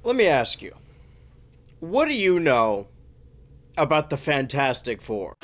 Let me ask you, what do you know about the Fantastic Four?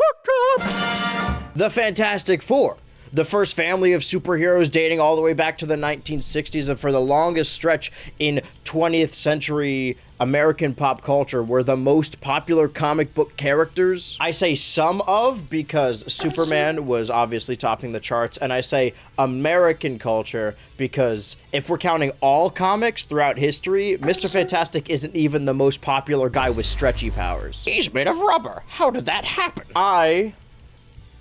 The Fantastic Four, the first family of superheroes dating all the way back to the 1960s, and for the longest stretch in 20th century American pop culture, were the most popular comic book characters. I say some of because Superman was obviously topping the charts, and I say American culture because if we're counting all comics throughout history, Mr. Fantastic isn't even the most popular guy with stretchy powers. He's made of rubber. How did that happen? I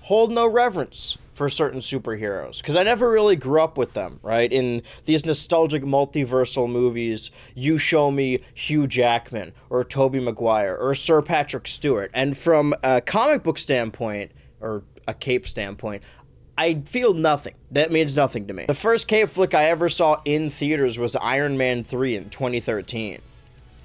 hold no reverence for certain superheroes, because I never really grew up with them, right? In these nostalgic multiversal movies, you show me Hugh Jackman, or Tobey Maguire, or Sir Patrick Stewart, and from a comic book standpoint, or a cape standpoint, I feel nothing. That means nothing to me. The first cape flick I ever saw in theaters was Iron Man 3 in 2013.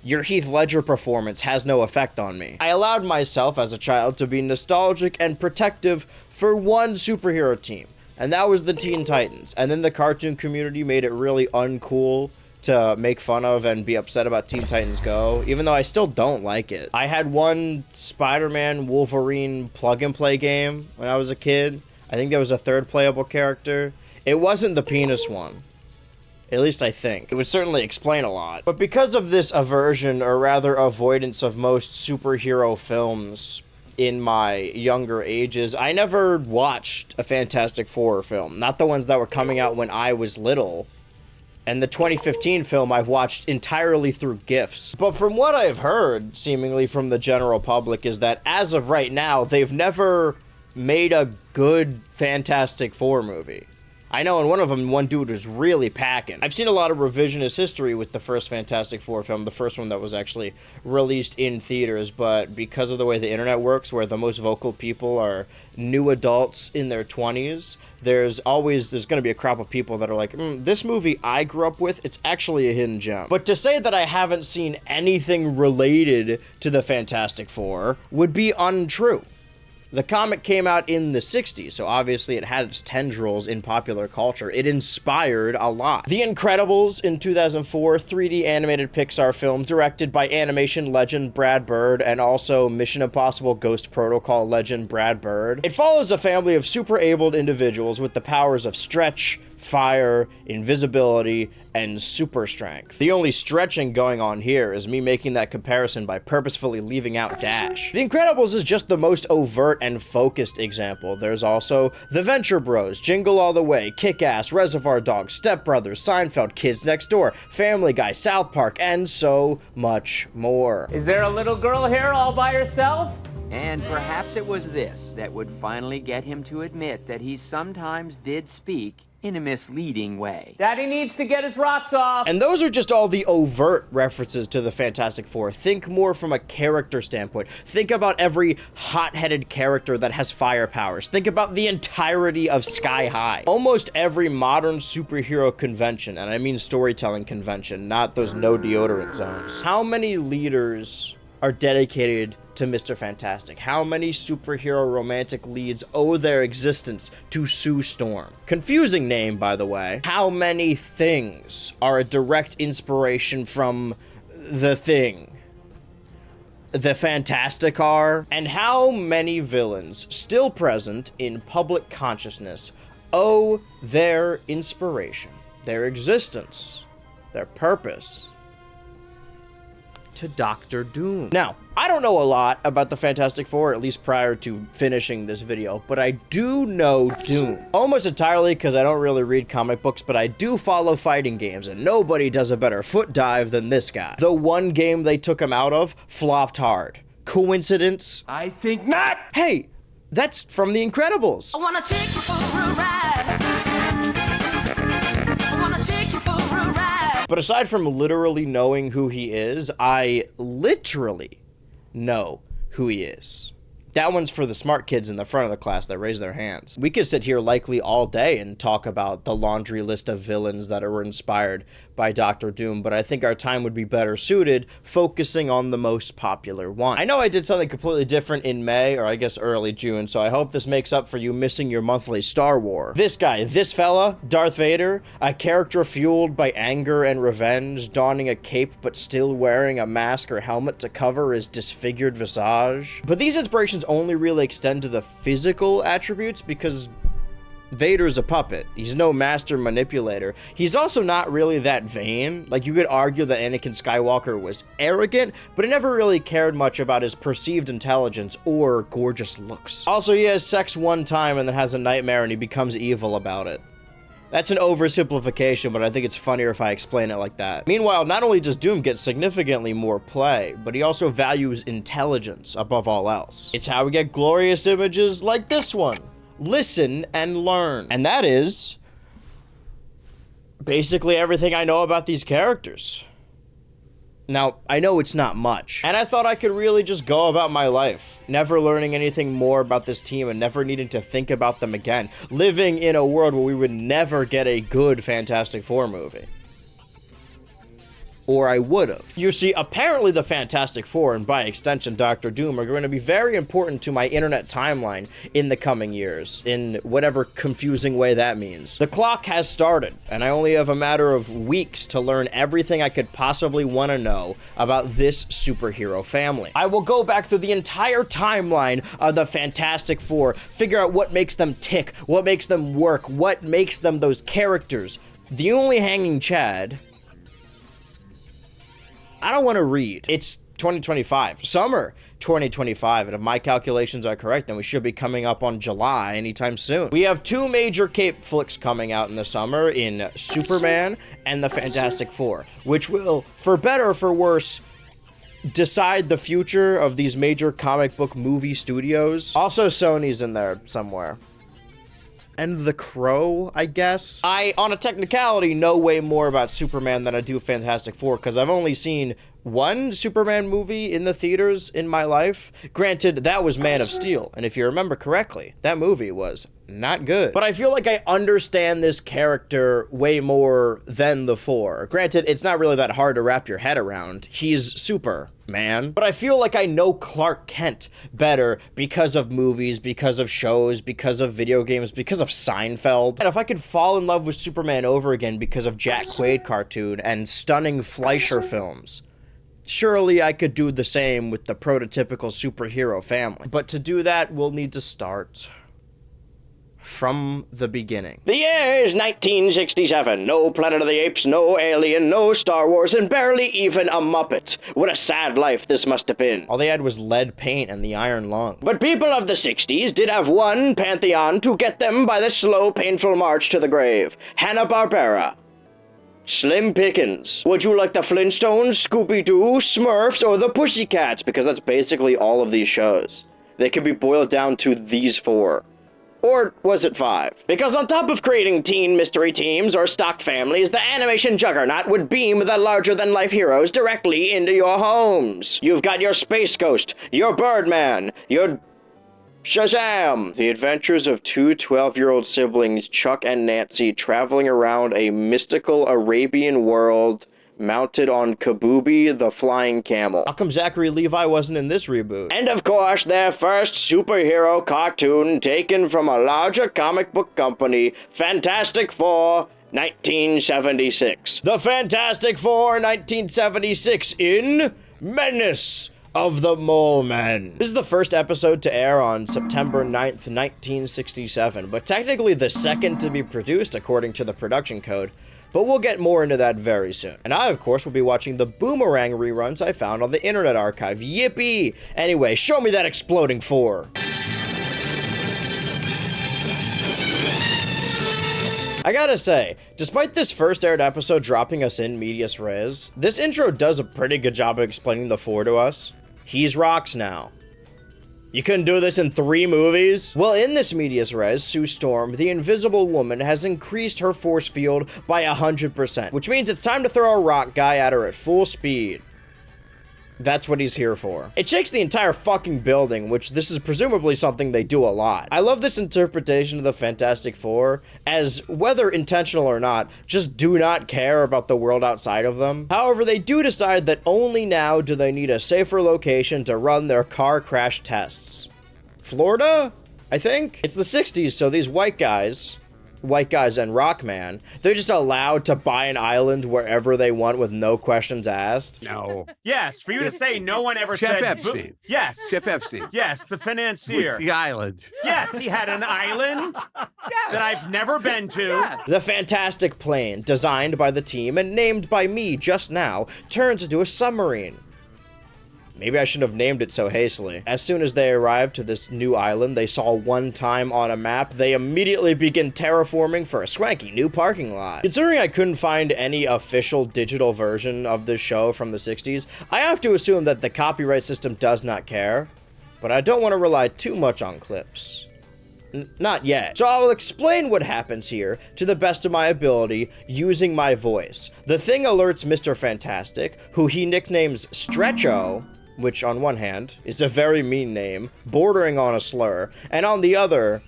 Your Heath Ledger performance has no effect on me. I allowed myself as a child to be nostalgic and protective for one superhero team, and that was the Teen Titans. And then the cartoon community made it really uncool to make fun of and be upset about Teen Titans Go, even though I still don't like it. I had one Spider-Man Wolverine plug-and-play game when I was a kid. I think there was a third playable character. It wasn't the penis one. At least I think. It would certainly explain a lot. But because of this aversion, or rather avoidance of most superhero films in my younger ages, I never watched a Fantastic Four film. Not the ones that were coming out when I was little. And the 2015 film I've watched entirely through GIFs. But from what I've heard, seemingly from the general public, is that as of right now, they've never made a good Fantastic Four movie. I know in one of them, one dude was really packing. I've seen a lot of revisionist history with the first Fantastic Four film, the first one that was actually released in theaters, but because of the way the internet works, where the most vocal people are new adults in their 20s, there's going to be a crop of people that are like, this movie I grew up with, it's actually a hidden gem. But to say that I haven't seen anything related to the Fantastic Four would be untrue. The comic came out in the 60s, so obviously it had its tendrils in popular culture. It inspired a lot. The Incredibles in 2004, 3D animated Pixar film directed by animation legend Brad Bird and also Mission Impossible Ghost Protocol legend Brad Bird. It follows a family of super-abled individuals with the powers of stretch, fire, invisibility, and super strength. The only stretching going on here is me making that comparison by purposefully leaving out Dash. The Incredibles is just the most overt and focused example. There's also The Venture Bros, Jingle All the Way, Kick-Ass, Reservoir Dogs, Step Brothers, Seinfeld, Kids Next Door, Family Guy, South Park, and so much more. Is there a little girl here all by herself? And perhaps it was this that would finally get him to admit that he sometimes did speak in a misleading way. Daddy needs to get his rocks off. And those are just all the overt references to the Fantastic Four. Think more from a character standpoint. Think about every hot-headed character that has fire powers. Think about the entirety of Sky High. Almost every modern superhero convention, and I mean storytelling convention, not those no deodorant zones. How many leaders are dedicated to Mr. Fantastic? How many superhero romantic leads owe their existence to Sue Storm? Confusing name, by the way. How many things are a direct inspiration from The Thing? The Fantasticar? And how many villains still present in public consciousness owe their inspiration, their existence, their purpose to Dr. Doom? Now, I don't know a lot about the Fantastic Four, at least prior to finishing this video, but I do know Doom. Almost entirely because I don't really read comic books, but I do follow fighting games, and nobody does a better foot dive than this guy. The one game they took him out of flopped hard. Coincidence? I think not! Hey, that's from The Incredibles. I wanna take you for a ride. I wanna take you for a ride. But aside from literally knowing who he is, I literally know who he is. That one's for the smart kids in the front of the class that raise their hands. We could sit here likely all day and talk about the laundry list of villains that were inspired by Doctor Doom, but I think our time would be better suited focusing on the most popular one. I know I did something completely different in May, or I guess early June, so I hope this makes up for you missing your monthly Star War. This guy, this fella, Darth Vader, a character fueled by anger and revenge, donning a cape but still wearing a mask or helmet to cover his disfigured visage. But these inspirations only really extend to the physical attributes because Vader's a puppet. He's no master manipulator. He's also not really that vain. Like, you could argue that Anakin Skywalker was arrogant, but he never really cared much about his perceived intelligence or gorgeous looks. Also, he has sex one time and then has a nightmare and he becomes evil about it. That's an oversimplification, but I think it's funnier if I explain it like that. Meanwhile, not only does Doom get significantly more play, but he also values intelligence above all else. It's how we get glorious images like this one. Listen and learn. And that is basically everything I know about these characters. Now, I know it's not much, and I thought I could really just go about my life, never learning anything more about this team and never needing to think about them again, living in a world where we would never get a good Fantastic Four movie. Or I would've. You see, apparently the Fantastic Four, and by extension Doctor Doom, are going to be very important to my internet timeline in the coming years, in whatever confusing way that means. The clock has started, and I only have a matter of weeks to learn everything I could possibly want to know about this superhero family. I will go back through the entire timeline of the Fantastic Four, figure out what makes them tick, what makes them work, what makes them those characters. The only hanging Chad I don't want to read. It's 2025, summer 2025, and if my calculations are correct, then we should be coming up on July anytime soon. We have two major cape flicks coming out in the summer in Superman and the Fantastic Four, which will, for better or for worse, decide the future of these major comic book movie studios. Also, Sony's in there somewhere. And The Crow, I guess. I, on a technicality, know way more about Superman than I do Fantastic Four, because I've only seen one Superman movie in the theaters in my life. Granted, that was Man of Steel, and if you remember correctly, that movie was not good. But I feel like I understand this character way more than the Four. Granted, it's not really that hard to wrap your head around. He's Superman. But I feel like I know Clark Kent better because of movies, because of shows, because of video games, because of Seinfeld. And if I could fall in love with Superman over again because of Jack Quaid cartoon and stunning Fleischer films, surely I could do the same with the prototypical superhero family. But to do that, we'll need to start from the beginning. The year is 1967. No Planet of the Apes, no Alien, no Star Wars, and barely even a Muppet. What a sad life this must have been. All they had was lead paint and the iron lung. But people of the 60s did have one pantheon to get them by the slow, painful march to the grave. Hanna-Barbera. Slim Pickens. Would you like the Flintstones, Scooby-Doo, Smurfs, or the Pussycats? Because that's basically all of these shows. They can be boiled down to these four. Or was it five? Because on top of creating teen mystery teams or stock families, the animation juggernaut would beam the larger-than-life heroes directly into your homes. You've got your Space Ghost, your Birdman, your Shazam! The adventures of two 12-year-old siblings, Chuck and Nancy, traveling around a mystical Arabian world mounted on Kabubi the Flying Camel. How come Zachary Levi wasn't in this reboot? And of course, their first superhero cartoon taken from a larger comic book company, Fantastic Four, 1976. The Fantastic Four, 1976 in Menace of the Moleman. This is the first episode to air on September 9th, 1967, but technically the second to be produced according to the production code. But we'll get more into that very soon. And I, of course, will be watching the Boomerang reruns I found on the Internet Archive. Yippee! Anyway, show me that exploding four. I gotta say, despite this first aired episode dropping us in medias res, this intro does a pretty good job of explaining the Four to us. He's rocks now. You couldn't do this in 3 movies? Well, in this medias res, Sue Storm, the Invisible Woman, has increased her force field by 100%, which means it's time to throw a rock guy at her at full speed. That's what he's here for. It shakes the entire fucking building, which this is presumably something they do a lot. I love this interpretation of the Fantastic Four, as whether intentional or not, just do not care about the world outside of them. However, they do decide that only now do they need a safer location to run their car crash tests. Florida? I think? It's the 60s, so these white guys and Rockman, they're just allowed to buy an island wherever they want with no questions asked. No. Yes, for you to say no one ever Chef said... Epstein. Yes. Chef Epstein. Yes, the financier. With the island. Yes, he had an island that I've never been to. Yeah. The fantastic plane, designed by the team and named by me just now, turns into a submarine. Maybe I shouldn't have named it so hastily. As soon as they arrived to this new island they saw one time on a map, they immediately begin terraforming for a swanky new parking lot. Considering I couldn't find any official digital version of this show from the 60s, I have to assume that the copyright system does not care, but I don't want to rely too much on clips. Not yet. So I'll explain what happens here to the best of my ability using my voice. The Thing alerts Mr. Fantastic, who he nicknames Stretcho, which on one hand is a very mean name, bordering on a slur, and on the other,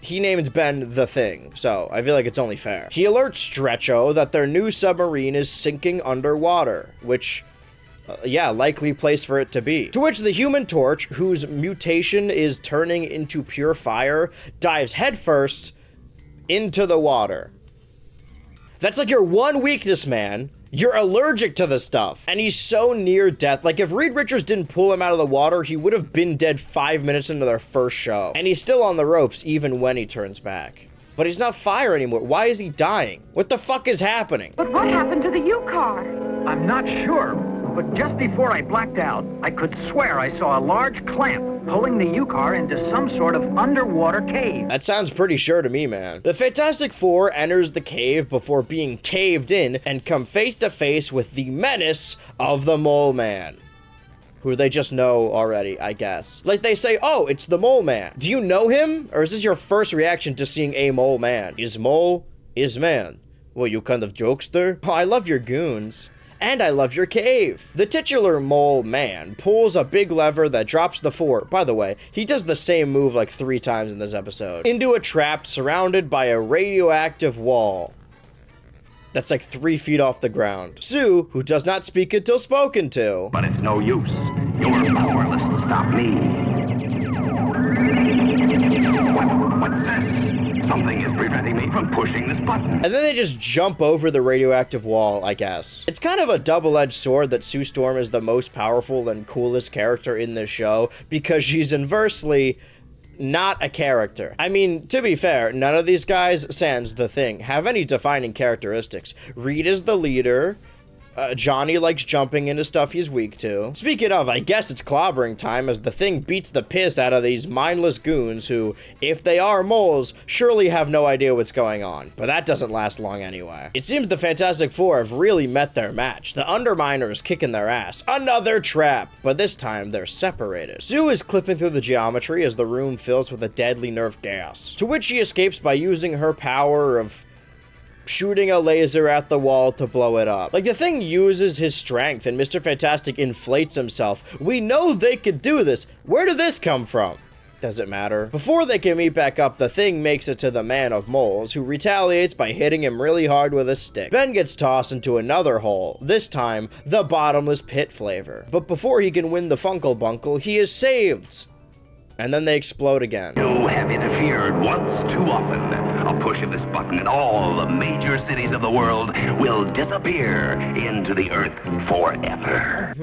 he named Ben the Thing, so I feel like it's only fair. He alerts Stretcho that their new submarine is sinking underwater, which, yeah, likely place for it to be. To which the Human Torch, whose mutation is turning into pure fire, dives headfirst into the water. That's like your one weakness, man. You're allergic to the stuff. And he's so near death. Like, if Reed Richards didn't pull him out of the water, he would have been dead 5 minutes into their first show. And he's still on the ropes even when he turns back. But he's not fire anymore. Why is he dying? What the fuck is happening? But what happened to the U-car? I'm not sure, but just before I blacked out, I could swear I saw a large clamp pulling the U-car into some sort of underwater cave. That sounds pretty sure to me, man. The Fantastic Four enters the cave before being caved in and come face to face with the menace of the Moleman, who they just know already, I guess. Like they say, oh, it's the Moleman. Do you know him? Or is this your first reaction to seeing a mole man? Is mole, is man. Well, you kind of jokester? Oh, I love your goons. And I love your cave. The titular mole man pulls a big lever that drops the four. By the way, he does the same move like 3 times in this episode. Into a trap surrounded by a radioactive wall that's like 3 feet off the ground. Sue, who does not speak until spoken to. But it's no use. You're powerless to stop me. What's this? Something is preventing me from pushing this button. And then they just jump over the radioactive wall, I guess. It's kind of a double-edged sword that Sue Storm is the most powerful and coolest character in this show, because she's inversely not a character. I mean, to be fair, none of these guys, sans the Thing, have any defining characteristics. Reed is the leader. Johnny likes jumping into stuff he's weak to. Speaking of, I guess it's clobbering time as the Thing beats the piss out of these mindless goons who, if they are moles, surely have no idea what's going on. But that doesn't last long anyway. It seems the Fantastic Four have really met their match. The Underminer is kicking their ass. Another trap! But this time, they're separated. Sue is clipping through the geometry as the room fills with a deadly nerve gas, to which she escapes by using her power of shooting a laser at the wall to blow it up. Like, the Thing uses his strength and Mr. Fantastic inflates himself. We know they could do this. Where did this come from? Does it matter? Before they can meet back up, the Thing makes it to the Man of Moles, who retaliates by hitting him really hard with a stick. Ben gets tossed into another hole, this time the bottomless pit flavor. But before he can win the Funkle Bunkle, he is saved. And then they explode again. You have interfered once too often. A push of this button and all the major cities of the world will disappear into the earth forever.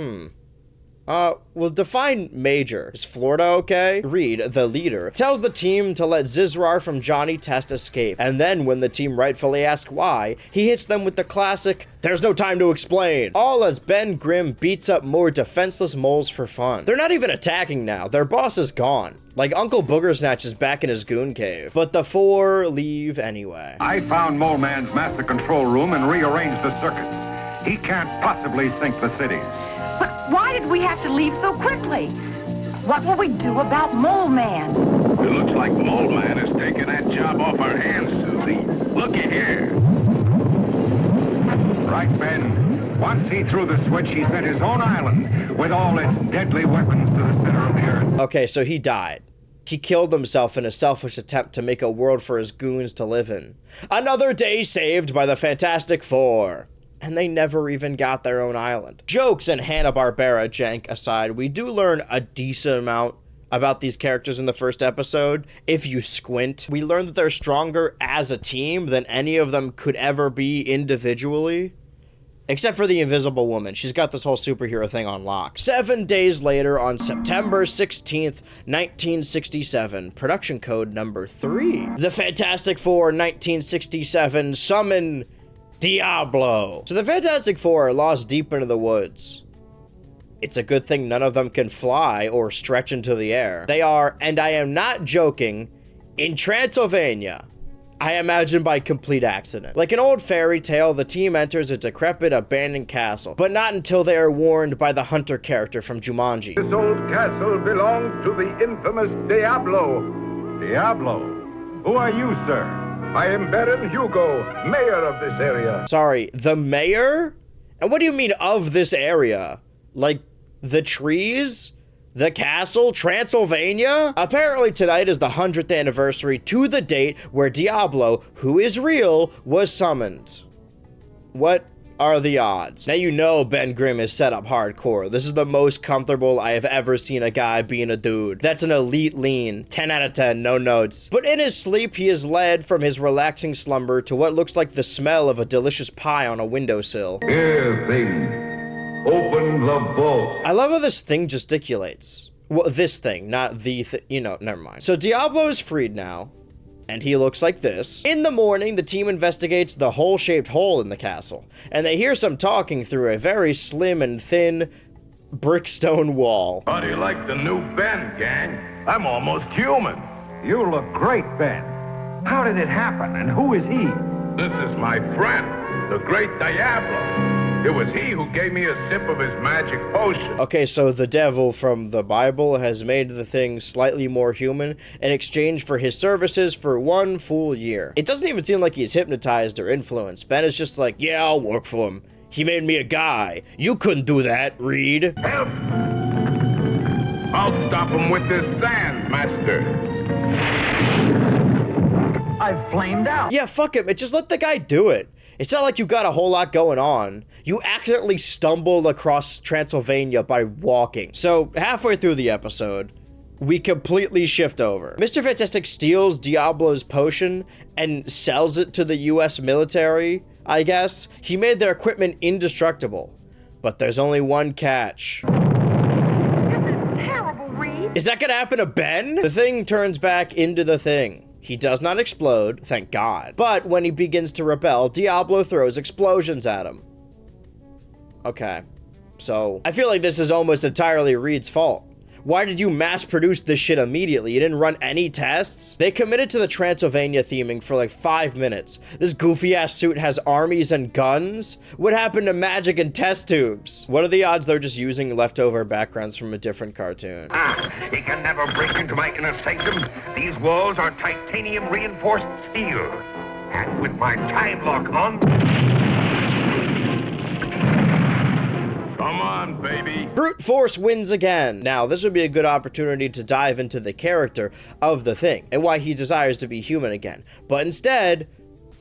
Well, define major. Is Florida okay? Reed, the leader, tells the team to let Zizrar from Johnny Test escape. And then when the team rightfully asks why, he hits them with the classic, "There's no time to explain." All as Ben Grimm beats up more defenseless moles for fun. They're not even attacking now. Their boss is gone. Like Uncle Boogersnatch is back in his goon cave. But the four leave anyway. I found Moleman's master control room and rearranged the circuits. He can't possibly sink the cities. But why did we have to leave so quickly? What will we do about Mole Man? It looks like Moleman is taking that job off our hands, Susie. Looky here. Right, Ben? Once he threw the switch, he sent his own island with all its deadly weapons to the center of the earth. Okay, so he died. He killed himself in a selfish attempt to make a world for his goons to live in. Another day saved by the Fantastic Four. And they never even got their own island. Jokes and Hanna-Barbera jank aside, we do learn a decent amount about these characters in the first episode. If you squint, we learn that they're stronger as a team than any of them could ever be individually. Except for the Invisible Woman. She's got this whole superhero thing on lock. 7 days later, on September 16th, 1967, production code number 3. The Fantastic Four 1967 summon Diablo. So the Fantastic Four are lost deep into the woods. It's a good thing none of them can fly or stretch into the air. They are, and I am not joking, in Transylvania. I imagine by complete accident. Like an old fairy tale, the team enters a decrepit, abandoned castle, but not until they are warned by the hunter character from Jumanji. This old castle belonged to the infamous Diablo. Diablo? Who are you, sir? I am Baron Hugo, mayor of this area. Sorry, the mayor? And what do you mean of this area? Like the trees? The castle? Transylvania? Apparently tonight is the 100th anniversary to the date where Diablo, who is real, was summoned. What are the odds? Now you know Ben Grimm is set up hardcore. This is the most comfortable I have ever seen a guy being a dude. That's an elite lean. 10 out of 10, no notes. But in his sleep, he is led from his relaxing slumber to what looks like the smell of a delicious pie on a windowsill. Here, thing. Open the vault. I love how this thing gesticulates. Well, this thing, not the you know, never mind. So Diablo is freed now, and he looks like this. In the morning, the team investigates the hole-shaped hole in the castle, and they hear some talking through a very slim and thin brickstone wall. How do you like the new Ben, gang? I'm almost human. You look great, Ben. How did it happen, and who is he? This is my friend, the great Diablo. It was he who gave me a sip of his magic potion. Okay, so the devil from the Bible has made the thing slightly more human in exchange for his services for 1 full year. It doesn't even seem like he's hypnotized or influenced. Ben is just like, yeah, I'll work for him. He made me a guy. You couldn't do that, Reed. Help! I'll stop him with this sand, master. I've flamed out. Yeah, fuck him. Just let the guy do it. It's not like you got a whole lot going on. You accidentally stumbled across Transylvania by walking. So halfway through the episode, we completely shift over. Mr. Fantastic steals Diablo's potion and sells it to the US military, I guess. He made their equipment indestructible. But there's only one catch. This is terrible, Reed. Is that gonna happen to Ben? The thing turns back into the thing. He does not explode, thank God. But when he begins to rebel, Diablo throws explosions at him. Okay, so I feel like this is almost entirely Reed's fault. Why did you mass produce this shit immediately? You didn't run any tests? They committed to the Transylvania theming for like 5 minutes. This goofy ass suit has armies and guns? What happened to magic and test tubes? What are the odds they're just using leftover backgrounds from a different cartoon? He can never break into my inner sanctum. These walls are titanium reinforced steel. And with my time lock on... Come on, baby. Brute force wins again. Now, this would be a good opportunity to dive into the character of the thing and why he desires to be human again. But instead,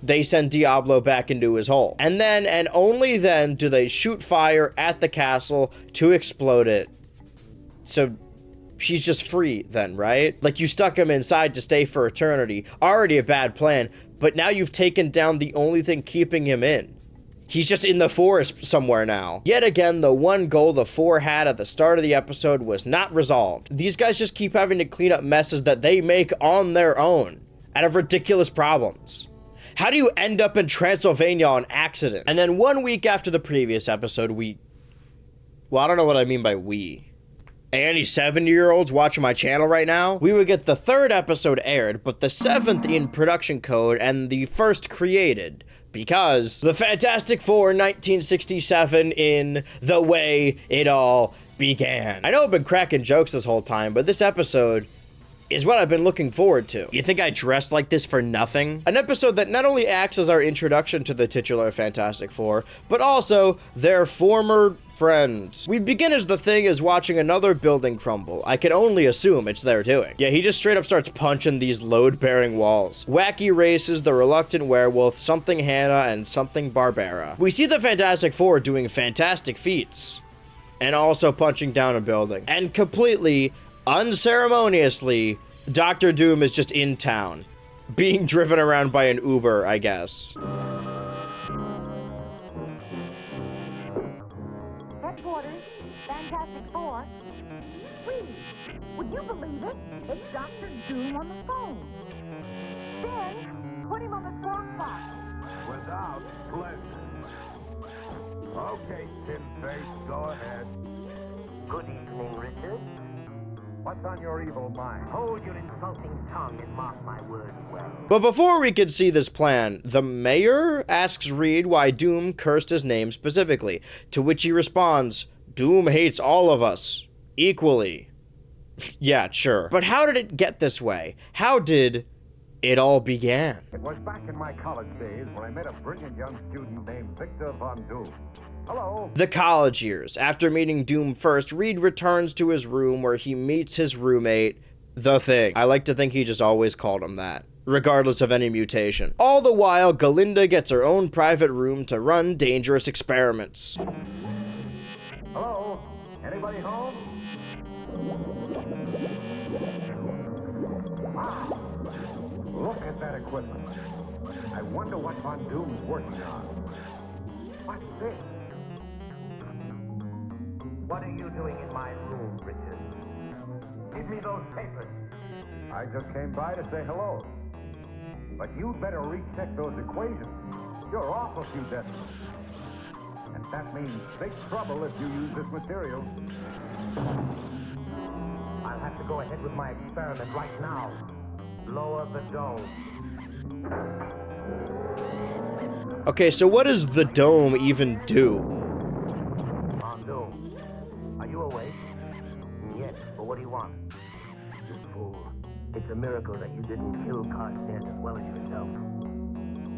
they send Diablo back into his hole. And then, and only then, do they shoot fire at the castle to explode it. So she's just free then, right? Like you stuck him inside to stay for eternity. Already a bad plan, but now you've taken down the only thing keeping him in. He's just in the forest somewhere now. Yet again, the one goal the four had at the start of the episode was not resolved. These guys just keep having to clean up messes that they make on their own out of ridiculous problems. How do you end up in Transylvania on accident? And then 1 week after the previous episode, well, I don't know what I mean by we. Any 70-year-olds watching my channel right now? We would get the 3rd episode aired, but the 7th in production code and the 1st created. Because the Fantastic Four 1967 in the way it all began. I know I've been cracking jokes this whole time, but this episode is what I've been looking forward to. You think I dressed like this for nothing? An episode that not only acts as our introduction to the titular Fantastic Four, but also their former friends. We begin as the Thing is watching another building crumble. I can only assume it's their doing. Yeah, he just straight up starts punching these load-bearing walls. Wacky races, the reluctant werewolf, something Hannah, and something Barbara. We see the Fantastic Four doing fantastic feats, and also punching down a building. And completely, unceremoniously, Dr. Doom is just in town, being driven around by an Uber, I guess. Headquarters, Fantastic Four. Please, would you believe it? It's Dr. Doom on the phone. Then, put him on the strong box. Without pleasure. Okay, Tin Face, go ahead. Good evening, Richard. What's on your evil mind? Hold your insulting tongue and mark my words well. But before we could see this plan, the mayor asks Reed why Doom cursed his name specifically, to which he responds, Doom hates all of us, equally. Yeah, sure. But how did it get this way? How did it all began? It was back in my college days when I met a brilliant young student named Victor Von Doom. Hello. The college years. After meeting Doom first, Reed returns to his room where he meets his roommate, the Thing. I like to think he just always called him that, regardless of any mutation. All the while, Galinda gets her own private room to run dangerous experiments. Hello? Anybody home? Wow. Look at that equipment. I wonder what Von Doom's working on. What's this? What are you doing in my room, Richard? Give me those papers. I just came by to say hello. But you'd better recheck those equations. You're off a few decimals. And that means big trouble if you use this material. I'll have to go ahead with my experiment right now. Lower the dome. Okay, so what does the dome even do? Von Doom, are you awake? Yes, but what do you want? You fool. It's a miracle that you didn't kill Carstairs as well as yourself.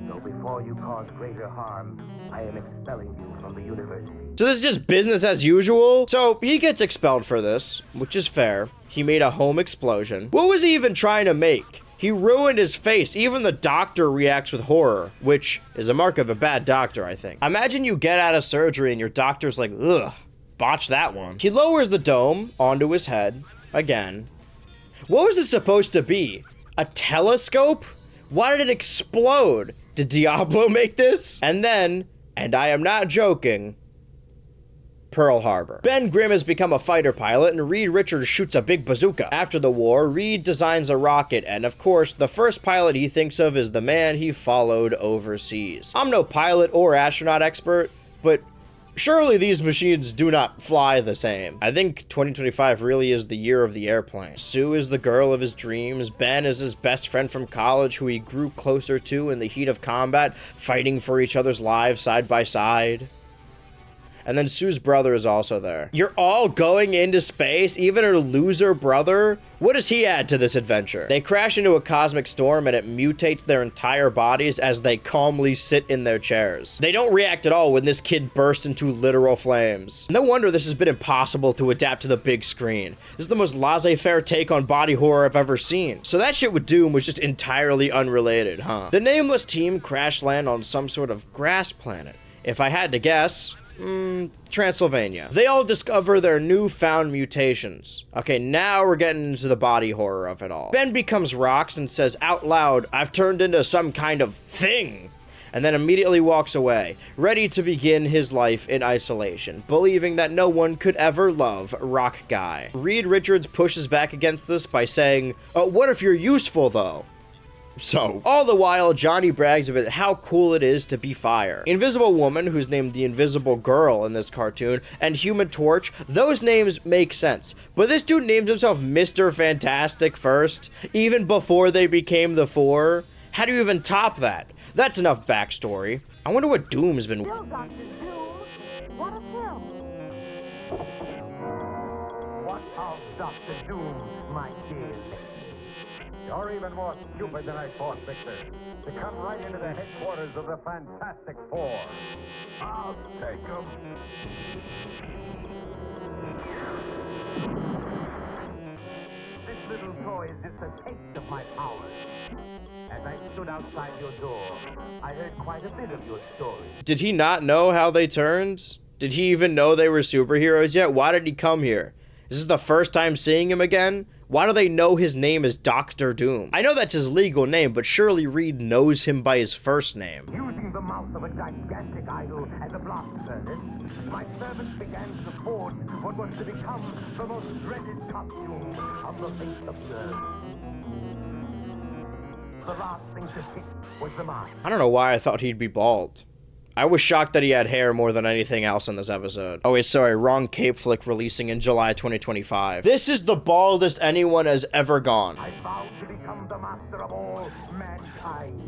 So before you cause greater harm, I am expelling you from the university. So this is just business as usual? So he gets expelled for this, which is fair. He made a home explosion. What was he even trying to make? He ruined his face. Even the doctor reacts with horror, which is a mark of a bad doctor, I think. Imagine you get out of surgery and your doctor's like, ugh, botch that one. He lowers the dome onto his head, again. What was it supposed to be? A telescope? Why did it explode? Did Diablo make this? And then, and I am not joking, Pearl Harbor. Ben Grimm has become a fighter pilot, and Reed Richards shoots a big bazooka. After the war, Reed designs a rocket, and of course, the first pilot he thinks of is the man he followed overseas. I'm no pilot or astronaut expert, but surely these machines do not fly the same. I think 2025 really is the year of the airplane. Sue is the girl of his dreams. Ben is his best friend from college who he grew closer to in the heat of combat, fighting for each other's lives side by side. And then Sue's brother is also there. You're all going into space, even her loser brother? What does he add to this adventure? They crash into a cosmic storm and it mutates their entire bodies as they calmly sit in their chairs. They don't react at all when this kid bursts into literal flames. No wonder this has been impossible to adapt to the big screen. This is the most laissez-faire take on body horror I've ever seen. So that shit with Doom was just entirely unrelated, huh? The nameless team crash land on some sort of grass planet. If I had to guess, Transylvania. They all discover their newfound mutations. Okay, now we're getting into the body horror of it all. Ben becomes Rox and says out loud, I've turned into some kind of thing, and then immediately walks away, ready to begin his life in isolation, believing that no one could ever love Rock Guy. Reed Richards pushes back against this by saying, what if you're useful though? So, all the while, Johnny brags about how cool it is to be Fire. Invisible Woman, who's named the Invisible Girl in this cartoon, and Human Torch, those names make sense. But this dude named himself Mr. Fantastic first, even before they became the Four. How do you even top that? That's enough backstory. I wonder what Doom's been... Still, Dr. Doom. What a film. What of Dr. Doom, my dear lady? You're even more stupid than I thought, Victor. To come right into the headquarters of the Fantastic Four. I'll take them. This little toy is just a taste of my powers. As I stood outside your door, I heard quite a bit of your story. Did he not know how they turned? Did he even know they were superheroes yet? Why did he come here? Is this the first time seeing him again? Why do they know his name is Doctor Doom? I know that's his legal name, but surely Reed knows him by his first name. Using the mouth of a gigantic idol as a blast furnace, my servants began to forge what was to become the most dreaded costume on the face of the earth. The last thing to hit was the mask. I don't know why I thought he'd be bald. I was shocked that he had hair more than anything else in this episode. Oh wait, sorry, wrong cape flick, releasing in July 2025. This is the baldest anyone has ever gone. I vowed to become the master of all mankind.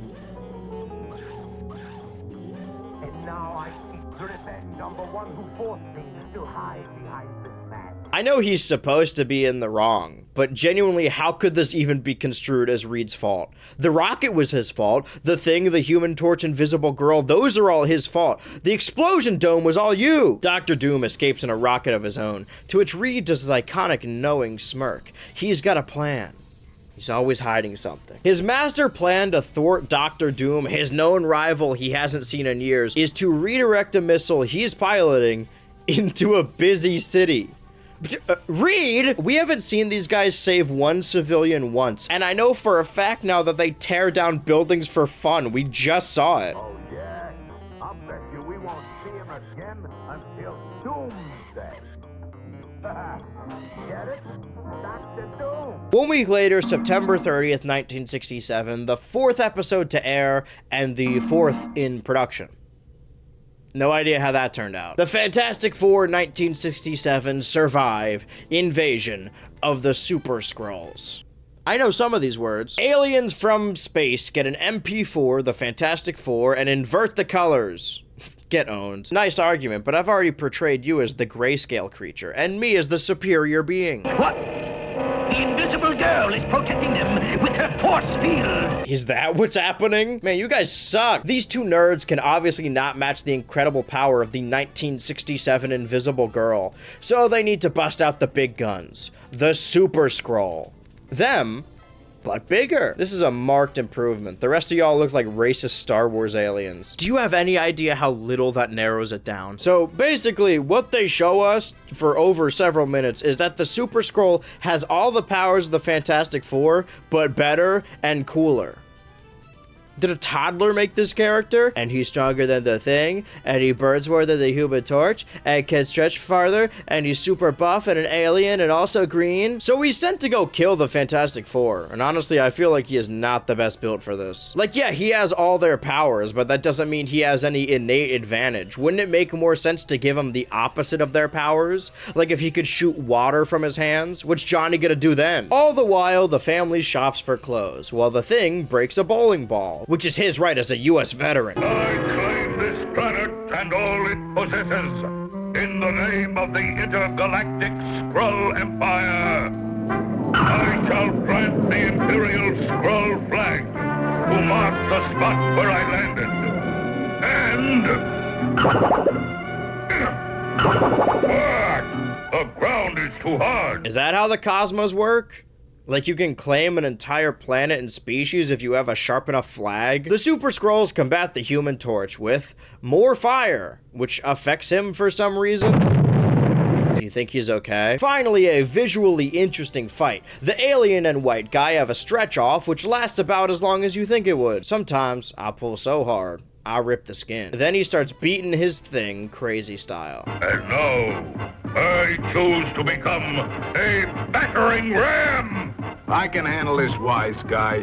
And now I seek revenge on the one who forced me to hide behind this mask. I know he's supposed to be in the wrong, but genuinely, how could this even be construed as Reed's fault? The rocket was his fault. The Thing, the Human Torch, Invisible Girl, those are all his fault. The explosion dome was all you. Dr. Doom escapes in a rocket of his own, to which Reed does his iconic knowing smirk. He's got a plan. He's always hiding something. His master plan to thwart Dr. Doom, his known rival he hasn't seen in years, is to redirect a missile he's piloting into a busy city. Reed, we haven't seen these guys save one civilian once, and I know for a fact now that they tear down buildings for fun. We just saw it. Oh yeah? I'll bet you we won't see him again until Doomsday. Get it? Dr. Doom. 1 week later, September 30th, 1967, the 4th episode to air and the 4th in production. No idea how that turned out. The Fantastic Four 1967 survive invasion of the Super Skrulls. I know some of these words. Aliens from space get an MP4, the Fantastic Four, and invert the colors. Get owned. Nice argument, but I've already portrayed you as the grayscale creature, and me as the superior being. What? The invisible girl is protecting them with her force field. Is that what's happening? Man, you guys suck. These two nerds can obviously not match the incredible power of the 1967 Invisible Girl, so they need to bust out the big guns. The Super Skrull. Them, but bigger. This is a marked improvement. The rest of y'all look like racist Star Wars aliens. Do you have any idea how little that narrows it down? So basically, what they show us for over several minutes is that the Super Skrull has all the powers of the Fantastic Four, but better and cooler. Did a toddler make this character? And he's stronger than the Thing, and he burns more than the Human Torch, and can stretch farther, and he's super buff and an alien and also green. So he's sent to go kill the Fantastic Four, and honestly, I feel like he is not the best built for this. Like, yeah, he has all their powers, but that doesn't mean he has any innate advantage. Wouldn't it make more sense to give him the opposite of their powers? Like if he could shoot water from his hands? What's Johnny gonna do then? All the while, the family shops for clothes, while the Thing breaks a bowling ball, which is his right as a U.S. veteran. I claim this planet and all it possesses in the name of the intergalactic Skrull Empire. I shall plant the Imperial Skrull flag to mark the spot where I landed. And... the ground is too hard. Is that how the cosmos work? Like you can claim an entire planet and species if you have a sharp enough flag? The Super Skrulls combat the Human Torch with more fire, which affects him for some reason. Do you think he's okay? Finally, a visually interesting fight. The alien and white guy have a stretch off, which lasts about as long as you think it would. Sometimes I pull so hard, I rip the skin. Then he starts beating his Thing crazy style. And now, I choose to become a battering ram! I can handle this, wise guy.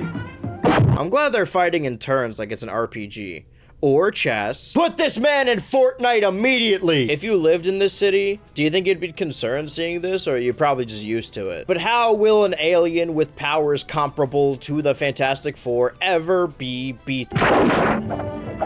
I'm glad they're fighting in turns like it's an RPG. Or chess. Put this man in Fortnite immediately! If you lived in this city, do you think you'd be concerned seeing this, or are you probably just used to it? But how will an alien with powers comparable to the Fantastic Four ever be beaten?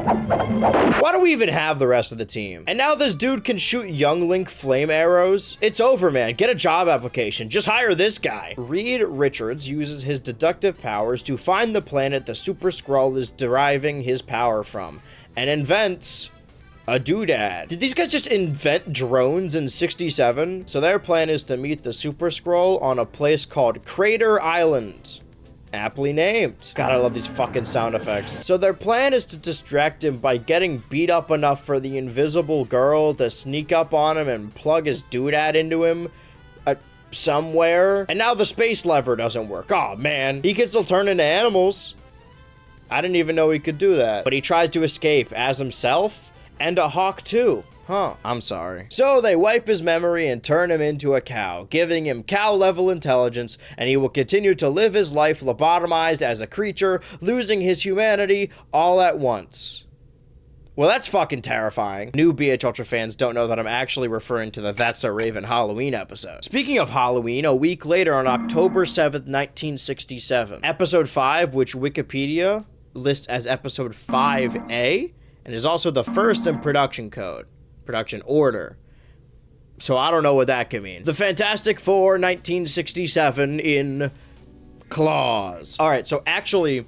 Why do we even have the rest of the team? And now this dude can shoot young Link flame arrows? It's over, man. Get a job application. Just hire this guy. Reed Richards uses his deductive powers to find the planet the Super Skrull is deriving his power from, and invents a doodad. Did these guys just invent drones in 67? So their plan is to meet the Super Skrull on a place called Crater Island. Aptly named. God, I love these fucking sound effects. So their plan is to distract him by getting beat up enough for the invisible girl to sneak up on him and plug his doodad into him somewhere. And now the space lever doesn't work. Oh man, he can still turn into animals. I didn't even know he could do that. But he tries to escape as himself and a hawk too. Huh, I'm sorry. So they wipe his memory and turn him into a cow, giving him cow-level intelligence, and he will continue to live his life lobotomized as a creature, losing his humanity all at once. Well, that's fucking terrifying. New BH Ultra fans don't know that I'm actually referring to the That's So Raven Halloween episode. Speaking of Halloween, a week later on October 7th, 1967, episode 5, which Wikipedia lists as episode 5A, and is also the first in production order. So I don't know what that could mean. The Fantastic Four, 1967 in Klaws. All right, so actually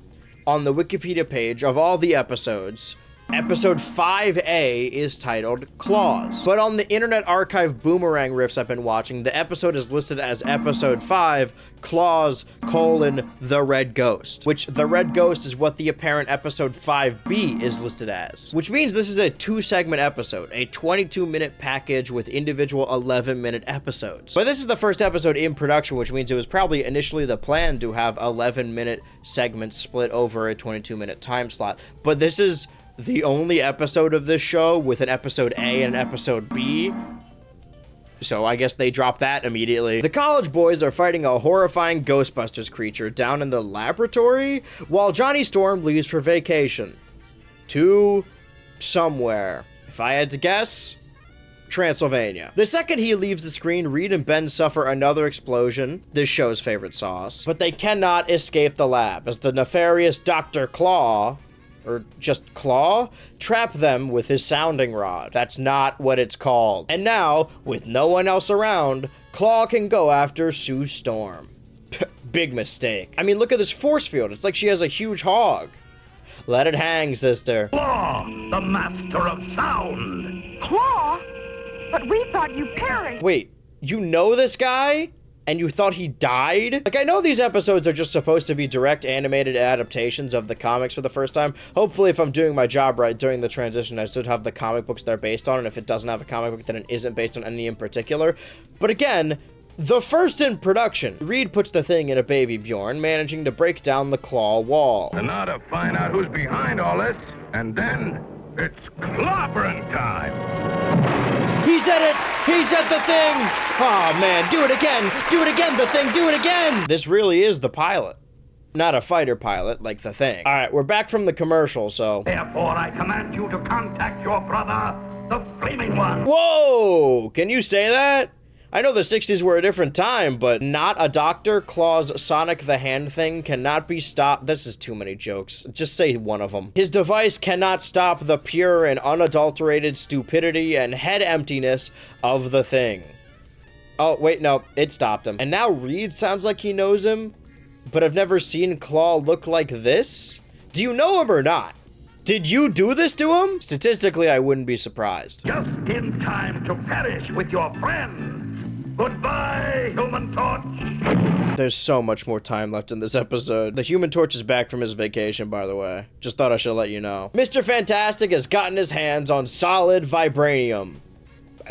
on the Wikipedia page of all the episodes, episode 5A is titled Klaws. But on the Internet Archive boomerang riffs I've been watching, the episode is listed as episode 5, Klaws, the Red Ghost. Which the Red Ghost is what the apparent episode 5B is listed as. Which means this is a 2-segment episode, a 22-minute package with individual 11-minute episodes. But this is the first episode in production, which means it was probably initially the plan to have 11-minute segments split over a 22-minute time slot. But this is the only episode of this show with an episode A and an episode B. So I guess they dropped that immediately. The college boys are fighting a horrifying Ghostbusters creature down in the laboratory while Johnny Storm leaves for vacation. To somewhere. If I had to guess, Transylvania. The second he leaves the screen, Reed and Ben suffer another explosion, this show's favorite sauce, but they cannot escape the lab as the nefarious Dr. Claw, or just Claw, trap them with his sounding rod. That's not what it's called. And now, with no one else around, Claw can go after Sue Storm. Big mistake. I mean, look at this force field. It's like she has a huge hog. Let it hang, sister. Claw, the master of sound. Claw? But we thought you perished. Wait, you know this guy? And you thought he died? Like, I know these episodes are just supposed to be direct animated adaptations of the comics for the first time. Hopefully, if I'm doing my job right during the transition, I should have the comic books they're based on, and if it doesn't have a comic book, then it isn't based on any in particular. But again, the first in production. Reed puts the thing in a baby Bjorn, managing to break down the claw wall. And now to find out who's behind all this, and then it's clobbering time. He said it! He said the thing! Oh man, do it again! Do it again, the thing! Do it again! This really is the pilot. Not a fighter pilot, like the thing. Alright, we're back from the commercial, so... Therefore, I command you to contact your brother, the Flaming One. Whoa! Can you say that? I know the 60s were a different time, but not a Dr. Claw's Sonic the Hand thing cannot be stopped. This is too many jokes. Just say one of them. His device cannot stop the pure and unadulterated stupidity and head emptiness of the thing. Oh, wait, no, it stopped him. And now Reed sounds like he knows him, but I've never seen Claw look like this. Do you know him or not? Did you do this to him? Statistically, I wouldn't be surprised. Just in time to perish with your friends. Goodbye, Human Torch. There's so much more time left in this episode. The Human Torch is back from his vacation, by the way. Just thought I should let you know. Mr. Fantastic has gotten his hands on solid vibranium.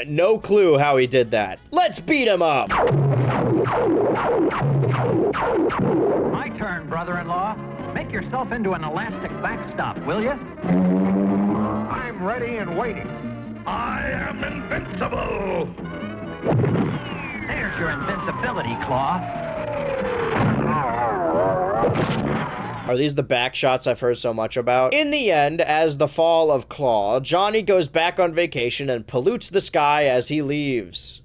No clue how he did that. Let's beat him up! My turn, brother-in-law. Make yourself into an elastic backstop, will you? I'm ready and waiting. I am invincible. There's your invincibility, Claw. Are these the back shots I've heard so much about? In the end, as the fall of Claw, Johnny goes back on vacation and pollutes the sky as he leaves.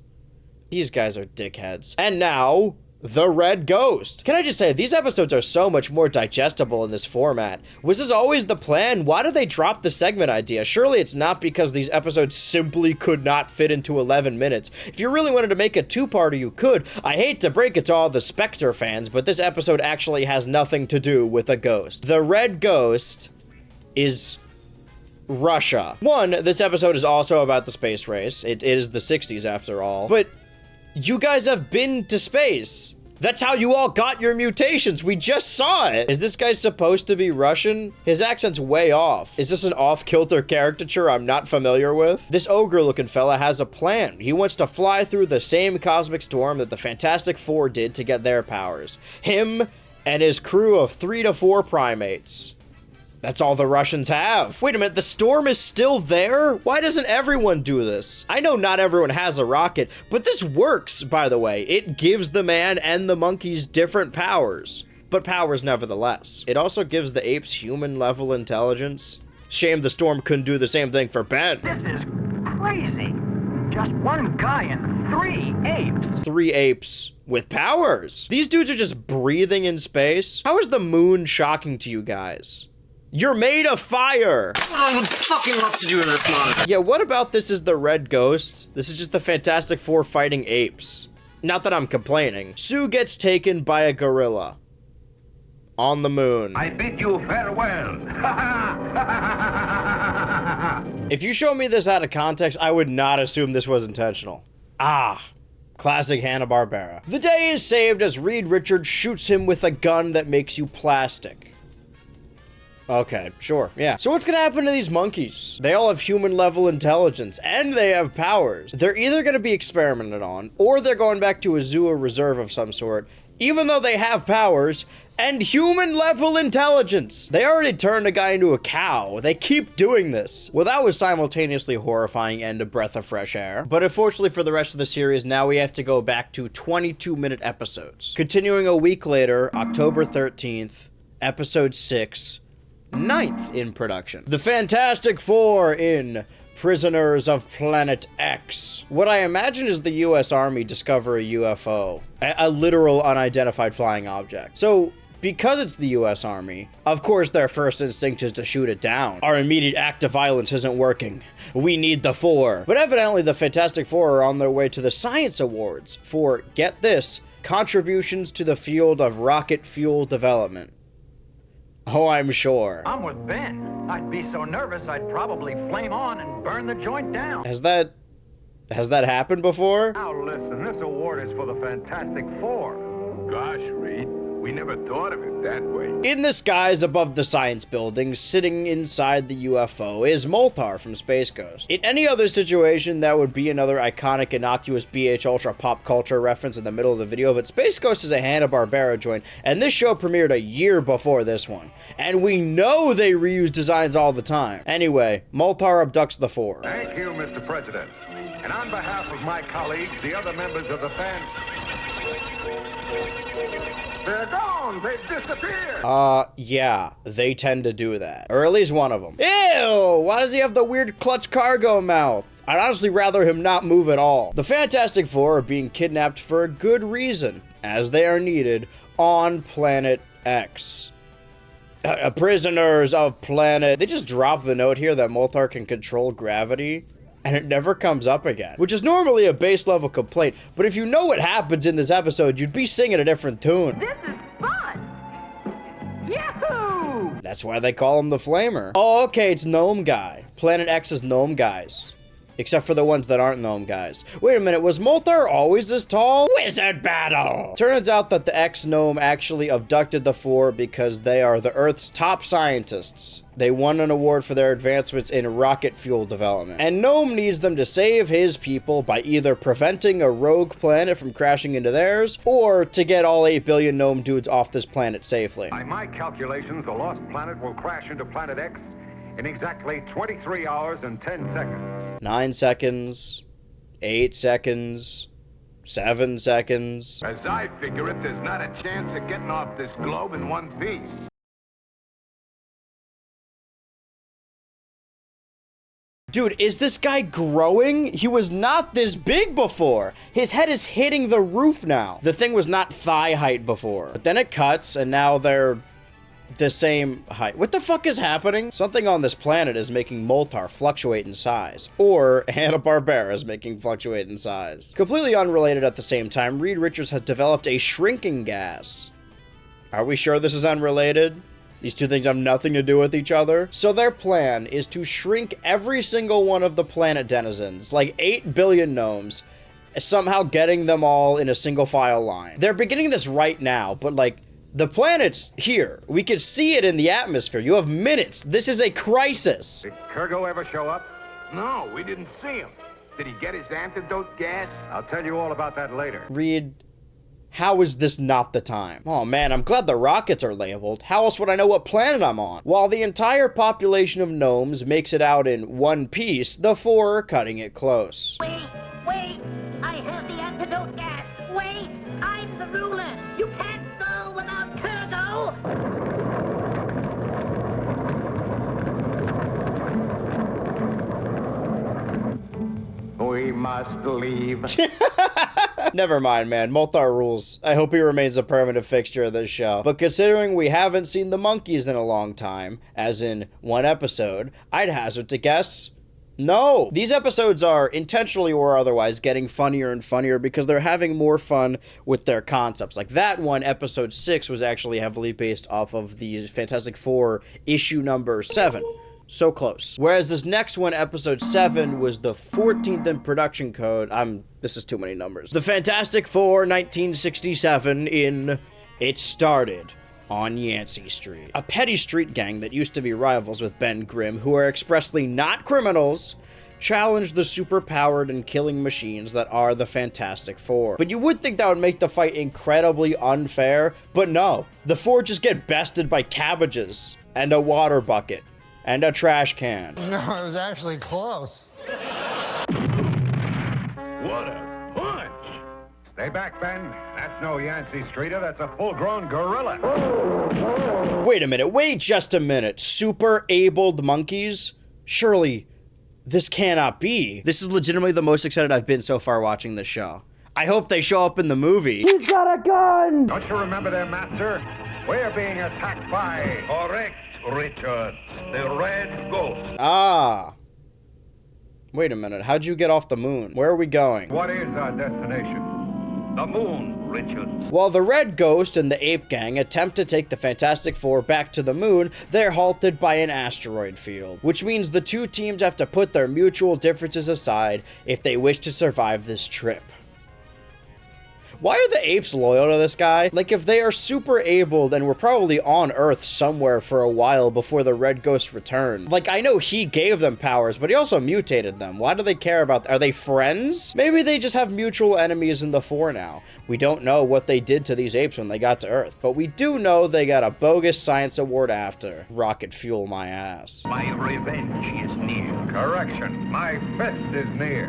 These guys are dickheads. And now, The Red Ghost. Can I just say, these episodes are so much more digestible in this format. Was this always the plan? Why did they drop the segment idea? Surely it's not because these episodes simply could not fit into 11 minutes. If you really wanted to make a two-parter, you could. I hate to break it to all the Spectre fans, but this episode actually has nothing to do with a ghost. The Red Ghost is Russia. One, this episode is also about the space race. It is the 60s after all, but you guys have been to space. That's how you all got your mutations. We just saw it. Is this guy supposed to be Russian? His accent's way off. Is this an off-kilter caricature I'm not familiar with? This ogre-looking fella has a plan. He wants to fly through the same cosmic storm that the Fantastic Four did to get their powers. Him and his crew of 3 to 4 primates. That's all the Russians have. Wait a minute, the storm is still there? Why doesn't everyone do this? I know not everyone has a rocket, but this works, by the way. It gives the man and the monkeys different powers, but powers nevertheless. It also gives the apes human-level intelligence. Shame the storm couldn't do the same thing for Ben. This is crazy. Just one guy and 3 apes. 3 apes with powers. These dudes are just breathing in space. How is the moon shocking to you guys? You're made of fire! I would fucking love to do this monitor. Yeah, what about this is the Red Ghost? This is just the Fantastic Four fighting apes. Not that I'm complaining. Sue gets taken by a gorilla. On the moon. I bid you farewell. If you show me this out of context, I would not assume this was intentional. Ah. Classic Hanna-Barbera. The day is saved as Reed Richards shoots him with a gun that makes you plastic. Okay, sure, yeah. So what's gonna happen to these monkeys? They all have human-level intelligence, and they have powers. They're either gonna be experimented on, or they're going back to a zoo or reserve of some sort, even though they have powers and human-level intelligence. They already turned a guy into a cow. They keep doing this. Well, that was simultaneously horrifying and a breath of fresh air. But unfortunately for the rest of the series, now we have to go back to 22-minute episodes. Continuing a week later, October 13th, episode 6, 9th in production. The Fantastic Four in Prisoners of Planet X. What I imagine is the US Army discover a UFO, a literal unidentified flying object. So, because it's the US Army, of course their first instinct is to shoot it down. Our immediate act of violence isn't working. We need the Four. But evidently the Fantastic Four are on their way to the Science Awards for, get this, contributions to the field of rocket fuel development. Oh, I'm sure. I'm with Ben. I'd be so nervous I'd probably flame on and burn the joint down. Has that happened before? Now listen, this award is for the Fantastic Four. Gosh, Reed, we never thought of it that way. In the skies above the science building, sitting inside the UFO, is Moltar from Space Ghost. In any other situation, that would be another iconic, innocuous BH Ultra pop culture reference in the middle of the video, but Space Ghost is a Hanna-Barbera joint, and this show premiered a year before this one. And we know they reuse designs all the time. Anyway, Moltar abducts the Four. Thank you, Mr. President. And on behalf of my colleagues, the other members of the They're gone! They've disappeared! Yeah, they tend to do that. Or at least one of them. Ew! Why does he have the weird clutch cargo mouth? I'd honestly rather him not move at all. The Fantastic Four are being kidnapped for a good reason, as they are needed on Planet X. Prisoners of Planet... They just drop the note here that Moltar can control gravity, and it never comes up again, which is normally a base level complaint, but if you know what happens in this episode, you'd be singing a different tune. This is fun! Yahoo! That's why they call him the Flamer. Oh, okay, it's Gnome Guy. Planet X is Gnome Guys. Except for the ones that aren't Gnome Guys. Wait a minute, was Moltar always this tall? Wizard battle! Turns out that the X-Gnome actually abducted the Four because they are the Earth's top scientists. They won an award for their advancements in rocket fuel development. And Gnome needs them to save his people by either preventing a rogue planet from crashing into theirs, or to get all 8 billion Gnome dudes off this planet safely. By my calculations, the lost planet will crash into Planet X in exactly 23 hours and 10 seconds. 9 seconds, 8 seconds, 7 seconds. As I figure it, there's not a chance of getting off this globe in one piece. Dude, is this guy growing? He was not this big before. His head is hitting the roof now. The thing was not thigh height before. But then it cuts, and now they're the same height. What the fuck is happening? Something on this planet is making Moltar fluctuate in size. Or Hanna-Barbera is making fluctuate in size. Completely unrelated at the same time, Reed Richards has developed a shrinking gas. Are we sure this is unrelated? These two things have nothing to do with each other. So their plan is to shrink every single one of the planet denizens, like 8 billion gnomes, somehow getting them all in a single file line. They're beginning this right now, but like, the planet's here. We can see it in the atmosphere. You have minutes. This is a crisis. Did Kurgo ever show up? No, we didn't see him. Did he get his antidote gas? I'll tell you all about that later. Reed, how is this not the time? Oh man, I'm glad the rockets are labeled. How else would I know what planet I'm on? While the entire population of gnomes makes it out in one piece, the four are cutting it close. Wait, I have the antidote gas. Wait, I'm the ruler. You can't go without Kurgo. We must leave. Never mind, man. Moltar rules. I hope he remains a permanent fixture of this show. But considering we haven't seen the monkeys in a long time, as in one episode, I'd hazard to guess no. These episodes are intentionally or otherwise getting funnier and funnier because they're having more fun with their concepts. Like that one, episode 6, was actually heavily based off of the Fantastic Four issue number 7. So close. Whereas this next one, episode 7, was the 14th in production code. This is too many numbers. The Fantastic Four, 1967, in It Started on Yancy Street. A petty street gang that used to be rivals with Ben Grimm, who are expressly not criminals, challenge the superpowered and killing machines that are the Fantastic Four. But you would think that would make the fight incredibly unfair, but no. The four just get bested by cabbages, and a water bucket, and a trash can. No, it was actually close. What a punch! Stay back, Ben. That's no Yancy Streeter. That's a full-grown gorilla. Wait a minute. Wait just a minute. Super-abled monkeys? Surely this cannot be. This is legitimately the most excited I've been so far watching this show. I hope they show up in the movie. He's got a gun! Don't you remember their master? We're being attacked by... Correct, Richard. The Red Ghost. Ah. Wait a minute. How'd you get off the moon? Where are we going? What is our destination? The moon, Richard. While the Red Ghost and the Ape Gang attempt to take the Fantastic Four back to the moon, they're halted by an asteroid field, which means the two teams have to put their mutual differences aside if they wish to survive this trip. Why are the apes loyal to this guy? Like, if they are super able, then we're probably on Earth somewhere for a while before the Red Ghost returned. Like, I know he gave them powers, but he also mutated them. Why do they care about... Are they friends? Maybe they just have mutual enemies in the Four now. We don't know what they did to these apes when they got to Earth, but we do know they got a bogus science award after. Rocket fuel my ass. My revenge is near. Correction. My fist is near.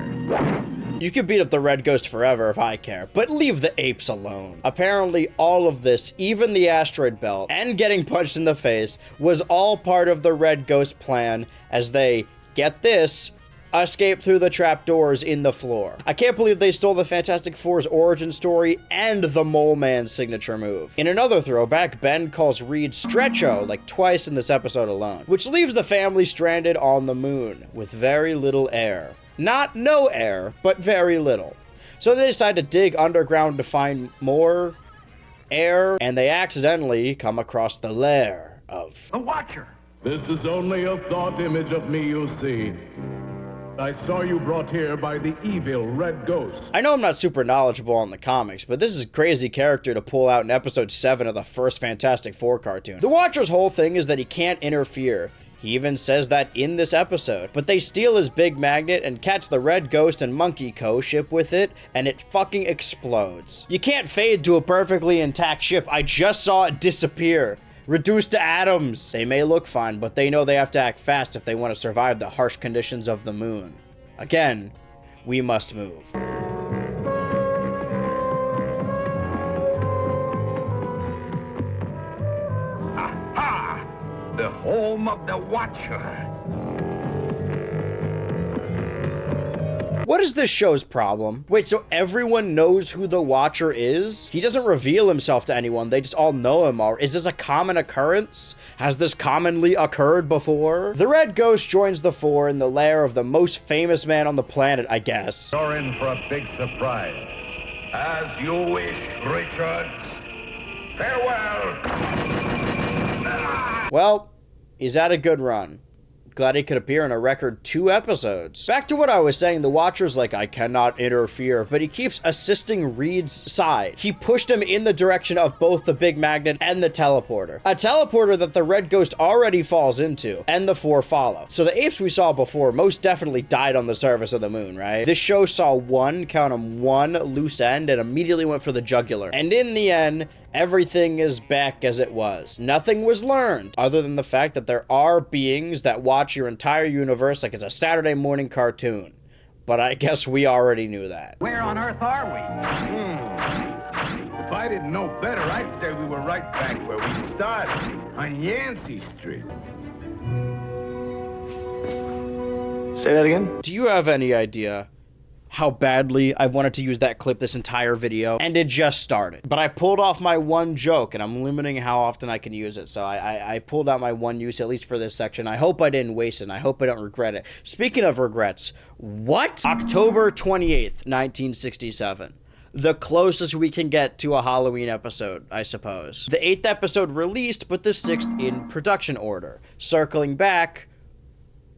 You can beat up the Red Ghost forever if I care, but leave the apes alone. Apparently, all of this, even the asteroid belt, and getting punched in the face, was all part of the Red Ghost plan as they, get this, escape through the trapdoors in the floor. I can't believe they stole the Fantastic Four's origin story and the Moleman signature move. In another throwback, Ben calls Reed Stretcho like twice in this episode alone, which leaves the family stranded on the moon with very little air. Not no air, but very little. So they decide to dig underground to find more air, and they accidentally come across the lair of The Watcher. This is only a thought image of me you see. I saw you brought here by the evil Red Ghost. I know I'm not super knowledgeable on the comics, but this is a crazy character to pull out in episode 7 of the first Fantastic Four cartoon. The Watcher's whole thing is that he can't interfere. He even says that in this episode, but they steal his big magnet and catch the Red Ghost and Monkey Co. ship with it, and it fucking explodes. You can't fade to a perfectly intact ship. I just saw it disappear. Reduced to atoms. They may look fine, but they know they have to act fast if they want to survive the harsh conditions of the moon. Again, we must move. Aha! The home of the Watcher. What is this show's problem? Wait, so everyone knows who the Watcher is? He doesn't reveal himself to anyone. They just all know him. Is this a common occurrence? Has this commonly occurred before? The Red Ghost joins the Four in the lair of the most famous man on the planet, I guess. You're in for a big surprise. As you wish, Richards. Farewell. Well, he's had a good run. Glad he could appear in a record 2 episodes. Back to what I was saying, the Watcher's like, I cannot interfere, but he keeps assisting Reed's side. He pushed him in the direction of both the big magnet and the teleporter. A teleporter that the Red Ghost already falls into, and the Four follow. So the apes we saw before most definitely died on the surface of the moon, right? This show saw one loose end and immediately went for the jugular. And in the end, everything is back as it was. Nothing was learned, other than the fact that there are beings that watch your entire universe like it's a Saturday morning cartoon. But I guess we already knew that. Where on earth are we? If I didn't know better, I'd say we were right back where we started, on Yancy Street. Say that again? Do you have any idea how badly I've wanted to use that clip this entire video? And it just started. But I pulled off my one joke, and I'm limiting how often I can use it. So I pulled out my one use, at least for this section. I hope I didn't waste it, and I hope I don't regret it. Speaking of regrets, what? October 28th, 1967. The closest we can get to a Halloween episode, I suppose. The 8th episode released, but the 6th in production order. Circling back,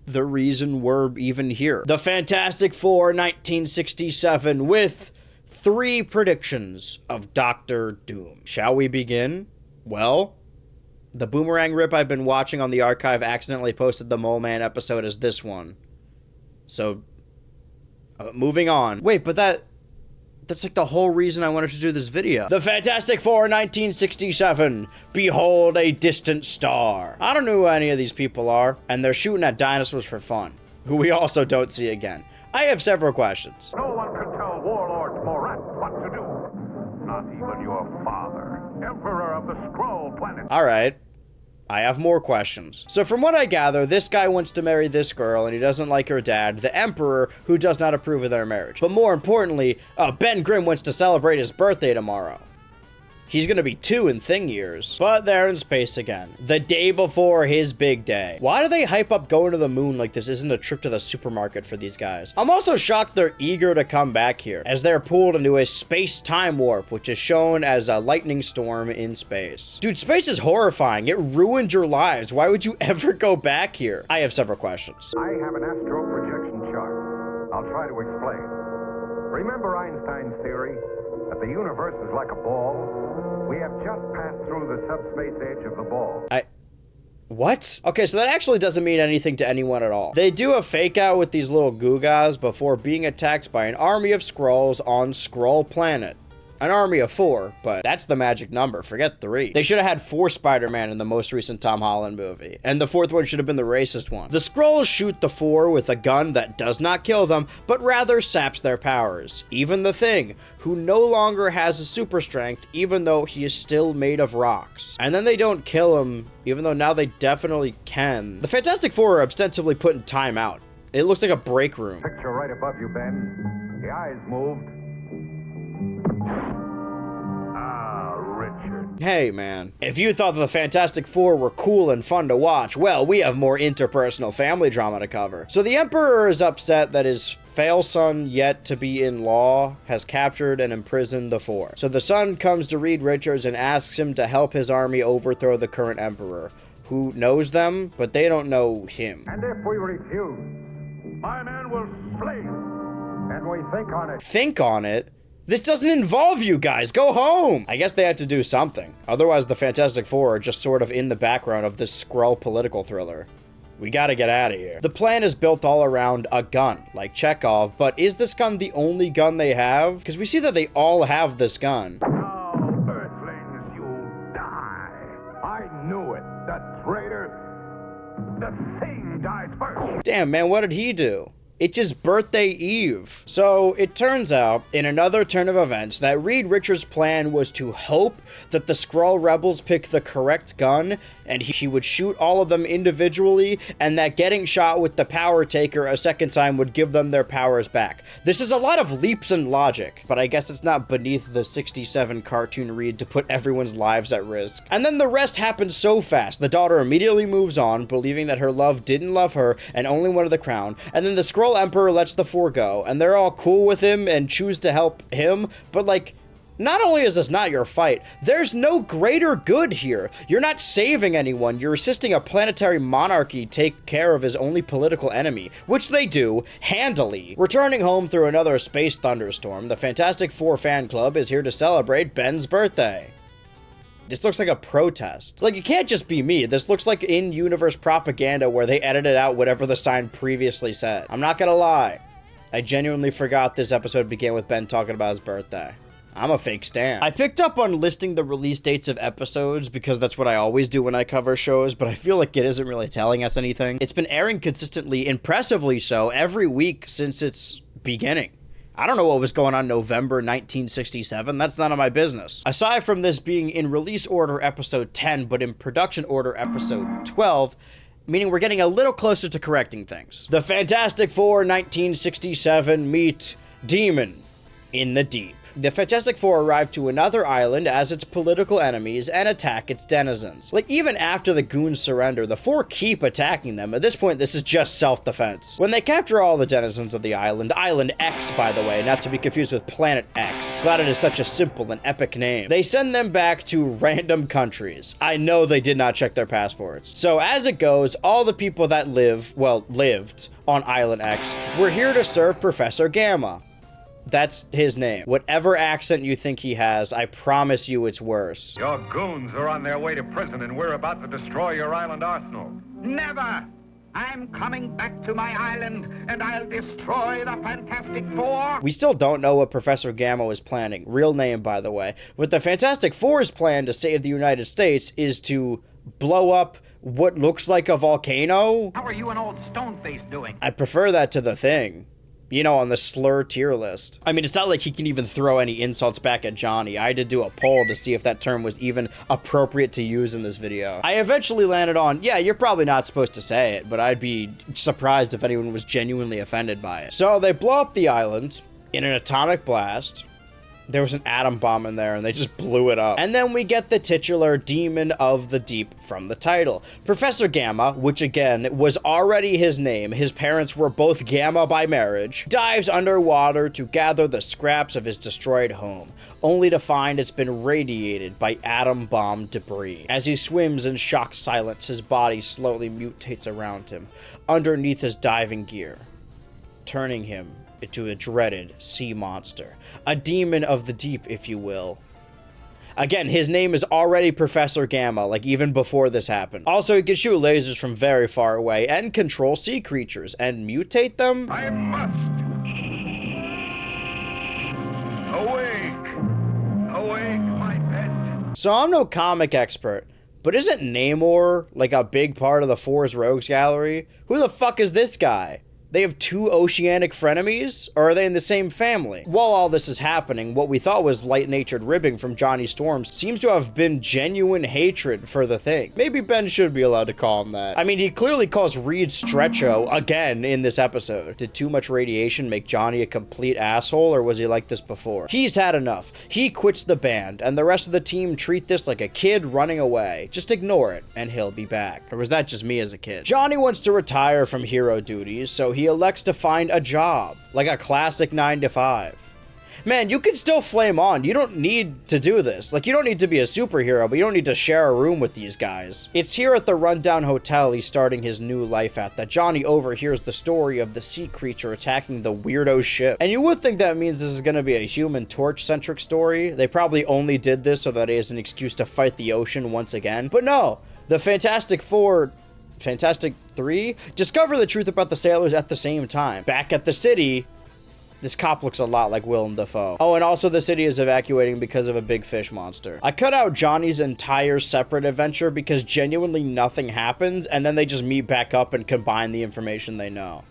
the reason we're even here. The Fantastic Four, 1967, with 3 predictions of Doctor Doom. Shall we begin? Well, the boomerang rip I've been watching on the archive accidentally posted the Moleman episode as this one. So, moving on. Wait, but that's like the whole reason I wanted to do this video. The Fantastic Four, 1967. Behold a distant star. I don't know who any of these people are, and they're shooting at dinosaurs for fun, who we also don't see again. I have several questions. No one can tell Warlord Morat what to do. Not even your father, Emperor of the Skrull planet. All right. I have more questions. So from what I gather, this guy wants to marry this girl and he doesn't like her dad, the Emperor, who does not approve of their marriage. But more importantly, Ben Grimm wants to celebrate his birthday tomorrow. He's gonna be 2 in Thing years. But they're in space again, the day before his big day. Why do they hype up going to the moon like this isn't a trip to the supermarket for these guys? I'm also shocked they're eager to come back here, as they're pulled into a space-time warp, which is shown as a lightning storm in space. Dude, space is horrifying. It ruined your lives. Why would you ever go back here? I have several questions. I have an astral projection chart. I'll try to explain. Remember Einstein's theory that the universe is like a ball? We have just passed through the subspace edge of the ball. What? Okay, so that actually doesn't mean anything to anyone at all. They do a fake out with these little Googas before being attacked by an army of Skrulls on Skrull Planet. An army of 4, but that's the magic number. Forget 3. They should have had 4 Spider-Man in the most recent Tom Holland movie, and the 4th one should have been the racist one. The Skrulls shoot the 4 with a gun that does not kill them, but rather saps their powers. Even the Thing, who no longer has a super strength, even though he is still made of rocks. And then they don't kill him, even though now they definitely can. The Fantastic Four are ostensibly put in timeout. It looks like a break room. Picture right above you, Ben. The eyes moved. Hey man, if you thought the Fantastic Four were cool and fun to watch, well, we have more interpersonal family drama to cover. So the Emperor is upset that his fail son, yet to be in law, has captured and imprisoned the Four. So the son comes to Reed Richards and asks him to help his army overthrow the current Emperor, who knows them, but they don't know him. And if we refuse, my men will slay you. And we think on it. Think on it? This doesn't involve you guys. Go home. I guess they have to do something. Otherwise, the Fantastic Four are just sort of in the background of this Skrull political thriller. We gotta get out of here. The plan is built all around a gun, like Chekhov, but is this gun the only gun they have? Because we see that they all have this gun. Now, Earthlings, you die. I knew it. The traitor. The Thing dies first. Damn, man, what did he do? It's his birthday eve. So it turns out, in another turn of events, that Reed Richards' plan was to hope that the Skrull rebels pick the correct gun, and he would shoot all of them individually, and that getting shot with the power taker a second time would give them their powers back. This is a lot of leaps in logic, but I guess it's not beneath the 67 cartoon Reed to put everyone's lives at risk. And then the rest happens so fast. The daughter immediately moves on, believing that her love didn't love her and only wanted the crown, and then the Skrull Emperor lets the four go, and they're all cool with him and choose to help him, but like, not only is this not your fight, there's no greater good here. You're not saving anyone, you're assisting a planetary monarchy take care of his only political enemy, which they do, handily. Returning home through another space thunderstorm, the Fantastic Four fan club is here to celebrate Ben's birthday. This looks like a protest. Like, it can't just be me. This looks like in-universe propaganda where they edited out whatever the sign previously said. I'm not gonna lie. I genuinely forgot this episode began with Ben talking about his birthday. I'm a fake stan. I picked up on listing the release dates of episodes because that's what I always do when I cover shows, but I feel like it isn't really telling us anything. It's been airing consistently, impressively so, every week since its beginning. I don't know what was going on November 1967. That's none of my business. Aside from this being in release order episode 10, but in production order episode 12, meaning we're getting a little closer to correcting things. The Fantastic Four 1967 meet Demon in the Deep. The Fantastic Four arrive to another island as its political enemies and attack its denizens. Like, even after the goons surrender, the Four keep attacking them. At this point, this is just self-defense. When they capture all the denizens of the island, Island X, by the way, not to be confused with Planet X. Glad it is such a simple and epic name. They send them back to random countries. I know they did not check their passports. So as it goes, all the people that lived on Island X were here to serve Professor Gamma. That's his name. Whatever accent you think he has, I promise you it's worse. Your goons are on their way to prison, and we're about to destroy your island arsenal. Never! I'm coming back to my island, and I'll destroy the Fantastic Four! We still don't know what Professor Gamma was planning. Real name, by the way. But the Fantastic Four's plan to save the United States is to blow up what looks like a volcano? How are you and old Stoneface doing? I prefer that to the Thing. You know, on the slur tier list. I mean, it's not like he can even throw any insults back at Johnny. I had to do a poll to see if that term was even appropriate to use in this video. I eventually landed on, yeah, you're probably not supposed to say it, but I'd be surprised if anyone was genuinely offended by it. So they blow up the island in an atomic blast. There was an atom bomb in there and they just blew it up. And then we get the titular Demon of the Deep from the title. Professor Gamma, which again was already his name, his parents were both Gamma by marriage, dives underwater to gather the scraps of his destroyed home, only to find it's been radiated by atom bomb debris. As he swims in shocked silence, his body slowly mutates around him, underneath his diving gear, turning him into a dreaded sea monster. A demon of the deep, if you will. Again, his name is already Professor Gamma, like even before this happened. Also, he can shoot lasers from very far away and control sea creatures and mutate them. I must. Awake, my pet. So I'm no comic expert, but isn't Namor like a big part of the Four's Rogues Gallery? Who the fuck is this guy? They have two oceanic frenemies? Or are they in the same family? While all this is happening, what we thought was light-natured ribbing from Johnny Storms seems to have been genuine hatred for the Thing. Maybe Ben should be allowed to call him that. I mean, he clearly calls Reed Stretcho again in this episode. Did too much radiation make Johnny a complete asshole, or was he like this before? He's had enough. He quits the band, and the rest of the team treat this like a kid running away. Just ignore it, and he'll be back. Or was that just me as a kid? Johnny wants to retire from hero duties, so he elects to find a job, like a classic 9-to-5. Man, you can still flame on. You don't need to do this. Like, you don't need to be a superhero, but you don't need to share a room with these guys. It's here at the rundown hotel he's starting his new life at that Johnny overhears the story of the sea creature attacking the weirdo ship. And you would think that means this is going to be a Human Torch-centric story. They probably only did this so that he has an excuse to fight the ocean once again. But no, the Fantastic Four... Fantastic 3 discover the truth about the sailors at the same time. Back at the city, this cop looks a lot like Willem Dafoe. Oh, and also the city is evacuating because of a big fish monster. I cut out Johnny's entire separate adventure because genuinely nothing happens, and then they just meet back up and combine the information they know.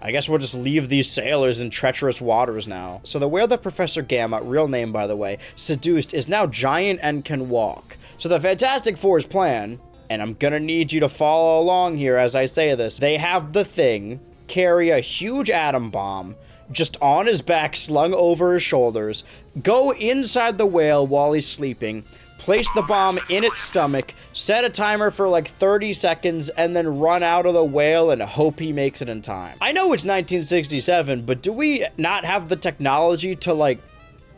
I guess we'll just leave these sailors in treacherous waters now. So the whale that Professor Gamma, real name by the way, seduced is now giant and can walk. So the Fantastic Four's plan, and I'm gonna need you to follow along here as I say this, they have the Thing carry a huge atom bomb just on his back, slung over his shoulders, go inside the whale while he's sleeping, place the bomb in its stomach, set a timer for like 30 seconds, and then run out of the whale and hope he makes it in time. I know it's 1967, but do we not have the technology to like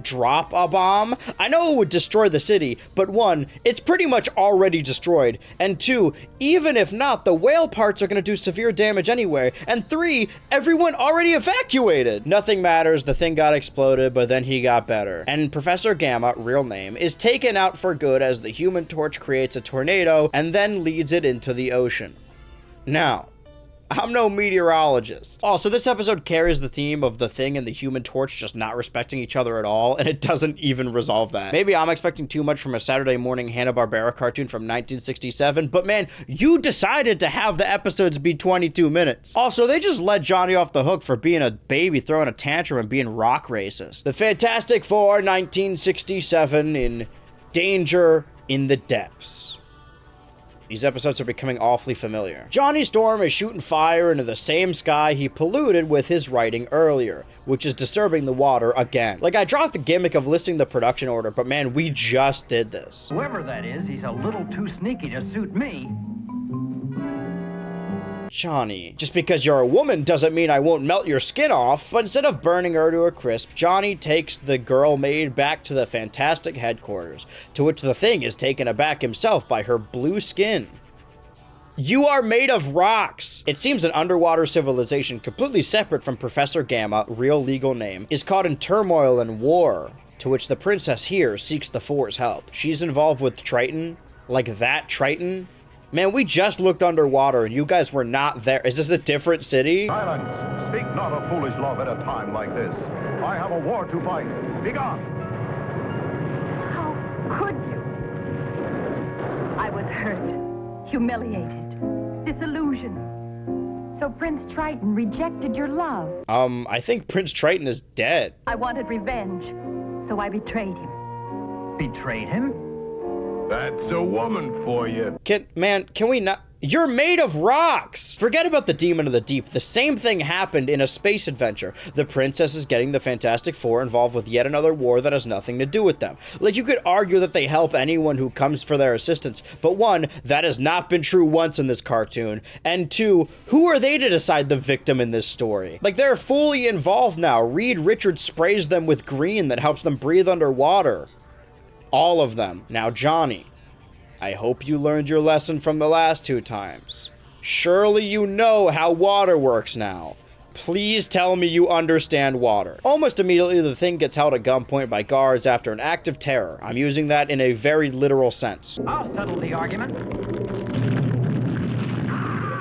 drop a bomb? I know it would destroy the city, but one, it's pretty much already destroyed, and two, even if not, the whale parts are gonna do severe damage anyway, and three, everyone already evacuated. Nothing matters, the Thing got exploded, but then he got better. And Professor Gamma, real name, is taken out for good as the Human Torch creates a tornado and then leads it into the ocean. Now, I'm no meteorologist. Also, this episode carries the theme of the Thing and the Human Torch just not respecting each other at all, and it doesn't even resolve that. Maybe I'm expecting too much from a Saturday morning Hanna-Barbera cartoon from 1967, but man, you decided to have the episodes be 22 minutes. Also, they just let Johnny off the hook for being a baby throwing a tantrum and being rock racist. The Fantastic Four, 1967, in Danger in the Depths. These episodes are becoming awfully familiar. Johnny Storm is shooting fire into the same sky he polluted with his writing earlier, which is disturbing the water again. Like, I dropped the gimmick of listing the production order, but man, we just did this. Whoever that is, he's a little too sneaky to suit me. Johnny, just because you're a woman doesn't mean I won't melt your skin off. But instead of burning her to a crisp, Johnny takes the girl maid back to the Fantastic headquarters, to which the Thing is taken aback himself by her blue skin. You are made of rocks! It seems an underwater civilization completely separate from Professor Gamma, real legal name, is caught in turmoil and war, to which the princess here seeks the Four's help. She's involved with Triton, like that Triton. Man, we just looked underwater and you guys were not there. Is this a different city? Silence! Speak not of foolish love at a time like this. I have a war to fight. Begone! How could you? I was hurt, humiliated, disillusioned. So Prince Triton rejected your love. I think Prince Triton is dead. I wanted revenge, so I betrayed him. Betrayed him? That's a woman for you. Can we not? You're made of rocks! Forget about the Demon of the Deep. The same thing happened in a space adventure. The princess is getting the Fantastic Four involved with yet another war that has nothing to do with them. Like, you could argue that they help anyone who comes for their assistance, but one, that has not been true once in this cartoon, and two, who are they to decide the victim in this story? Like, they're fully involved now. Reed Richards sprays them with green that helps them breathe underwater. All of them. Now, Johnny, I hope you learned your lesson from the last two times. Surely you know how water works now. Please tell me you understand water. Almost immediately, the Thing gets held at gunpoint by guards after an act of terror. I'm using that in a very literal sense. I'll settle the argument.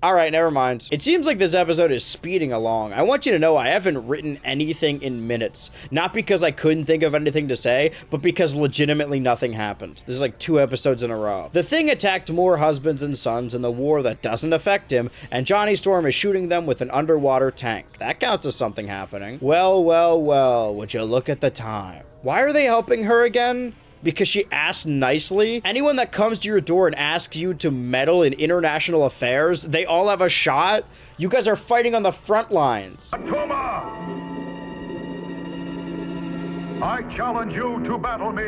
Alright, never mind. It seems like this episode is speeding along. I want you to know I haven't written anything in minutes. Not because I couldn't think of anything to say, but because legitimately nothing happened. This is like 2 episodes in a row. The Thing attacked more husbands and sons in the war that doesn't affect him, and Johnny Storm is shooting them with an underwater tank. That counts as something happening. Well, well, well, would you look at the time. Why are they helping her again? Because she asked nicely? Anyone that comes to your door and asks you to meddle in international affairs, they all have a shot? You guys are fighting on the front lines. Atuma! I challenge you to battle me,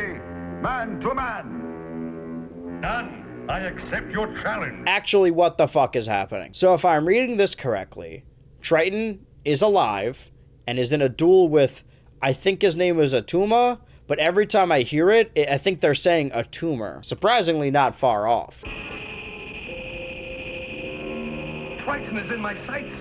man to man. Done. I accept your challenge. Actually, what the fuck is happening? So if I'm reading this correctly, Triton is alive and is in a duel with, I think his name is Atuma, but every time I hear it, I think they're saying a tumor. Surprisingly not far off. Triton is in my sights.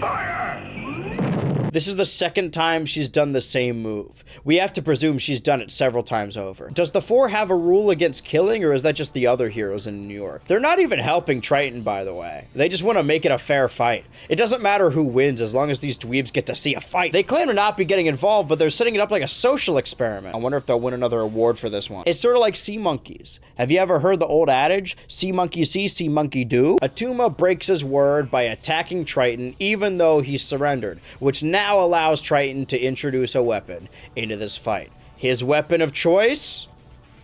Fire! This is the second time she's done the same move. We have to presume she's done it several times over. Does the Four have a rule against killing, or is that just the other heroes in New York? They're not even helping Triton, by the way. They just want to make it a fair fight. It doesn't matter who wins as long as these dweebs get to see a fight. They claim to not be getting involved, but they're setting it up like a social experiment. I wonder if they'll win another award for this one. It's sort of like sea monkeys. Have you ever heard the old adage, sea monkey see, sea monkey do? Atuma breaks his word by attacking Triton even though he surrendered, which now allows Triton to introduce a weapon into this fight. His weapon of choice?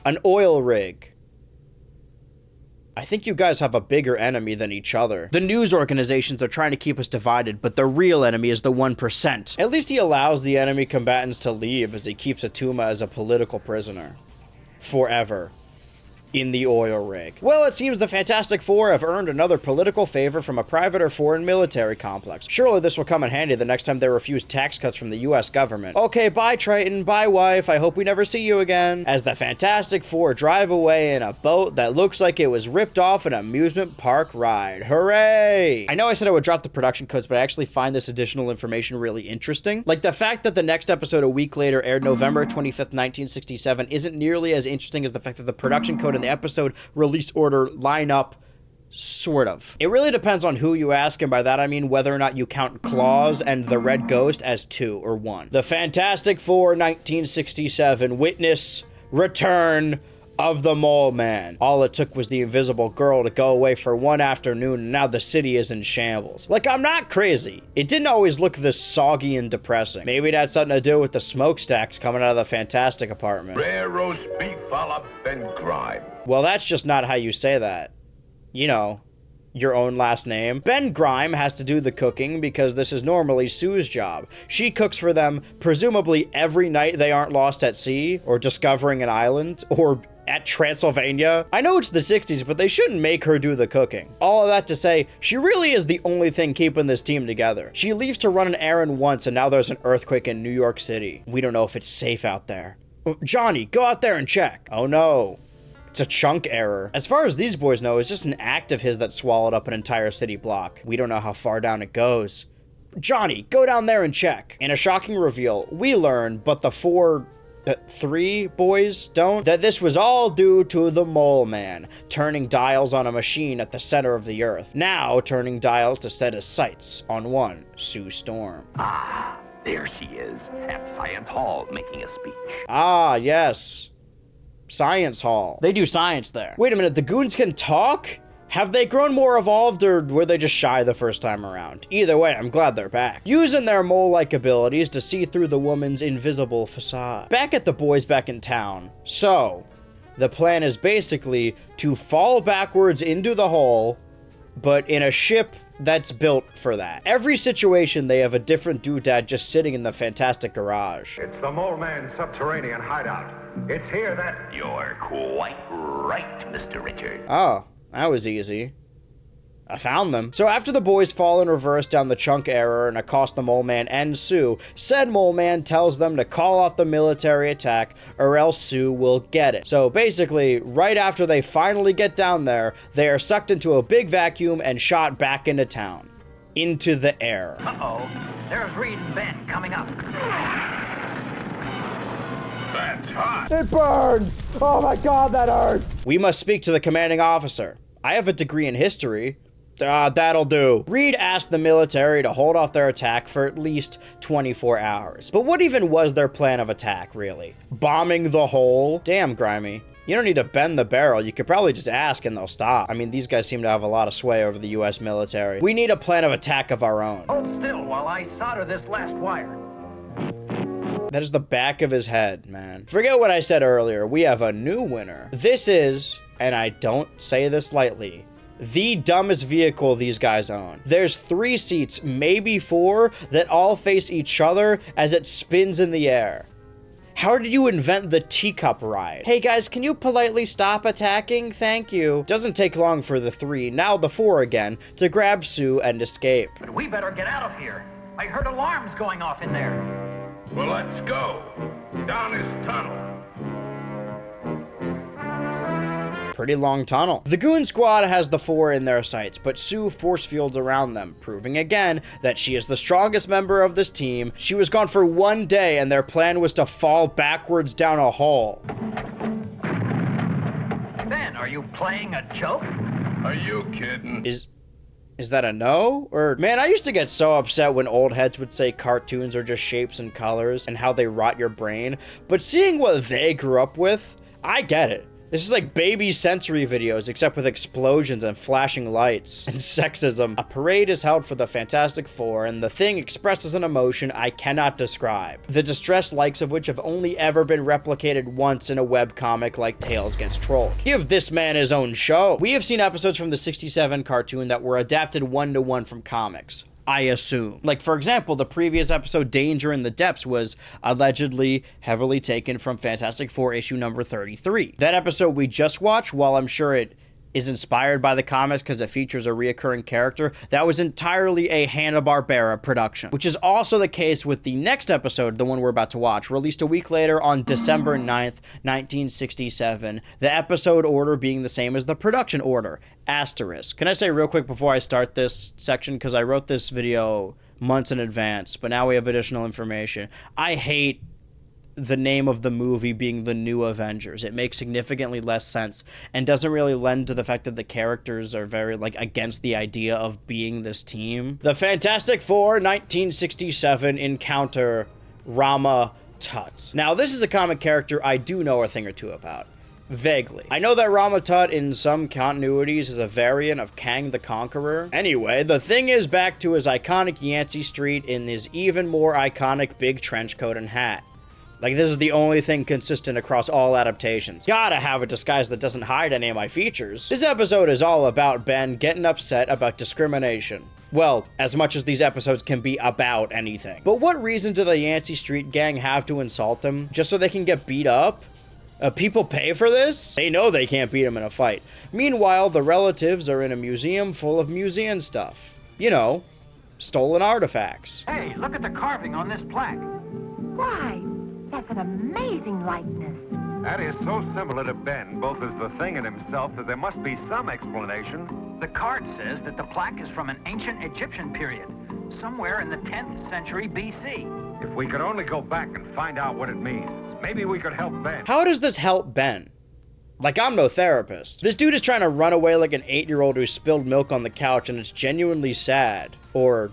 An oil rig. I think you guys have a bigger enemy than each other. The news organizations are trying to keep us divided, but the real enemy is the 1%. At least he allows the enemy combatants to leave as he keeps Atuma as a political prisoner. Forever. In the oil rig. Well, it seems the Fantastic Four have earned another political favor from a private or foreign military complex. Surely this will come in handy the next time they refuse tax cuts from the US government. Okay, bye Triton, bye wife, I hope we never see you again. As the Fantastic Four drive away in a boat that looks like it was ripped off an amusement park ride. Hooray! I know I said I would drop the production codes, but I actually find this additional information really interesting. Like the fact that the next episode a week later aired November 25th, 1967 isn't nearly as interesting as the fact that the production code and the episode release order line up, sort of. It really depends on who you ask, and by that I mean whether or not you count Klaws and the Red Ghost as 2 or 1. The Fantastic Four 1967 witness return of the Moleman. All it took was the invisible girl to go away for one afternoon, and now the city is in shambles. Like, I'm not crazy. It didn't always look this soggy and depressing. Maybe it had something to do with the smokestacks coming out of the Fantastic apartment. Rare roast beef a la Ben Grime. Well, that's just not how you say that. You know, your own last name. Ben Grime has to do the cooking because this is normally Sue's job. She cooks for them presumably every night they aren't lost at sea or discovering an island or at Transylvania. I know it's the 60s, but they shouldn't make her do the cooking. All of that to say, she really is the only thing keeping this team together. She leaves to run an errand once and now there's an earthquake in New York City. We don't know if it's safe out there. Johnny, go out there and check. Oh no. It's a chunk error. As far as these boys know, it's just an act of his that swallowed up an entire city block. We don't know how far down it goes. Johnny, go down there and check. In a shocking reveal, we learn, but the three boys don't, that this was all due to the Moleman, turning dials on a machine at the center of the earth. Now turning dials to set his sights on one Sue Storm. Ah, there she is, at Science Hall, making a speech. Ah, yes. Science Hall. They do science there. Wait a minute, the goons can talk? Have they grown more evolved, or were they just shy the first time around? Either way, I'm glad they're back. Using their mole-like abilities to see through the woman's invisible facade. Back at the boys back in town. So, the plan is basically to fall backwards into the hole, but in a ship that's built for that. Every situation, they have a different doodad just sitting in the Fantastic garage. It's the Moleman subterranean hideout. It's here that... You're quite right, Mr. Richard. Oh, that was easy. I found them. So after the boys fall in reverse down the chunk error and accost the Moleman and Sue, said Moleman tells them to call off the military attack or else Sue will get it. So basically, right after they finally get down there, they are sucked into a big vacuum and shot back into town. Into the air. Uh-oh. There's Reed and Ben coming up. That's hot. It burned! Oh my god, that hurt! We must speak to the commanding officer. I have a degree in history. That'll do. Reed asked the military to hold off their attack for at least 24 hours. But what even was their plan of attack, really? Bombing the hole? Damn, Grimy. You don't need to bend the barrel. You could probably just ask and they'll stop. I mean, these guys seem to have a lot of sway over the US military. We need a plan of attack of our own. Hold still while I solder this last wire. That is the back of his head, man. Forget what I said earlier. We have a new winner. This is, and I don't say this lightly, the dumbest vehicle these guys own. There's 3 seats, maybe 4, that all face each other as it spins in the air. How did you invent the teacup ride? Hey guys, can you politely stop attacking? Thank you. Doesn't take long for the 3, now the 4 again, to grab Sue and escape. But we better get out of here. I heard alarms going off in there. Well, let's go. Down this tunnel. pretty long tunnel. The Goon Squad has the Four in their sights, but Sue force fields around them, proving again that she is the strongest member of this team. She was gone for 1 day, and their plan was to fall backwards down a hole. Ben, are you playing a joke? Are you kidding? Is that a no? Or, man, I used to get so upset when old heads would say cartoons are just shapes and colors and how they rot your brain. But seeing what they grew up with, I get it. This is like baby sensory videos, except with explosions and flashing lights and sexism. A parade is held for the Fantastic Four, and the thing expresses an emotion I cannot describe. The distressed likes of which have only ever been replicated once in a webcomic like Tails Gets Trolled. Give this man his own show. We have seen episodes from the 67 cartoon that were adapted one-to-one from comics, I assume. Like, for example, the previous episode, Danger in the Depths, was allegedly heavily taken from Fantastic Four issue number 33. That episode we just watched, while I'm sure it is inspired by the comics because it features a reoccurring character, that was entirely a Hanna-Barbera production, which is also the case with the next episode, the one we're about to watch, released a week later on December 9th, 1967, the episode order being the same as the production order, asterisk. Can I say real quick before I start this section, because I wrote this video months in advance, but now we have additional information. I hate the name of the movie being The New Avengers. It makes significantly less sense and doesn't really lend to the fact that the characters are very, like, against the idea of being this team. The Fantastic Four 1967 encounter Rama-Tut. Now, this is a comic character I do know a thing or two about. Vaguely. I know that Rama-Tut in some continuities is a variant of Kang the Conqueror. Anyway, the thing is back to his iconic Yancy Street in his even more iconic big trench coat and hat. Like, this is the only thing consistent across all adaptations. Gotta have a disguise that doesn't hide any of my features. This episode is all about Ben getting upset about discrimination. Well, as much as these episodes can be about anything. But what reason do the Yancy Street gang have to insult them? Just so they can get beat up? People pay for this? They know they can't beat him in a fight. Meanwhile, the relatives are in a museum full of museum stuff. You know, stolen artifacts. Hey, look at the carving on this plaque. Why, that's an amazing likeness. That is so similar to Ben, both as the thing and himself, that there must be some explanation. The card says that the plaque is from an ancient Egyptian period, somewhere in the 10th century BC. If we could only go back and find out what it means, maybe we could help Ben. How does this help Ben? Like, I'm no therapist. This dude is trying to run away like an 8-year-old who spilled milk on the couch, and it's genuinely sad. Or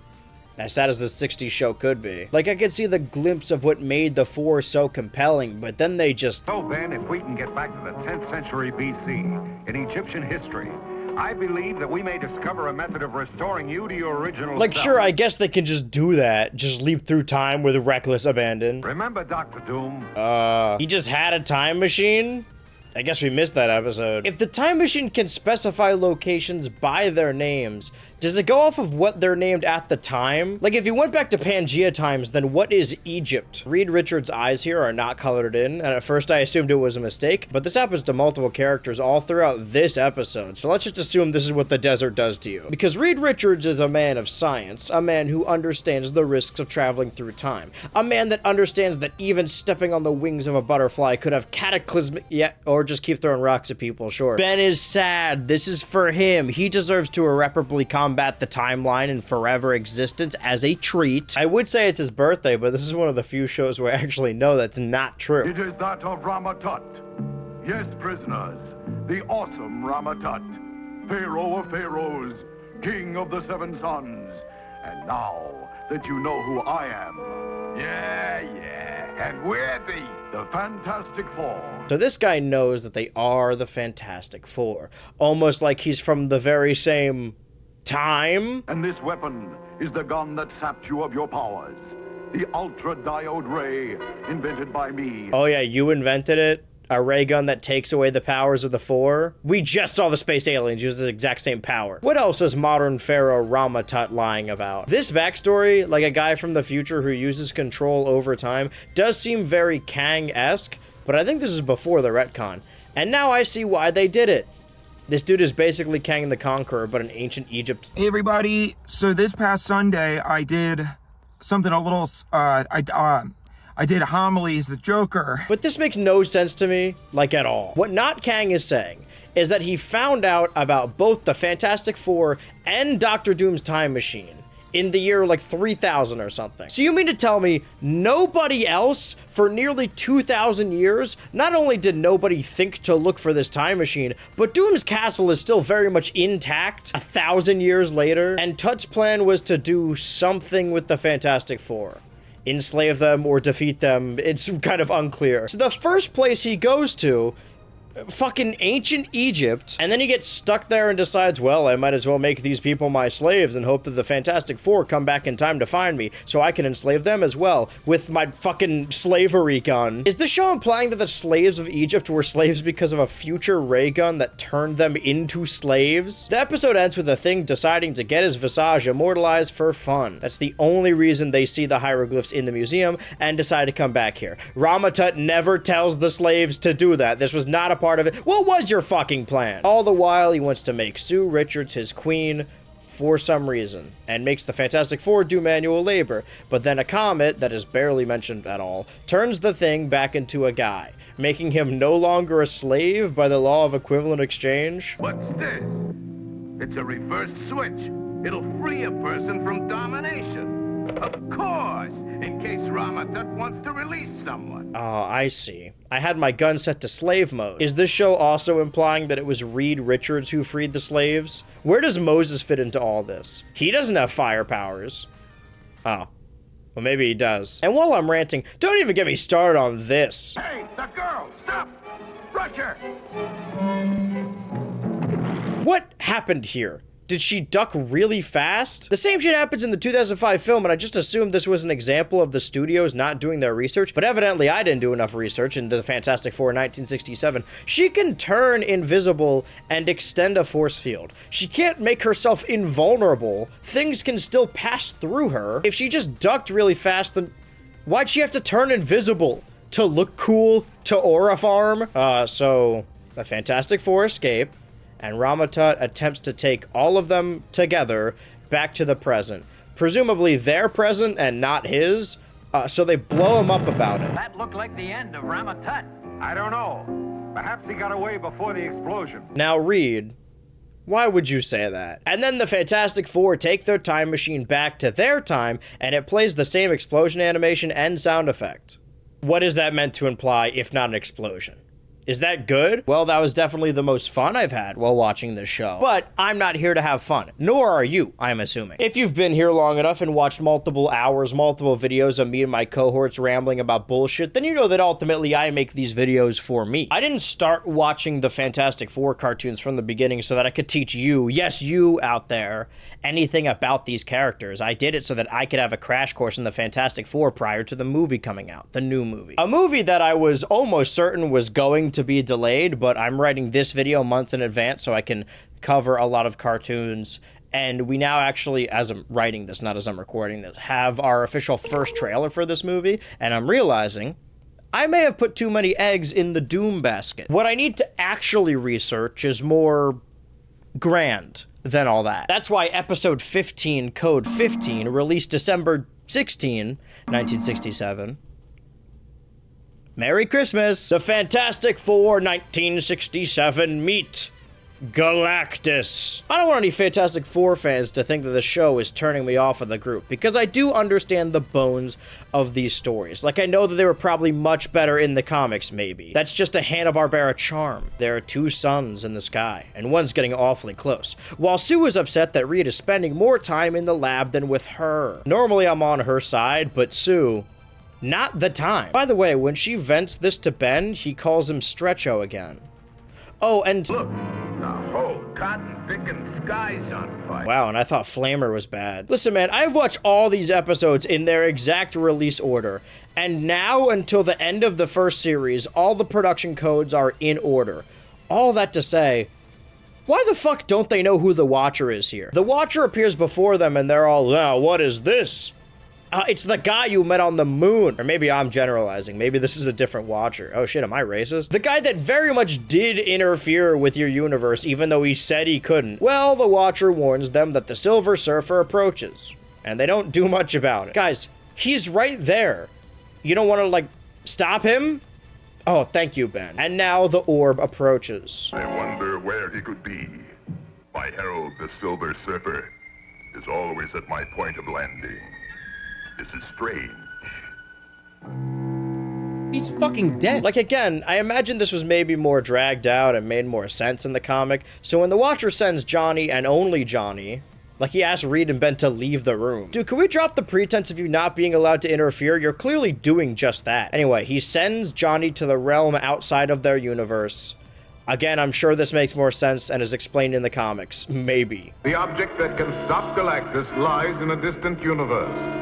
as sad as this 60s show could be. Like, I could see the glimpse of what made the Four so compelling, but then they just... So, Ben, if we can get back to the 10th century BC, in Egyptian history, I believe that we may discover a method of restoring you to your original Like, self. sure, I guess they can just do that. Just leap through time with reckless abandon. Remember Dr. Doom? He just had a time machine? I guess we missed that episode. If the time machine can specify locations by their names, does it go off of what they're named at the time? Like, if you went back to Pangea times, then what is Egypt? Reed Richards' eyes here are not colored in, and at first I assumed it was a mistake, but this happens to multiple characters all throughout this episode, so let's just assume this is what the desert does to you. Because Reed Richards is a man of science, a man who understands the risks of traveling through time, a man that understands that even stepping on the wings of a butterfly could have cataclysmic, or just keep throwing rocks at people, sure. Ben is sad. This is for him. He deserves to irreparably combat the timeline and forever existence as a treat. I would say it's his birthday, but this is one of the few shows where I actually know that's not true. It is that of Rama-Tut. Yes, prisoners, the awesome Rama-Tut, Pharaoh of Pharaohs, King of the Seven Sons. And now that you know who I am, and we're the Fantastic Four. So this guy knows that they are the Fantastic Four, almost like he's from the very same time. And this weapon is the gun that sapped you of your powers. The ultra-diode ray, invented by me. Oh yeah, you invented it? A ray gun that takes away the powers of the Four? We just saw the space aliens use the exact same power. What else is modern Pharaoh Rama-Tut lying about? This backstory, like a guy from the future who uses control over time, does seem very Kang-esque, but I think this is before the retcon. And now I see why they did it. This dude is basically Kang the Conqueror, but in ancient Egypt. Hey everybody, so this past Sunday I did something a little, I did homily as the Joker. But this makes no sense to me, like at all. What Not Kang is saying is that he found out about both the Fantastic Four and Doctor Doom's time machine in the year like 3000 or something. So you mean to tell me nobody else for nearly 2000 years, not only did nobody think to look for this time machine, but Doom's castle is still very much intact 1000 years later, and Tut's plan was to do something with the Fantastic Four. Enslave them or defeat them, it's kind of unclear. So the first place he goes to, fucking ancient Egypt, and then he gets stuck there and decides, well, I might as well make these people my slaves and hope that the Fantastic Four come back in time to find me so I can enslave them as well with my fucking slavery gun. Is the show implying that the slaves of Egypt were slaves because of a future ray gun that turned them into slaves? The episode ends with the Thing deciding to get his visage immortalized for fun. That's the only reason they see the hieroglyphs in the museum and decide to come back here. Rama-Tut never tells the slaves to do that. This was not a part of it. What was your fucking plan? All the while, he wants to make Sue Richards his queen for some reason, and makes the Fantastic Four do manual labor. But then a comet, that is barely mentioned at all, turns the Thing back into a guy, making him no longer a slave by the law of equivalent exchange. What's this? It's a reverse switch. It'll free a person from domination. Of course, in case Rama-Tut wants to release someone. Oh, I see. I had my gun set to slave mode. Is this show also implying that it was Reed Richards who freed the slaves? Where does Moses fit into all this? He doesn't have fire powers. Oh. Well, maybe he does. And while I'm ranting, don't even get me started on this. Hey, the girl! Stop! Rush her! What happened here? Did she duck really fast? The same shit happens in the 2005 film, and I just assumed this was an example of the studios not doing their research, but evidently I didn't do enough research into the Fantastic Four in 1967. She can turn invisible and extend a force field. She can't make herself invulnerable. Things can still pass through her. If she just ducked really fast, then why'd she have to turn invisible? To look cool? To aura farm? So the Fantastic Four escape, and Rama-Tut attempts to take all of them together back to the present. Presumably their present and not his, so they blow him up about it. That looked like the end of Rama-Tut. I don't know. Perhaps he got away before the explosion. Now, Reed, why would you say that? And then the Fantastic Four take their time machine back to their time, and it plays the same explosion animation and sound effect. What is that meant to imply, if not an explosion? Is that good? Well, that was definitely the most fun I've had while watching this show. But I'm not here to have fun, nor are you, I'm assuming. If you've been here long enough and watched multiple hours, multiple videos of me and my cohorts rambling about bullshit, then you know that ultimately I make these videos for me. I didn't start watching the Fantastic Four cartoons from the beginning so that I could teach you, yes, you out there, anything about these characters. I did it so that I could have a crash course in the Fantastic Four prior to the movie coming out, the new movie. A movie that I was almost certain was going to be delayed, but I'm writing this video months in advance so I can cover a lot of cartoons. And we now actually, as I'm writing this, not as I'm recording this, have our official first trailer for this movie, and I'm realizing I may have put too many eggs in the Doom basket. What I need to actually research is more grand than all that. That's why episode 15, Code 15, released December 16, 1967. Merry Christmas! The Fantastic Four 1967 meet Galactus. I don't want any Fantastic Four fans to think that the show is turning me off of the group, because I do understand the bones of these stories. Like, I know that they were probably much better in the comics, maybe. That's just a Hanna-Barbera charm. There are two suns in the sky, and one's getting awfully close. While Sue is upset that Reed is spending more time in the lab than with her. Normally I'm on her side, but Sue, not the time. By the way, when she vents this to Ben, he calls him Stretcho again. Oh, and look, the whole cotton-picking sky's on fire. Wow, and I thought Flamer was bad. Listen, man, I've watched all these episodes in their exact release order, and now until the end of the first series, all the production codes are in order. All that to say, why the fuck don't they know who the Watcher is here? The Watcher appears before them, and they're all, oh, what is this? It's the guy you met on the moon. Or maybe I'm generalizing. Maybe this is a different Watcher. Oh shit, am I racist? The guy that very much did interfere with your universe, even though he said he couldn't. Well, the Watcher warns them that the Silver Surfer approaches, and they don't do much about it. Guys, he's right there. You don't want to, like, stop him? Oh, thank you, Ben. And now the orb approaches. I wonder where he could be. My herald, the Silver Surfer, is always at my point of landing. This is strange. He's fucking dead. Like, again, I imagine this was maybe more dragged out and made more sense in the comic. So when the Watcher sends Johnny and only Johnny, like he asked Reed and Ben to leave the room. Dude, can we drop the pretense of you not being allowed to interfere? You're clearly doing just that. Anyway, he sends Johnny to the realm outside of their universe. Again, I'm sure this makes more sense and is explained in the comics. Maybe. The object that can stop Galactus lies in a distant universe.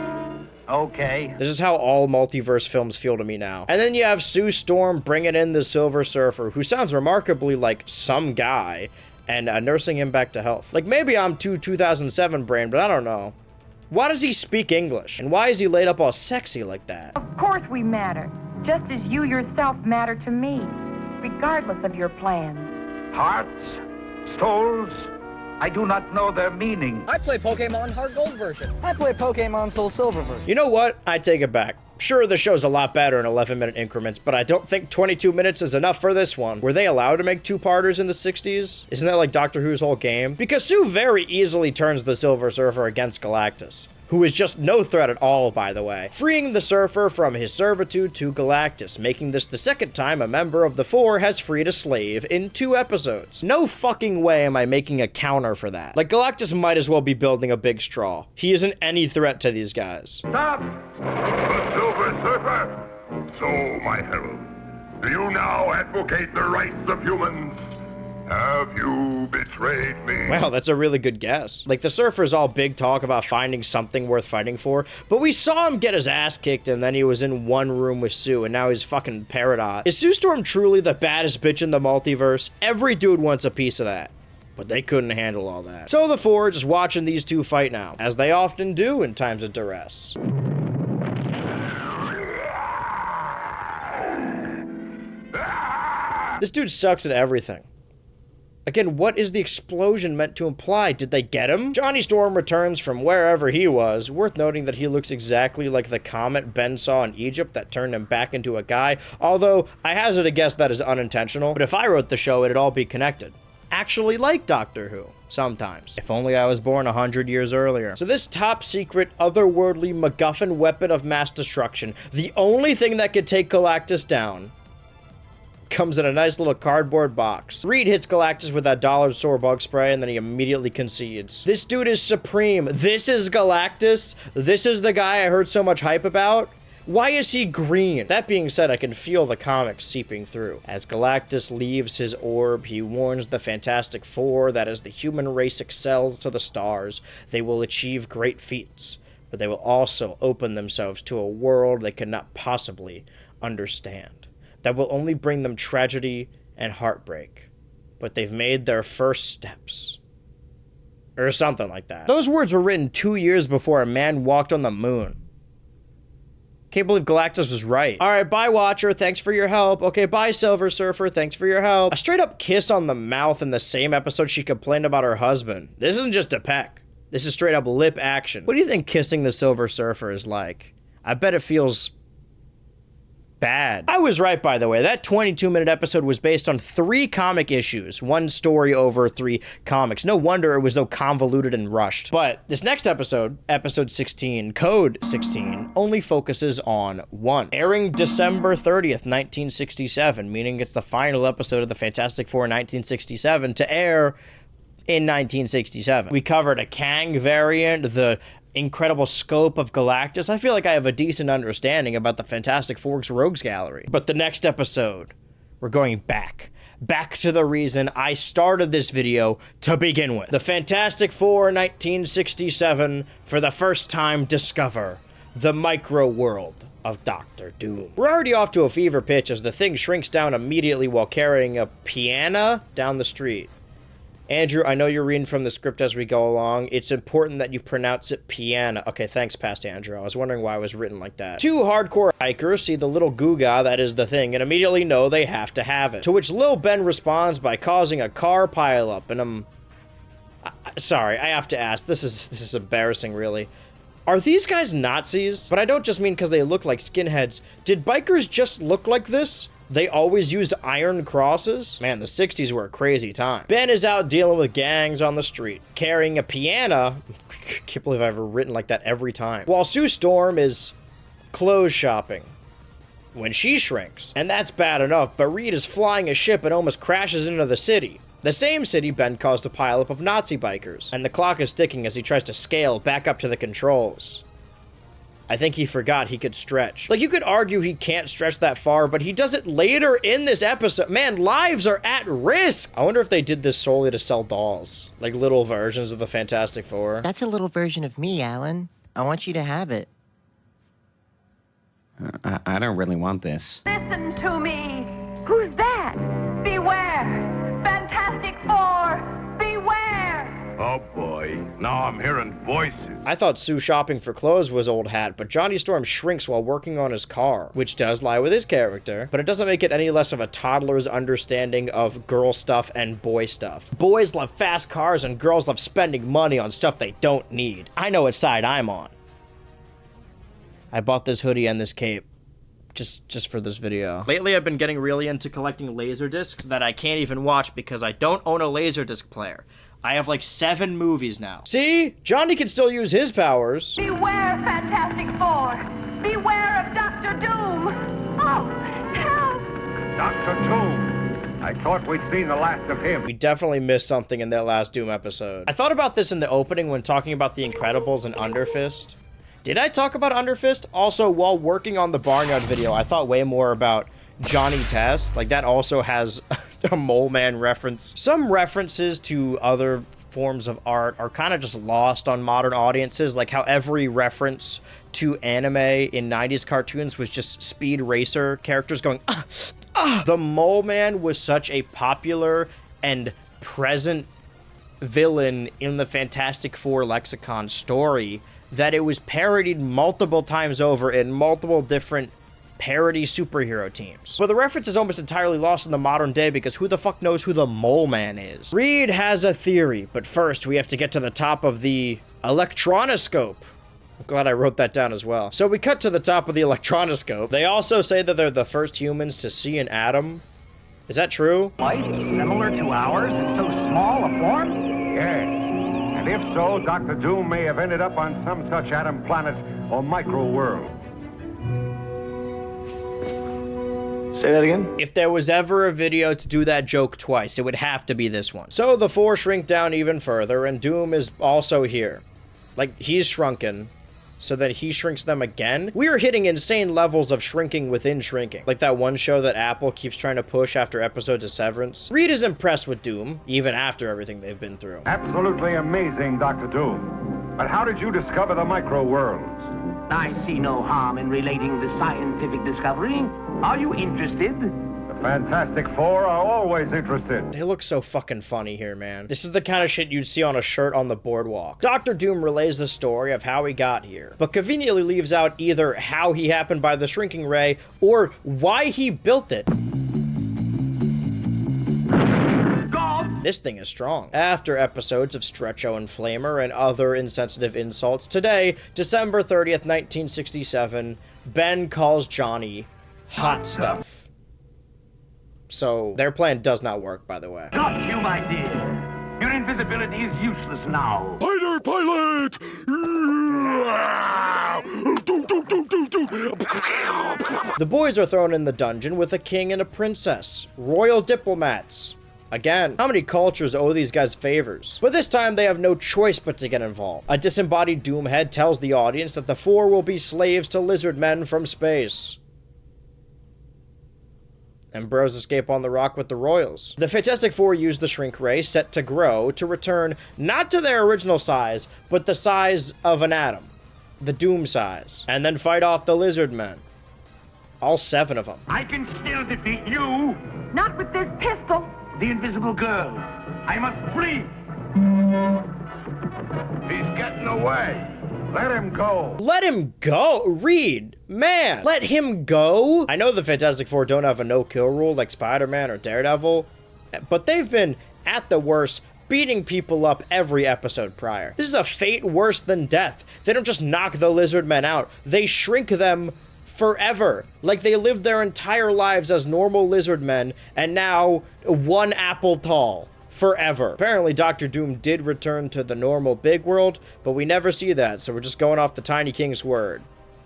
Okay. This is how all multiverse films feel to me now. And then you have Sue Storm bringing in the Silver Surfer, who sounds remarkably like some guy, and nursing him back to health. Like, maybe I'm too 2007 brain, but I don't know. Why does he speak English? And why is he laid up all sexy like that? Of course we matter, just as you yourself matter to me, regardless of your plans. Hearts, souls, I do not know their meaning. I play Pokemon Heart Gold version. I play Pokemon Soul Silver version. You know what? I take it back. Sure, the show's a lot better in 11-minute increments, but I don't think 22 minutes is enough for this one. Were they allowed to make two-parters in the 60s? Isn't that like Doctor Who's whole game? Because Sue very easily turns the Silver Surfer against Galactus, who is just no threat at all, by the way, freeing the Surfer from his servitude to Galactus, making this the second time a member of the Four has freed a slave in 2 episodes. No fucking way am I making a counter for that. Like, Galactus might as well be building a big straw. He isn't any threat to these guys. Stop! The Silver Surfer! So, my herald, do you now advocate the rights of humans? Have you betrayed me? Wow, that's a really good guess. Like, the Surfer's all big talk about finding something worth fighting for, but we saw him get his ass kicked and then he was in one room with Sue and now he's fucking Peridot. Is Sue Storm truly the baddest bitch in the multiverse? Every dude wants a piece of that. But they couldn't handle all that. So the Four are just watching these two fight now, as they often do in times of duress. This dude sucks at everything. Again, what is the explosion meant to imply? Did they get him? Johnny Storm returns from wherever he was. Worth noting that he looks exactly like the comet Ben saw in Egypt that turned him back into a guy, although I hazard a guess that is unintentional. But if I wrote the show, it'd all be connected. Actually like Doctor Who, sometimes. If only I was born 100 years earlier. So this top secret, otherworldly MacGuffin weapon of mass destruction, the only thing that could take Galactus down, comes in a nice little cardboard box. Reed hits Galactus with that dollar store bug spray and then he immediately concedes. This dude is supreme. This is Galactus. This is the guy I heard so much hype about. Why is he green? That being said, I can feel the comics seeping through. As Galactus leaves his orb, he warns the Fantastic Four that as the human race excels to the stars, they will achieve great feats, but they will also open themselves to a world they cannot possibly understand. That will only bring them tragedy and heartbreak. But they've made their first steps. Or something like that. Those words were written 2 years before a man walked on the moon. Can't believe Galactus was right. Alright, bye Watcher, thanks for your help. Okay, bye Silver Surfer, thanks for your help. A straight up kiss on the mouth in the same episode she complained about her husband. This isn't just a peck. This is straight up lip action. What do you think kissing the Silver Surfer is like? I bet it feels bad. I was right, by the way. That 22-minute episode was based on 3 comic issues, 1 story over 3 comics. No wonder it was so convoluted and rushed. But this next episode, episode 16, Code 16, only focuses on 1. Airing December 30th, 1967, meaning it's the final episode of the Fantastic Four in 1967 to air in 1967. We covered a Kang variant, the incredible scope of Galactus. I feel like I have a decent understanding about the Fantastic Four's Rogues Gallery. But the next episode, we're going back to the reason I started this video to begin with. The Fantastic Four 1967 for the first time discover the micro world of Doctor Doom. We're already off to a fever pitch as the thing shrinks down immediately while carrying a piano down the street. Andrew, I know you're reading from the script as we go along. It's important that you pronounce it piano. Okay, thanks, past Andrew. I was wondering why it was written like that. 2 hardcore hikers see the little Googa that is the thing and immediately know they have to have it. To which Lil Ben responds by causing a car pileup, and sorry, I have to ask. This is embarrassing, really. Are these guys Nazis? But I don't just mean because they look like skinheads. Did bikers just look like this? They always used iron crosses? Man, the 60s were a crazy time. Ben is out dealing with gangs on the street, carrying a piano. Can't believe I've ever written like that every time. While Sue Storm is clothes shopping when she shrinks. And that's bad enough, but Reed is flying a ship and almost crashes into the city. The same city Ben caused a pileup of Nazi bikers. And the clock is ticking as he tries to scale back up to the controls. I think he forgot he could stretch. Like, you could argue he can't stretch that far, but he does it later in this episode. Man, lives are at risk. I wonder if they did this solely to sell dolls. Like little versions of the Fantastic Four. That's a little version of me, Alan. I want you to have it. I don't really want this. Listen to me. Who's that? Beware. Fantastic Four. Beware. Oh boy, now I'm hearing voices. I thought Sue shopping for clothes was old hat, but Johnny Storm shrinks while working on his car, which does lie with his character, but it doesn't make it any less of a toddler's understanding of girl stuff and boy stuff. Boys love fast cars and girls love spending money on stuff they don't need. I know what side I'm on. I bought this hoodie and this cape just for this video. Lately, I've been getting really into collecting laser discs that I can't even watch because I don't own a laser disc player. I have like 7 movies now. See? Johnny can still use his powers. Beware, Fantastic Four. Beware of Dr. Doom. Oh, help! Dr. Doom. I thought we'd seen the last of him. We definitely missed something in that last Doom episode. I thought about this in the opening when talking about the Incredibles and Underfist. Did I talk about Underfist? Also, while working on the Barnyard video, I thought way more about Johnny Test. Like, that also has a Moleman reference. Some references to other forms of art are kind of just lost on modern audiences, like how every reference to anime in 90s cartoons was just Speed Racer characters going, ah, ah. The Moleman was such a popular and present villain in the Fantastic Four lexicon story that it was parodied multiple times over in multiple different parody superhero teams. But the reference is almost entirely lost in the modern day because who the fuck knows who the Moleman is? Reed has a theory, but first we have to get to the top of the electronoscope. I'm glad I wrote that down as well. So we cut to the top of the electronoscope. They also say that they're the first humans to see an atom. Is that true? Light is similar to ours in so small a form? Yes. And if so, Dr. Doom may have ended up on some such atom planet or micro world. Say that again? If there was ever a video to do that joke twice, it would have to be this one. So the 4 shrink down even further, and Doom is also here. Like, he's shrunken, so that he shrinks them again. We are hitting insane levels of shrinking within shrinking. Like that one show that Apple keeps trying to push after episodes of Severance. Reed is impressed with Doom, even after everything they've been through. Absolutely amazing, Dr. Doom. But how did you discover the micro worlds? I see no harm in relating the scientific discovery. Are you interested? The Fantastic Four are always interested. They look so fucking funny here, man. This is the kind of shit you'd see on a shirt on the boardwalk. Dr. Doom relays the story of how he got here, but conveniently leaves out either how he happened by the shrinking ray or why he built it. This thing is strong. After episodes of Stretcho and Flamer and other insensitive insults, today, December 30th, 1967, Ben calls Johnny hot stuff. So their plan does not work, by the way. Not you, my dear. Your invisibility is useless now. Pilot! The boys are thrown in the dungeon with a king and a princess. Royal diplomats. Again, how many cultures owe these guys favors? But this time they have no choice but to get involved. A disembodied Doomhead tells the audience that the 4 will be slaves to lizard men from space. And bros escape on the rock with the royals. The Fantastic Four use the shrink ray set to grow to return not to their original size, but the size of an atom. The Doom size. And then fight off the lizard men. All 7 of them. I can still defeat you. Not with this pistol. The invisible girl. I must flee. He's getting away. Let him go. Let him go? Reed, man, let him go? I know the Fantastic Four don't have a no-kill rule like Spider-Man or Daredevil, but they've been, at the worst, beating people up every episode prior. This is a fate worse than death. They don't just knock the lizard men out, they shrink them forever. Like they lived their entire lives as normal lizard men, and now 1 apple tall. Forever. Apparently, Dr. Doom did return to the normal big world, but we never see that, so we're just going off the Tiny King's word.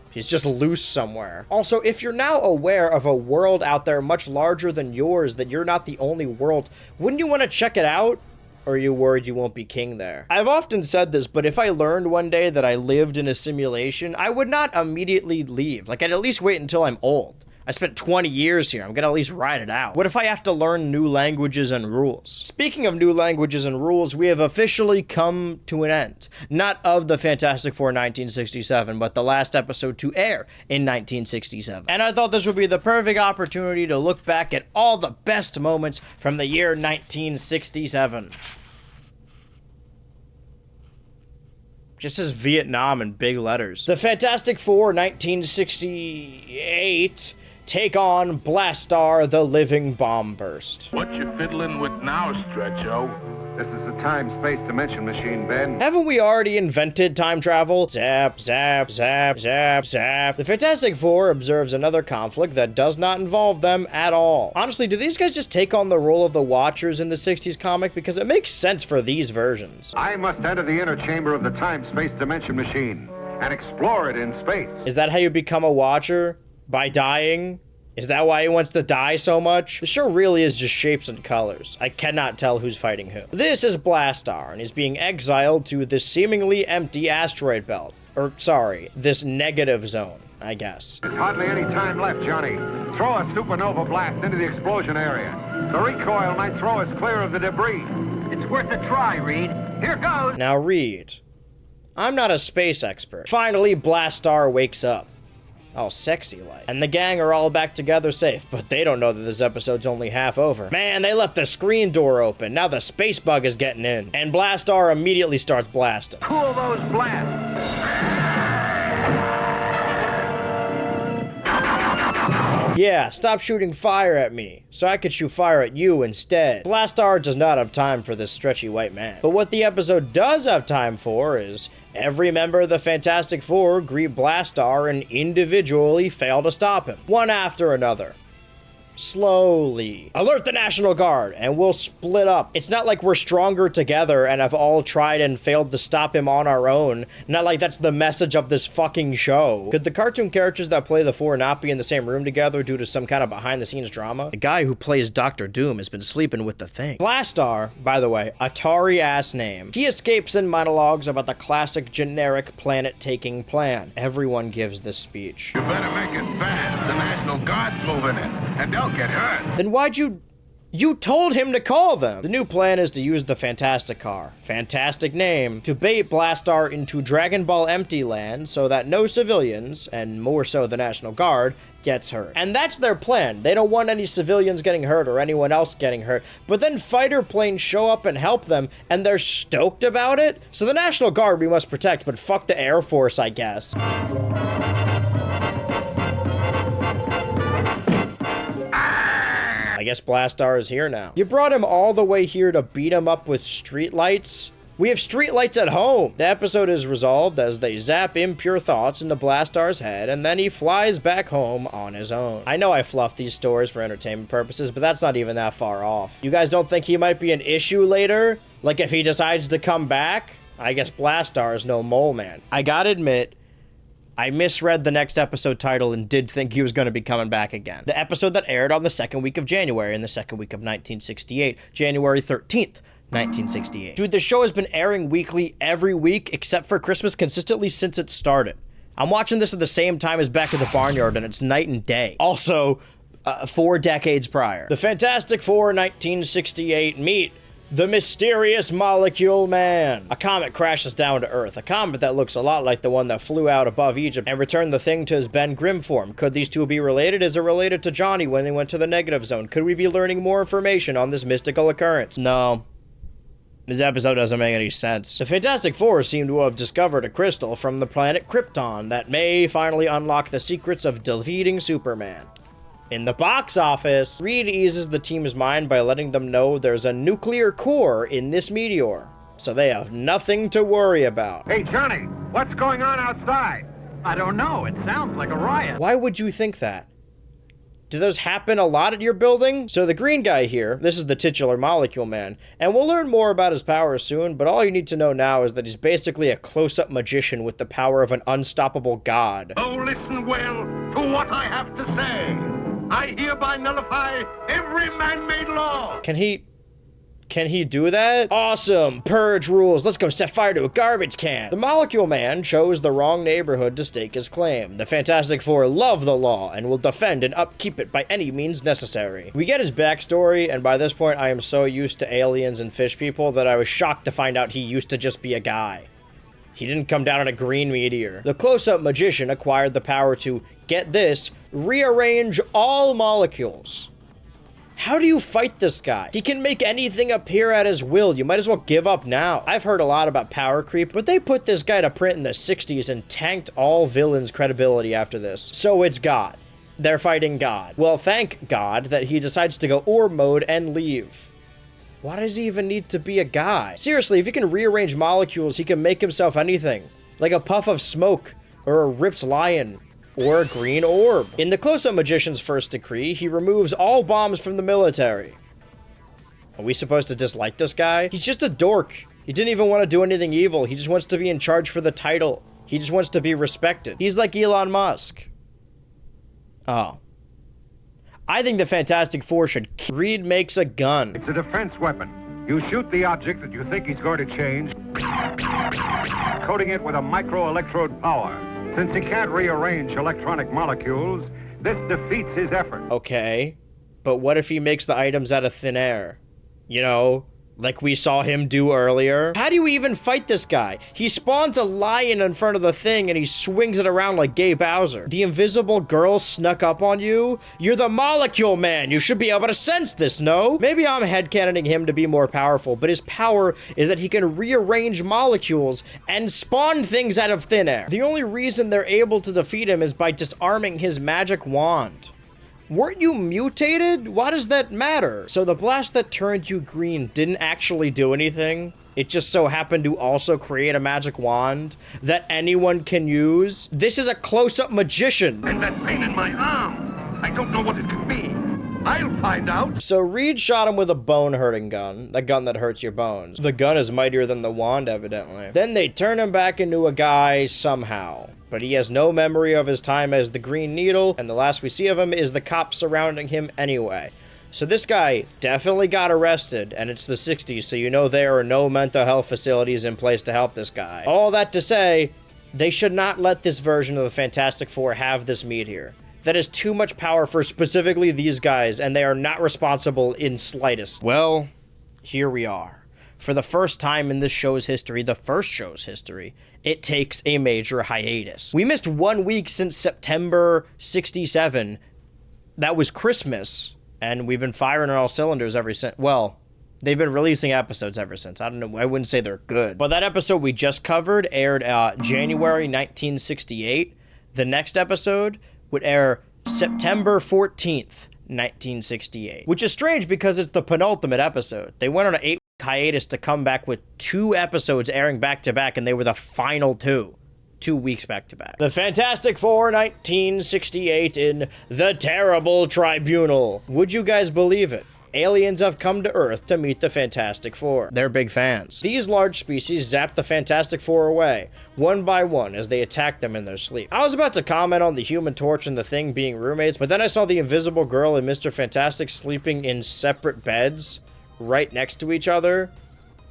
He's just loose somewhere. Also, if you're now aware of a world out there much larger than yours, that you're not the only world, wouldn't you want to check it out? Or are you worried you won't be king there? I've often said this, but if I learned one day that I lived in a simulation, I would not immediately leave. Like, I'd at least wait until I'm old. I spent 20 years here. I'm gonna at least ride it out. What if I have to learn new languages and rules? Speaking of new languages and rules, we have officially come to an end. Not of the Fantastic Four 1967, but the last episode to air in 1967. And I thought this would be the perfect opportunity to look back at all the best moments from the year 1967. Just says Vietnam in big letters. The Fantastic Four 1968 take on Blastaar, the living bomb burst. What you fiddling with now, Stretcho? This is a time-space dimension machine, Ben. Haven't we already invented time travel? Zap, zap, zap, zap, zap. The Fantastic Four observes another conflict that does not involve them at all. Honestly, do these guys just take on the role of the Watchers in the 60s comic? Because it makes sense for these versions. I must enter the inner chamber of the time-space dimension machine and explore it in space. Is that how you become a Watcher? By dying? Is that why he wants to die so much? The show really is just shapes and colors. I cannot tell who's fighting who. This is Blastaar, and he's being exiled to this seemingly empty asteroid belt. Or, sorry, this negative zone, I guess. There's hardly any time left, Johnny. Throw a supernova blast into the explosion area. The recoil might throw us clear of the debris. It's worth a try, Reed. Here goes. Now, Reed, I'm not a space expert. Finally, Blastaar wakes up. All sexy like. And the gang are all back together safe, but they don't know that this episode's only half over. Man, they left the screen door open. Now the space bug is getting in. And Blastaar immediately starts blasting. Cool those blasts. Yeah, stop shooting fire at me, so I could shoot fire at you instead. Blastaar does not have time for this stretchy white man. But what the episode does have time for is every member of the Fantastic Four greet Blastaar and individually fail to stop him, one after another. Slowly. Alert the National Guard, and we'll split up. It's not like we're stronger together and have all tried and failed to stop him on our own. Not like that's the message of this fucking show. Could the cartoon characters that play the Four not be in the same room together due to some kind of behind-the-scenes drama? The guy who plays Dr. Doom has been sleeping with the Thing. Blastaar, by the way, Atari-ass name. He escapes in monologues about the classic generic planet-taking plan. Everyone gives this speech. You better make it fast. The National Guard's moving in. And don't get hurt. Then why'd you told him to call them. The new plan is to use the Fantastic Car, fantastic name, to bait Blastaar into Dragon Ball Empty Land so that no civilians, and more so the National Guard, gets hurt. And that's their plan. They don't want any civilians getting hurt or anyone else getting hurt. But then fighter planes show up and help them, and they're stoked about it? So the National Guard we must protect, but fuck the Air Force, I guess. I guess Blastaar is here now. You brought him all the way here to beat him up with streetlights? We have streetlights at home. The episode is resolved as they zap impure thoughts into Blastaar's head, and then he flies back home on his own. I know I fluff these stories for entertainment purposes, but that's not even that far off. You guys don't think he might be an issue later? Like if he decides to come back? I guess Blastaar is no Moleman. I gotta admit, I misread the next episode title and did think he was going to be coming back again. The episode that aired on the second week of January in the second week of 1968, January 13th, 1968. Dude, the show has been airing weekly every week except for Christmas consistently since it started. I'm watching this at the same time as Back at the Barnyard, and it's night and day. Also, 4 decades prior. The Fantastic Four 1968 meet the mysterious Molecule Man. A comet crashes down to Earth, a comet that looks a lot like the one that flew out above Egypt and returned the Thing to his Ben Grimm form. Could these two be related? Is it related to Johnny when they went to the negative zone? Could we be learning more information on this mystical occurrence? No. This episode doesn't make any sense. The Fantastic Four seem to have discovered a crystal from the planet Krypton that may finally unlock the secrets of defeating Superman. In the box office, Reed eases the team's mind by letting them know there's a nuclear core in this meteor, so they have nothing to worry about. Hey, Johnny, what's going on outside? I don't know. It sounds like a riot. Why would you think that? Do those happen a lot at your building? So the green guy here, this is the titular Molecule Man, and we'll learn more about his powers soon, but all you need to know now is that he's basically a close-up magician with the power of an unstoppable god. Oh, listen well to what I have to say. I hereby nullify every man-made law. Can he do that? Awesome! Purge rules. Let's go set fire to a garbage can. The Molecule Man chose the wrong neighborhood to stake his claim. The Fantastic Four love the law and will defend and upkeep it by any means necessary. We get his backstory, and by this point I am so used to aliens and fish people that I was shocked to find out he used to just be a guy. He didn't come down on a green meteor. The close-up magician acquired the power to, get this, rearrange all molecules. How do you fight this guy? He can make anything appear at his will. You might as well give up now. I've heard a lot about power creep, but they put this guy to print in the 60s and tanked all villains' credibility after this. So it's God. They're fighting God. Well, thank God that he decides to go orb mode and leave. Why does he even need to be a guy? Seriously, if he can rearrange molecules, he can make himself anything. Like a puff of smoke, or a ripped lion, or a green orb. In the close-up magician's first decree, he removes all bombs from the military. Are we supposed to dislike this guy? He's just a dork. He didn't even want to do anything evil. He just wants to be in charge for the title. He just wants to be respected. He's like Elon Musk. Oh. I think the Fantastic Four should... Reed makes a gun. It's a defense weapon. You shoot the object that you think he's going to change, coating it with a micro-electrode power. Since he can't rearrange electronic molecules, this defeats his effort. Okay, but what if he makes the items out of thin air? You know, like we saw him do earlier? How do you even fight this guy? He spawns a lion in front of the thing and he swings it around like Gay Bowser. The invisible girl snuck up on you? You're the Molecule Man. You should be able to sense this, no? Maybe I'm headcanoning him to be more powerful, but his power is that he can rearrange molecules and spawn things out of thin air. The only reason they're able to defeat him is by disarming his magic wand. Weren't you mutated? Why does that matter? So the blast that turned you green didn't actually do anything? It just so happened to also create a magic wand that anyone can use? This is a close-up magician. And that pain in my arm, I don't know what it could be. I'll find out. So Reed shot him with a bone-hurting gun, the gun that hurts your bones. The gun is mightier than the wand, evidently. Then they turn him back into a guy somehow. But he has no memory of his time as the Green Needle, and the last we see of him is the cops surrounding him anyway. So this guy definitely got arrested, and it's the 60s, so you know there are no mental health facilities in place to help this guy. All that to say, they should not let this version of the Fantastic Four have this meteor. That is too much power for specifically these guys, and they are not responsible in slightest. Well, here we are. For the first time in this show's history, the first show's history, it takes a major hiatus. We missed 1 week since September 67. That was Christmas, and we've been firing on all cylinders ever since. Well, they've been releasing episodes ever since. I don't know, I wouldn't say they're good. But that episode we just covered aired January 1968. The next episode would air September 14th, 1968. Which is strange because it's the penultimate episode. They went on an 8-week hiatus to come back with 2 episodes airing back-to-back, and they were the final 2 weeks back-to-back. The Fantastic Four, 1968 in The Terrible Tribunal. Would you guys believe it? Aliens have come to Earth to meet the Fantastic Four. They're big fans. These large species zap the Fantastic Four away, one by one, as they attack them in their sleep. I was about to comment on the Human Torch and the Thing being roommates, but then I saw the Invisible Girl and Mr. Fantastic sleeping in separate beds right next to each other.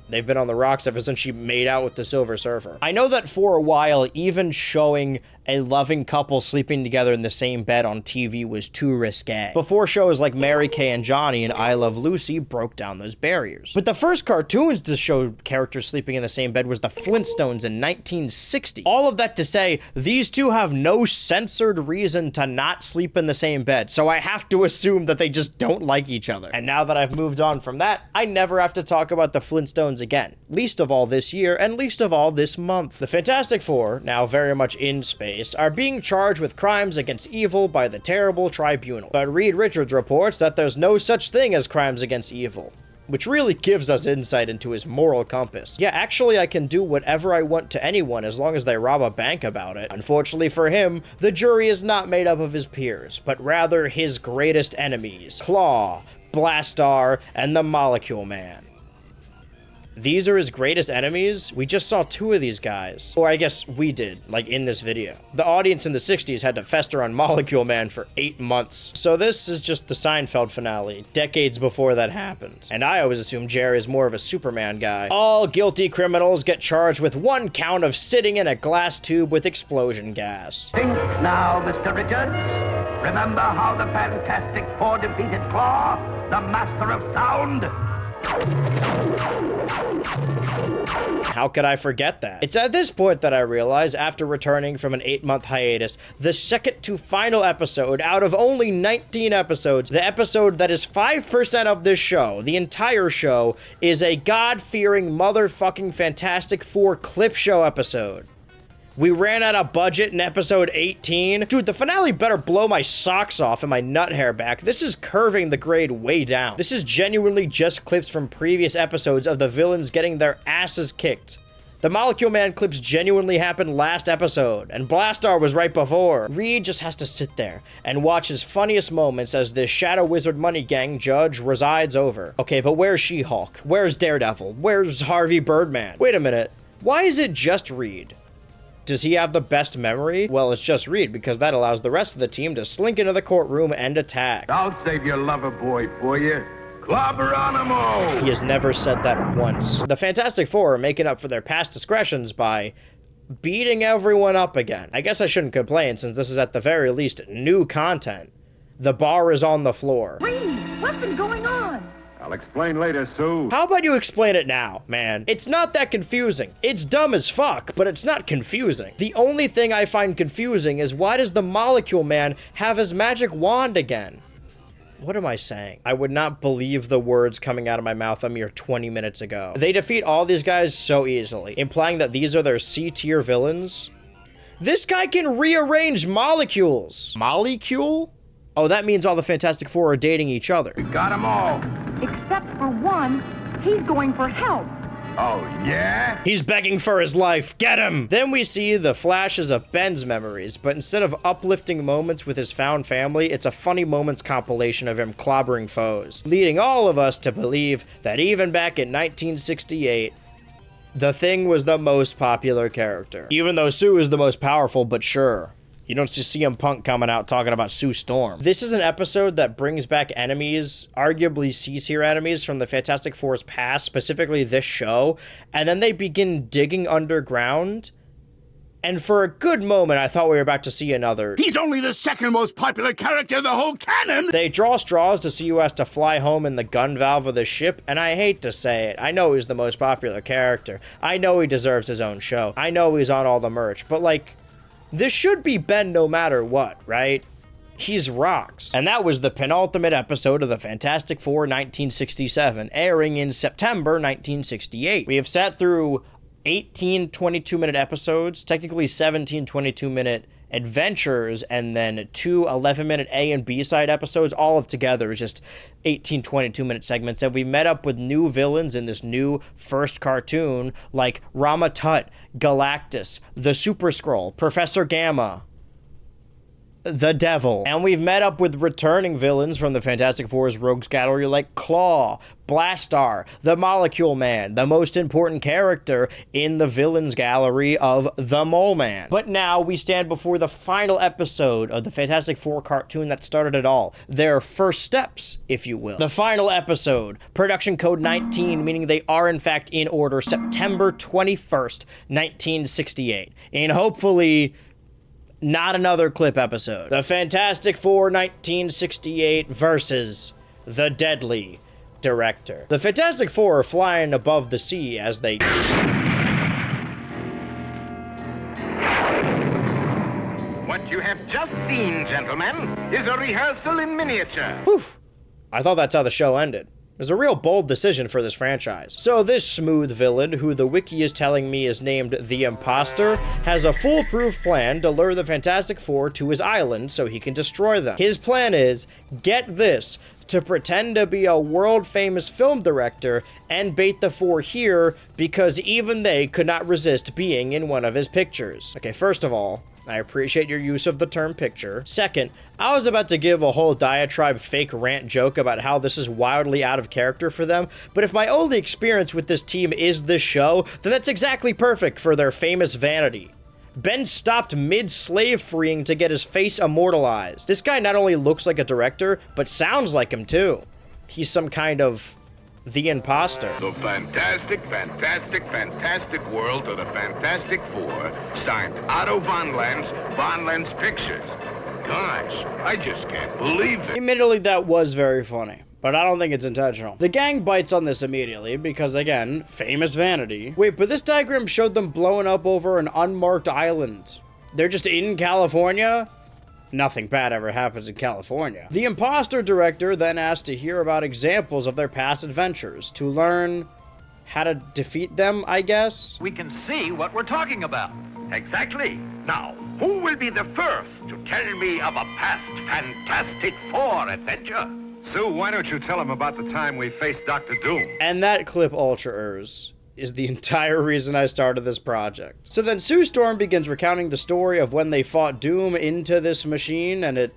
They've been on the rocks ever since she made out with the Silver Surfer. I know that for a while, even showing a loving couple sleeping together in the same bed on TV was too risque. Before shows like Mary Kay and Johnny and I Love Lucy broke down those barriers. But the first cartoons to show characters sleeping in the same bed was the Flintstones in 1960. All of that to say, these two have no censored reason to not sleep in the same bed, so I have to assume that they just don't like each other. And now that I've moved on from that, I never have to talk about the Flintstones again. Least of all this year, and least of all this month. The Fantastic Four, now very much in space, are being charged with crimes against evil by the Terrible Tribunal. But Reed Richards reports that there's no such thing as crimes against evil. which really gives us insight into his moral compass. Yeah, actually I can do whatever I want to anyone as long as they rob a bank about it. Unfortunately for him, the jury is not made up of his peers, but rather his greatest enemies, Klaw, Blastaar, and the Molecule Man. These are his greatest enemies? We just saw 2 of these guys. Or I guess we did, like in this video. The audience in the 60s had to fester on Molecule Man for 8 months. So this is just the Seinfeld finale, decades before that happened. And I always assumed Jerry is more of a Superman guy. All guilty criminals get charged with 1 count of sitting in a glass tube with explosion gas. Think now, Mr. Richards. Remember how the Fantastic Four defeated Claw, the Master of Sound? How could I forget that? It's at this point that I realize, after returning from an 8-month hiatus, the second to final episode out of only 19 episodes, the episode that is 5% of this show, the entire show, is a God-fearing motherfucking Fantastic Four clip show episode. We ran out of budget in episode 18. Dude, the finale better blow my socks off and my nut hair back. This is curving the grade way down. This is genuinely just clips from previous episodes of the villains getting their asses kicked. The Molecule Man clips genuinely happened last episode, and Blastaar was right before. Reed just has to sit there and watch his funniest moments as this Shadow Wizard Money Gang judge resides over. Okay, but where's She-Hulk? Where's Daredevil? Where's Harvey Birdman? Wait a minute. Why is it just Reed? Does he have the best memory? Well, it's just Reed, because that allows the rest of the team to slink into the courtroom and attack. I'll save your lover boy for you. Clobberonimo! He has never said that once. The Fantastic Four are making up for their past discretions by beating everyone up again. I guess I shouldn't complain, since this is at the very least new content. The bar is on the floor. Reed, what's been going on? I'll explain later, Sue. How about you explain it now, man? It's not that confusing. It's dumb as fuck, but it's not confusing. The only thing I find confusing is why does the Molecule Man have his magic wand again? What am I saying? I would not believe the words coming out of my mouth a mere 20 minutes ago. They defeat all these guys so easily, implying that these are their C-tier villains. This guy can rearrange molecules. Molecule? Oh, that means all the Fantastic Four are dating each other. We got them all. Except for one, he's going for help. Oh, yeah? He's begging for his life. Get him! Then we see the flashes of Ben's memories, but instead of uplifting moments with his found family, it's a funny moments compilation of him clobbering foes, leading all of us to believe that even back in 1968, the Thing was the most popular character. Even though Sue is the most powerful, but sure. You don't see CM Punk coming out talking about Sue Storm. This is an episode that brings back enemies, arguably C-tier enemies from the Fantastic Four's past, specifically this show, and then they begin digging underground. And for a good moment, I thought we were about to see another. He's only the 2nd most popular character in the whole canon! They draw straws to see who has to fly home in the gun valve of the ship, and I hate to say it, I know he's the most popular character. I know he deserves his own show. I know he's on all the merch, but like, this should be Ben no matter what, right? He's rocks. And that was the penultimate episode of the Fantastic Four 1967, airing in September 1968. We have sat through 18 22-minute episodes, technically 17 22-minute adventures, and then 2 11-minute A and B side episodes, all of together is just 18 22-minute segments. And we met up with new villains in this new first cartoon, like Rama-Tut, Galactus, the Super Skrull, Professor Gamma, the Devil. And we've met up with returning villains from the Fantastic Four's Rogues Gallery like Klaw, Blastaar, the Molecule Man, the most important character in the Villains Gallery of the Moleman. But now we stand before the final episode of the Fantastic Four cartoon that started it all. Their first steps, if you will. The final episode, production code 19, meaning they are in fact in order, September 21st, 1968. And hopefully not another clip episode. The Fantastic Four 1968 versus the Deadly Director. The Fantastic Four are flying above the sea as they... What you have just seen, gentlemen, is a rehearsal in miniature. Whew. I thought that's how the show ended. It was a real bold decision for this franchise. So this smooth villain, who the wiki is telling me is named the Imposter, has a foolproof plan to lure the Fantastic Four to his island so he can destroy them. His plan is, get this, to pretend to be a world-famous film director and bait the Four here because even they could not resist being in one of his pictures. Okay, first of all, I appreciate your use of the term picture. Second, I was about to give a whole diatribe fake rant joke about how this is wildly out of character for them, but if my only experience with this team is this show, then that's exactly perfect for their famous vanity. Ben stopped mid-slave freeing to get his face immortalized. This guy not only looks like a director, but sounds like him too. He's some kind of the imposter. The fantastic, fantastic, fantastic world of the Fantastic Four, signed Otto von Lens Pictures. Gosh, I just can't believe it. Admittedly, that was very funny, but I don't think it's intentional. The gang bites on this immediately because, again, famous vanity. Wait, but this diagram showed them blowing up over an unmarked island. They're just in California? Nothing bad ever happens in California. The imposter director then asked to hear about examples of their past adventures to learn how to defeat them, I guess? We can see what we're talking about. Exactly. Now, who will be the first to tell me of a past Fantastic Four adventure? Sue, why don't you tell him about the time we faced Dr. Doom? And that clip, Ultra-ers, is the entire reason I started this project. So then Sue Storm begins recounting the story of when they fought Doom into this machine, and it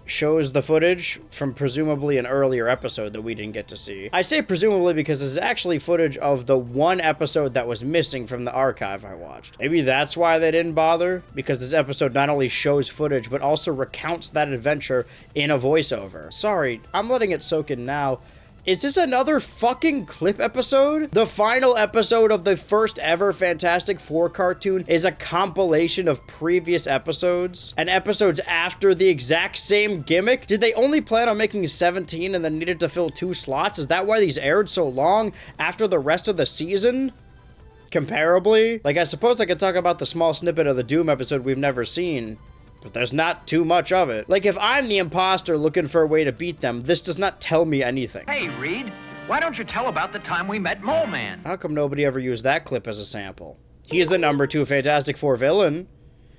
shows the footage from presumably an earlier episode that we didn't get to see. I say presumably because this is actually footage of the one episode that was missing from the archive I watched. Maybe that's why they didn't bother, because this episode not only shows footage, but also recounts that adventure in a voiceover. Sorry, I'm letting it soak in now. Is this another fucking clip episode? The final episode of the first ever Fantastic Four cartoon is a compilation of previous episodes and episodes after the exact same gimmick? Did they only plan on making 17 and then needed to fill 2 slots? Is that why these aired so long after the rest of the season? Comparably? Like, I suppose I could talk about the small snippet of the Doom episode we've never seen, but there's not too much of it. Like, if I'm the imposter looking for a way to beat them, this does not tell me anything. Hey, Reed, why don't you tell about the time we met Moleman? How come nobody ever used that clip as a sample? He's the #2 Fantastic Four villain.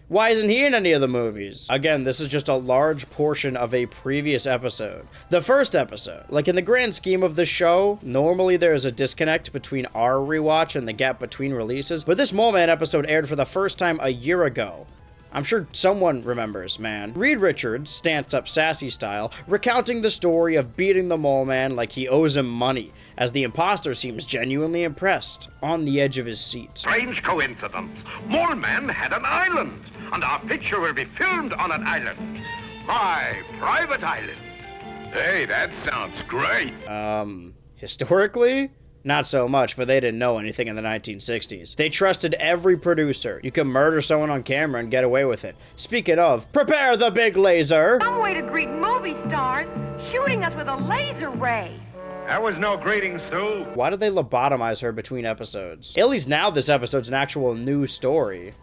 Why isn't he in any of the movies? Again, this is just a large portion of a previous episode. The first episode. Like, in the grand scheme of the show, normally there's a disconnect between our rewatch and the gap between releases, but this Moleman episode aired for the first time a year ago. I'm sure someone remembers, man. Reed Richards, stance up sassy style, recounting the story of beating the Moleman like he owes him money, as the imposter seems genuinely impressed, on the edge of his seat. Strange coincidence. Moleman had an island, and our picture will be filmed on an island. My private island. Hey, that sounds great. Historically? Not so much, but they didn't know anything in the 1960s. They trusted every producer. You can murder someone on camera and get away with it. Speaking of, prepare the big laser! Some way to greet movie stars, shooting us with a laser ray. That was no greeting, Sue. Why did they lobotomize her between episodes? At least now this episode's an actual new story.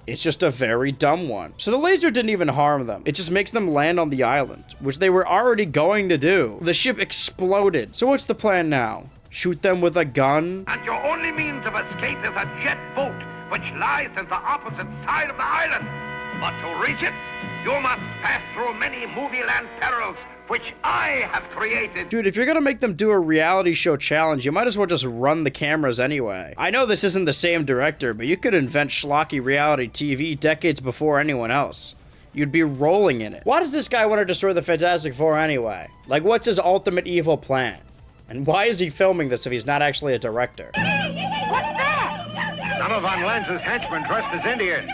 It's just a very dumb one. So the laser didn't even harm them. It just makes them land on the island, which they were already going to do. The ship exploded. So what's the plan now? Shoot them with a gun? And your only means of escape is a jet boat, which lies in the opposite side of the island. But to reach it, you must pass through many movie-land perils, which I have created. Dude, if you're gonna make them do a reality show challenge, you might as well just run the cameras anyway. I know this isn't the same director, but you could invent schlocky reality TV decades before anyone else. You'd be rolling in it. Why does this guy want to destroy the Fantastic Four anyway? Like, what's his ultimate evil plan? And why is he filming this if he's not actually a director? What's that? Some of Von Lenz's henchmen dressed as Indians.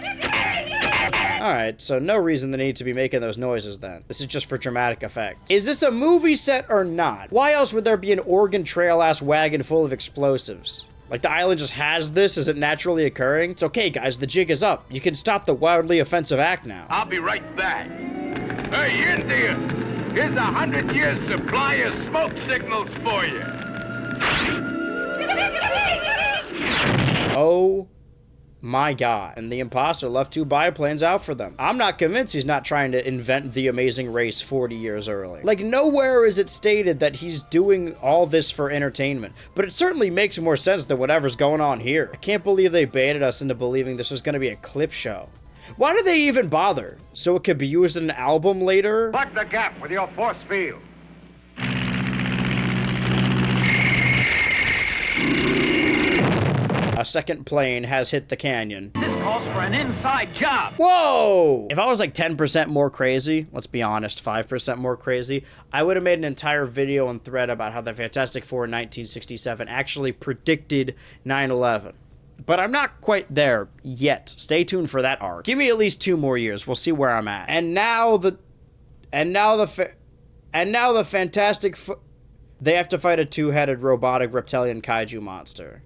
Alright, so no reason they need to be making those noises then. This is just for dramatic effect. Is this a movie set or not? Why else would there be an Oregon Trail-ass wagon full of explosives? Like, the island just has this? Is it naturally occurring? It's okay, guys, the jig is up. You can stop the wildly offensive act now. I'll be right back. Hey, Indians! Here's 100 years supply of smoke signals for you. Oh my god. And the imposter left 2 biplanes out for them. I'm not convinced he's not trying to invent the amazing race 40 years early. Like, nowhere is it stated that he's doing all this for entertainment, but it certainly makes more sense than whatever's going on here. I can't believe they baited us into believing this was gonna be a clip show. Why did they even bother? So it could be used in an album later? Plug the gap with your force field. A second plane has hit the canyon. This calls for an inside job. Whoa! If I was like 10% more crazy, let's be honest, 5% more crazy, I would have made an entire video and thread about how the Fantastic Four in 1967 actually predicted 9/11. But I'm not quite there yet. Stay tuned for that arc. Give me at least 2 more years. We'll see where I'm at. And now the Fantastic Four, they have to fight a 2-headed robotic reptilian kaiju monster.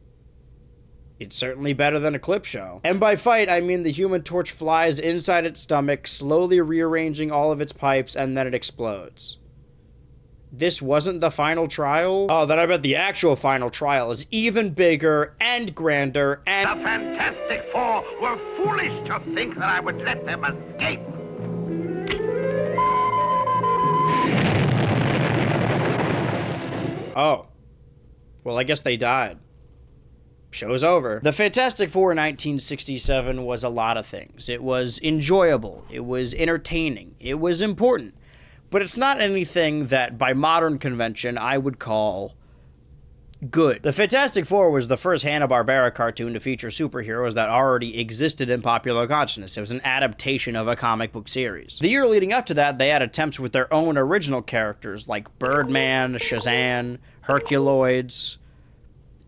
It's certainly better than a clip show. And by fight, I mean the Human Torch flies inside its stomach, slowly rearranging all of its pipes, and then it explodes. This wasn't the final trial? Oh, then I bet the actual final trial is even bigger and grander and... The Fantastic Four were foolish to think that I would let them escape. Oh. Well, I guess they died. Show's over. The Fantastic Four in 1967 was a lot of things. It was enjoyable. It was entertaining. It was important. But it's not anything that, by modern convention, I would call good. The Fantastic Four was the first Hanna-Barbera cartoon to feature superheroes that already existed in popular consciousness. It was an adaptation of a comic book series. The year leading up to that, they had attempts with their own original characters like Birdman, Shazam, Herculoids,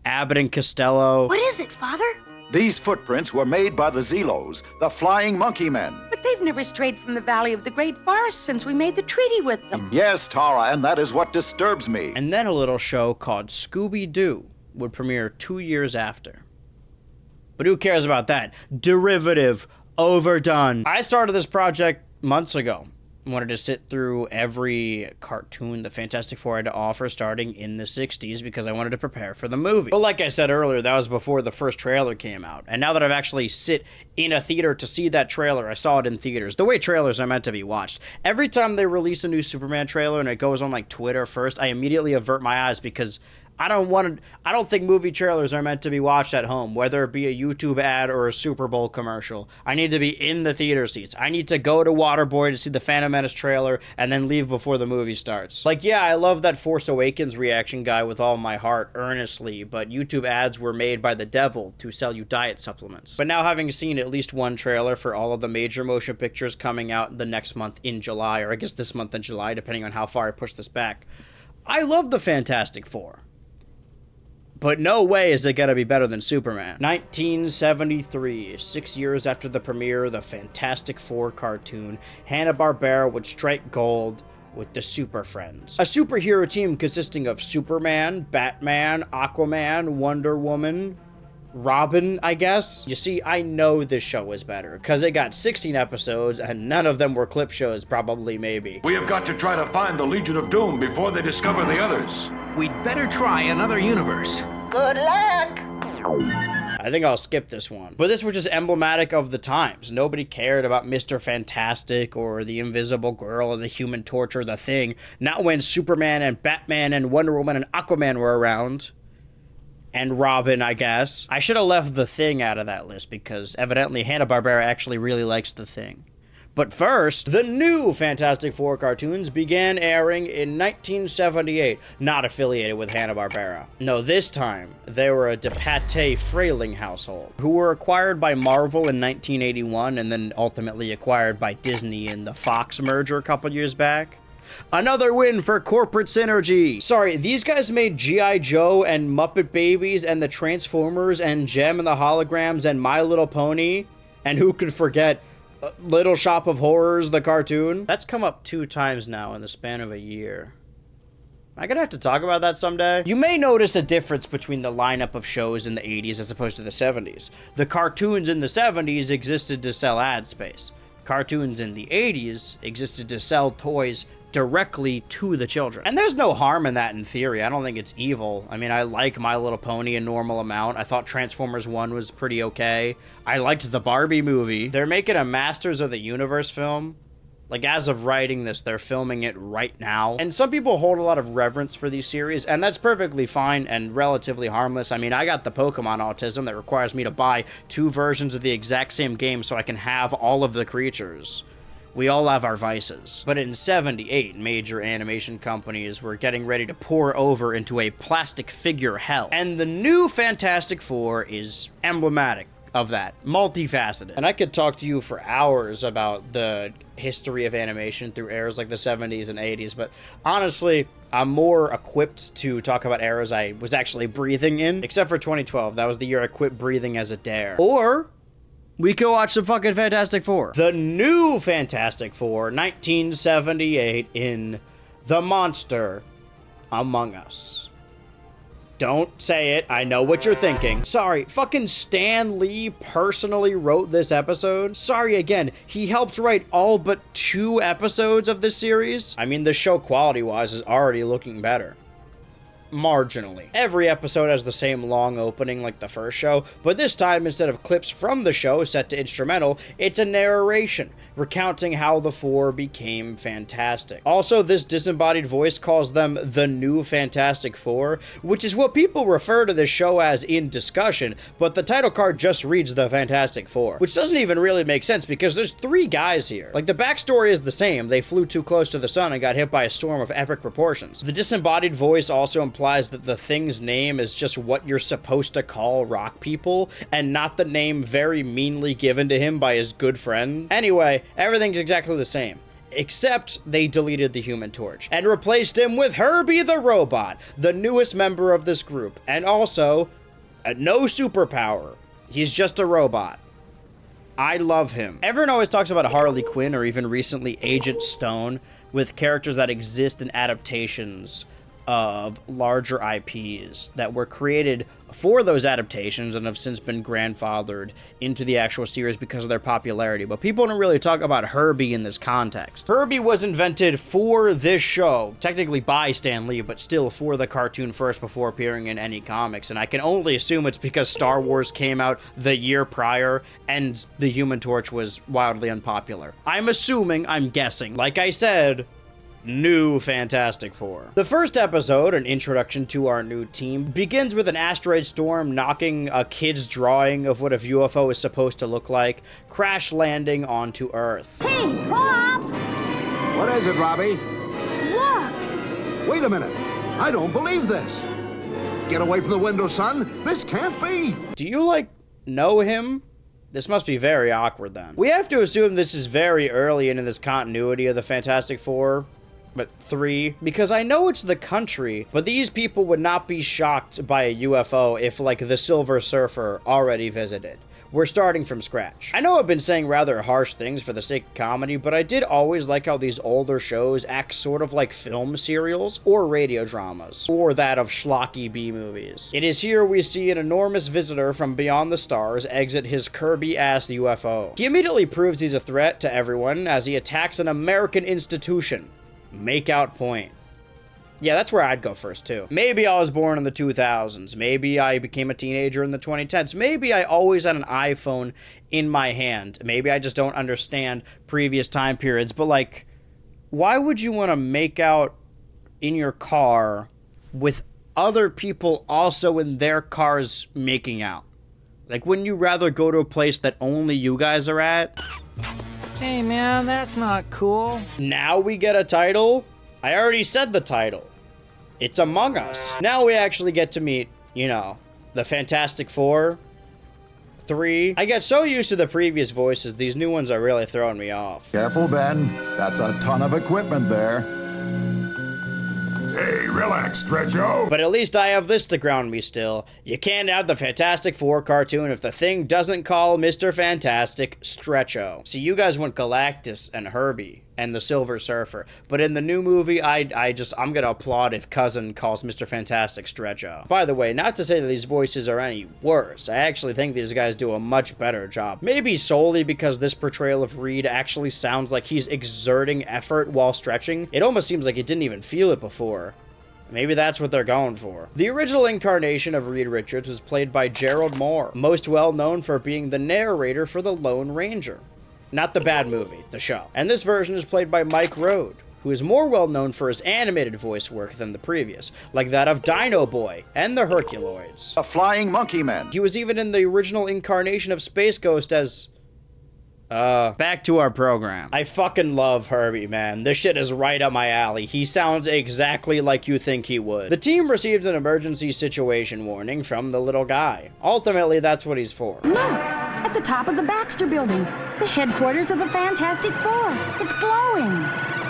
Abbott and Costello. What is it, Father? These footprints were made by the Zelos, the Flying Monkey Men. But they've never strayed from the Valley of the Great Forest since we made the treaty with them. Yes, Tara, and that is what disturbs me. And then a little show called Scooby-Doo would premiere 2 years after. But who cares about that? Derivative, overdone. I started this project months ago. Wanted to sit through every cartoon the Fantastic Four had to offer starting in the 60s because I wanted to prepare for the movie. But like I said earlier, that was before the first trailer came out. And now that I've actually sit in a theater to see that trailer, I saw it in theaters. The way trailers are meant to be watched. Every time they release a new Superman trailer and it goes on like Twitter first, I immediately avert my eyes because I don't think movie trailers are meant to be watched at home, whether it be a YouTube ad or a Super Bowl commercial. I need to be in the theater seats. I need to go to Waterboy to see the Phantom Menace trailer and then leave before the movie starts. Like, yeah, I love that Force Awakens reaction guy with all my heart, earnestly, but YouTube ads were made by the devil to sell you diet supplements. But now having seen at least one trailer for all of the major motion pictures coming out the next month in July, or I guess this month in July, depending on how far I push this back, I love the Fantastic Four. But no way is it gonna be better than Superman. 1973, 6 years after the premiere of the Fantastic Four cartoon, Hanna-Barbera would strike gold with the Super Friends. A superhero team consisting of Superman, Batman, Aquaman, Wonder Woman, Robin, I guess. You see, I know this show was better, because it got 16 episodes, and none of them were clip shows, probably, maybe. We have got to try to find the Legion of Doom before they discover the others. We'd better try another universe. Good luck! I think I'll skip this one. But this was just emblematic of the times. Nobody cared about Mr. Fantastic or the Invisible Girl or the Human Torch or the Thing. Not when Superman and Batman and Wonder Woman and Aquaman were around. And Robin, I guess. I should have left the Thing out of that list because evidently Hanna-Barbera actually really likes the Thing. But first, the new Fantastic Four cartoons began airing in 1978, not affiliated with Hanna-Barbera. No, this time, they were a DePatie Frayling household, who were acquired by Marvel in 1981 and then ultimately acquired by Disney in the Fox merger a couple years back. Another win for corporate synergy. Sorry, these guys made G.I. Joe and Muppet Babies and the Transformers and Gem and the Holograms and My Little Pony. And who could forget Little Shop of Horrors, the cartoon? That's come up 2 times now in the span of a year. Am I gonna have to talk about that someday? You may notice a difference between the lineup of shows in the 80s as opposed to the 70s. The cartoons in the 70s existed to sell ad space. Cartoons in the 80s existed to sell toys directly to the children. And there's no harm in that in theory. I don't think it's evil. I mean, I like My Little Pony a normal amount. I thought Transformers 1 was pretty okay. I liked the Barbie movie. They're making a Masters of the Universe film. Like, as of writing this, they're filming it right now. And some people hold a lot of reverence for these series, and that's perfectly fine and relatively harmless. I mean, I got the Pokemon autism that requires me to buy 2 versions of the exact same game so I can have all of the creatures. We all have our vices. But in 78, major animation companies were getting ready to pour over into a plastic figure hell. And the new Fantastic Four is emblematic of that, multifaceted. And I could talk to you for hours about the history of animation through eras like the 70s and 80s, but honestly, I'm more equipped to talk about eras I was actually breathing in, except for 2012. That was the year I quit breathing as a dare. Or we could watch some fucking Fantastic Four. The new Fantastic Four, 1978, in The Monster Among Us. Don't say it, I know what you're thinking. Sorry, fucking Stan Lee personally wrote this episode? Sorry again, he helped write all but 2 episodes of this series? I mean, the show quality-wise is already looking better. Marginally. Every episode has the same long opening like the first show, but this time, instead of clips from the show set to instrumental, it's a narration, recounting how the Four became fantastic. Also, this disembodied voice calls them the new Fantastic Four, which is what people refer to this show as in discussion, but the title card just reads the Fantastic Four, which doesn't even really make sense because there's 3 guys here. Like, the backstory is the same. They flew too close to the sun and got hit by a storm of epic proportions. The disembodied voice also implies that the thing's name is just what you're supposed to call rock people, and not the name very meanly given to him by his good friend. Anyway, everything's exactly the same, except they deleted the Human Torch and replaced him with Herbie the Robot, the newest member of this group, and also no superpower. He's just a robot. I love him. Everyone always talks about Harley Quinn, or even recently Agent Stone, with characters that exist in adaptations of larger IPs that were created for those adaptations and have since been grandfathered into the actual series because of their popularity. But people don't really talk about Herbie in this context. Herbie was invented for this show, technically by Stan Lee, but still for the cartoon first before appearing in any comics. And I can only assume it's because Star Wars came out the year prior and the Human Torch was wildly unpopular. I'm assuming, I'm guessing. Like I said, new Fantastic Four. The first episode, an introduction to our new team, begins with an asteroid storm knocking a kid's drawing of what a UFO is supposed to look like, crash landing onto Earth. Hey, Pops! What is it, Robbie? Look! Wait a minute. I don't believe this. Get away from the window, son. This can't be. Do you, like, know him? This must be very awkward then. We have to assume this is very early in this continuity of the Fantastic Four. But 3, because I know it's the country, but these people would not be shocked by a UFO if, like, the Silver Surfer already visited. We're starting from scratch. I know I've been saying rather harsh things for the sake of comedy, but I did always like how these older shows act sort of like film serials or radio dramas, or that of schlocky B-movies. It is here we see an enormous visitor from beyond the stars exit his Kirby-ass UFO. He immediately proves he's a threat to everyone as he attacks an American institution. Make out point. Yeah, that's where I'd go first, too. Maybe I was born in the 2000s. Maybe I became a teenager in the 2010s. Maybe I always had an iPhone in my hand. Maybe I just don't understand previous time periods. But, like, why would you want to make out in your car with other people also in their cars making out? Like, wouldn't you rather go to a place that only you guys are at? Hey man, that's not cool. Now we get a title? I already said the title. It's Among Us. Now we actually get to meet, you know, the Fantastic Four. 3. I get so used to the previous voices, these new ones are really throwing me off. Careful, Ben. That's a ton of equipment there. Hey, relax, Stretcho. But at least I have this to ground me still. You can't have the Fantastic Four cartoon if the thing doesn't call Mr. Fantastic Stretcho. See, you guys want Galactus and Herbie and the Silver Surfer, but in the new movie, I'm gonna applaud if Cousin calls Mr. Fantastic Stretcho. By the way, not to say that these voices are any worse, I actually think these guys do a much better job. Maybe solely because this portrayal of Reed actually sounds like he's exerting effort while stretching. It almost seems like he didn't even feel it before. Maybe that's what they're going for. The original incarnation of Reed Richards was played by Gerald Moore, most well known for being the narrator for The Lone Ranger. Not the bad movie, the show. And this version is played by Mike Road, who is more well known for his animated voice work than the previous, like that of Dino Boy and the Herculoids. The Flying Monkey Men. He was even in the original incarnation of Space Ghost as Back to our program. I fucking love Herbie, man. This shit is right up my alley. He sounds exactly like you think he would. The team receives an emergency situation warning from the little guy. Ultimately, that's what he's for. Look, at the top of the Baxter building, the headquarters of the Fantastic Four. It's glowing.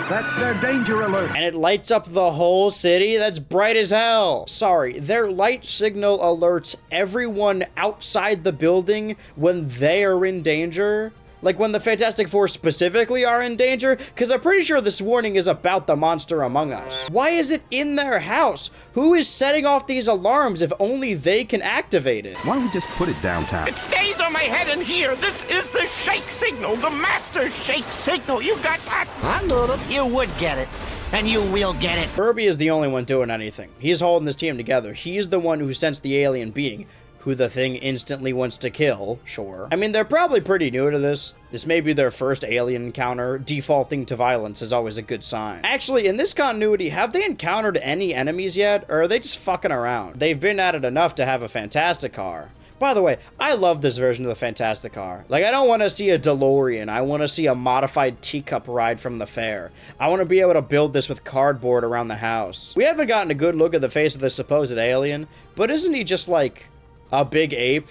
That's their danger alert. And it lights up the whole city? That's bright as hell. Sorry, their light signal alerts everyone outside the building when they are in danger? Like when the Fantastic Four specifically are in danger? Because I'm pretty sure this warning is about the monster among us. Why is it in their house? Who is setting off these alarms if only they can activate it? Why don't we just put it downtown? It stays on my head in here. This is the shake signal, the master shake signal. You got that? I got it. You would get it. And you will get it. Herbie is the only one doing anything. He's holding this team together. He's the one who sensed the alien being, who the thing instantly wants to kill, sure. I mean, they're probably pretty new to this. This may be their first alien encounter. Defaulting to violence is always a good sign. Actually, in this continuity, have they encountered any enemies yet, or are they just fucking around? They've been at it enough to have a Fantastic car. By the way, I love this version of the Fantastic car. Like, I don't want to see a DeLorean. I want to see a modified teacup ride from the fair. I want to be able to build this with cardboard around the house. We haven't gotten a good look at the face of the supposed alien, but isn't he just like a big ape?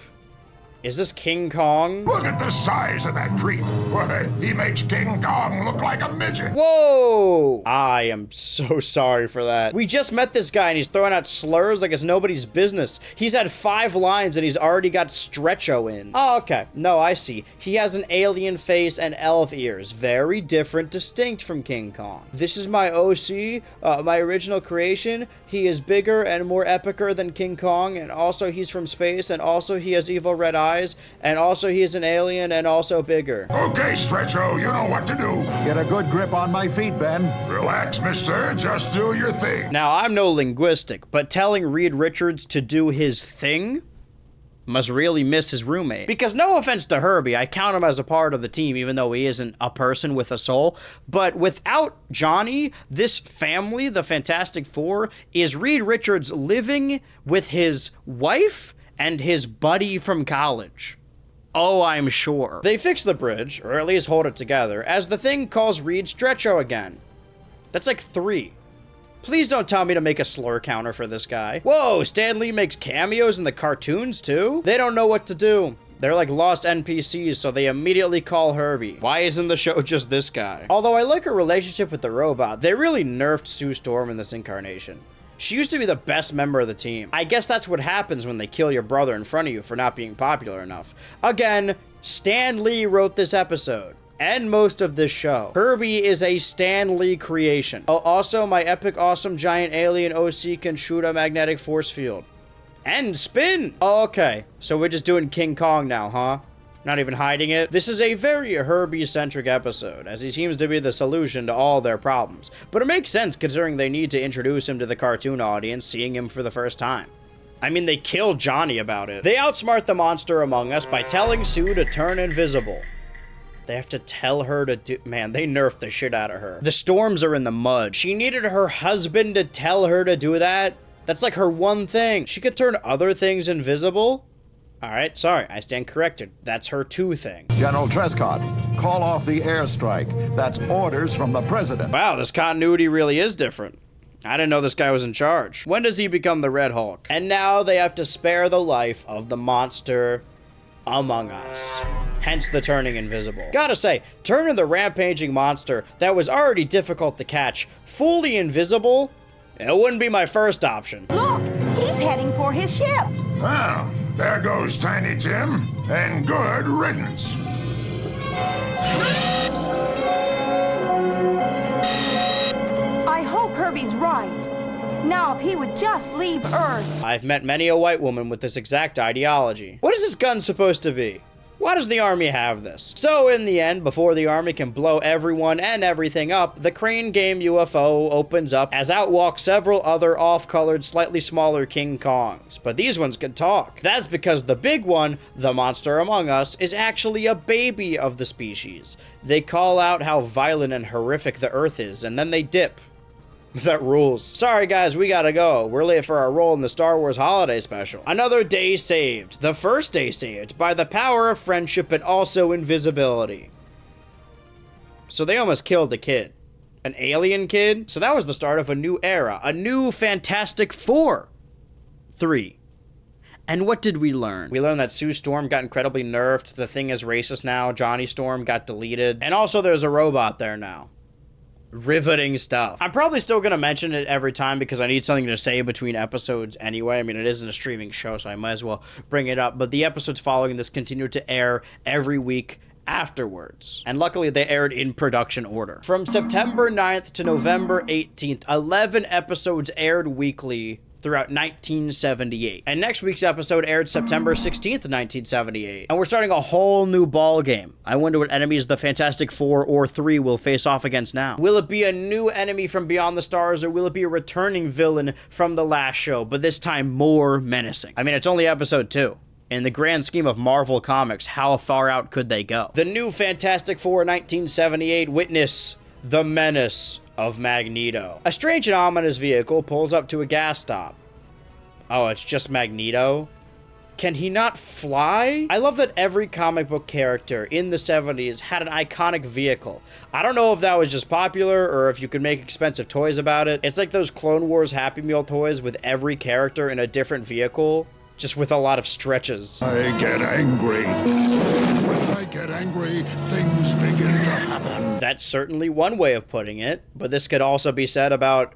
Is this King Kong? Look at the size of that creep. Boy, he makes King Kong look like a midget. Whoa! I am so sorry for that. We just met this guy and he's throwing out slurs like it's nobody's business. He's had 5 lines and he's already got stretcho in. Oh, okay. No, I see. He has an alien face and elf ears. Very different, distinct from King Kong. This is my OC, my original creation. He is bigger and more epicer than King Kong, and also he's from space, and also he has evil red eyes, and also he is an alien, and also bigger. Okay, Stretcho, you know what to do. Get a good grip on my feet, Ben. Relax, mister. Just do your thing. Now, I'm no linguistic, but telling Reed Richards to do his thing must really miss his roommate. Because no offense to Herbie, I count him as a part of the team, even though he isn't a person with a soul. But without Johnny, this family, the Fantastic Four, is Reed Richards living with his wife and his buddy from college. Oh, I'm sure. They fix the bridge, or at least hold it together, as the thing calls Reed Stretcho again. That's like 3. Please don't tell me to make a slur counter for this guy. Whoa, Stan Lee makes cameos in the cartoons too? They don't know what to do. They're like lost NPCs, so they immediately call Herbie. Why isn't the show just this guy? Although I like her relationship with the robot, they really nerfed Sue Storm in this incarnation. She used to be the best member of the team. I guess that's what happens when they kill your brother in front of you for not being popular enough. Again, Stan Lee wrote this episode. And most of this show. Herbie is a Stan Lee creation. Oh, also, my epic, awesome, giant alien OC can shoot a magnetic force field. And spin! Oh, okay, so we're just doing King Kong now, huh? Not even hiding it? This is a very Herbie-centric episode, as he seems to be the solution to all their problems. But it makes sense considering they need to introduce him to the cartoon audience, seeing him for the first time. I mean, they killed Johnny about it. They outsmart the monster among us by telling Sue to turn invisible. They have to tell her to do... Man, they nerfed the shit out of her. The storms are in the mud. She needed her husband to tell her to do that? That's like her one thing. She could turn other things invisible? Alright, sorry, I stand corrected. That's her 2 thing. General Trescott, call off the airstrike. That's orders from the president. Wow, this continuity really is different. I didn't know this guy was in charge. When does he become the Red Hulk? And now they have to spare the life of the monster among us. Hence the turning invisible. Gotta say, turning the rampaging monster that was already difficult to catch fully invisible, it wouldn't be my first option. Look, he's heading for his ship. Well, there goes Tiny Tim, and good riddance. I hope Herbie's right. Now, if he would just leave Earth. I've met many a white woman with this exact ideology. What is this gun supposed to be? Why does the army have this? So in the end, before the army can blow everyone and everything up, the Crane Game UFO opens up as out walk several other off-colored, slightly smaller King Kongs. But these ones can talk. That's because the big one, the monster among us, is actually a baby of the species. They call out how violent and horrific the Earth is, and then they dip. That rules. Sorry guys, we gotta go. We're late for our role in the Star Wars Holiday Special. Another day saved. The first day saved by the power of friendship and also invisibility. So they almost killed a kid. An alien kid? So that was the start of a new era. A new Fantastic Four. 3. And what did we learn? We learned that Sue Storm got incredibly nerfed. The Thing is racist now. Johnny Storm got deleted. And also there's a robot there now. Riveting stuff. I'm probably still going to mention it every time because I need something to say between episodes anyway. I mean, it isn't a streaming show, so I might as well bring it up. But the episodes following this continue to air every week afterwards. And luckily, they aired in production order. From September 9th to November 18th, 11 episodes aired weekly throughout 1978. And next week's episode aired September 16th, 1978. And we're starting a whole new ball game. I wonder what enemies the Fantastic Four or 3 will face off against now. Will it be a new enemy from Beyond the Stars, or will it be a returning villain from the last show, but this time more menacing? I mean, it's only episode 2. In the grand scheme of Marvel Comics, how far out could they go? The new Fantastic Four 1978 witness the Menace of Magneto. A strange and ominous vehicle pulls up to a gas stop. Oh, it's just Magneto? Can he not fly? I love that every comic book character in the 70s had an iconic vehicle. I don't know if that was just popular or if you could make expensive toys about it. It's like those Clone Wars Happy Meal toys with every character in a different vehicle, just with a lot of stretches. I get angry. When I get angry, things begin to happen. That's certainly one way of putting it, but this could also be said about,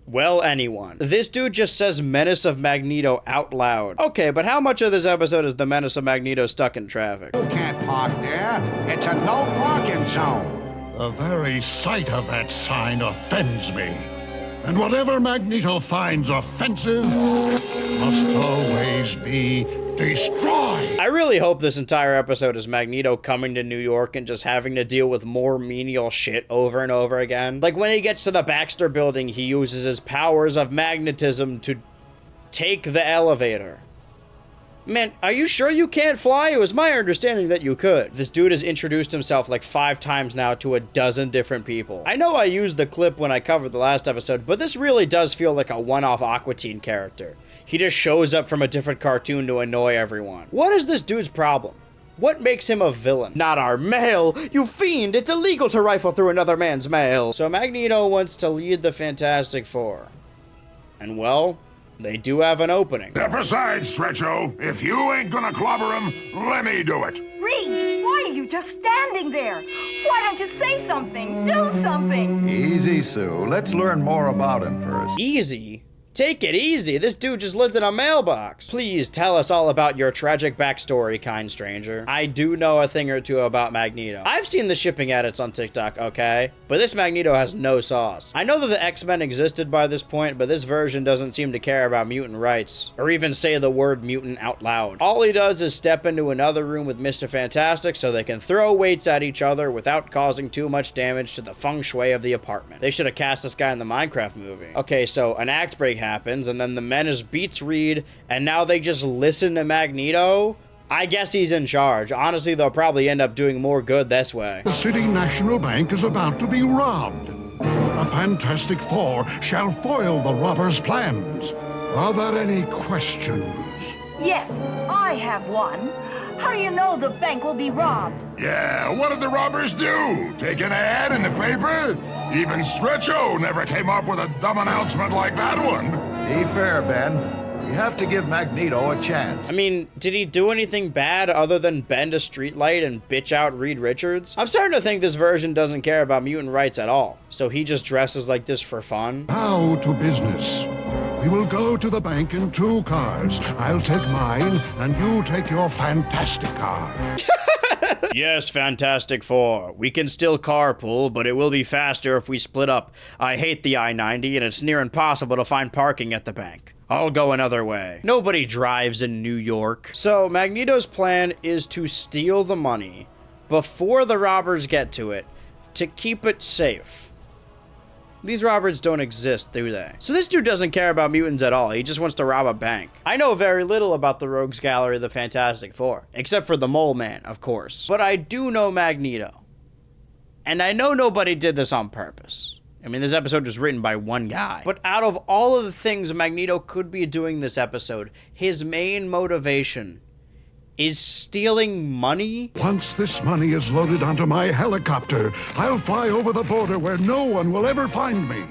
well, anyone. This dude just says Menace of Magneto out loud. Okay, but how much of this episode is the Menace of Magneto stuck in traffic? You can't park there. It's a no parking zone. The very sight of that sign offends me. And whatever Magneto finds offensive must always be destroyed. I really hope this entire episode is Magneto coming to New York and just having to deal with more menial shit over and over again. Like when he gets to the Baxter building, he uses his powers of magnetism to take the elevator. Man, are you sure you can't fly? It was my understanding that you could. This dude has introduced himself like 5 times now to a dozen different people. I know I used the clip when I covered the last episode, but this really does feel like a one-off Aqua Teen character. He just shows up from a different cartoon to annoy everyone. What is this dude's problem? What makes him a villain? Not our mail! You fiend! It's illegal to rifle through another man's mail! So Magneto wants to lead the Fantastic Four. And well, they do have an opening. Besides, Stretcho, if you ain't gonna clobber him, let me do it. Reed, why are you just standing there? Why don't you say something? Do something! Easy, Sue. Let's learn more about him first. Easy? Take it easy. This dude just lived in a mailbox. Please tell us all about your tragic backstory, kind stranger. I do know a thing or two about Magneto. I've seen the shipping edits on TikTok, okay? But this Magneto has no sauce. I know that the X-Men existed by this point, but this version doesn't seem to care about mutant rights, or even say the word mutant out loud. All he does is step into another room with Mr. Fantastic so they can throw weights at each other without causing too much damage to the feng shui of the apartment. They should have cast this guy in the Minecraft movie. Okay, so an act break happens, and then the Menace beats Reed, and now they just listen to Magneto? I guess he's in charge. Honestly, they'll probably end up doing more good this way. The City National Bank is about to be robbed. The Fantastic Four shall foil the robbers' plans. Are there any questions? Yes, I have one. How do you know the bank will be robbed? Yeah, what did the robbers do? Take an ad in the paper? Even Stretcho never came up with a dumb announcement like that one. Be fair, Ben. You have to give Magneto a chance. I mean, did he do anything bad other than bend a streetlight and bitch out Reed Richards? I'm starting to think this version doesn't care about mutant rights at all. So he just dresses like this for fun? Now to business. We will go to the bank in 2 cars. I'll take mine, and you take your fantastic car. Yes, Fantastic Four. We can still carpool, but it will be faster if we split up. I hate the I-90, and it's near impossible to find parking at the bank. I'll go another way. Nobody drives in New York. So Magneto's plan is to steal the money before the robbers get to it, to keep it safe. These robbers don't exist, do they? So this dude doesn't care about mutants at all. He just wants to rob a bank. I know very little about the Rogues Gallery of the Fantastic Four, except for the Moleman, of course. But I do know Magneto. And I know nobody did this on purpose. I mean, this episode was written by one guy. But out of all of the things Magneto could be doing this episode, his main motivation is stealing money? Once this money is loaded onto my helicopter, I'll fly over the border where no one will ever find me.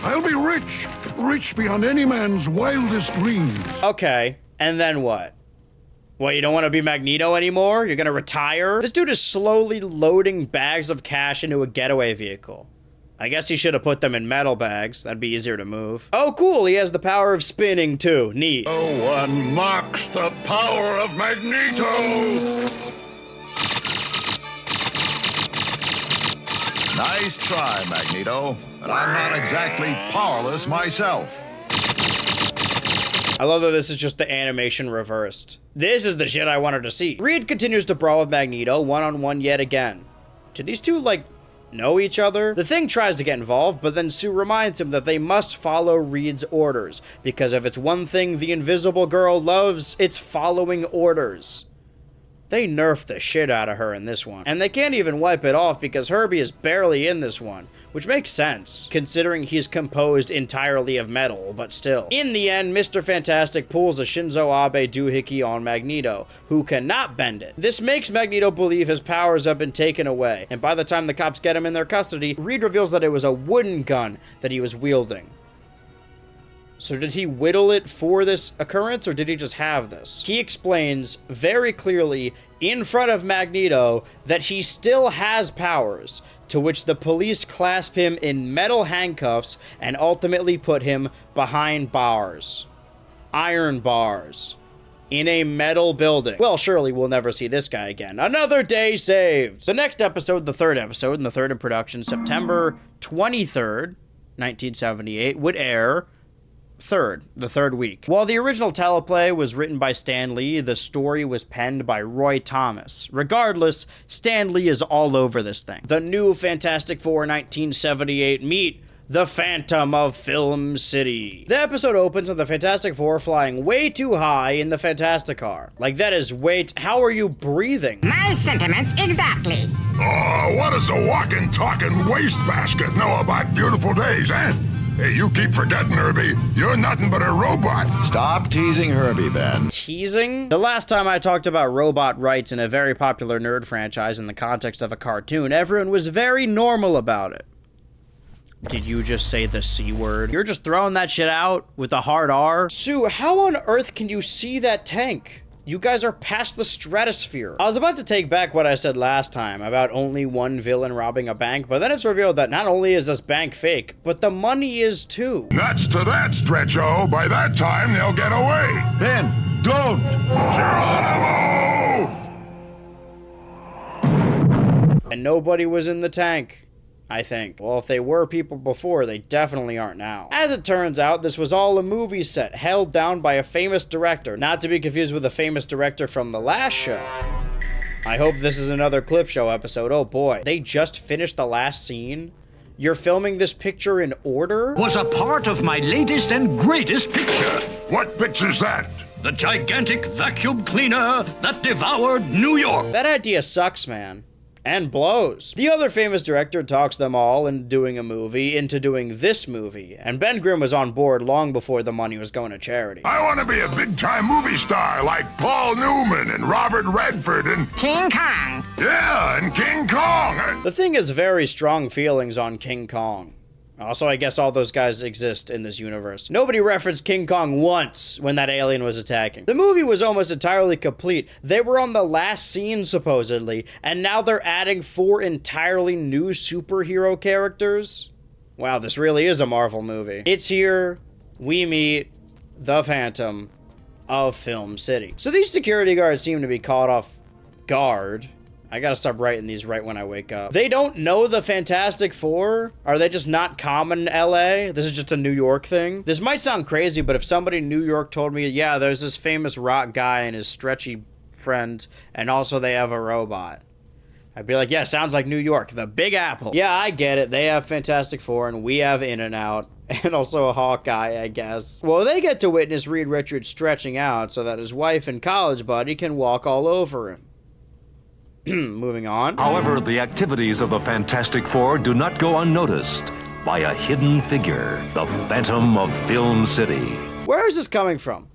I'll be rich, rich beyond any man's wildest dreams. Okay, and then what? What, you don't want to be Magneto anymore? You're gonna retire? This dude is slowly loading bags of cash into a getaway vehicle. I guess he should have put them in metal bags. That'd be easier to move. Oh, cool, he has the power of spinning too. Neat. No one mocks the power of Magneto! Nice try, Magneto. But I'm not exactly powerless myself. I love that this is just the animation reversed. This is the shit I wanted to see. Reed continues to brawl with Magneto one-on-one yet again. Do these two, like, know each other? The Thing tries to get involved, but then Sue reminds him that they must follow Reed's orders, because if it's one thing the Invisible Girl loves, it's following orders. They nerfed the shit out of her in this one. And they can't even wipe it off because Herbie is barely in this one, which makes sense, considering he's composed entirely of metal, but still. In the end, Mr. Fantastic pulls a Shinzo Abe doohickey on Magneto, who cannot bend it. This makes Magneto believe his powers have been taken away, and by the time the cops get him in their custody, Reed reveals that it was a wooden gun that he was wielding. So did he whittle it for this occurrence, or did he just have this? He explains very clearly in front of Magneto that he still has powers, to which the police clasp him in metal handcuffs and ultimately put him behind bars. Iron bars. In a metal building. Well, surely we'll never see this guy again. Another day saved! The next episode, the third episode, and the third in production, September 23rd, 1978, would air the third week. While the original teleplay was written by Stan Lee, the story was penned by Roy Thomas. Regardless, Stan Lee is all over this thing. The new Fantastic Four 1978 meet the Phantom of Film City. The episode opens with the Fantastic Four flying way too high in the Fantasticar. Like, that is how are you breathing? My sentiments exactly. Oh, what does a walking, talking wastebasket know about beautiful days, eh? Hey, you keep forgetting, Herbie. You're nothing but a robot. Stop teasing Herbie, Ben. Teasing? The last time I talked about robot rights in a very popular nerd franchise in the context of a cartoon, everyone was very normal about it. Did you just say the C word? You're just throwing that shit out with a hard R? Sue, how on earth can you see that tank? You guys are past the stratosphere. I was about to take back what I said last time about only one villain robbing a bank, but then it's revealed that not only is this bank fake, but the money is too. Nuts to that, Stretcho. By that time, they'll get away. Ben, don't. Geronimo! And nobody was in the tank, I think. Well, if they were people before, they definitely aren't now. As it turns out, this was all a movie set held down by a famous director, not to be confused with a famous director from the last show. I hope this is another clip show episode. Oh boy. They just finished the last scene? You're filming this picture in order? Was a part of my latest and greatest picture. What picture's that? The gigantic vacuum cleaner that devoured New York. That idea sucks, man. And blows. The other famous director talks them all into doing this movie, and Ben Grimm was on board long before the money was going to charity. I want to be a big-time movie star like Paul Newman and Robert Redford and King Kong. Yeah, and King Kong. The Thing has very strong feelings on King Kong. Also, I guess all those guys exist in this universe. Nobody referenced King Kong once when that alien was attacking. The movie was almost entirely complete. They were on the last scene, supposedly, and now they're adding 4 entirely new superhero characters? Wow, this really is a Marvel movie. It's here. We meet the Phantom of Film City. So these security guards seem to be caught off guard. I gotta stop writing these right when I wake up. They don't know the Fantastic Four? Are they just not common in LA? This is just a New York thing? This might sound crazy, but if somebody in New York told me, yeah, there's this famous rock guy and his stretchy friend, and also they have a robot, I'd be like, yeah, sounds like New York, the Big Apple. Yeah, I get it. They have Fantastic Four, and we have In-N-Out, and also a Hawkeye, I guess. Well, they get to witness Reed Richards stretching out so that his wife and college buddy can walk all over him. Moving on. However, the activities of the Fantastic Four do not go unnoticed by a hidden figure, the Phantom of Film City. Where is this coming from?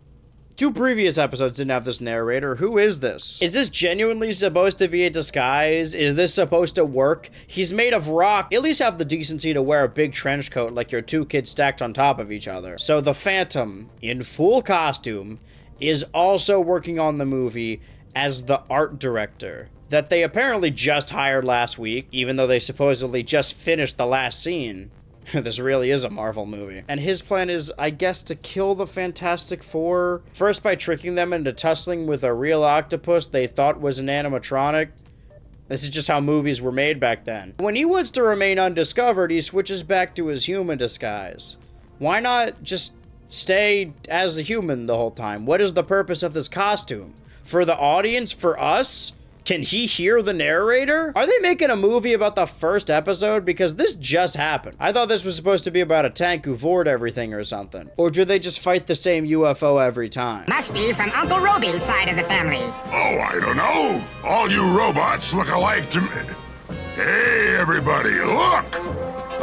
2 previous episodes didn't have this narrator. Who is this? Is this genuinely supposed to be a disguise? Is this supposed to work? He's made of rock. At least have the decency to wear a big trench coat like your 2 kids stacked on top of each other. So the Phantom, in full costume, is also working on the movie as the art director that they apparently just hired last week, even though they supposedly just finished the last scene. This really is a Marvel movie. And his plan is, I guess, to kill the Fantastic Four, first by tricking them into tussling with a real octopus they thought was an animatronic. This is just how movies were made back then. When he wants to remain undiscovered, he switches back to his human disguise. Why not just stay as a human the whole time? What is the purpose of this costume? For the audience? For us? Can he hear the narrator? Are they making a movie about the first episode? Because this just happened. I thought this was supposed to be about a tank who vored everything or something. Or do they just fight the same UFO every time? Must be from Uncle Roby's side of the family. Oh, I don't know. All you robots look alike to me. Hey, everybody, look!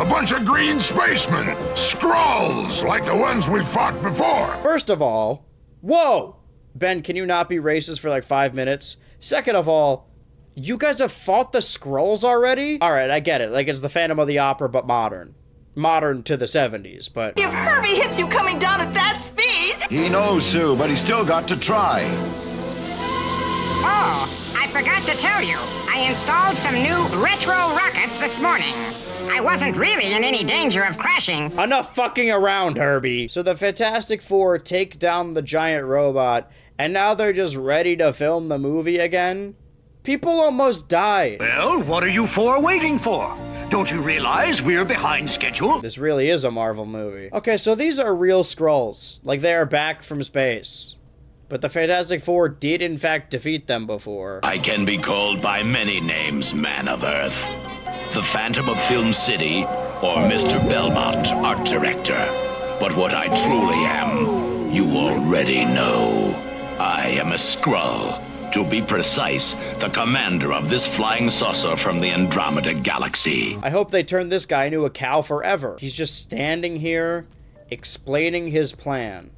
A bunch of green spacemen. Skrulls, like the ones we fought before. First of all, whoa! Ben, can you not be racist for like 5 minutes? Second of all, you guys have fought the Skrulls already? All right, I get it. Like, it's the Phantom of the Opera, but modern. Modern to the 70s, but... If Herbie hits you coming down at that speed... He knows, Sue, but he's still got to try. Oh, I forgot to tell you. I installed some new retro rockets this morning. I wasn't really in any danger of crashing. Enough fucking around, Herbie. So the Fantastic Four take down the giant robot, and now they're just ready to film the movie again? People almost died. Well, what are you four waiting for? Don't you realize we're behind schedule? This really is a Marvel movie. Okay, so these are real Skrulls. Like, they are back from space. But the Fantastic Four did in fact defeat them before. I can be called by many names, Man of Earth. The Phantom of Film City, or Mr. Belmont, Art Director. But what I truly am, you already know. I am a Skrull. To be precise, the commander of this flying saucer from the Andromeda Galaxy. I hope they turn this guy into a cow forever. He's just standing here, explaining his plan.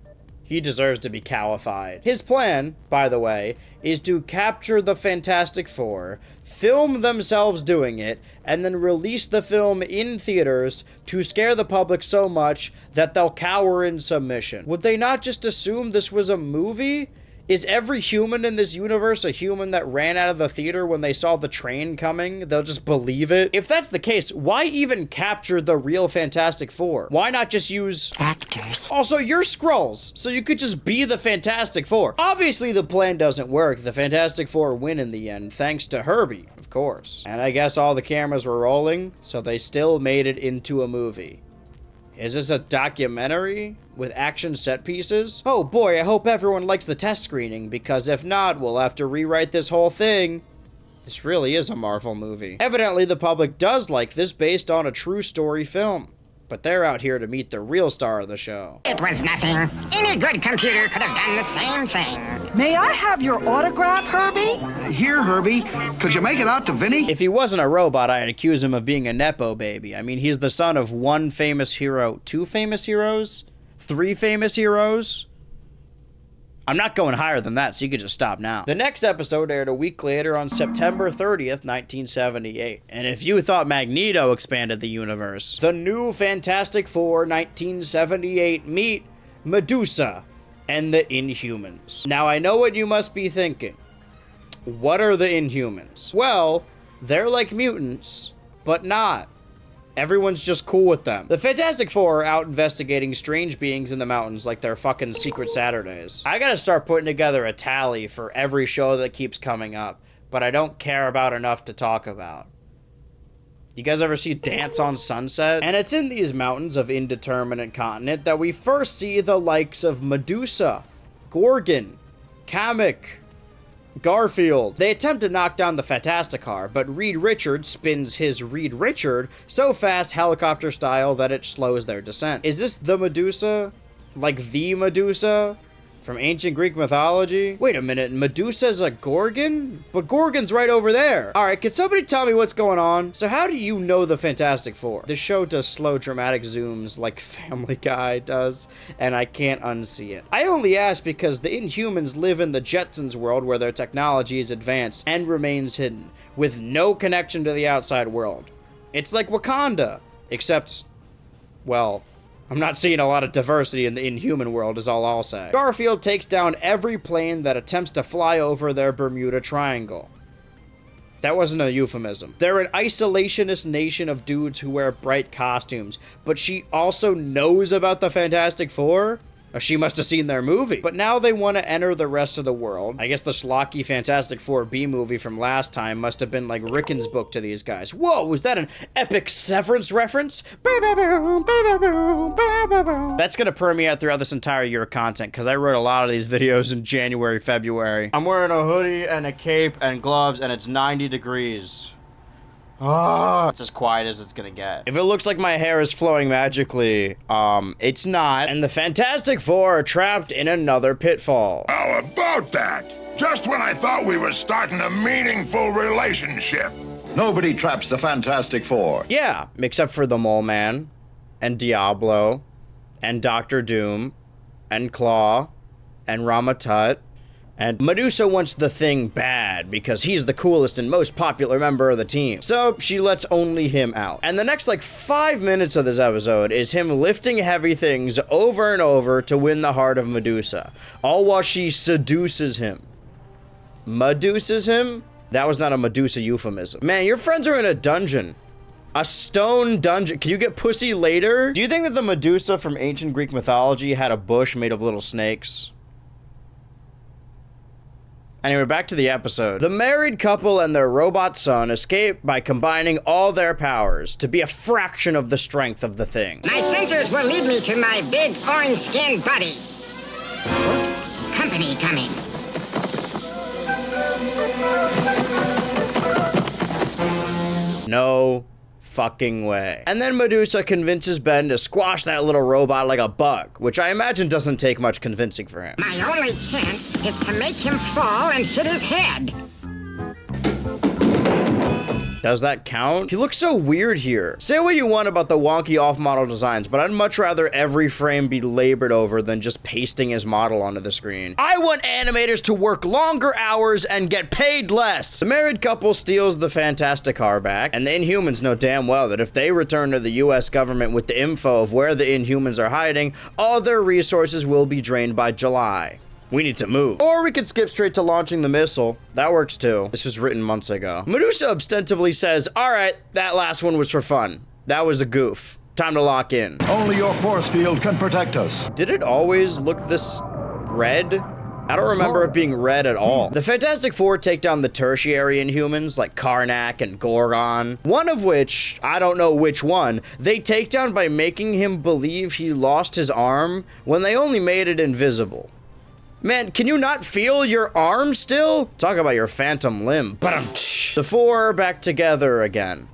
He deserves to be cowified. His plan, by the way, is to capture the Fantastic Four, film themselves doing it, and then release the film in theaters to scare the public so much that they'll cower in submission. Would they not just assume this was a movie? Is every human in this universe a human that ran out of the theater when they saw the train coming? They'll just believe it? If that's the case, why even capture the real Fantastic Four? Why not just use actors? Also, you're Skrulls, so you could just be the Fantastic Four. Obviously, the plan doesn't work. The Fantastic Four win in the end, thanks to Herbie, of course. And I guess all the cameras were rolling, so they still made it into a movie. Is this a documentary with action set pieces? Oh boy, I hope everyone likes the test screening, because if not, we'll have to rewrite this whole thing. This really is a Marvel movie. Evidently, the public does like this based on a true story film. But they're out here to meet the real star of the show. It was nothing. Any good computer could have done the same thing. May I have your autograph, Herbie? Here, Herbie. Could you make it out to Vinny? If he wasn't a robot, I'd accuse him of being a Nepo baby. I mean, he's the son of one famous hero, 2 famous heroes, 3 famous heroes. I'm not going higher than that, so you could just stop now. The next episode aired a week later on September 30th, 1978. And if you thought Magneto expanded the universe, the new Fantastic Four 1978 meet Medusa and the Inhumans. Now, I know what you must be thinking. What are the Inhumans? Well, they're like mutants, but not. Everyone's just cool with them. The Fantastic Four are out investigating strange beings in the mountains like they're fucking Secret Saturdays. I gotta start putting together a tally for every show that keeps coming up, but I don't care about enough to talk about. You guys ever see Dance on Sunset? And it's in these mountains of indeterminate continent that we first see the likes of Medusa, Gorgon, Kamek, Garfield. They attempt to knock down the Fantasticar, but Reed Richards spins his Reed Richard so fast helicopter style that it slows their descent. Is this the Medusa? Like the Medusa? From ancient Greek mythology? Wait a minute, Medusa's a Gorgon? But Gorgon's right over there. All right, can somebody tell me what's going on? So how do you know the Fantastic Four? The show does slow dramatic zooms like Family Guy does, and I can't unsee it. I only ask because the Inhumans live in the Jetsons world where their technology is advanced and remains hidden, with no connection to the outside world. It's like Wakanda, except, well, I'm not seeing a lot of diversity in the Inhuman world is all I'll say. Garfield takes down every plane that attempts to fly over their Bermuda Triangle. That wasn't a euphemism. They're an isolationist nation of dudes who wear bright costumes, but she also knows about the Fantastic Four? Or she must have seen their movie. But now they want to enter the rest of the world. I guess the schlocky Fantastic Four B movie from last time must have been like Rickon's book to these guys. Whoa, was that an epic Severance reference? That's gonna permeate throughout this entire year of content, because I wrote a lot of these videos in January, February. I'm wearing a hoodie and a cape and gloves, and it's 90 degrees. Oh, it's as quiet as it's gonna get. If it looks like my hair is flowing magically, it's not. And the Fantastic Four are trapped in another pitfall. How about that? Just when I thought we were starting a meaningful relationship. Nobody traps the Fantastic Four. Yeah, except for the Moleman, and Diablo, and Doctor Doom, and Claw, and Rama-Tut. And Medusa wants the Thing bad because he's the coolest and most popular member of the team. So she lets only him out. And the next like 5 minutes of this episode is him lifting heavy things over and over to win the heart of Medusa. All while she seduces him. Meduses him? That was not a Medusa euphemism. Man, your friends are in a dungeon. A stone dungeon. Can you get pussy later? Do you think that the Medusa from ancient Greek mythology had a bush made of little snakes? Anyway, back to the episode. The married couple and their robot son escape by combining all their powers to be a fraction of the strength of the Thing. My sensors will lead me to my big orange-skinned buddy. Company coming. No fucking way. And then Medusa convinces Ben to squash that little robot like a bug, which I imagine doesn't take much convincing for him. My only chance is to make him fall and hit his head. Does that count? He looks so weird here. Say what you want about the wonky off-model designs, but I'd much rather every frame be labored over than just pasting his model onto the screen. I want animators to work longer hours and get paid less. The married couple steals the Fantastic car back, and the Inhumans know damn well that if they return to the US government with the info of where the Inhumans are hiding, all their resources will be drained by July. We need to move. Or we could skip straight to launching the missile. That works too. This was written months ago. Medusa ostensibly says, all right, that last one was for fun. That was a goof. Time to lock in. Only your force field can protect us. Did it always look this red? I don't remember it being red at all. The Fantastic Four take down the tertiary Inhumans like Karnak and Gorgon, one of which, I don't know which one, they take down by making him believe he lost his arm when they only made it invisible. Man, can you not feel your arm still? Talk about your phantom limb. The four are back together again.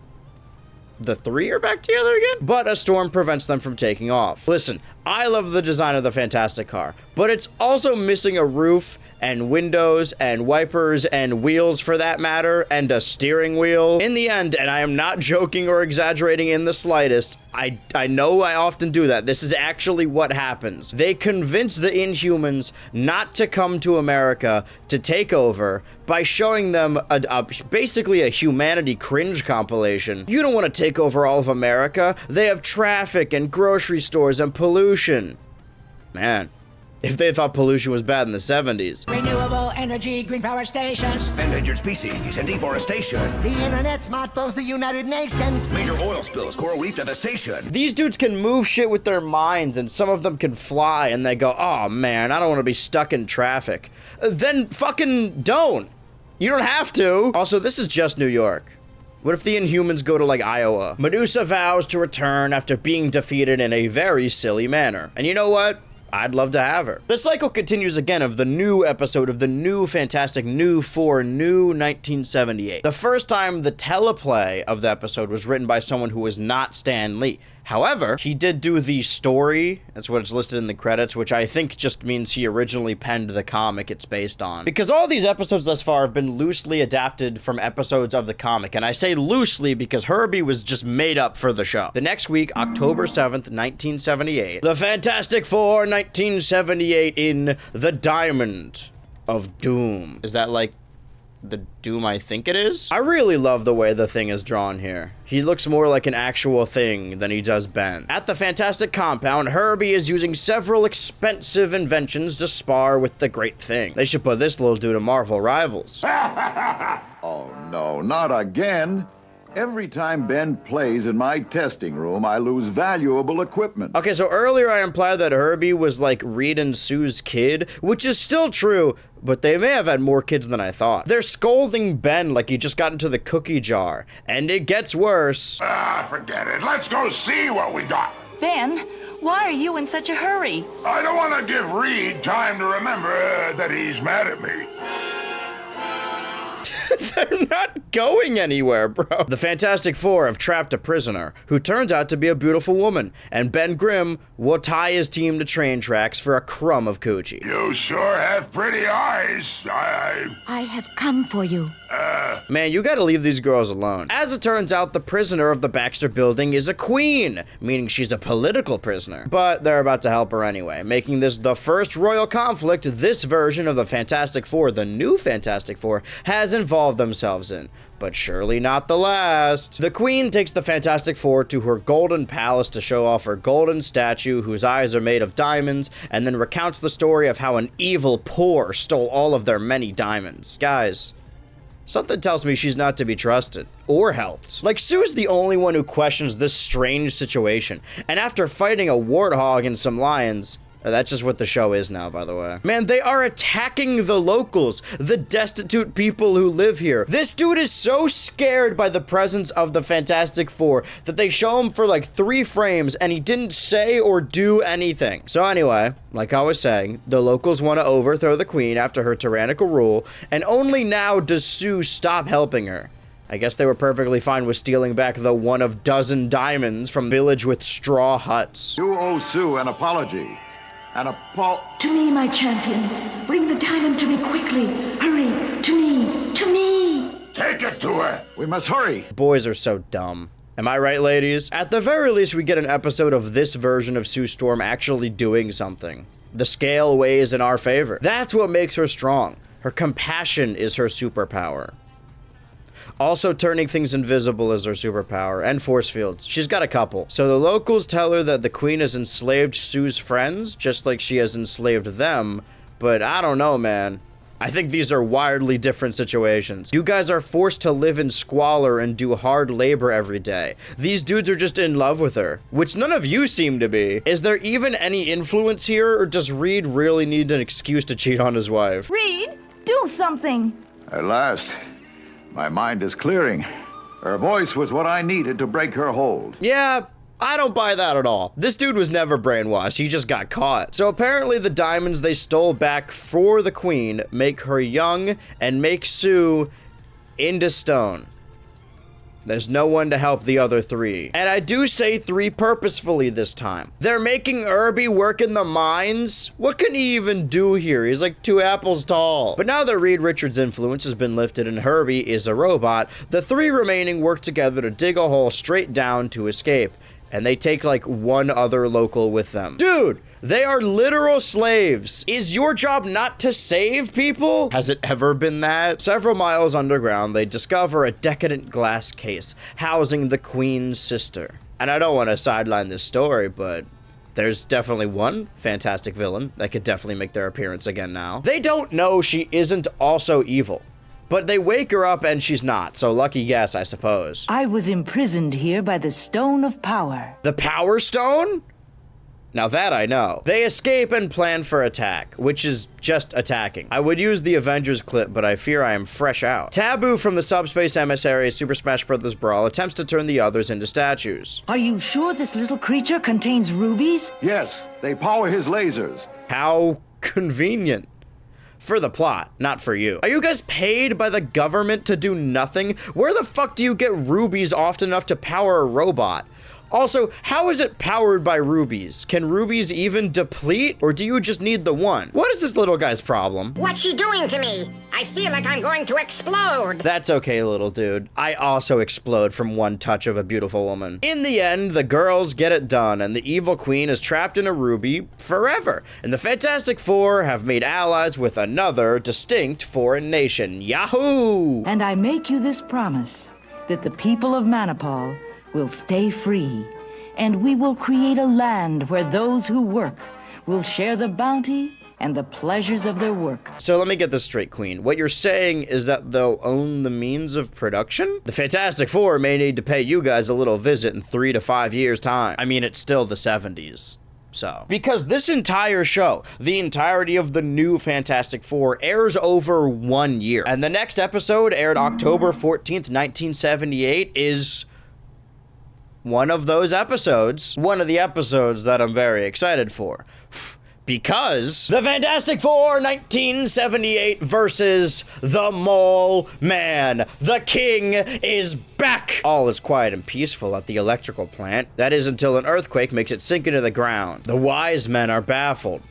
The three are back together again? But a storm prevents them from taking off. Listen, I love the design of the Fantastic car, but it's also missing a roof and windows and wipers and wheels for that matter, and a steering wheel. In the end, and I am not joking or exaggerating in the slightest, I know I often do that. This is actually what happens. They convince the Inhumans not to come to America to take over by showing them basically a humanity cringe compilation. You don't want to take over all of America. They have traffic and grocery stores and pollution. Man. If they thought pollution was bad in the 70s. Renewable energy, green power stations. Endangered species and deforestation. The internet, smartphones, the United Nations. Major oil spills, coral reef devastation. These dudes can move shit with their minds, and some of them can fly, and they go, oh man, I don't want to be stuck in traffic. Then fucking don't. You don't have to. Also, this is just New York. What if the Inhumans go to like Iowa? Medusa vows to return after being defeated in a very silly manner. And you know what? I'd love to have her. The cycle continues again of the new episode of the new Fantastic New Four, new 1978. The first time the teleplay of the episode was written by someone who was not Stan Lee. However, he did do the story, that's what it's listed in the credits, which I think just means he originally penned the comic it's based on. Because all these episodes thus far have been loosely adapted from episodes of the comic, and I say loosely because Herbie was just made up for the show. The next week, October 7th, 1978, The Fantastic Four, 1978 in The Diamond of Doom. Is that like the Doom I think it is? I really love the way the Thing is drawn here. He looks more like an actual thing than he does Ben. At the Fantastic Compound, Herbie is using several expensive inventions to spar with the Great Thing. They should put this little dude to Marvel Rivals. Oh, no, not again. Every time Ben plays in my testing room, I lose valuable equipment. Okay, so earlier I implied that Herbie was like Reed and Sue's kid, which is still true, but they may have had more kids than I thought. They're scolding Ben like he just got into the cookie jar, and it gets worse. Forget it. Let's go see what we got. Ben, why are you in such a hurry? I don't want to give Reed time to remember that he's mad at me. They're not going anywhere, bro. The Fantastic Four have trapped a prisoner who turns out to be a beautiful woman, and Ben Grimm will tie his team to train tracks for a crumb of coochie. You sure have pretty eyes. I have come for you. Man, you gotta leave these girls alone. As it turns out, the prisoner of the Baxter building is a queen, meaning she's a political prisoner. But they're about to help her anyway, making this the first royal conflict this version of the Fantastic Four, the new Fantastic Four, has involved themselves in. But surely not the last. The Queen takes the Fantastic Four to her golden palace to show off her golden statue whose eyes are made of diamonds, and then recounts the story of how an evil poor stole all of their many diamonds. Guys, something tells me she's not to be trusted or helped. Like, Sue's the only one who questions this strange situation, and after fighting a warthog and some lions, that's just what the show is now, by the way. Man, they are attacking the locals, the destitute people who live here. This dude is so scared by the presence of the Fantastic Four that they show him for like 3 frames and he didn't say or do anything. So anyway, like I was saying, the locals want to overthrow the Queen after her tyrannical rule, and only now does Sue stop helping her. I guess they were perfectly fine with stealing back the one of dozen diamonds from village with straw huts. You owe Sue an apology. To me, my champions. Bring the diamond to me quickly. Hurry. To me. To me. Take it to her. We must hurry. Boys are so dumb. Am I right, ladies? At the very least, we get an episode of this version of Sue Storm actually doing something. The scale weighs in our favor. That's what makes her strong. Her compassion is her superpower. Also, turning things invisible is her superpower, and force fields. She's got a couple. So the locals tell her that the Queen has enslaved Sue's friends, just like she has enslaved them, but I don't know, man. I think these are wildly different situations. You guys are forced to live in squalor and do hard labor every day. These dudes are just in love with her, which none of you seem to be. Is there even any influence here, or does Reed really need an excuse to cheat on his wife? Reed, do something. At last. My mind is clearing. Her voice was what I needed to break her hold. Yeah, I don't buy that at all. This dude was never brainwashed, he just got caught. So apparently the diamonds they stole back for the Queen make her young and make Sue into stone. There's no one to help the other 3. And I do say 3 purposefully this time. They're making Herbie work in the mines? What can he even do here? He's like 2 apples tall. But now that Reed Richards' influence has been lifted and Herbie is a robot, the 3 remaining work together to dig a hole straight down to escape. And they take like 1 other local with them. Dude, they are literal slaves. Is your job not to save people? Has it ever been that? Several miles underground, they discover a decadent glass case housing the Queen's sister. And I don't want to sideline this story, but there's definitely one fantastic villain that could definitely make their appearance again now. They don't know she isn't also evil, but they wake her up and she's not, so lucky guess, I suppose. I was imprisoned here by the Stone of Power. The Power Stone? Now that I know. They escape and plan for attack, which is just attacking. I would use the Avengers clip, but I fear I am fresh out. Taboo from the Subspace Emissary Super Smash Bros. Brawl attempts to turn the others into statues. Are you sure this little creature contains rubies? Yes, they power his lasers. How convenient. For the plot, not for you. Are you guys paid by the government to do nothing? Where the fuck do you get rubies often enough to power a robot? Also, how is it powered by rubies? Can rubies even deplete, or do you just need the one? What is this little guy's problem? What's she doing to me? I feel like I'm going to explode. That's okay, little dude. I also explode from one touch of a beautiful woman. In the end, the girls get it done, and the evil queen is trapped in a ruby forever. And the Fantastic Four have made allies with another distinct foreign nation. Yahoo! And I make you this promise, that the people of Manipal will stay free, and we will create a land where those who work will share the bounty and the pleasures of their work. So let me get this straight, Queen. What you're saying is that they'll own the means of production? The Fantastic Four may need to pay you guys a little visit in 3 to 5 years' time. I mean, it's still the 70s. So, because this entire show, the entirety of the new Fantastic Four, airs over 1 year. And the next episode, aired October 14th, 1978, is one of those episodes. One of the episodes that I'm very excited for. Because the Fantastic Four 1978 versus the Moleman. The king is back. All is quiet and peaceful at the electrical plant. That is until an earthquake makes it sink into the ground. The wise men are baffled.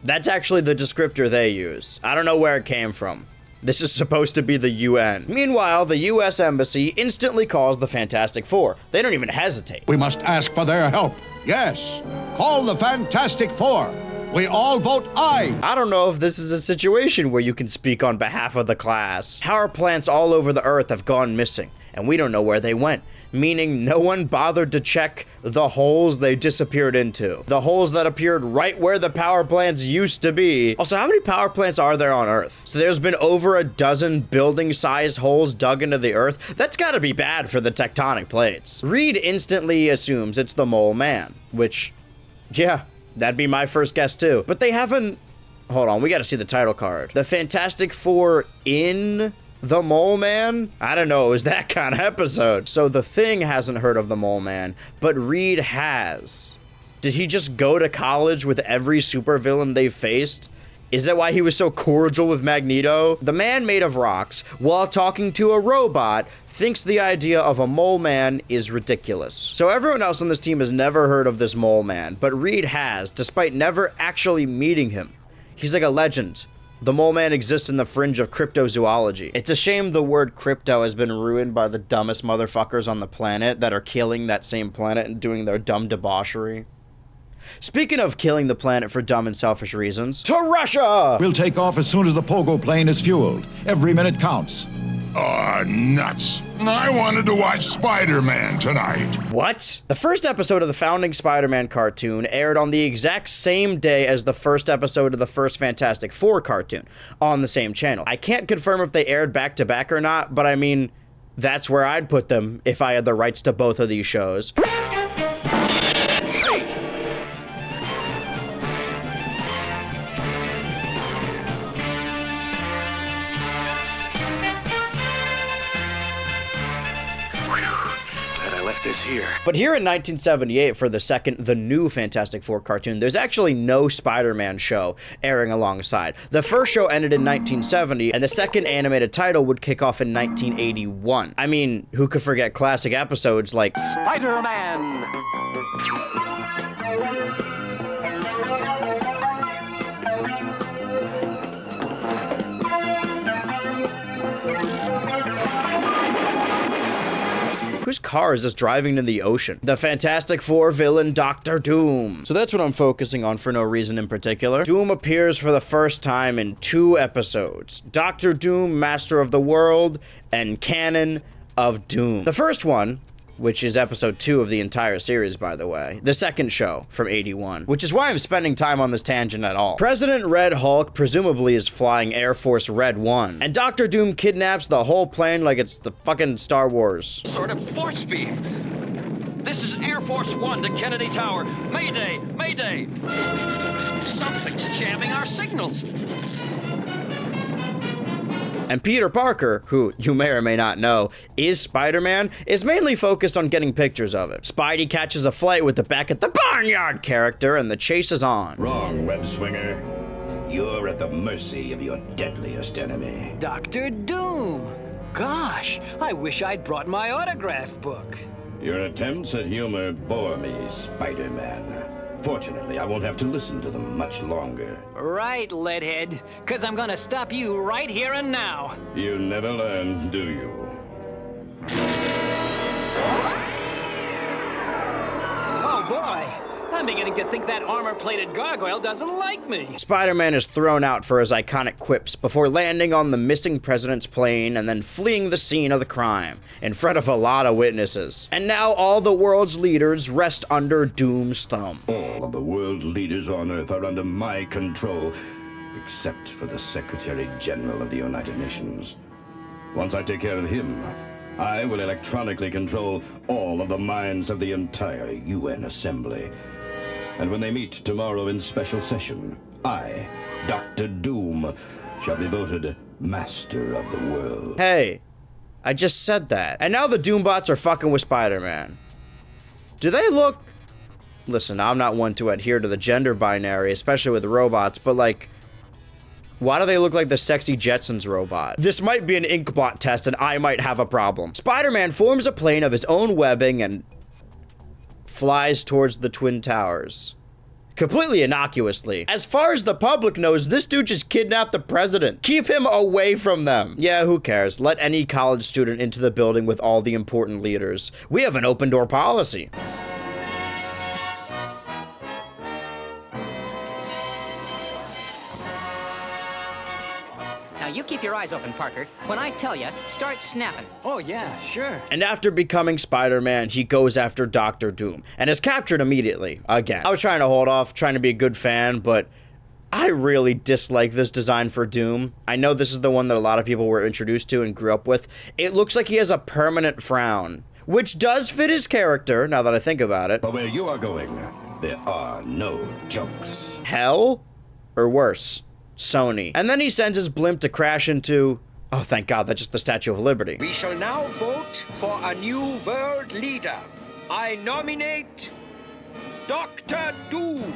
That's actually the descriptor they use. I don't know where it came from. This is supposed to be the UN. Meanwhile, the US Embassy instantly calls the Fantastic Four. They don't even hesitate. We must ask for their help. Yes, call the Fantastic Four. We all vote aye. I don't know if this is a situation where you can speak on behalf of the class. Power plants all over the Earth have gone missing, and we don't know where they went, meaning no one bothered to check the holes they disappeared into. The holes that appeared right where the power plants used to be. Also, how many power plants are there on Earth? So there's been over a dozen building-sized holes dug into the Earth. That's gotta be bad for the tectonic plates. Reed instantly assumes it's the Moleman, which, yeah, that'd be my first guess too. But they haven't... Hold on, we gotta see the title card. The Fantastic Four in the Moleman? I don't know, it was that kind of episode. So the Thing hasn't heard of the Moleman, but Reed has. Did he just go to college with every supervillain they've faced? Is that why he was so cordial with Magneto? The man made of rocks, while talking to a robot, thinks the idea of a mole man is ridiculous. So everyone else on this team has never heard of this mole man, but Reed has, despite never actually meeting him. He's like a legend. The mole man exists in the fringe of cryptozoology. It's a shame the word crypto has been ruined by the dumbest motherfuckers on the planet that are killing that same planet and doing their dumb debauchery. Speaking of killing the planet for dumb and selfish reasons, to Russia! We'll take off as soon as the pogo plane is fueled. Every minute counts. Oh, nuts. I wanted to watch Spider-Man tonight. What? The first episode of the Founding Spider-Man cartoon aired on the exact same day as the first episode of the first Fantastic Four cartoon on the same channel. I can't confirm if they aired back to back or not, but I mean, that's where I'd put them if I had the rights to both of these shows. Here. But here in 1978, for the second, the new Fantastic Four cartoon, there's actually no Spider-Man show airing alongside. The first show ended in 1970, and the second animated title would kick off in 1981. I mean, who could forget classic episodes like Spider-Man! Whose car is this driving in the ocean? The Fantastic Four villain, Dr. Doom. So that's what I'm focusing on for no reason in particular. Doom appears for the first time in 2 episodes. Dr. Doom, Master of the World, and Canon of Doom. The first one, which is episode 2 of the entire series, by the way. The second show from 81, which is why I'm spending time on this tangent at all. President Red Hulk presumably is flying Air Force Red 1, and Dr. Doom kidnaps the whole plane like it's the fucking Star Wars. Sort of force beam. This is Air Force One to Kennedy Tower. Mayday, Mayday. Something's jamming our signals. And Peter Parker, who you may or may not know is Spider-Man, is mainly focused on getting pictures of it. Spidey catches a flight with the Back at the Barnyard character, and the chase is on. Wrong, web swinger. You're at the mercy of your deadliest enemy. Dr. Doom. Gosh, I wish I'd brought my autograph book. Your attempts at humor bore me, Spider-Man. Fortunately, I won't have to listen to them much longer. Right, Leadhead, because I'm gonna stop you right here and now. You never learn, do you? Oh, boy. I'm beginning to think that armor-plated gargoyle doesn't like me. Spider-Man is thrown out for his iconic quips before landing on the missing president's plane and then fleeing the scene of the crime in front of a lot of witnesses. And now all the world's leaders rest under Doom's thumb. All of the world leaders on Earth are under my control, except for the Secretary General of the United Nations. Once I take care of him, I will electronically control all of the minds of the entire UN Assembly. And when they meet tomorrow in special session, I, Dr. Doom, shall be voted Master of the World. Hey, I just said that. And now the Doombots are fucking with Spider-Man. Do they look... Listen, I'm not one to adhere to the gender binary, especially with robots, but like... Why do they look like the sexy Jetsons robot? This might be an Inkblot test and I might have a problem. Spider-Man forms a plane of his own webbing and flies towards the Twin Towers. Completely innocuously. As far as the public knows, this dude just kidnapped the president. Keep him away from them. Yeah, who cares? Let any college student into the building with all the important leaders. We have an open door policy. Now you keep your eyes open, Parker. When I tell you, start snapping. Oh yeah, sure. And after becoming Spider-Man, he goes after Dr. Doom and is captured immediately, again. I was trying to hold off, trying to be a good fan, but I really dislike this design for Doom. I know this is the one that a lot of people were introduced to and grew up with. It looks like he has a permanent frown, which does fit his character, now that I think about it. But where you are going, there are no jokes. Hell? Or worse, Sony. And then he sends his blimp to crash into... Oh, thank God, that's just the Statue of Liberty. We shall now vote for a new world leader. I nominate Dr. Doom.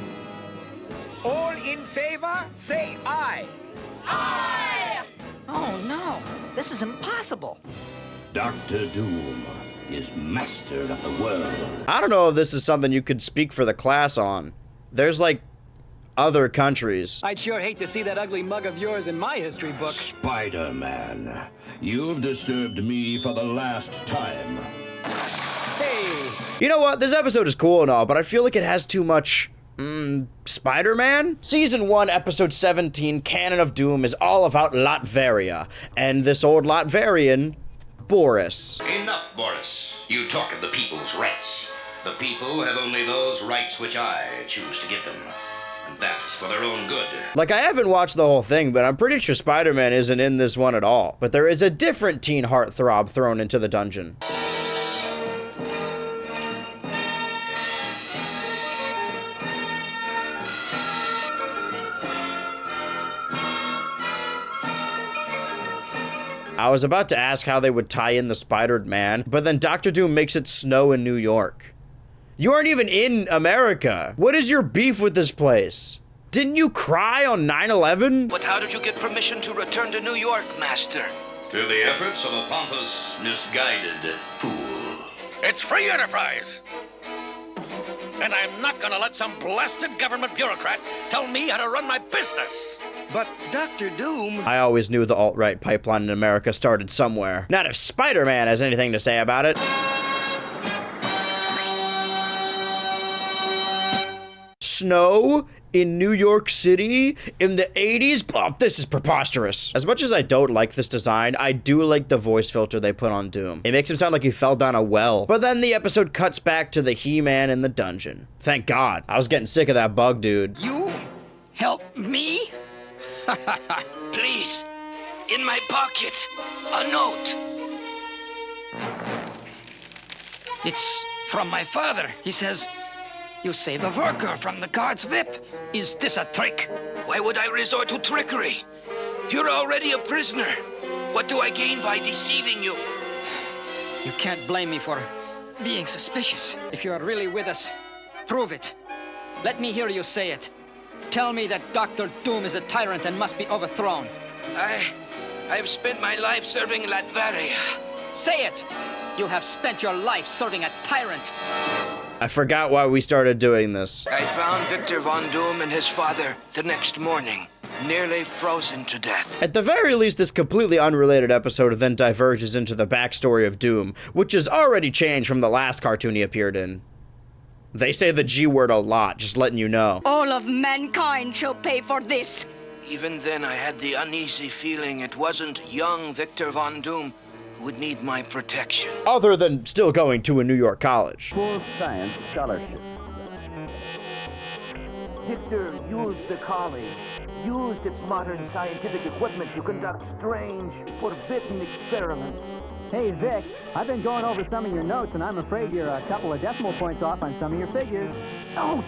All in favor, say aye. Aye! Oh no, this is impossible. Dr. Doom is master of the world. I don't know if this is something you could speak for the class on. There's like other countries. I'd sure hate to see that ugly mug of yours in my history book. Spider-Man, you've disturbed me for the last time. Hey! You know what? This episode is cool and all, but I feel like it has too much... Spider-Man? Season 1, Episode 17, Canon of Doom, is all about Latveria, and this old Latverian, Boris. Enough, Boris. You talk of the people's rights. The people have only those rights which I choose to give them. And that is for their own good. Like, I haven't watched the whole thing, but I'm pretty sure Spider-Man isn't in this one at all. But there is a different teen heartthrob thrown into the dungeon. I was about to ask how they would tie in the Spidered Man, but then Dr. Doom makes it snow in New York. You aren't even in America. What is your beef with this place? Didn't you cry on 9/11? But how did you get permission to return to New York, Master? Through the efforts of a pompous, misguided fool. It's free enterprise. And I'm not gonna let some blasted government bureaucrat tell me how to run my business. But Dr. Doom... I always knew the alt-right pipeline in America started somewhere. Not if Spider-Man has anything to say about it. Snow in New York City in the 80s? Oh, this is preposterous. As much as I don't like this design, I do like the voice filter they put on Doom. It makes him sound like he fell down a well. But then the episode cuts back to the He-Man in the dungeon. Thank God. I was getting sick of that bug, dude. You help me? Please, in my pocket, a note. It's from my father. He says, you save the worker from the guard's whip. Is this a trick? Why would I resort to trickery? You're already a prisoner. What do I gain by deceiving you? You can't blame me for being suspicious. If you're really with us, prove it. Let me hear you say it. Tell me that Dr. Doom is a tyrant and must be overthrown. I've spent my life serving Latveria. Say it! You have spent your life serving a tyrant. I forgot why we started doing this. I found Victor Von Doom and his father the next morning, nearly frozen to death. At the very least, this completely unrelated episode then diverges into the backstory of Doom, which has already changed from the last cartoon he appeared in. They say the G word a lot, just letting you know. All of mankind shall pay for this. Even then, I had the uneasy feeling it wasn't young Victor Von Doom who would need my protection. Other than still going to a New York college. Full science scholarship. Victor used the college, used its modern scientific equipment to conduct strange, forbidden experiments. Hey, Vic, I've been going over some of your notes, and I'm afraid you're a couple of decimal points off on some of your figures. Ouch!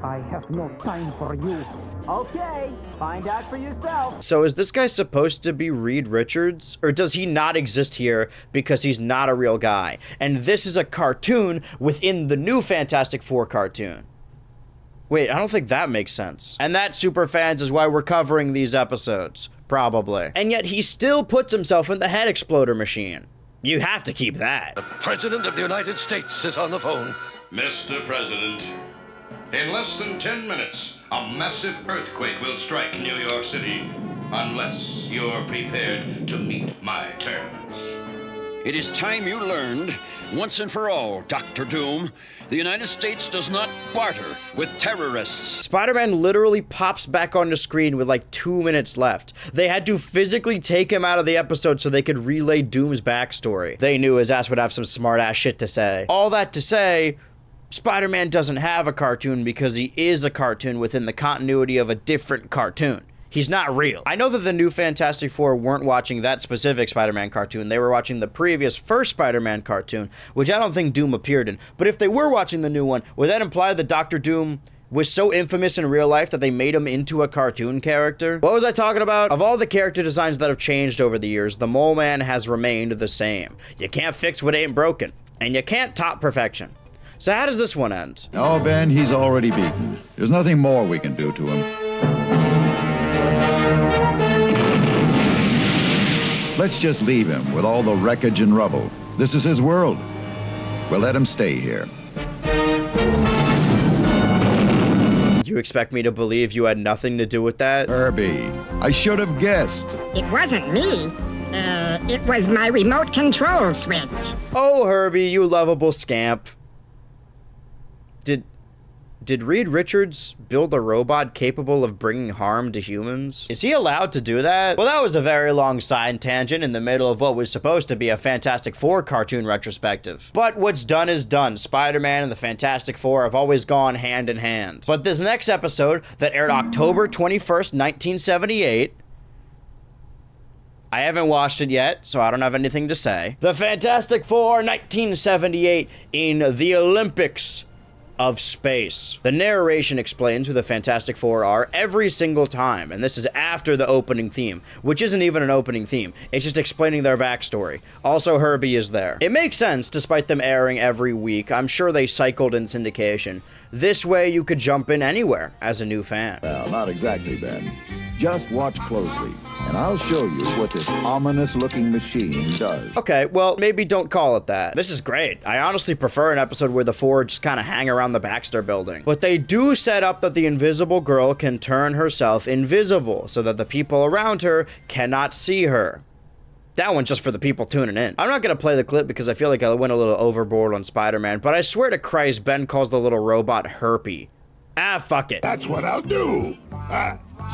I have no time for you. Okay, find out for yourself. So is this guy supposed to be Reed Richards? Or does he not exist here because he's not a real guy? And this is a cartoon within the new Fantastic Four cartoon. Wait, I don't think that makes sense. And that, superfans, is why we're covering these episodes. Probably. And yet he still puts himself in the head exploder machine. You have to keep that. The President of the United States is on the phone. Mr. President, in less than 10 minutes, a massive earthquake will strike New York City unless you're prepared to meet my terms. It is time you learned, once and for all, Dr. Doom, the United States does not barter with terrorists. Spider-Man literally pops back on the screen with like 2 minutes left. They had to physically take him out of the episode so they could relay Doom's backstory. They knew his ass would have some smart-ass shit to say. All that to say, Spider-Man doesn't have a cartoon because he is a cartoon within the continuity of a different cartoon. He's not real. I know that the new Fantastic Four weren't watching that specific Spider-Man cartoon. They were watching the previous first Spider-Man cartoon, which I don't think Doom appeared in. But if they were watching the new one, would that imply that Dr. Doom was so infamous in real life that they made him into a cartoon character? What was I talking about? Of all the character designs that have changed over the years, the Moleman has remained the same. You can't fix what ain't broken, and you can't top perfection. So how does this one end? No, Ben, he's already beaten. There's nothing more we can do to him. Let's just leave him with all the wreckage and rubble. This is his world. We'll let him stay here. You expect me to believe you had nothing to do with that? Herbie, I should have guessed. It wasn't me. It was my remote control switch. Oh, Herbie, you lovable scamp. Did Reed Richards build a robot capable of bringing harm to humans? Is he allowed to do that? Well, that was a very long side tangent in the middle of what was supposed to be a Fantastic Four cartoon retrospective. But what's done is done. Spider-Man and the Fantastic Four have always gone hand in hand. But this next episode that aired October 21st, 1978, I haven't watched it yet, so I don't have anything to say. The Fantastic Four 1978 in the Olympics of space. The narration explains who the Fantastic Four are every single time, and this is after the opening theme, which isn't even an opening theme. It's just explaining their backstory. Also, Herbie is there. It makes sense, despite them airing every week. I'm sure they cycled in syndication. This way, you could jump in anywhere as a new fan. Well, not exactly, Ben. Just watch closely, and I'll show you what this ominous-looking machine does. Okay, well, maybe don't call it that. This is great. I honestly prefer an episode where the four just kind of hang around the Baxter building. But they do set up that the Invisible Girl can turn herself invisible, so that the people around her cannot see her. That one's just for the people tuning in. I'm not gonna play the clip because I feel like I went a little overboard on Spider-Man, but I swear to Christ, Ben calls the little robot Herpy. Ah, fuck it. That's what I'll do.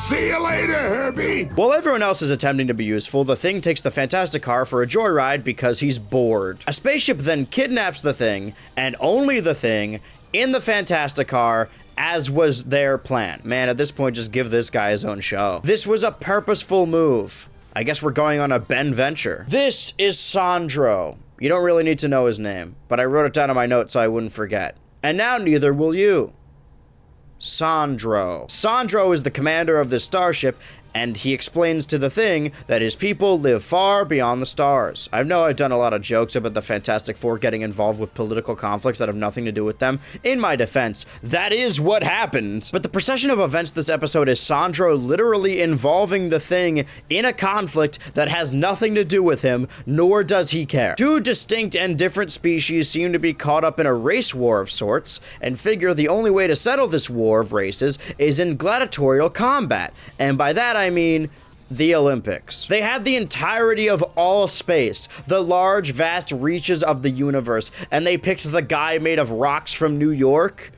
See you later, Herbie. While everyone else is attempting to be useful, the Thing takes the Fantastic Car for a joyride because he's bored. A spaceship then kidnaps the Thing, and only the Thing, in the Fantastic Car, as was their plan. Man, at this point, just give this guy his own show. This was a purposeful move. I guess we're going on a Ben venture. This is Sandro. You don't really need to know his name, but I wrote it down in my notes so I wouldn't forget. And now neither will you. Sandro. Sandro is the commander of this starship, And he explains to the Thing that his people live far beyond the stars. I know I've done a lot of jokes about the Fantastic Four getting involved with political conflicts that have nothing to do with them. In my defense, that is what happened. But the procession of events this episode is Sandro literally involving the Thing in a conflict that has nothing to do with him, nor does he care. Two distinct and different species seem to be caught up in a race war of sorts, and figure the only way to settle this war of races is in gladiatorial combat. And by that I mean the Olympics. They had the entirety of all space, the large, vast reaches of the universe, and they picked the guy made of rocks from New York?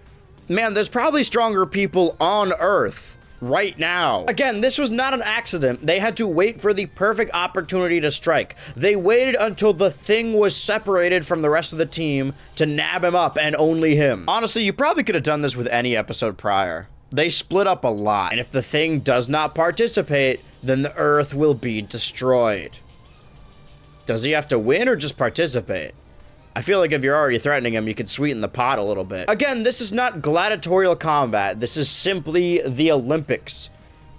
Man, there's probably stronger people on Earth right now. Again, this was not an accident. They had to wait for the perfect opportunity to strike. They waited until the Thing was separated from the rest of the team to nab him up, and only him. Honestly, you probably could have done this with any episode prior. They split up a lot, and if the Thing does not participate, then the Earth will be destroyed. Does he have to win or just participate? I feel like if you're already threatening him, you could sweeten the pot a little bit. Again, this is not gladiatorial combat. This is simply the Olympics.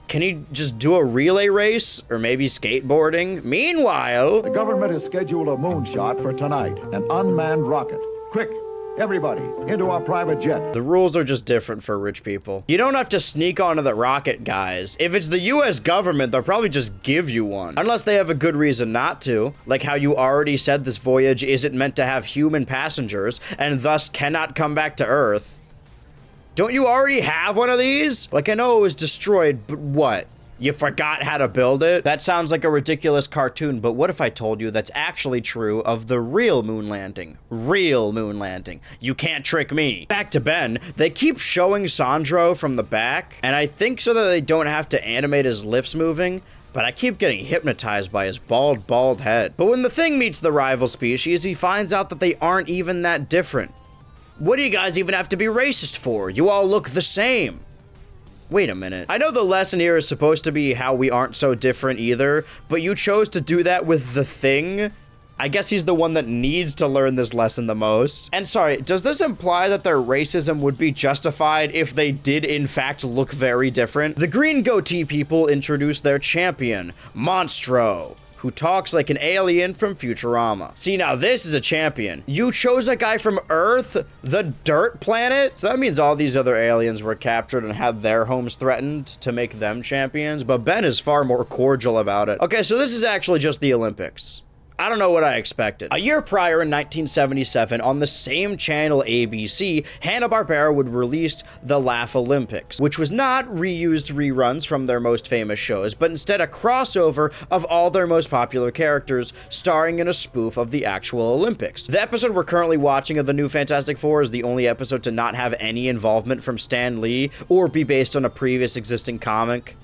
Can he just do a relay race or maybe skateboarding? Meanwhile, the government has scheduled a moonshot for tonight, an unmanned rocket. Quick, everybody, into our private jet. The rules are just different for rich people. You don't have to sneak onto the rocket, guys. If it's the US government, they'll probably just give you one. Unless they have a good reason not to. Like how you already said this voyage isn't meant to have human passengers, and thus cannot come back to Earth. Don't you already have one of these? Like, I know it was destroyed, but what? You forgot how to build it? That sounds like a ridiculous cartoon, but what if I told you that's actually true of the real moon landing? Real moon landing. You can't trick me. Back to Ben. They keep showing Sandro from the back, and I think so that they don't have to animate his lips moving, but I keep getting hypnotized by his bald head. But when the Thing meets the rival species, he finds out that they aren't even that different. What do you guys even have to be racist for? You all look the same. Wait a minute. I know the lesson here is supposed to be how we aren't so different either, but you chose to do that with the Thing? I guess he's the one that needs to learn this lesson the most. And sorry, does this imply that their racism would be justified if they did in fact look very different? The green goatee people introduced their champion, Monstro, who talks like an alien from Futurama. See, now this is a champion. You chose a guy from Earth, the dirt planet? So that means all these other aliens were captured and had their homes threatened to make them champions, but Ben is far more cordial about it. Okay, so this is actually just the Olympics. I don't know what I expected. A year prior in 1977, on the same channel ABC, Hanna-Barbera would release The Laugh Olympics, which was not reused reruns from their most famous shows, but instead a crossover of all their most popular characters, starring in a spoof of the actual Olympics. The episode we're currently watching of the new Fantastic Four is the only episode to not have any involvement from Stan Lee, or be based on a previous existing comic.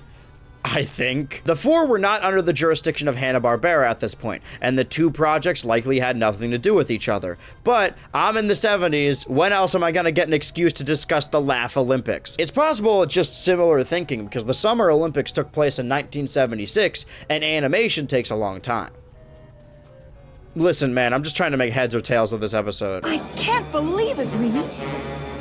I think. The Four were not under the jurisdiction of Hanna-Barbera at this point, and the two projects likely had nothing to do with each other. But I'm in the 70s, when else am I gonna get an excuse to discuss the Laugh Olympics? It's possible it's just similar thinking, because the Summer Olympics took place in 1976, and animation takes a long time. Listen, man, I'm just trying to make heads or tails of this episode. I can't believe it, Reed.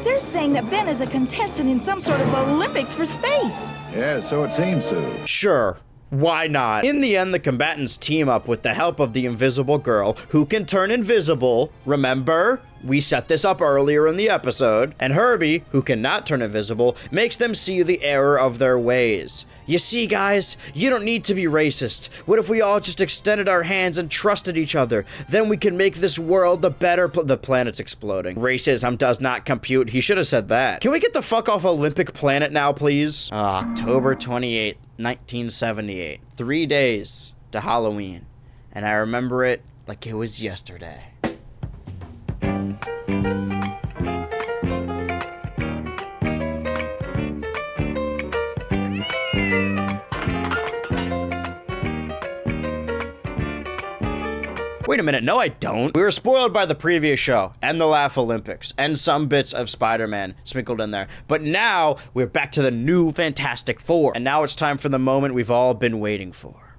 They're saying that Ben is a contestant in some sort of Olympics for space. Yeah, so it seems to. Sure. Why not? In the end, the combatants team up with the help of the Invisible Girl, who can turn invisible. Remember? We set this up earlier in the episode. And Herbie, who cannot turn invisible, makes them see the error of their ways. You see, guys, you don't need to be racist. What if we all just extended our hands and trusted each other? Then we can make this world the better the planet's exploding. Racism does not compute. He should have said that. Can we get the fuck off Olympic planet now, please? October 28th, 1978. 3 days to Halloween. And I remember it like it was yesterday. Wait a minute, no I don't. We were spoiled by the previous show, and the Laugh Olympics, and some bits of Spider-Man sprinkled in there. But now, we're back to the new Fantastic Four, and now it's time for the moment we've all been waiting for.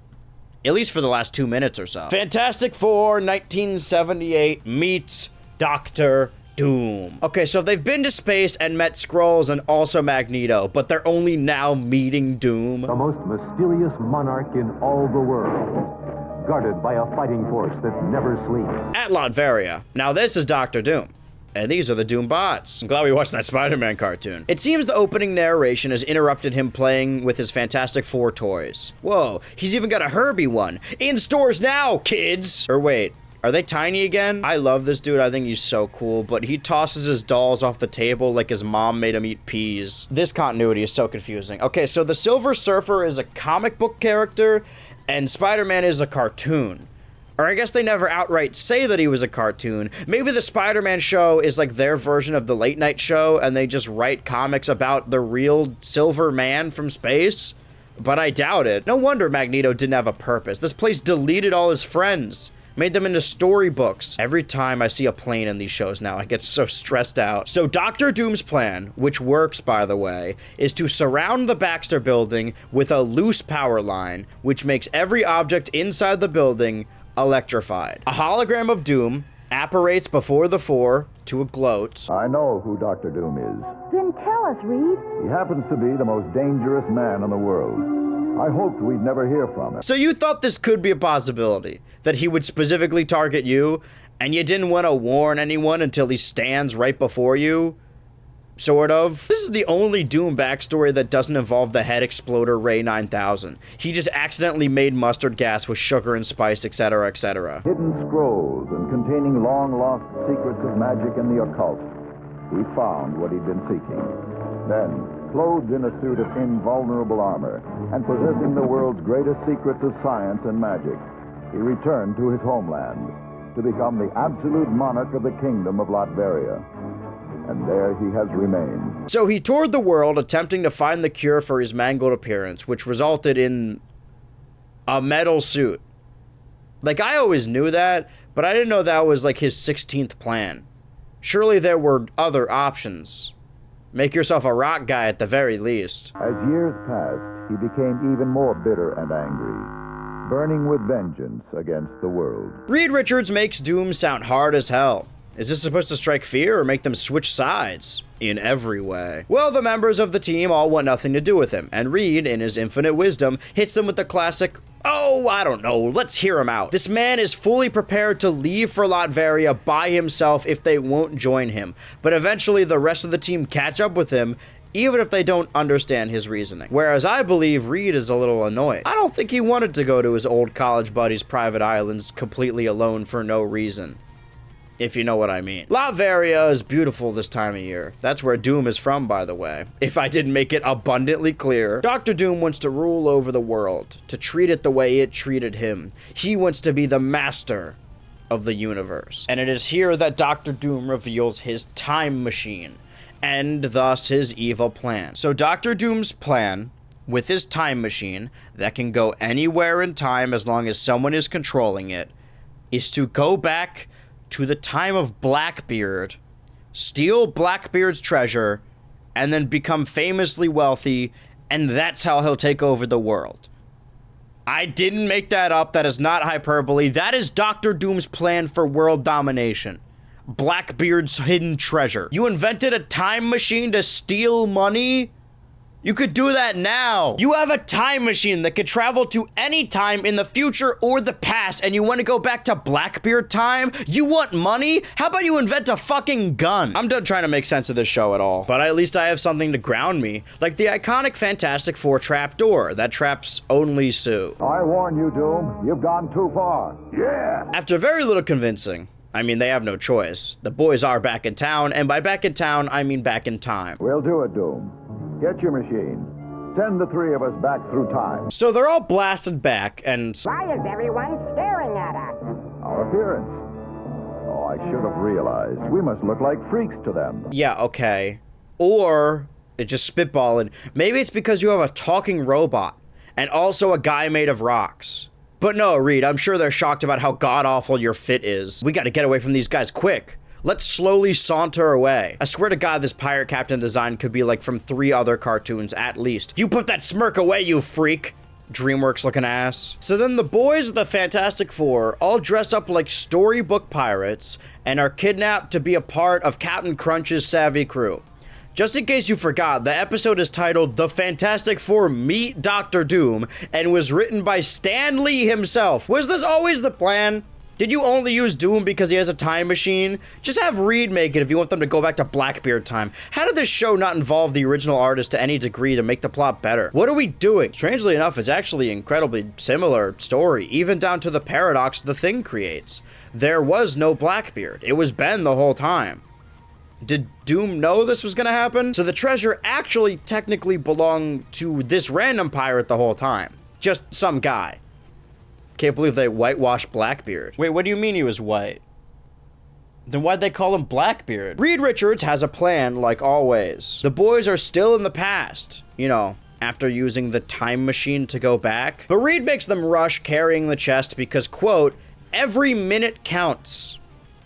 At least for the last 2 minutes or so. Fantastic Four 1978 meets Dr. Doom. Okay, so they've been to space and met Skrulls and also Magneto, but they're only now meeting Doom. The most mysterious monarch in all the world, guarded by a fighting force that never sleeps. At Latveria. Now this is Dr. Doom. And these are the Doom bots. I'm glad we watched that Spider-Man cartoon. It seems the opening narration has interrupted him playing with his Fantastic Four toys. Whoa, he's even got a Herbie one. In stores now, kids! Or wait, are they tiny again? I love this dude. I think he's so cool, but he tosses his dolls off the table like his mom made him eat peas. This continuity is so confusing. Okay, so the Silver Surfer is a comic book character, and Spider-Man is a cartoon. Or I guess they never outright say that he was a cartoon. Maybe the Spider-Man show is like their version of the late night show, and they just write comics about the real Silver Man from space? But I doubt it. No wonder Magneto didn't have a purpose. This place deleted all his friends. Made them into storybooks. Every time I see a plane in these shows now, I get so stressed out. So Dr. Doom's plan, which works by the way, is to surround the Baxter building with a loose power line, which makes every object inside the building electrified. A hologram of Doom apparates before the four to a gloat. I know who Dr. Doom is. Then tell us, Reed. He happens to be the most dangerous man in the world. I hoped we'd never hear from him. So you thought this could be a possibility, that he would specifically target you, and you didn't want to warn anyone until he stands right before you? Sort of. This is the only Doom backstory that doesn't involve the head exploder Ray 9000. He just accidentally made mustard gas with sugar and spice, etc., etc. Hidden scrolls and containing long-lost secrets of magic and the occult. He found what he'd been seeking. Then, clothed in a suit of invulnerable armor and possessing the world's greatest secrets of science and magic, he returned to his homeland to become the absolute monarch of the kingdom of Latveria. And there he has remained. So he toured the world attempting to find the cure for his mangled appearance, which resulted in a metal suit. Like, I always knew that, but I didn't know that was like his 16th plan. Surely there were other options. Make yourself a rock guy at the very least. As years passed, he became even more bitter and angry, burning with vengeance against the world. Reed Richards makes Doom sound hard as hell. Is this supposed to strike fear or make them switch sides? In every way. Well, the members of the team all want nothing to do with him, and Reed, in his infinite wisdom, hits them with the classic, oh, I don't know, let's hear him out. This man is fully prepared to leave for Latveria by himself if they won't join him, but eventually the rest of the team catch up with him, even if they don't understand his reasoning. Whereas I believe Reed is a little annoyed. I don't think he wanted to go to his old college buddy's private islands completely alone for no reason. If you know what I mean. Latveria is beautiful this time of year. That's where Doom is from, by the way. If I didn't make it abundantly clear. Dr. Doom wants to rule over the world, to treat it the way it treated him. He wants to be the master of the universe. And it is here that Dr. Doom reveals his time machine, and thus his evil plan. So Dr. Doom's plan, with his time machine, that can go anywhere in time as long as someone is controlling it, is to go back to the time of Blackbeard, steal Blackbeard's treasure, and then become famously wealthy, and that's how he'll take over the world. I didn't make that up. That is not hyperbole. That is Dr. Doom's plan for world domination. Blackbeard's hidden treasure. You invented a time machine to steal money? You could do that now. You have a time machine that could travel to any time in the future or the past, and you want to go back to Blackbeard time? You want money? How about you invent a fucking gun? I'm done trying to make sense of this show at all, but at least I have something to ground me, like the iconic Fantastic Four trapdoor that traps only Sue. I warn you, Doom. You've gone too far. Yeah! After very little convincing, I mean, they have no choice. The boys are back in town, and by back in town, I mean back in time. We'll do it, Doom. Get your machine. Send the three of us back through time. So they're all blasted back, and Why is everyone staring at us? Our appearance. Oh, I should have realized. We must look like freaks to them. yeah, okay. Or, it just spitballing, maybe it's because you have a talking robot, and also a guy made of rocks. But no, Reed, I'm sure they're shocked about how god-awful your fit is. We gotta get away from these guys quick. Let's slowly saunter away. I swear to God, this pirate captain design could be like from 3 other cartoons at least. You put that smirk away, you freak. DreamWorks looking ass. So then the boys of the Fantastic Four all dress up like storybook pirates and are kidnapped to be a part of Captain Crunch's savvy crew. Just in case you forgot, the episode is titled The Fantastic Four Meet Doctor Doom and was written by Stan Lee himself. Was this always the plan? Did you only use Doom because he has a time machine? Just have Reed make it if you want them to go back to Blackbeard time. How did this show not involve the original artist to any degree to make the plot better? What are we doing? Strangely enough, it's actually an incredibly similar story, even down to the paradox the Thing creates. There was no Blackbeard. It was Ben the whole time. Did Doom know this was gonna happen? So the treasure actually technically belonged to this random pirate the whole time. Just some guy. Can't believe they whitewashed Blackbeard. Wait, what do you mean he was white? Then why'd they call him Blackbeard? Reed Richards has a plan, like always. The boys are still in the past, you know, after using the time machine to go back. But Reed makes them rush carrying the chest because, quote, every minute counts.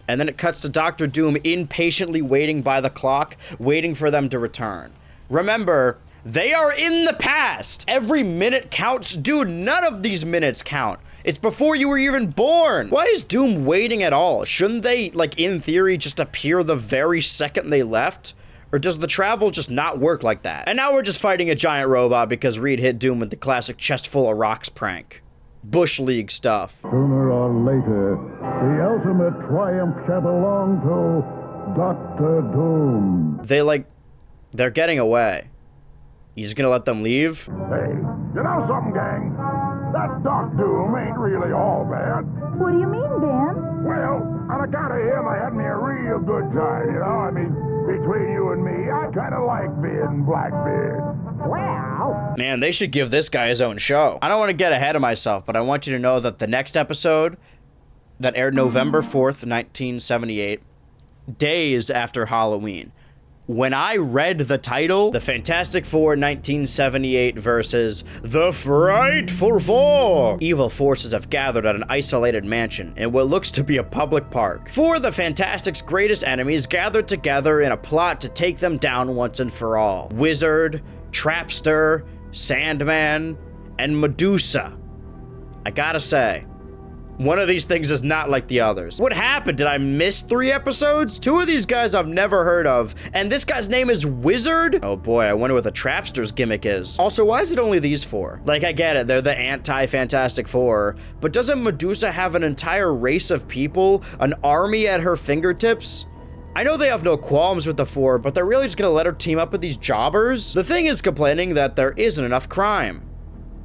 And then it cuts to Dr. Doom impatiently waiting by the clock, waiting for them to return. Remember, they are in the past. Every minute counts. Dude, none of these minutes count. It's before you were even born. Why is Doom waiting at all? Shouldn't they, like, in theory, just appear the very second they left? Or does the travel just not work like that? And now we're just fighting a giant robot because Reed hit Doom with the classic chest full of rocks prank. Bush League stuff. Sooner or later, the ultimate triumph shall belong to Dr. Doom. They're getting away. You just gonna let them leave? Hey, you know something, gang? That Doc Doom ain't really all bad. What do you mean, Ben? Well, on account of him, I had me a real good time, you know? I mean, between you and me, I kind of like being Blackbeard. Well... Man, they should give this guy his own show. I don't want to get ahead of myself, but I want you to know that the next episode that aired November 4th, 1978, days after Halloween, when I read the title, The Fantastic Four 1978 versus The Frightful Four, evil forces have gathered at an isolated mansion in what looks to be a public park. Four of the Fantastic's greatest enemies gathered together in a plot to take them down once and for all. Wizard, Trapster, Sandman, and Medusa. I gotta say, one of these things is not like the others. What happened? Did I miss 3 episodes? 2 of these guys I've never heard of, and this guy's name is Wizard? Oh boy, I wonder what the Trapster's gimmick is. Also, why is it only these 4? Like, I get it, they're the anti-Fantastic Four, but doesn't Medusa have an entire race of people, an army at her fingertips? I know they have no qualms with the 4, but they're really just gonna let her team up with these jobbers? The Thing is complaining that there isn't enough crime.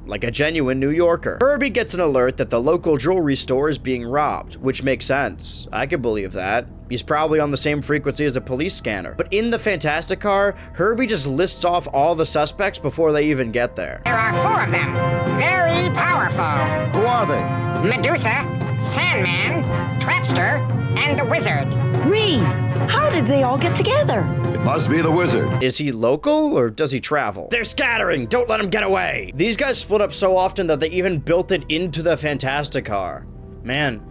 Like a genuine New Yorker. Herbie gets an alert that the local jewelry store is being robbed, which makes sense. I can believe that. He's probably on the same frequency as a police scanner. But in the Fantastic car, Herbie just lists off all the suspects before they even get there. There are 4 of them. Very powerful. Who are they? Medusa, Sandman, Trapster, and the Wizard. Reed, how did they all get together? It must be the Wizard. Is he local or does he travel? They're scattering! Don't let them get away! These guys split up so often that they even built it into the Fantastic car. Man,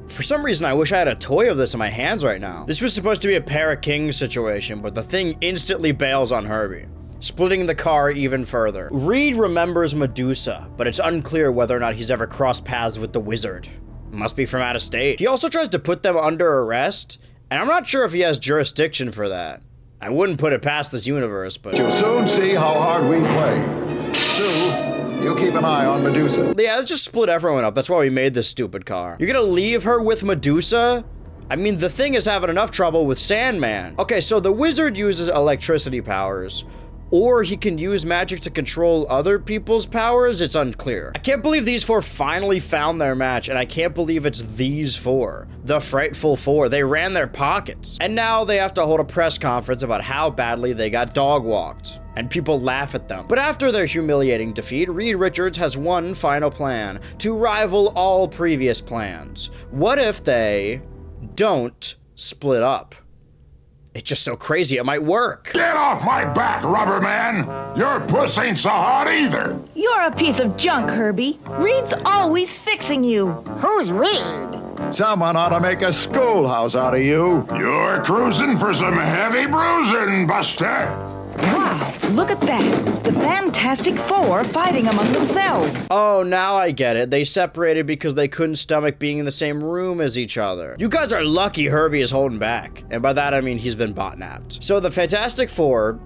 for some reason I wish I had a toy of this in my hands right now. This was supposed to be a pair of kings situation, but the Thing instantly bails on Herbie, splitting the car even further. Reed remembers Medusa, but it's unclear whether or not he's ever crossed paths with the Wizard. Must be from out of state. He also tries to put them under arrest, and I'm not sure if he has jurisdiction for that. I wouldn't put it past this universe, but... You'll soon see how hard we play. Sue, you keep an eye on Medusa. Yeah, let's just split everyone up. That's why we made this stupid car. You're gonna leave her with Medusa? I mean, the Thing is having enough trouble with Sandman. Okay, so the Wizard uses electricity powers, or he can use magic to control other people's powers. It's unclear. I can't believe these 4 finally found their match, and I can't believe it's these 4. The Frightful Four. They ran their pockets. And now they have to hold a press conference about how badly they got dog-walked. And people laugh at them. But after their humiliating defeat, Reed Richards has one final plan to rival all previous plans. What if they don't split up? It's just so crazy, it might work. Get off my back, rubber man! Your puss ain't so hot either! You're a piece of junk, Herbie. Reed's always fixing you. Who's Reed? Someone ought to make a schoolhouse out of you. You're cruising for some heavy bruising, Buster. Wow, look at that. The Fantastic Four fighting among themselves. Oh, now I get it. They separated because they couldn't stomach being in the same room as each other. You guys are lucky Herbie is holding back. And by that, I mean he's been bot-napped. So the Fantastic Four,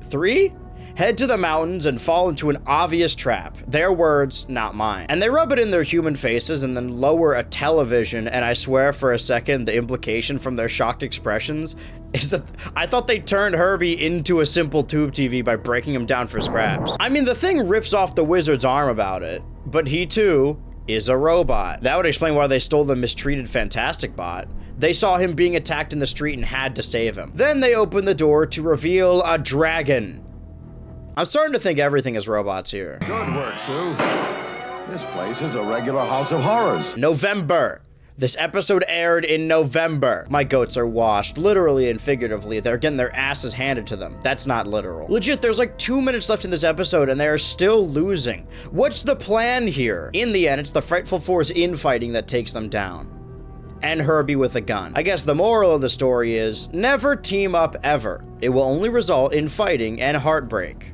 3? Head to the mountains and fall into an obvious trap. Their words, not mine. And they rub it in their human faces and then lower a television, and I swear for a second, the implication from their shocked expressions is that I thought they turned Herbie into a simple tube TV by breaking him down for scraps. I mean, the thing rips off the wizard's arm about it, but he too is a robot. That would explain why they stole the mistreated Fantastic Bot. They saw him being attacked in the street and had to save him. Then they opened the door to reveal a dragon. I'm starting to think everything is robots here. Good work, Sue. This place is a regular house of horrors. November. This episode aired in November. My goats are washed, literally and figuratively. They're getting their asses handed to them. That's not literal. Legit, there's like 2 minutes left in this episode and they're still losing. What's the plan here? In the end, it's the Frightful Four's infighting that takes them down. And Herbie with a gun. I guess the moral of the story is, never team up ever. It will only result in fighting and heartbreak.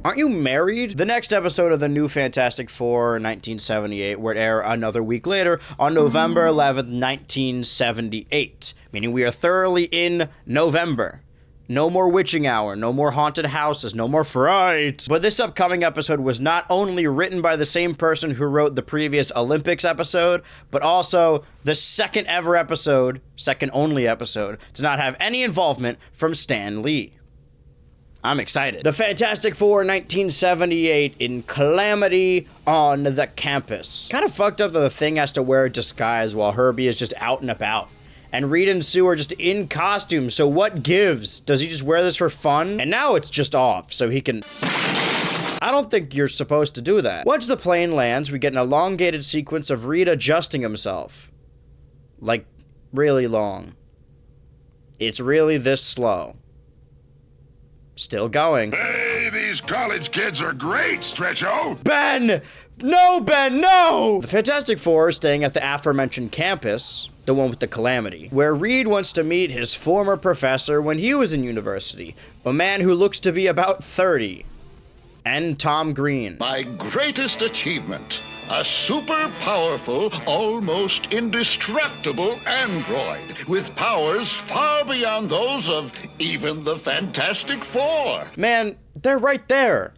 Aren't you married? The next episode of the new Fantastic Four, 1978, would air another week later on November 11th, 1978. Meaning we are thoroughly in November. No more witching hour, no more haunted houses, no more fright. But this upcoming episode was not only written by the same person who wrote the previous Olympics episode, but also the second ever episode, second only episode, to not have any involvement from Stan Lee. I'm excited. The Fantastic Four, 1978, in Calamity on the campus. Kind of fucked up that the Thing has to wear a disguise while Herbie is just out and about. And Reed and Sue are just in costume, so what gives? Does he just wear this for fun? And now it's just off, so he can... I don't think you're supposed to do that. Once the plane lands, we get an elongated sequence of Reed adjusting himself. Like, really long. It's really this slow. Still going. Hey, these college kids are great, Stretcho. Ben! No, Ben, no! The Fantastic Four is staying at the aforementioned campus, the one with the Calamity, where Reed wants to meet his former professor when he was in university, a man who looks to be about 30, and Tom Green. My greatest achievement, a super powerful, almost indestructible android with powers far beyond those of even the Fantastic Four. Man, they're right there.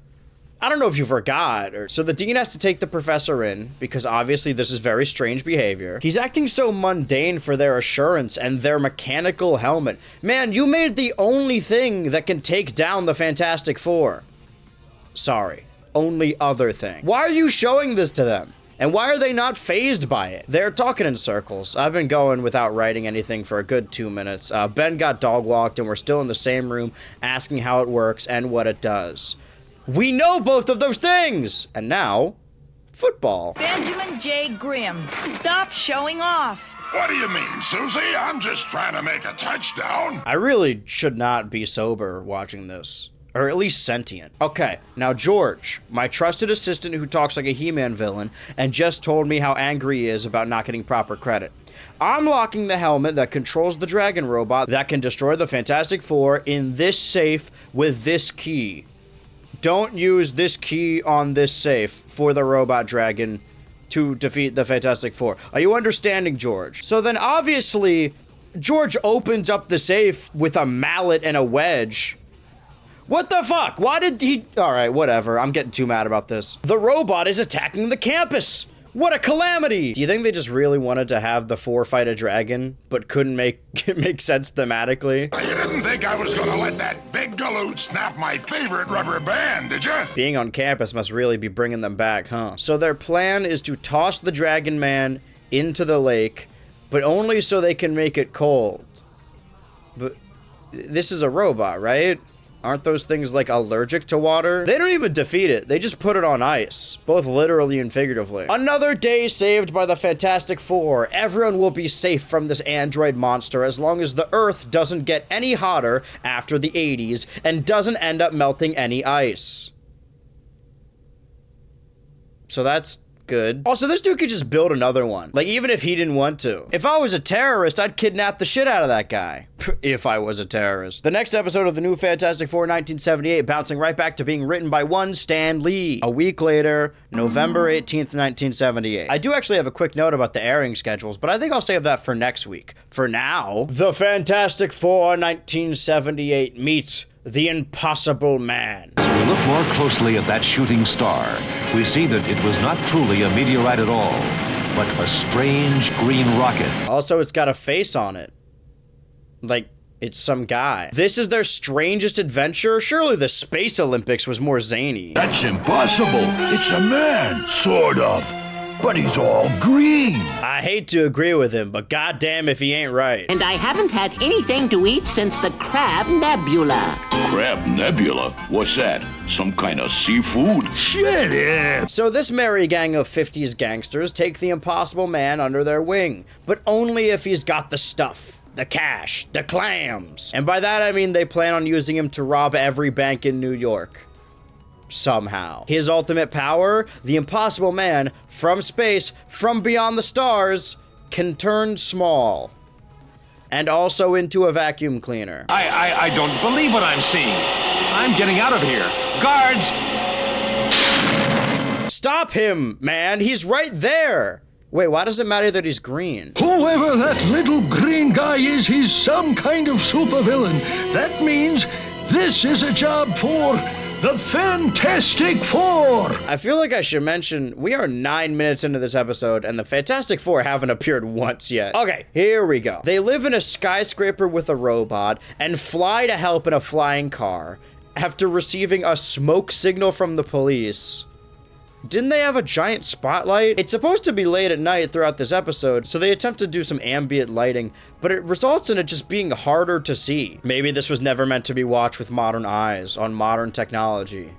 I don't know if you forgot. So the dean has to take the professor in, because obviously this is very strange behavior. He's acting so mundane for their assurance and their mechanical helmet. Man, you made the only thing that can take down the Fantastic Four. Sorry. Only other thing. Why are you showing this to them? And why are they not fazed by it? They're talking in circles. I've been going without writing anything for a good 2 minutes. Ben got dog walked and we're still in the same room asking how it works and what it does. We know both of those things! And now, football. Benjamin J. Grimm, stop showing off. What do you mean, Susie? I'm just trying to make a touchdown. I really should not be sober watching this. Or at least sentient. Okay, now George, my trusted assistant who talks like a He-Man villain and just told me how angry he is about not getting proper credit. I'm locking the helmet that controls the dragon robot that can destroy the Fantastic Four in this safe with this key. Don't use this key on this safe for the robot dragon to defeat the Fantastic Four. Are you understanding, George? So then obviously, George opens up the safe with a mallet and a wedge. What the fuck? Why did he... Alright, whatever. I'm getting too mad about this. The robot is attacking the campus! What a calamity! Do you think they just really wanted to have the Four fight a dragon, but couldn't make it make sense thematically? You didn't think I was gonna let that big galoot snap my favorite rubber band, did you? Being on campus must really be bringing them back, huh? So their plan is to toss the Dragon Man into the lake, but only so they can make it cold. But this is a robot, right? Aren't those things, like, allergic to water? They don't even defeat it. They just put it on ice, both literally and figuratively. Another day saved by the Fantastic Four. Everyone will be safe from this android monster as long as the Earth doesn't get any hotter after the 80s and doesn't end up melting any ice. So that's good. Also, this dude could just build another one. Like, even if he didn't want to. If I was a terrorist, I'd kidnap the shit out of that guy. If I was a terrorist. The next episode of the new Fantastic Four 1978, bouncing right back to being written by one Stan Lee. A week later, November 18th, 1978. I do actually have a quick note about the airing schedules, but I think I'll save that for next week. For now, the Fantastic Four 1978 meets the Impossible Man. As we look more closely at that shooting star, we see that it was not truly a meteorite at all, but a strange green rocket. Also, it's got a face on it. Like, it's some guy. This is their strangest adventure? Surely the Space Olympics was more zany. That's impossible. It's a man, sort of. But he's all green. I hate to agree with him, but goddamn if he ain't right. And I haven't had anything to eat since the Crab Nebula. Crab Nebula? What's that? Some kind of seafood? Shut up. So this merry gang of 50s gangsters take the Impossible Man under their wing, but only if he's got the stuff. The cash, the clams. And by that I mean they plan on using him to rob every bank in New York. Somehow. His ultimate power, the Impossible Man, from space, from beyond the stars, can turn small. And also into a vacuum cleaner. I don't believe what I'm seeing. I'm getting out of here. Guards! Stop him, man. He's right there. Wait, why does it matter that he's green? Whoever that little green guy is, he's some kind of supervillain. That means this is a job for the Fantastic Four! I feel like I should mention, we are 9 minutes into this episode, and the Fantastic Four haven't appeared once yet. Okay, here we go. They live in a skyscraper with a robot, and fly to help in a flying car, after receiving a smoke signal from the police. Didn't they have a giant spotlight? It's supposed to be late at night throughout this episode, so they attempt to do some ambient lighting, but it results in it just being harder to see. Maybe this was never meant to be watched with modern eyes, on modern technology.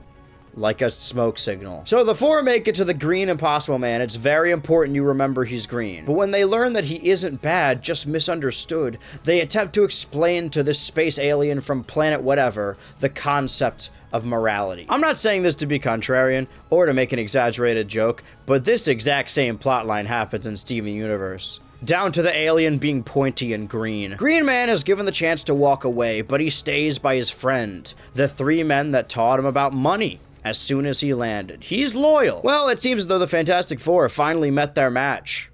Like a smoke signal. So the four make it to the Green Impossible Man. It's very important you remember he's green. But when they learn that he isn't bad, just misunderstood, they attempt to explain to this space alien from planet whatever the concept of morality. I'm not saying this to be contrarian or to make an exaggerated joke, but this exact same plotline happens in Steven Universe. Down to the alien being pointy and green. Green Man is given the chance to walk away, but he stays by his friend, the three men that taught him about money. As soon as he landed. He's loyal. Well, it seems as though the Fantastic Four finally met their match.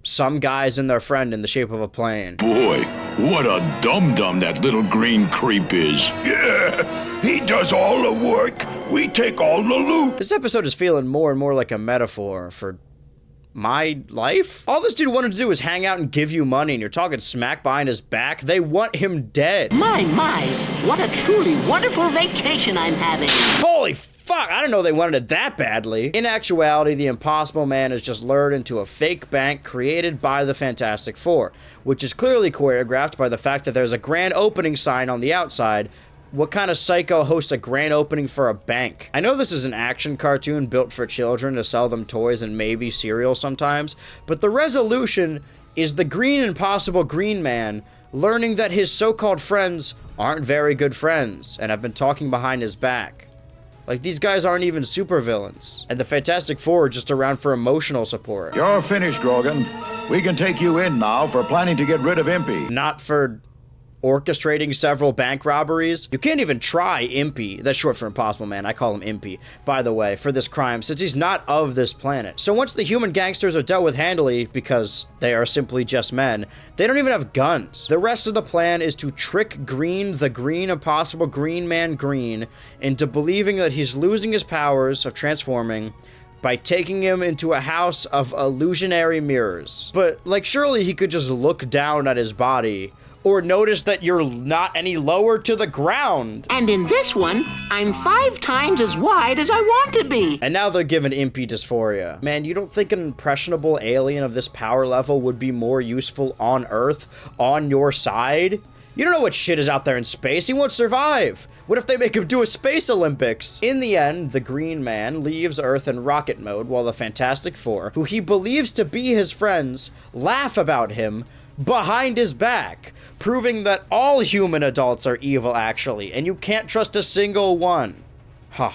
Some guys and their friend in the shape of a plane. Boy, what a dum-dum that little green creep is. Yeah, he does all the work. We take all the loot. This episode is feeling more and more like a metaphor for my life? All this dude wanted to do was hang out and give you money, and you're talking smack behind his back. They want him dead. My, what a truly wonderful vacation I'm having. Holy fuck, I didn't know they wanted it that badly. In actuality, the Impossible Man is just lured into a fake bank created by the Fantastic Four, which is clearly choreographed by the fact that there's a grand opening sign on the outside. What kind of psycho hosts a grand opening for a bank? I know this is an action cartoon built for children to sell them toys and maybe cereal sometimes, but the resolution is the Green Impossible Green Man learning that his so-called friends aren't very good friends and have been talking behind his back. Like, these guys aren't even supervillains. And the Fantastic Four are just around for emotional support. You're finished, Grogan. We can take you in now for planning to get rid of Impy. Not for orchestrating several bank robberies. You can't even try Impy. That's short for Impossible Man. I call him Impy, by the way, for this crime, since he's not of this planet. So once the human gangsters are dealt with handily, because they are simply just men, they don't even have guns. The rest of the plan is to trick Green, the Green Impossible Green Man Green, into believing that he's losing his powers of transforming by taking him into a house of illusionary mirrors. But, like, surely he could just look down at his body or notice that you're not any lower to the ground. And in this one, I'm 5 times as wide as I want to be. And now they're giving Impy dysphoria. Man, you don't think an impressionable alien of this power level would be more useful on Earth, on your side? You don't know what shit is out there in space. He won't survive. What if they make him do a Space Olympics? In the end, the Green Man leaves Earth in rocket mode while the Fantastic Four, who he believes to be his friends, laugh about him behind his back, proving that all human adults are evil actually, and you can't trust a single one. Huh.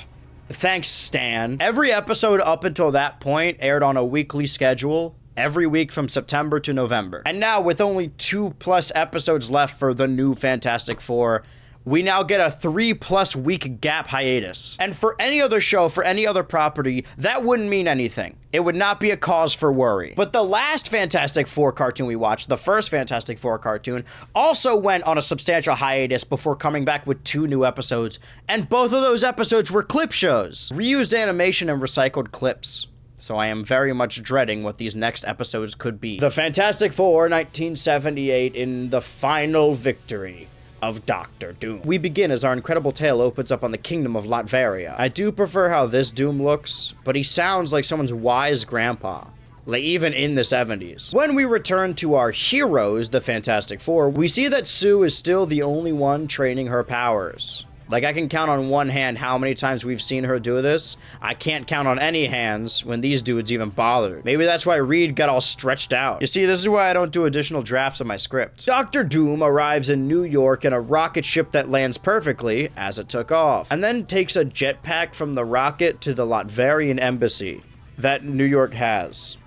Thanks, Stan. Every episode up until that point aired on a weekly schedule, every week from September to November. And now, with only 2+ episodes left for the new Fantastic Four, we now get a 3+ week gap hiatus. And for any other show, for any other property, that wouldn't mean anything. It would not be a cause for worry. But the last Fantastic Four cartoon we watched, the first Fantastic Four cartoon, also went on a substantial hiatus before coming back with 2 new episodes. And both of those episodes were clip shows. Reused animation and recycled clips. So I am very much dreading what these next episodes could be. The Fantastic Four, 1978, in the final victory of Dr. Doom. We begin as our incredible tale opens up on the kingdom of Latveria. I do prefer how this Doom looks, but he sounds like someone's wise grandpa. Like even in the 70s. When we return to our heroes, the Fantastic Four, we see that Sue is still the only one training her powers. Like, I can count on one hand how many times we've seen her do this. I can't count on any hands when these dudes even bothered. Maybe that's why Reed got all stretched out. You see, this is why I don't do additional drafts of my script. Dr. Doom arrives in New York in a rocket ship that lands perfectly as it took off, and then takes a jetpack from the rocket to the Latverian embassy that New York has.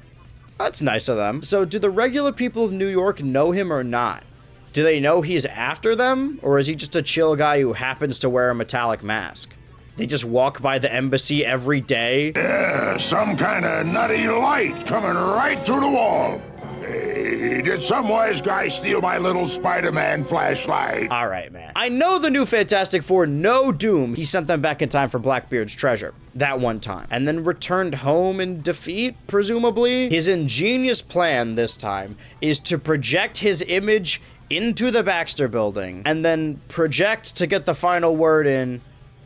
That's nice of them. So do the regular people of New York know him or not? Do they know he's after them? Or is he just a chill guy who happens to wear a metallic mask? They just walk by the embassy every day? Yeah, some kind of nutty light coming right through the wall. Hey, did some wise guy steal my little Spider-Man flashlight? All right, man. I know the new Fantastic Four know Doom. He sent them back in time for Blackbeard's treasure. That one time. And then returned home in defeat, presumably? His ingenious plan this time is to project his image into the Baxter building, and then project to get the final word in,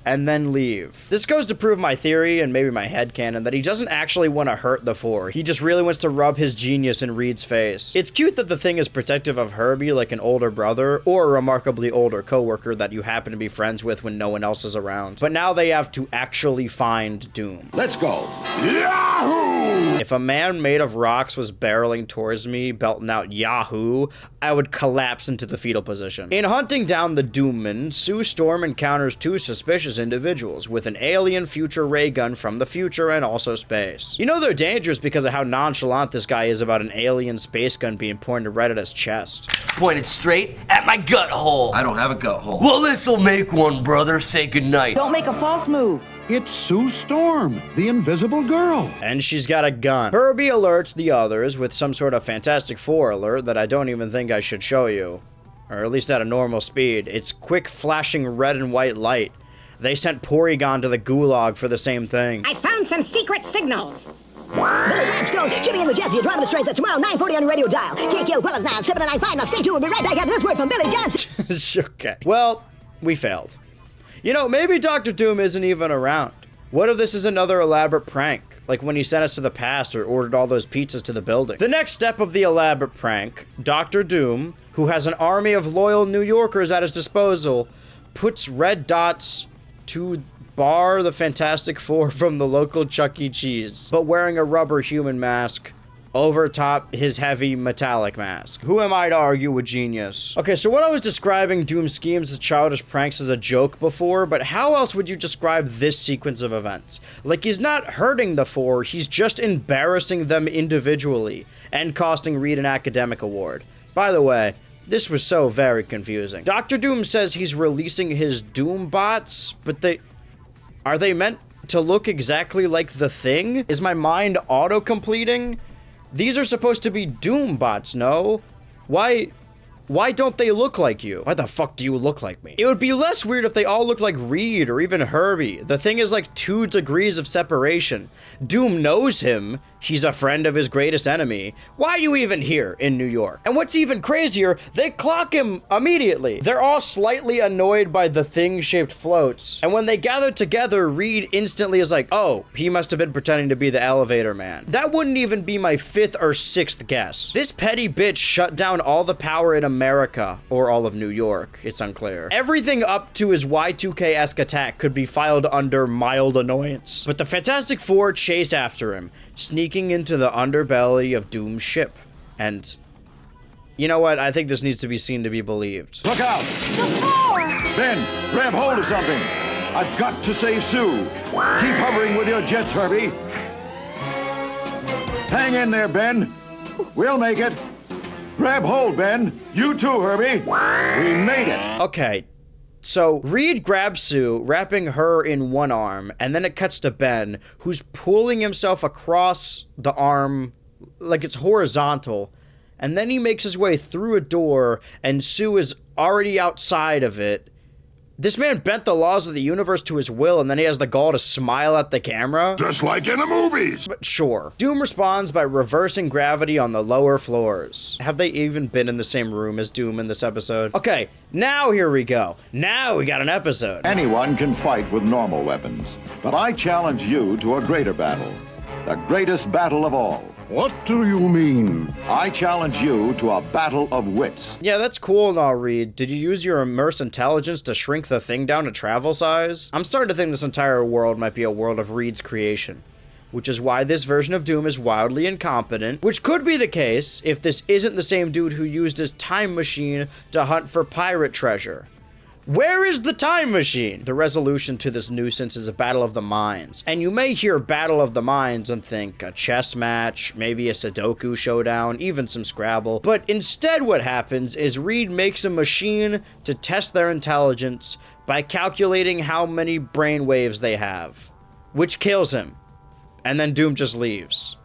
and then leave. This goes to prove my theory, and maybe my headcanon, that he doesn't actually want to hurt the Four. He just really wants to rub his genius in Reed's face. It's cute that the Thing is protective of Herbie like an older brother, or a remarkably older coworker that you happen to be friends with when no one else is around. But now they have to actually find Doom. Let's go. Yahoo! If a man made of rocks was barreling towards me, belting out Yahoo, I would collapse into the fetal position. In hunting down the Doomman, Sue Storm encounters 2 suspicious individuals with an alien future ray gun from the future and also space. You know they're dangerous because of how nonchalant this guy is about an alien space gun being pointed right at his chest. Pointed straight at my gut hole. I don't have a gut hole. Well, this'll make one, brother. Say goodnight. Don't make a false move. It's Sue Storm, the invisible girl. And she's got a gun. Herbie alerts the others with some sort of Fantastic Four alert that I don't even think I should show you. Or at least at a normal speed. It's quick flashing red and white light. They sent Porygon to the gulag for the same thing. I found some secret signals. Billy Lance Jones, Jimmy and the Jets, you're driving the straight at tomorrow, 9:40 on the radio dial. KQ, Quillas 9, 795. Now stay tuned. We'll be right back after this word from Billy Johnson. Okay. Well, we failed. You know, maybe Dr. Doom isn't even around. What if this is another elaborate prank? Like when he sent us to the past or ordered all those pizzas to the building. The next step of the elaborate prank, Dr. Doom, who has an army of loyal New Yorkers at his disposal, puts red dots to bar the Fantastic Four from the local Chuck E. Cheese, but wearing a rubber human mask over top his heavy metallic mask. Who am I to argue with genius? Okay, so what I was describing Doom's schemes as childish pranks as a joke before, but how else would you describe this sequence of events? Like, he's not hurting the Four, he's just embarrassing them individually and costing Reed an academic award. By the way, this was so very confusing. Dr. Doom says he's releasing his Doom bots, but are they meant to look exactly like the Thing? Is my mind auto-completing? These are supposed to be Doom bots, no? Why don't they look like you? Why the fuck do you look like me? It would be less weird if they all looked like Reed or even Herbie. The Thing is like 2 degrees of separation. Doom knows him. He's a friend of his greatest enemy. Why are you even here in New York? And what's even crazier, they clock him immediately. They're all slightly annoyed by the Thing-shaped floats. And when they gather together, Reed instantly is like, oh, he must have been pretending to be the elevator man. That wouldn't even be my 5th or 6th guess. This petty bitch shut down all the power in America, or all of New York, it's unclear. Everything up to his Y2K-esque attack could be filed under mild annoyance. But the Fantastic Four chase after him, sneaking into the underbelly of Doom's ship. And you know what? I think this needs to be seen to be believed. Look out! The Four! Ben, grab hold of something. I've got to save Sue. Keep hovering with your jets, Herbie. Hang in there, Ben. We'll make it. Grab hold, Ben. You too, Herbie. We made it. Okay. So, Reed grabs Sue, wrapping her in one arm, and then it cuts to Ben, who's pulling himself across the arm like it's horizontal, and then he makes his way through a door, and Sue is already outside of it. This man bent the laws of the universe to his will, and then he has the gall to smile at the camera? Just like in the movies. But sure. Doom responds by reversing gravity on the lower floors. Have they even been in the same room as Doom in this episode? Okay, now here we go. Now we got an episode. Anyone can fight with normal weapons, but I challenge you to a greater battle. The greatest battle of all. What do you mean? I challenge you to a battle of wits. Yeah, that's cool and all, Reed. Did you use your immerse intelligence to shrink the thing down to travel size? I'm starting to think this entire world might be a world of Reed's creation, which is why this version of Doom is wildly incompetent, which could be the case if this isn't the same dude who used his time machine to hunt for pirate treasure. Where is the time machine? The resolution to this nuisance is a battle of the minds. And you may hear battle of the minds and think a chess match, maybe a Sudoku showdown, even some Scrabble. But instead what happens is Reed makes a machine to test their intelligence by calculating how many brain waves they have, which kills him. And then Doom just leaves,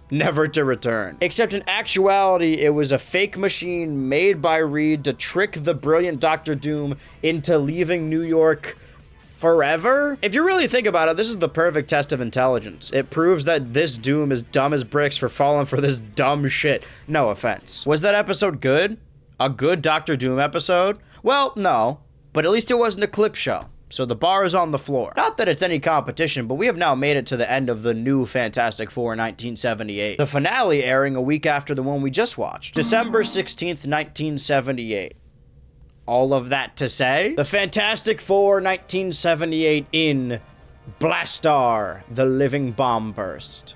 never to return. Except in actuality, it was a fake machine made by Reed to trick the brilliant Dr. Doom into leaving New York forever? If you really think about it, this is the perfect test of intelligence. It proves that this Doom is dumb as bricks for falling for this dumb shit. No offense. Was that episode good? A good Dr. Doom episode? Well, no, but at least it wasn't a clip show. So the bar is on the floor. Not that it's any competition, but we have now made it to the end of the new Fantastic Four 1978. The finale airing a week after the one we just watched, December 16th, 1978. All of that to say, the Fantastic Four 1978 in Blastaar, the Living Bomb Burst.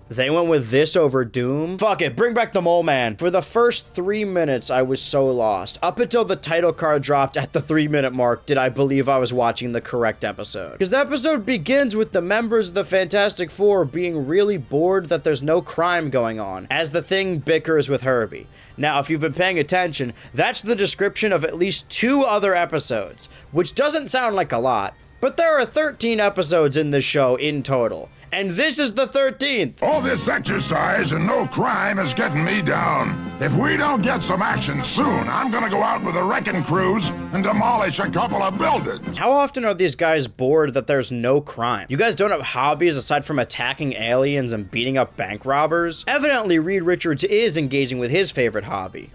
They went with this over Doom? Fuck it, bring back the Moleman. For the first 3 minutes, I was so lost. Up until the title card dropped at the 3-minute mark, did I believe I was watching the correct episode. Because the episode begins with the members of the Fantastic Four being really bored that there's no crime going on, as the Thing bickers with Herbie. Now, if you've been paying attention, that's the description of at least 2 other episodes, which doesn't sound like a lot, but there are 13 episodes in this show in total. And this is the 13th. All this exercise and no crime is getting me down. If we don't get some action soon, I'm gonna go out with a wrecking crews and demolish a couple of buildings. How often are these guys bored that there's no crime? You guys don't have hobbies aside from attacking aliens and beating up bank robbers? Evidently, Reed Richards is engaging with his favorite hobby,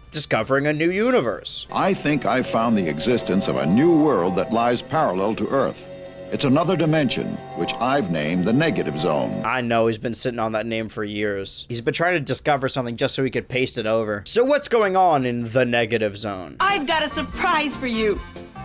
discovering a new universe. I think I've found the existence of a new world that lies parallel to Earth. It's another dimension, which I've named the Negative Zone. I know, he's been sitting on that name for years. He's been trying to discover something just so he could paste it over. So what's going on in the Negative Zone? I've got a surprise for you.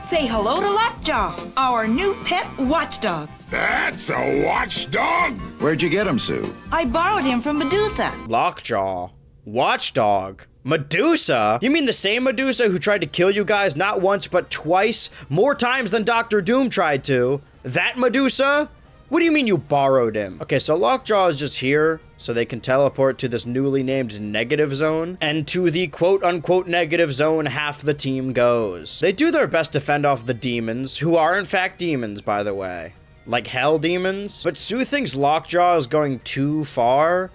Say hello to Lockjaw, our new pet watchdog. That's a watchdog? Where'd you get him, Sue? I borrowed him from Medusa. Lockjaw? Watchdog? Medusa? You mean the same Medusa who tried to kill you guys not once but twice? More times than Dr. Doom tried to? That Medusa? What do you mean you borrowed him? Okay, so Lockjaw is just here so they can teleport to this newly named Negative Zone, and to the quote-unquote Negative Zone half the team goes. They do their best to fend off the demons, who are in fact demons, by the way. Like hell demons? But Sue thinks Lockjaw is going too far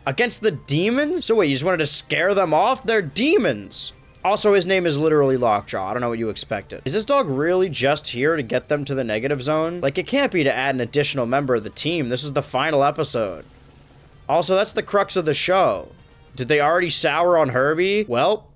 against the demons? So wait, you just wanted to scare them off? They're demons! Also, his name is literally Lockjaw. I don't know what you expected. Is this dog really just here to get them to the Negative Zone? Like, it can't be to add an additional member of the team. This is the final episode. Also, that's the crux of the show. Did they already sour on Herbie? Well,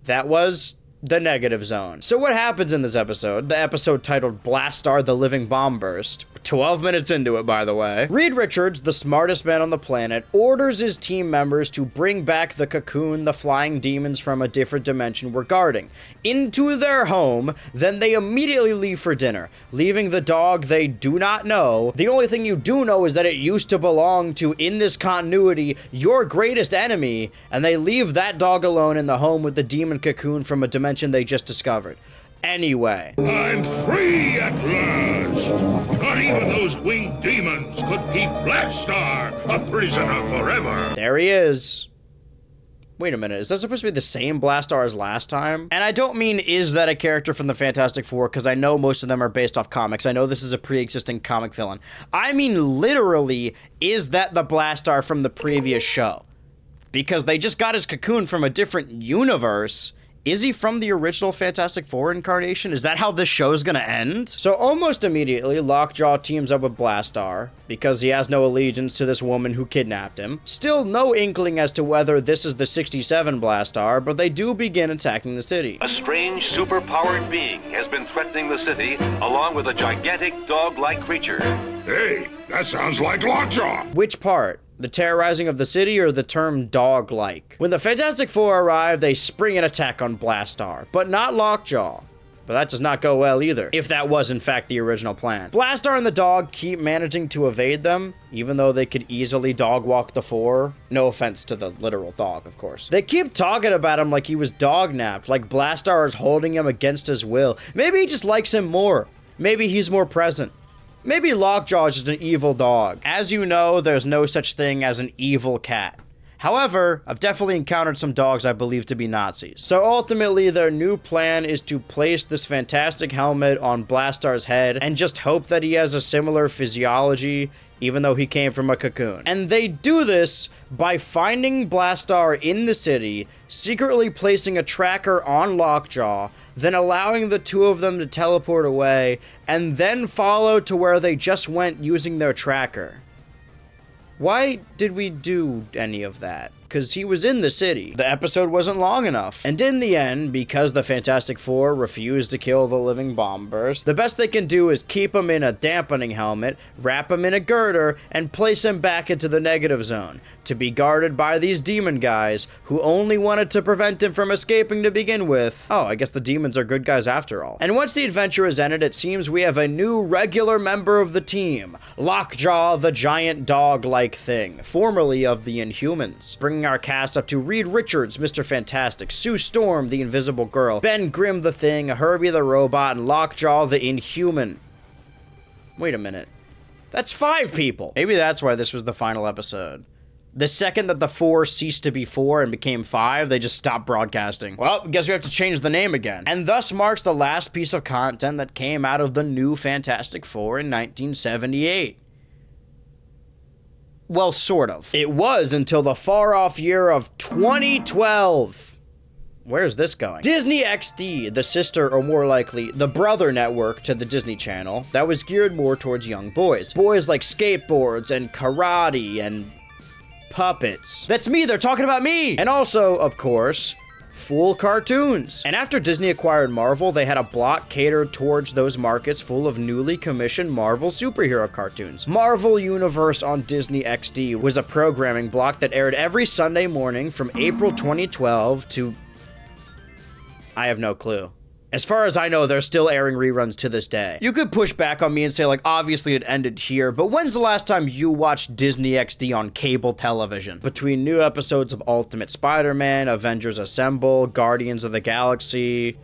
that was the Negative Zone. So what happens in this episode? The episode titled Blastaar, the Living Bomb Burst. 12 minutes into it, by the way. Reed Richards, the smartest man on the planet, orders his team members to bring back the cocoon the flying demons from a different dimension were guarding into their home. Then they immediately leave for dinner, leaving the dog they do not know. The only thing you do know is that it used to belong to, in this continuity, your greatest enemy, and they leave that dog alone in the home with the demon cocoon from a dimension they just discovered. Anyway. I'm free at last! Not even those winged demons could keep Blastaar a prisoner forever! There he is. Wait a minute, is that supposed to be the same Blastaar as last time? And I don't mean, is that a character from the Fantastic Four, because I know most of them are based off comics. I know this is a pre-existing comic villain. I mean, literally, is that the Blastaar from the previous show? Because they just got his cocoon from a different universe. Is he from the original Fantastic Four incarnation? Is that how this show's gonna end? So almost immediately, Lockjaw teams up with Blastaar, because he has no allegiance to this woman who kidnapped him. Still no inkling as to whether this is the 67 Blastaar, but they do begin attacking the city. A strange, super-powered being has been threatening the city, along with a gigantic dog-like creature. Hey, that sounds like Lockjaw! Which part? The terrorizing of the city or the term dog-like? When the Fantastic Four arrive, they spring an attack on Blastaar, but not Lockjaw. But that does not go well either, if that was in fact the original plan. Blastaar and the dog keep managing to evade them, even though they could easily dog-walk the Four. No offense to the literal dog, of course. They keep talking about him like he was dog-napped, like Blastaar is holding him against his will. Maybe he just likes him more. Maybe he's more present. Maybe Lockjaw is just an evil dog. As you know, there's no such thing as an evil cat. However, I've definitely encountered some dogs I believe to be Nazis. So ultimately, their new plan is to place this fantastic helmet on Blastaar's head and just hope that he has a similar physiology, even though he came from a cocoon. And they do this by finding Blastaar in the city, secretly placing a tracker on Lockjaw, then allowing the two of them to teleport away, and then follow to where they just went using their tracker. Why did we do any of that? Because he was in the city. The episode wasn't long enough. And in the end, because the Fantastic Four refused to kill the living bombers, the best they can do is keep him in a dampening helmet, wrap him in a girder, and place him back into the negative zone, to be guarded by these demon guys who only wanted to prevent him from escaping to begin with. Oh, I guess the demons are good guys after all. And once the adventure is ended, it seems we have a new regular member of the team, Lockjaw the giant dog-like thing, formerly of the Inhumans. Bringing our cast up to Reed Richards, Mr. Fantastic, Sue Storm, the Invisible Girl, Ben Grimm the Thing, Herbie the Robot, and Lockjaw the Inhuman. Wait a minute. That's 5 people. Maybe that's why this was the final episode. The second that the 4 ceased to be 4 and became 5, they just stopped broadcasting. Well, guess we have to change the name again. And thus marks the last piece of content that came out of the new Fantastic Four in 1978. Well, sort of. It was until the far-off year of 2012. Where's this going? Disney XD, the sister, or more likely, the brother network to the Disney Channel, that was geared more towards young boys. Boys like skateboards and karate and puppets. That's me, they're talking about me! And also, of course, full cartoons. And after Disney acquired Marvel, they had a block catered towards those markets full of newly commissioned Marvel superhero cartoons. Marvel Universe on Disney XD was a programming block that aired every Sunday morning from April 2012 to... I have no clue. As far as I know, they're still airing reruns to this day. You could push back on me and say, like, obviously it ended here, but when's the last time you watched Disney XD on cable television? Between new episodes of Ultimate Spider-Man, Avengers Assemble, Guardians of the Galaxy,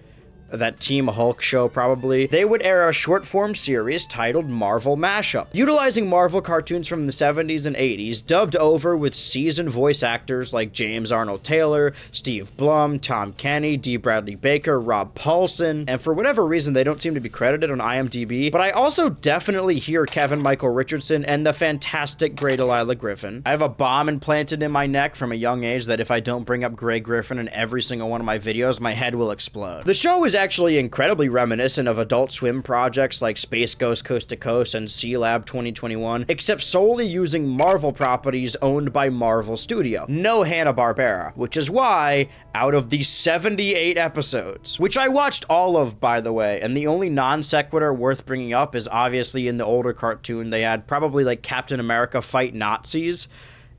that Team Hulk show probably, they would air a short-form series titled Marvel Mashup, utilizing Marvel cartoons from the 70s and 80s, dubbed over with seasoned voice actors like James Arnold Taylor, Steve Blum, Tom Kenny, D. Bradley Baker, Rob Paulson, and for whatever reason they don't seem to be credited on IMDb, but I also definitely hear Kevin Michael Richardson and the fantastic Grey Delilah Griffin. I have a bomb implanted in my neck from a young age that if I don't bring up Grey Griffin in every single one of my videos, my head will explode. The show is actually incredibly reminiscent of Adult Swim projects like Space Ghost Coast to Coast and C-Lab 2021, except solely using Marvel properties owned by Marvel Studio. No Hanna-Barbera, which is why, out of the 78 episodes, which I watched all of, by the way, and the only non-sequitur worth bringing up is obviously in the older cartoon, they had probably like Captain America fight Nazis.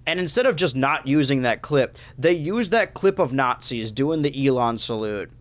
And instead of just not using that clip, they used that clip of Nazis doing the Elon salute.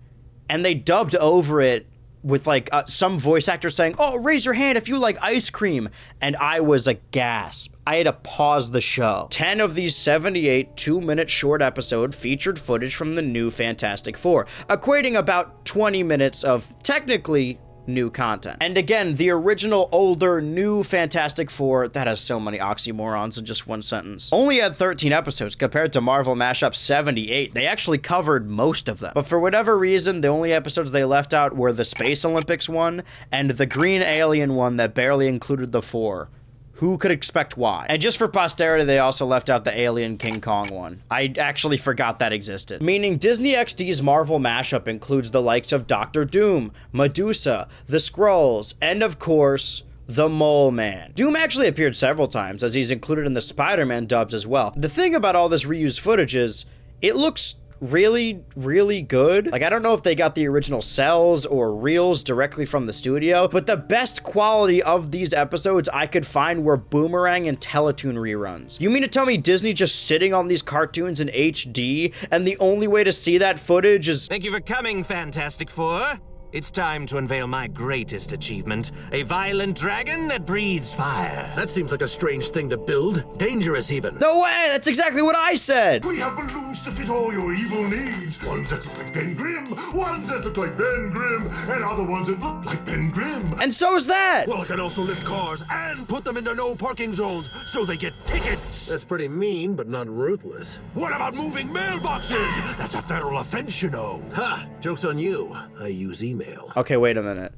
And they dubbed over it with like some voice actor saying, "Oh, raise your hand if you like ice cream." And I was aghast. I had to pause the show. 10 of these 78 2-minute short episodes featured footage from the new Fantastic Four, equating about 20 minutes of technically new content. And again, the original older new Fantastic Four, that has so many oxymorons in just one sentence, only had 13 episodes compared to Marvel Mashup 78. They actually covered most of them. But for whatever reason, the only episodes they left out were the Space Olympics one and the Green Alien one that barely included the Four. Who could expect why? And just for posterity, they also left out the Alien King Kong one. I actually forgot that existed. Meaning Disney XD's Marvel mashup includes the likes of Doctor Doom, Medusa, the Skrulls, and of course, the Moleman. Doom actually appeared several times, as he's included in the Spider-Man dubs as well. The thing about all this reused footage is, it looks really, really good. Like, I don't know if they got the original cells or reels directly from the studio, but the best quality of these episodes I could find were Boomerang and Teletoon reruns. You mean to tell me Disney just sitting on these cartoons in HD, and the only way to see that footage is— Thank you for coming, Fantastic Four. It's time to unveil my greatest achievement, a violent dragon that breathes fire. That seems like a strange thing to build. Dangerous, even. No way! That's exactly what I said! We have balloons to fit all your evil needs. Ones that look like Ben Grimm, ones that look like Ben Grimm, and other ones that look like Ben Grimm. And so's that! Well, it can also lift cars and put them into no parking zones, so they get tickets. That's pretty mean, but not ruthless. What about moving mailboxes? That's a federal offense, you know. Ha! Joke's on you. I use email. Okay, wait a minute.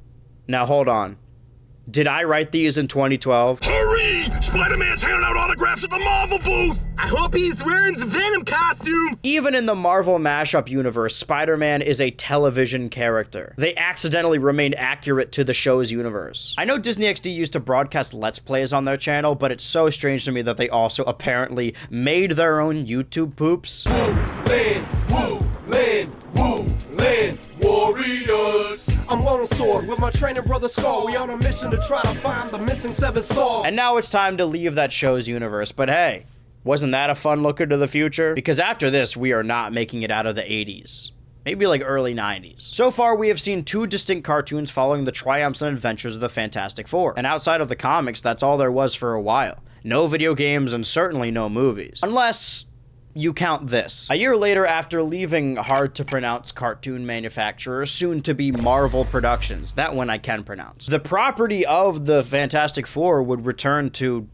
Now hold on. Did I write these in 2012? Hurry! Spider-Man's handing out autographs at the Marvel booth! I hope he's wearing the Venom costume! Even in the Marvel mashup universe, Spider-Man is a television character. They accidentally remained accurate to the show's universe. I know Disney XD used to broadcast Let's Plays on their channel, but it's so strange to me that they also apparently made their own YouTube poops. Woo-Lin, warriors! I'm Longsword with my training brother Scar. We on a mission to try to find the missing 7 stars. And now it's time to leave that show's universe, but hey, wasn't that a fun look into the future? Because after this, we are not making it out of the 80s. Maybe like early 90s. So far, we have seen 2 distinct cartoons following the triumphs and adventures of the Fantastic Four. And outside of the comics, that's all there was for a while. No video games and certainly no movies. Unless you count this. A year later, after leaving hard-to-pronounce cartoon manufacturer, soon-to-be Marvel Productions, that one I can pronounce, the property of the Fantastic Four would return to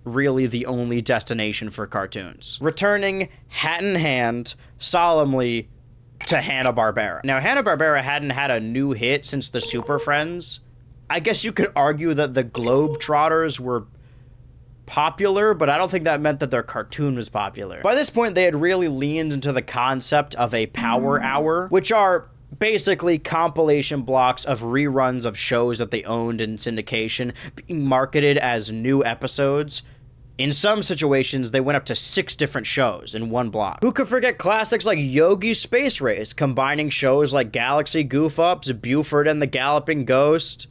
really the only destination for cartoons. Returning, hat in hand, solemnly to Hanna-Barbera. Now, Hanna-Barbera hadn't had a new hit since the Super Friends. I guess you could argue that the Globetrotters were popular, but I don't think that meant that their cartoon was popular. By this point, they had really leaned into the concept of a power hour, which are basically compilation blocks of reruns of shows that they owned in syndication being marketed as new episodes. In some situations, they went up to 6 different shows in one block. Who could forget classics like Yogi's Space Race, combining shows like Galaxy Goof-Ups, Buford and the Galloping Ghost,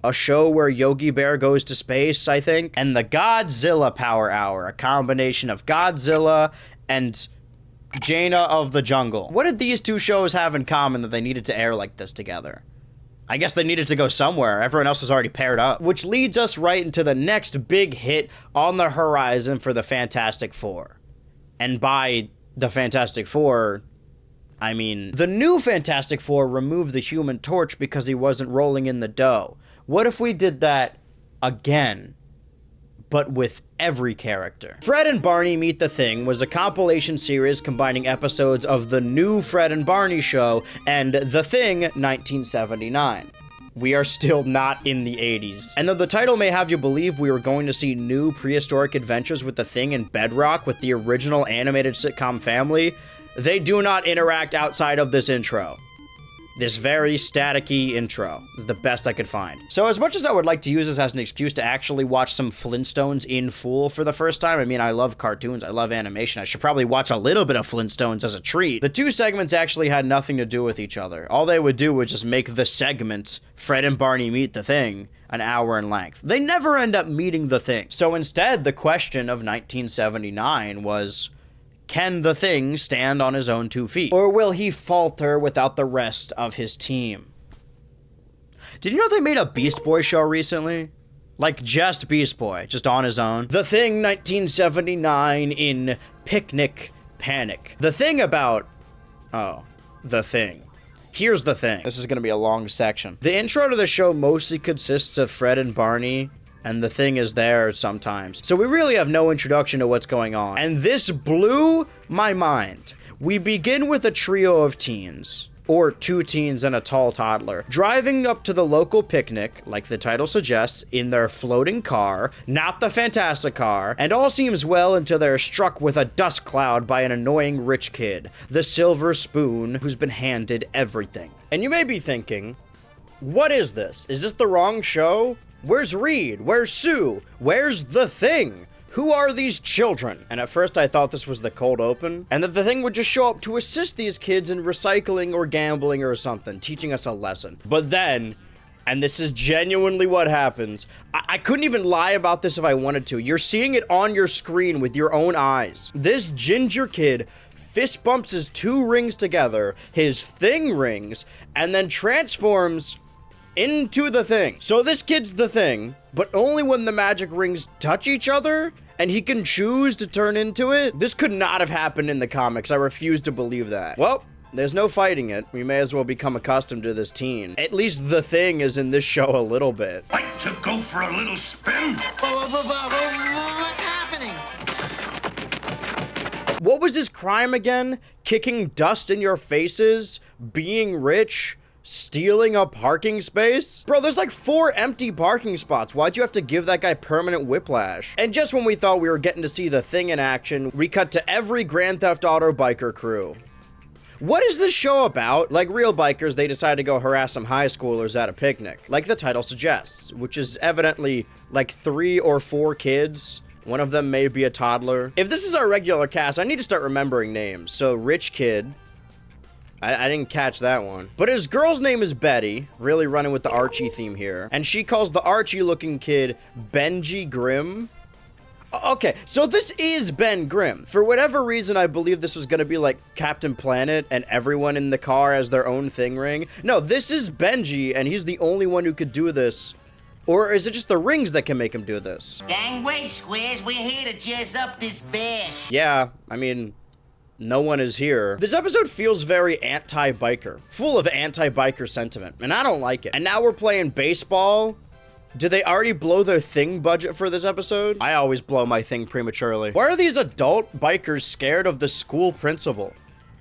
a show where Yogi Bear goes to space, I think, and the Godzilla Power Hour, a combination of Godzilla and Jaina of the Jungle. What did these 2 shows have in common that they needed to air like this together? I guess they needed to go somewhere. Everyone else was already paired up. Which leads us right into the next big hit on the horizon for the Fantastic Four. And by the Fantastic Four, I mean, the new Fantastic Four removed the Human Torch because he wasn't rolling in the dough. What if we did that again, but with every character? Fred and Barney Meet the Thing was a compilation series combining episodes of the new Fred and Barney show and The Thing 1979. We are still not in the 80s. And though the title may have you believe we were going to see new prehistoric adventures with the Thing and Bedrock with the original animated sitcom family, they do not interact outside of this intro. This very staticky intro is the best I could find. So as much as I would like to use this as an excuse to actually watch some Flintstones in full for the first time, I mean, I love cartoons, I love animation, I should probably watch a little bit of Flintstones as a treat. The 2 segments actually had nothing to do with each other. All they would do was just make the segment, Fred and Barney Meet the Thing, an hour in length. They never end up meeting the Thing. So instead, the question of 1979 was, can the Thing stand on his own 2 feet? Or will he falter without the rest of his team? Did you know they made a Beast Boy show recently? Like, just Beast Boy, just on his own. The Thing 1979 in Picnic Panic. The thing about... Oh, The Thing. Here's the thing. This is gonna be a long section. The intro to the show mostly consists of Fred and Barney, and the Thing is there sometimes. So we really have no introduction to what's going on. And this blew my mind. We begin with a trio of teens, or 2 teens and a tall toddler, driving up to the local picnic, like the title suggests, in their floating car, not the Fantastic car, and all seems well until they're struck with a dust cloud by an annoying rich kid, the Silver Spoon, who's been handed everything. And you may be thinking, what is this? Is this the wrong show? Where's Reed? Where's Sue? Where's the Thing? Who are these children? And at first I thought this was the cold open, and that the Thing would just show up to assist these kids in recycling or gambling or something, teaching us a lesson. But then, and this is genuinely what happens, I couldn't even lie about this if I wanted to. You're seeing it on your screen with your own eyes. This ginger kid fist bumps his 2 rings together, his Thing rings, and then transforms into the Thing. So this kid's the Thing, but only when the magic rings touch each other, and he can choose to turn into it? This could not have happened in the comics. I refuse to believe that. Well, there's no fighting it. We may as well become accustomed to this teen. At least the Thing is in this show a little bit. Like to go for a little spin? What's happening? What was his crime again? Kicking dust in your faces? Being rich? Stealing a parking space? Bro, there's like 4 empty parking spots. Why'd you have to give that guy permanent whiplash? And just when we thought we were getting to see the Thing in action, we cut to every Grand Theft Auto biker crew. What is this show about? Like real bikers, they decide to go harass some high schoolers at a picnic, like the title suggests, which is evidently like 3 or 4 kids. One of them may be a toddler. If this is our regular cast, I need to start remembering names. So Rich Kid, I didn't catch that one. But his girl's name is Betty, really running with the Archie theme here. And she calls the Archie-looking kid Benji Grimm. Okay, so this is Ben Grimm. For whatever reason, I believe this was gonna be like Captain Planet and everyone in the car has their own Thing ring. No, this is Benji, and he's the only one who could do this. Or is it just the rings that can make him do this? Gangway, Squares, we're here to jazz up this bash. Yeah, I mean, no one is here. This episode feels very anti-biker, full of anti-biker sentiment, and I don't like it. And now we're playing baseball. Did they already blow their Thing budget for this episode? I always blow my Thing prematurely. Why are these adult bikers scared of the school principal?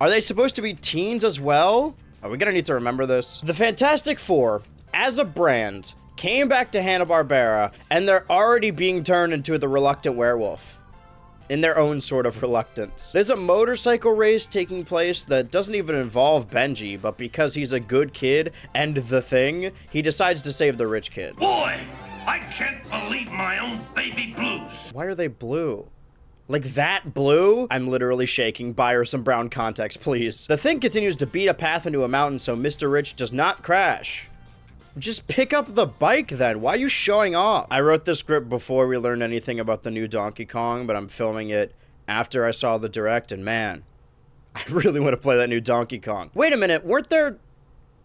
Are they supposed to be teens as well? Are we gonna need to remember this? The Fantastic Four, as a brand, came back to Hanna-Barbera, and they're already being turned into the reluctant werewolf. In their own sort of reluctance. There's a motorcycle race taking place that doesn't even involve Benji, but because he's a good kid and the Thing, he decides to save the rich kid. Boy, I can't believe my own baby blues. Why are they blue? Like that blue? I'm literally shaking. Buy her some brown context, please. The Thing continues to beat a path into a mountain so Mr. Rich does not crash. Just pick up the bike then. Why are you showing off? I wrote this script before we learned anything about the new Donkey Kong, but I'm filming it after I saw the direct, and man, I really want to play that new Donkey Kong. Wait a minute, weren't there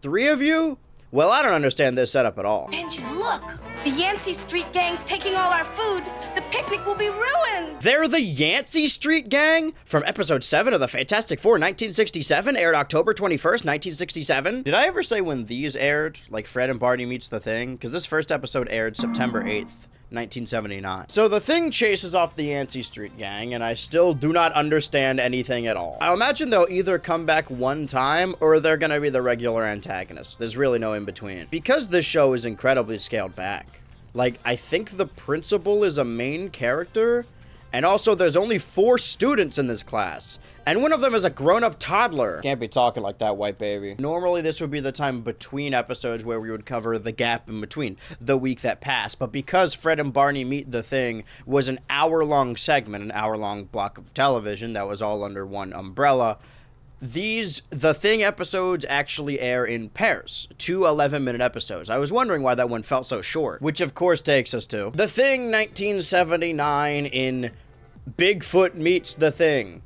3 of you? Well, I don't understand this setup at all. Benji, look! The Yancy Street gang's taking all our food. The picnic will be ruined! They're the Yancy Street Gang? From episode 7 of the Fantastic Four, 1967, aired October 21st, 1967. Did I ever say when these aired? Like Fred and Barney meets the Thing? Because this first episode aired September 8th. 1979. So the Thing chases off the Yancy Street Gang, and I still do not understand anything at all. I imagine they'll either come back one time, or they're gonna be the regular antagonists. There's really no in between. Because this show is incredibly scaled back. Like, I think the principal is a main character, and also there's only 4 students in this class, and one of them is a grown-up toddler. Can't be talking like that, white baby. Normally, this would be the time between episodes where we would cover the gap in between, the week that passed, but because Fred and Barney Meet the Thing was an hour-long segment, an hour-long block of television that was all under one umbrella, the Thing episodes actually air in pairs, 2 11-minute episodes. I was wondering why that one felt so short, which of course takes us to The Thing 1979 in Bigfoot Meets the Thing.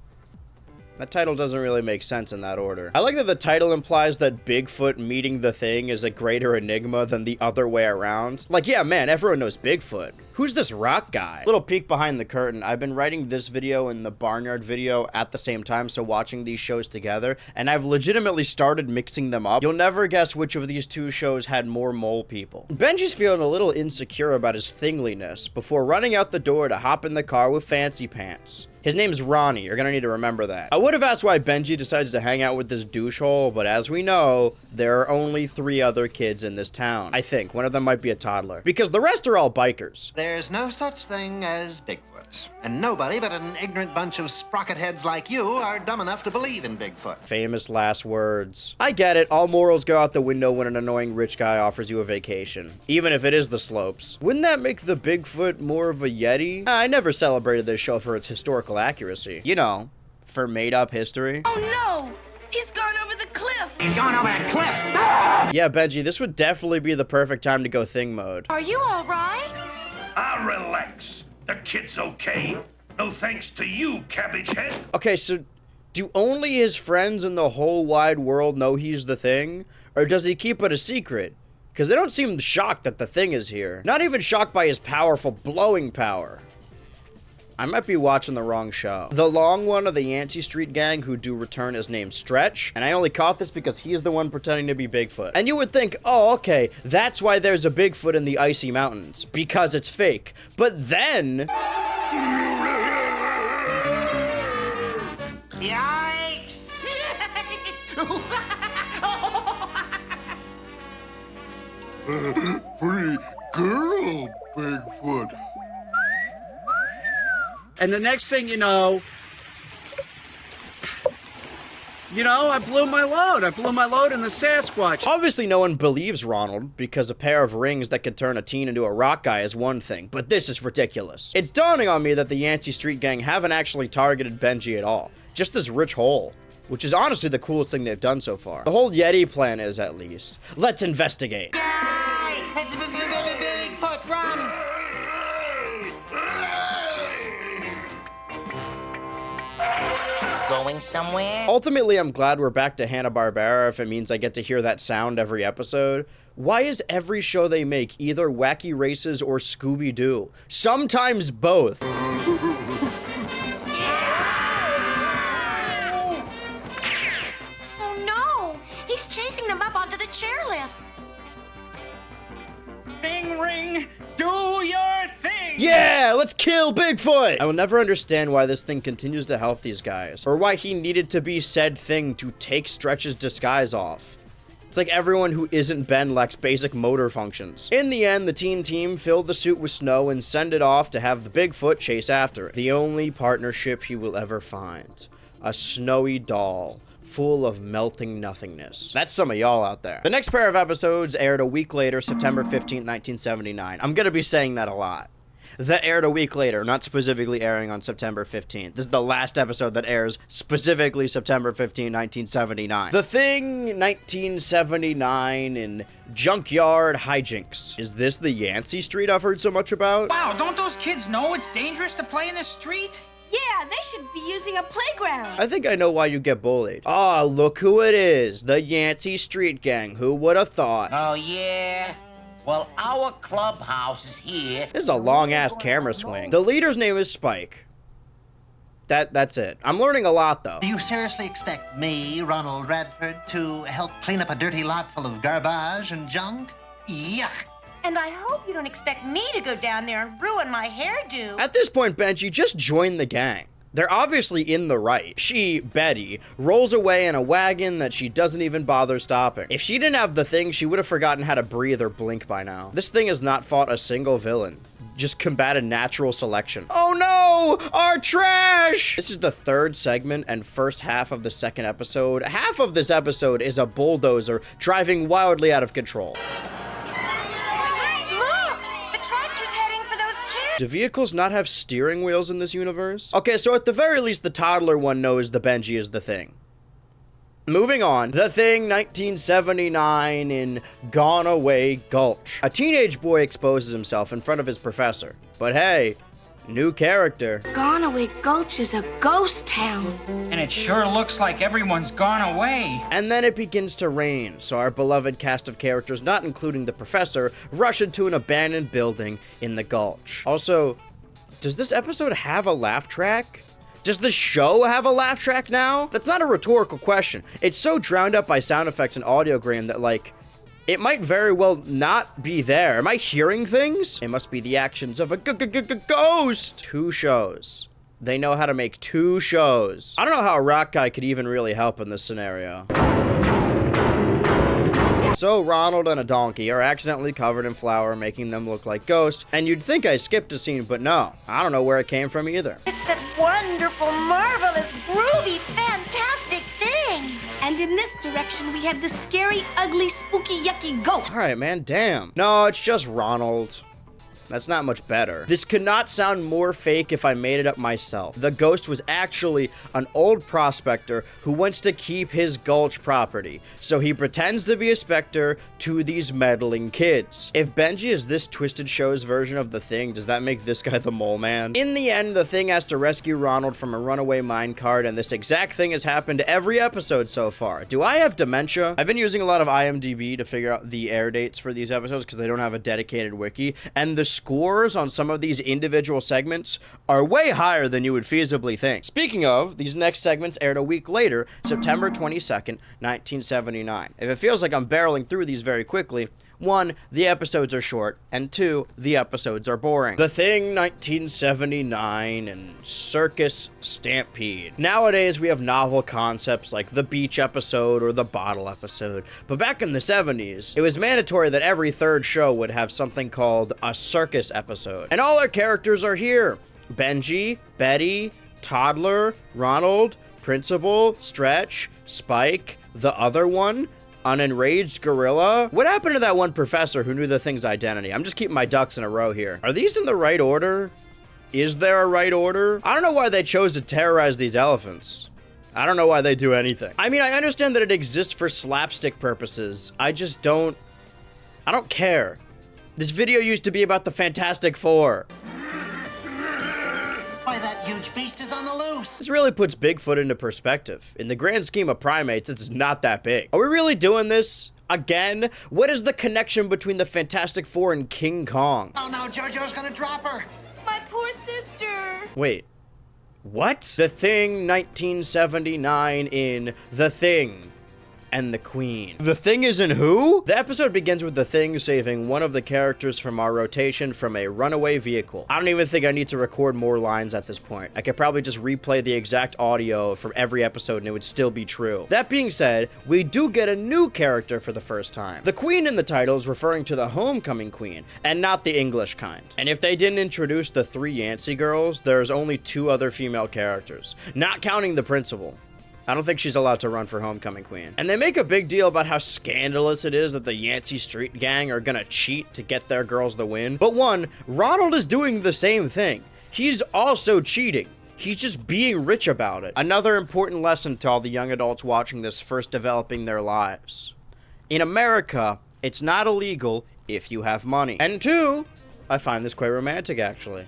That title doesn't really make sense in that order. I like that the title implies that Bigfoot meeting the Thing is a greater enigma than the other way around. Like, yeah, man, everyone knows Bigfoot. Who's this rock guy? Little peek behind the curtain. I've been writing this video and the Barnyard video at the same time, so watching these shows together, and I've legitimately started mixing them up. You'll never guess which of these two shows had more mole people. Benji's feeling a little insecure about his thingliness before running out the door to hop in the car with Fancy Pants. His name's Ronnie, you're gonna need to remember that. I would have asked why Benji decides to hang out with this douchehole, but as we know, there are only 3 other kids in this town. I think, one of them might be a toddler. Because the rest are all bikers. There's no such thing as Bigfoot. And nobody but an ignorant bunch of sprocket heads like you are dumb enough to believe in Bigfoot. Famous last words. I get it, all morals go out the window when an annoying rich guy offers you a vacation. Even if it is the slopes. Wouldn't that make the Bigfoot more of a Yeti? I never celebrated this show for its historical accuracy. You know, for made-up history. Oh no! He's gone over the cliff! He's gone over the cliff! Yeah, Benji, this would definitely be the perfect time to go thing mode. Are you all right? Ah, relax. The kid's okay. No thanks to you, cabbage head. Okay, so do only his friends in the whole wide world know he's the Thing? Or does he keep it a secret? Because they don't seem shocked that the Thing is here. Not even shocked by his powerful blowing power. I might be watching the wrong show. The long one of the Yancy Street gang who do return is named Stretch, and I only caught this because he's the one pretending to be Bigfoot. And you would think, oh, okay, that's why there's a Bigfoot in the icy mountains, because it's fake. But then... Yikes! Pretty girl, Bigfoot. And the next thing you know, I blew my load. I blew my load in the Sasquatch. Obviously, no one believes Ronald, because a pair of rings that could turn a teen into a rock guy is one thing, but this is ridiculous. It's dawning on me that the Yancy Street gang haven't actually targeted Benji at all. Just this rich hole, which is honestly the coolest thing they've done so far. The whole Yeti plan is, at least. Let's investigate. Yay! It's Bigfoot, run! Going somewhere? Ultimately, I'm glad we're back to Hanna-Barbera if it means I get to hear that sound every episode. Why is every show they make either Wacky Races or Scooby-Doo? Sometimes both. Oh no! He's chasing them up onto the chairlift. Bing ring, do your thing! Yeah, let's kill Bigfoot! I will never understand why this thing continues to help these guys, or why he needed to be said thing to take Stretch's disguise off. It's like everyone who isn't Ben lacks basic motor functions. In the end, the teen team filled the suit with snow and send it off to have the Bigfoot chase after it. The only partnership he will ever find. A snowy doll. Full of melting nothingness. That's some of y'all out there. The next pair of episodes aired a week later, September 15th, 1979. I'm gonna be saying that a lot. That aired a week later, not specifically airing on September 15th. This is the last episode that airs specifically September 15, 1979. The Thing, 1979 in Junkyard Hijinks. Is this the Yancy Street I've heard so much about? Wow, don't those kids know it's dangerous to play in the street? Yeah, they should be using a playground. I think I know why you get bullied. Ah, look who it is. The Yancy Street Gang. Who would have thought? Oh, yeah? Well, our clubhouse is here. This is a long-ass camera swing. The leader's name is Spike. That's it. I'm learning a lot, though. Do you seriously expect me, Ronald Radford, to help clean up a dirty lot full of garbage and junk? Yuck. And I hope you don't expect me to go down there and ruin my hairdo. At this point, Benji, just join the gang. They're obviously in the right. She, Betty, rolls away in a wagon that she doesn't even bother stopping. If she didn't have the thing, she would have forgotten how to breathe or blink by now. This thing has not fought a single villain. Just combated natural selection. Oh no! Our trash! This is the third segment and first half of the second episode. Half of this episode is a bulldozer driving wildly out of control. Do vehicles not have steering wheels in this universe? Okay, so at the very least, the toddler one knows the Benji is the Thing. Moving on. The Thing, 1979 in Gone Away Gulch. A teenage boy exposes himself in front of his professor. But hey, New character. Gone Away Gulch is a ghost town. And it sure looks like everyone's gone away. And then it begins to rain, so our beloved cast of characters, not including the professor, rush into an abandoned building in the Gulch. Also, does this episode have a laugh track? Does the show have a laugh track now? That's not a rhetorical question. It's so drowned up by sound effects and audiogram that, like, it might very well not be there. Am I hearing things? It must be the actions of a ghost. 2 shows. They know how to make 2 shows. I don't know how a rock guy could even really help in this scenario. So Ronald and a donkey are accidentally covered in flour, making them look like ghosts, and you'd think I skipped a scene, but no. I don't know where it came from either. It's that wonderful, marvelous, groovy, fantastic thing. And in this direction, we have the scary, ugly, spooky, yucky ghost. All right, man, damn. No, it's just Ronald. That's not much better. This could not sound more fake if I made it up myself. The ghost was actually an old prospector who wants to keep his Gulch property, so he pretends to be a specter to these meddling kids. If Benji is this twisted show's version of the Thing, does that make this guy the Moleman? In the end, the Thing has to rescue Ronald from a runaway minecart, and this exact thing has happened every episode so far. Do I have dementia? I've been using a lot of IMDb to figure out the air dates for these episodes because they don't have a dedicated wiki, and the scores on some of these individual segments are way higher than you would feasibly think. Speaking of, these next segments aired a week later, September 22nd, 1979. If it feels like I'm barreling through these very quickly, 1, the episodes are short, and 2, the episodes are boring. The Thing 1979 and Circus Stampede. Nowadays, we have novel concepts like the beach episode or the bottle episode, but back in the 70s, it was mandatory that every 3rd show would have something called a circus episode. And all our characters are here. Benji, Betty, Toddler, Ronald, Principal, Stretch, Spike, the other one, an enraged gorilla. What happened to that one professor who knew the Thing's identity? I'm just keeping my ducks in a row here. Are these in the right order? Is there a right order? I don't know why they chose to terrorize these elephants. I don't know why they do anything. I mean, I understand that it exists for slapstick purposes. I don't care. This video used to be about the Fantastic Four. Why, that huge beast is on the loose. This really puts Bigfoot into perspective. In the grand scheme of primates, it's not that big. Are we really doing this again? What is the connection between the Fantastic Four and King Kong? Oh no, Jojo's gonna drop her. My poor sister. Wait, what? The Thing 1979 in The Thing and the Queen. The Thing is in who? The episode begins with the Thing saving one of the characters from our rotation from a runaway vehicle. I don't even think I need to record more lines at this point. I could probably just replay the exact audio from every episode and it would still be true. That being said, we do get a new character for the first time. The Queen in the title is referring to the Homecoming Queen, and not the English kind. And if they didn't introduce the 3 Yancy girls, there's only 2 other female characters, not counting the Principal. I don't think she's allowed to run for Homecoming Queen. And they make a big deal about how scandalous it is that the Yancy street gang are gonna cheat to get their girls the win. But 1, Ronald is doing the same thing. He's also cheating. He's just being rich about it. Another important lesson to all the young adults watching this first developing their lives. In America, it's not illegal if you have money. And 2, I find this quite romantic actually.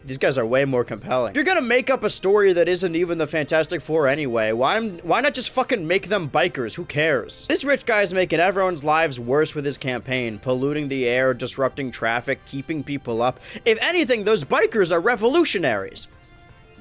These guys are way more compelling. If you're gonna make up a story that isn't even the Fantastic Four anyway, why not just fucking make them bikers? Who cares? This rich guy's making everyone's lives worse with his campaign, polluting the air, disrupting traffic, keeping people up. If anything, those bikers are revolutionaries.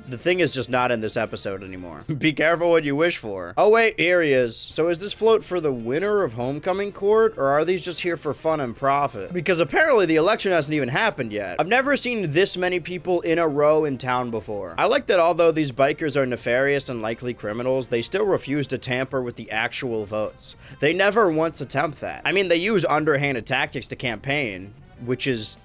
The Thing is just not in this episode anymore. Be careful what you wish for. Oh wait, here he is. So is this float for the winner of Homecoming Court, or are these just here for fun and profit? Because apparently the election hasn't even happened yet. I've never seen this many people in a row in town before. I like that although these bikers are nefarious and likely criminals, they still refuse to tamper with the actual votes. They never once attempt that. I mean, they use underhanded tactics to campaign, which is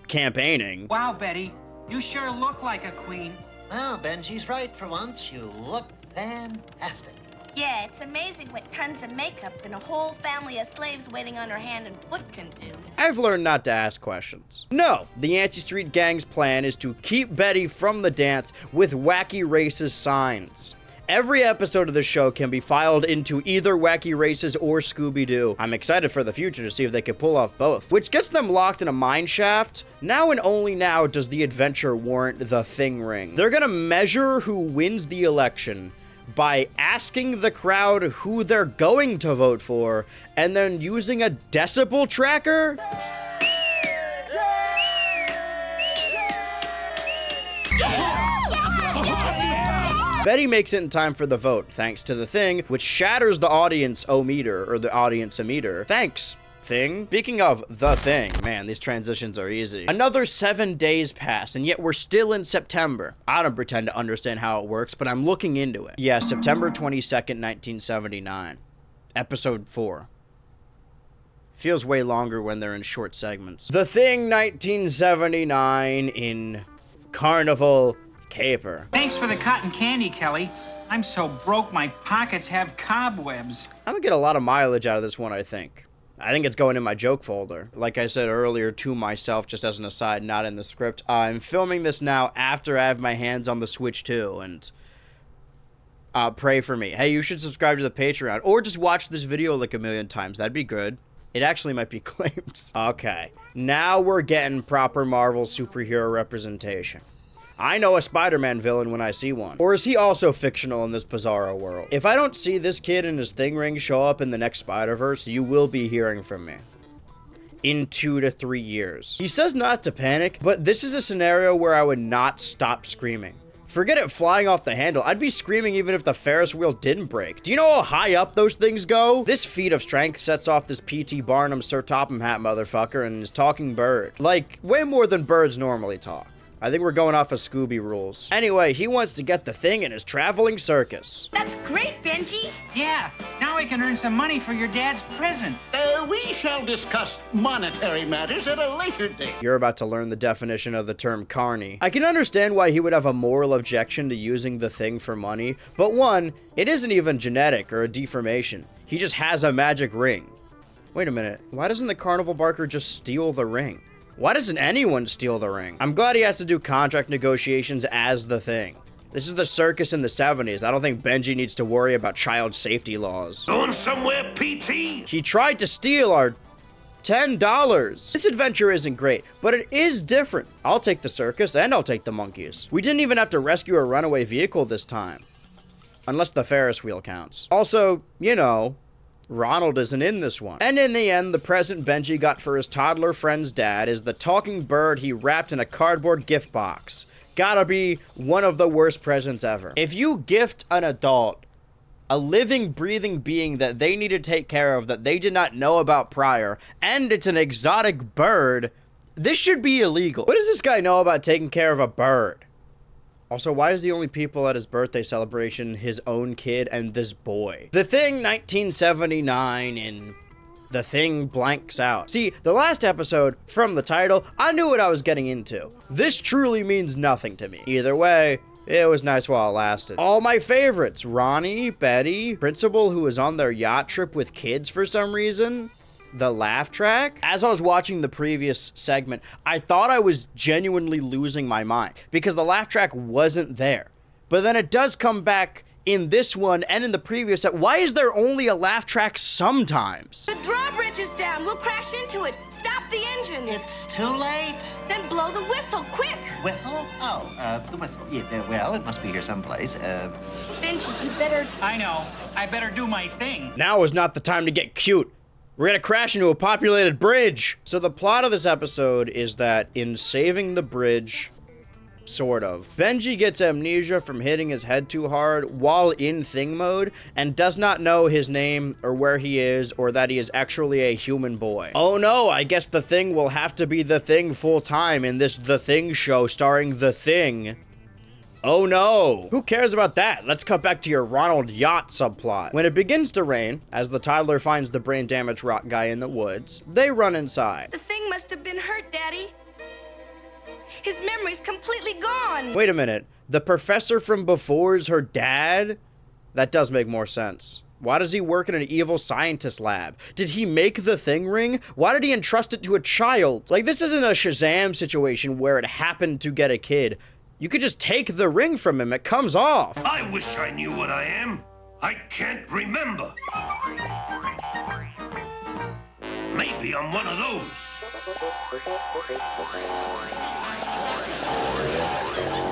campaigning. Wow, Betty, you sure look like a queen. Well, Benji's right for once. You look fantastic. Yeah, it's amazing what tons of makeup and a whole family of slaves waiting on her hand and foot can do. I've learned not to ask questions. No, the Yancy Street Gang's plan is to keep Betty from the dance with wacky racist signs. Every episode of the show can be filed into either Wacky Races or Scooby-Doo. I'm excited for the future to see if they can pull off both, which gets them locked in a mine shaft. Now and only now does the adventure warrant the Thing Ring. They're gonna measure who wins the election by asking the crowd who they're going to vote for, and then using a decibel tracker? Betty makes it in time for the vote, thanks to the Thing, which shatters the audience-o-meter, or the audience-o-meter. Thanks, Thing. Speaking of the Thing, man, these transitions are easy. Another 7 days pass, and yet we're still in September. I don't pretend to understand how it works, but I'm looking into it. Yeah, September 22nd, 1979. Episode 4. Feels way longer when they're in short segments. The Thing 1979 in Carnival Caper. Thanks for the cotton candy, Kelly. I'm so broke my pockets have cobwebs. I'm gonna get a lot of mileage out of this one, I think. I think it's going in my joke folder. Like I said earlier to myself, just as an aside, not in the script, I'm filming this now after I have my hands on the Switch 2, and pray for me. Hey, you should subscribe to the Patreon, or just watch this video like a million times. That'd be good. It actually might be claims. Okay, now we're getting proper Marvel superhero representation. I know a Spider-Man villain when I see one. Or is he also fictional in this bizarro world? If I don't see this kid and his Thing Ring show up in the next Spider-Verse, you will be hearing from me. In 2 to 3 years. He says not to panic, but this is a scenario where I would not stop screaming. Forget it flying off the handle. I'd be screaming even if the Ferris wheel didn't break. Do you know how high up those things go? This feat of strength sets off this P.T. Barnum Sir Topham Hat motherfucker and his talking bird. Like, way more than birds normally talk. I think we're going off of Scooby rules. Anyway, he wants to get the Thing in his traveling circus. That's great, Benji. Yeah, now we can earn some money for your dad's present. We shall discuss monetary matters at a later date. You're about to learn the definition of the term carny. I can understand why he would have a moral objection to using the Thing for money, but one, it isn't even genetic or a deformation. He just has a magic ring. Wait a minute, why doesn't the carnival barker just steal the ring? Why doesn't anyone steal the ring? I'm glad he has to do contract negotiations as the Thing. This is the circus in the 70s. I don't think Benji needs to worry about child safety laws. Going somewhere, PT? He tried to steal our $10. This adventure isn't great, but it is different. I'll take the circus and I'll take the monkeys. We didn't even have to rescue a runaway vehicle this time. Unless the Ferris wheel counts. Also, you know, Ronald isn't in this one. And in the end, the present Benji got for his toddler friend's dad is the talking bird he wrapped in a cardboard gift box. Gotta be one of the worst presents ever. If you gift an adult a living, breathing being that they need to take care of that they did not know about prior, and it's an exotic bird, this should be illegal. What does this guy know about taking care of a bird? Also, why is the only people at his birthday celebration his own kid and this boy? The Thing 1979 in The Thing blanks out. See, the last episode, from the title, I knew what I was getting into. This truly means nothing to me. Either way, it was nice while it lasted. All my favorites, Ronnie, Betty, Principal who was on their yacht trip with kids for some reason, the laugh track. As I was watching the previous segment, I thought I was genuinely losing my mind because the laugh track wasn't there. But then it does come back in this one and in the previous set. Why is there only a laugh track sometimes? The drawbridge is down. We'll crash into it. Stop the engines. It's too late. Then blow the whistle, quick. Whistle? Oh, the whistle. Yeah, well, it must be here someplace. Benji, you better... I know. I better do my thing. Now is not the time to get cute. We're gonna crash into a populated bridge. So the plot of this episode is that in saving the bridge, sort of, Benji gets amnesia from hitting his head too hard while in Thing mode and does not know his name or where he is or that he is actually a human boy. Oh no, I guess the Thing will have to be the Thing full time in this The Thing show starring the Thing. Oh no! Who cares about that? Let's cut back to your Ronald Yacht subplot. When it begins to rain, as the toddler finds the brain damaged rock guy in the woods, they run inside. The Thing must have been hurt, Daddy. His memory's completely gone. Wait a minute. The professor from before's her dad? That does make more sense. Why does he work in an evil scientist lab? Did he make the Thing ring? Why did he entrust it to a child? Like, this isn't a Shazam situation where it happened to get a kid. You could just take the ring from him, it comes off. I wish I knew what I am. I can't remember. Maybe I'm one of those.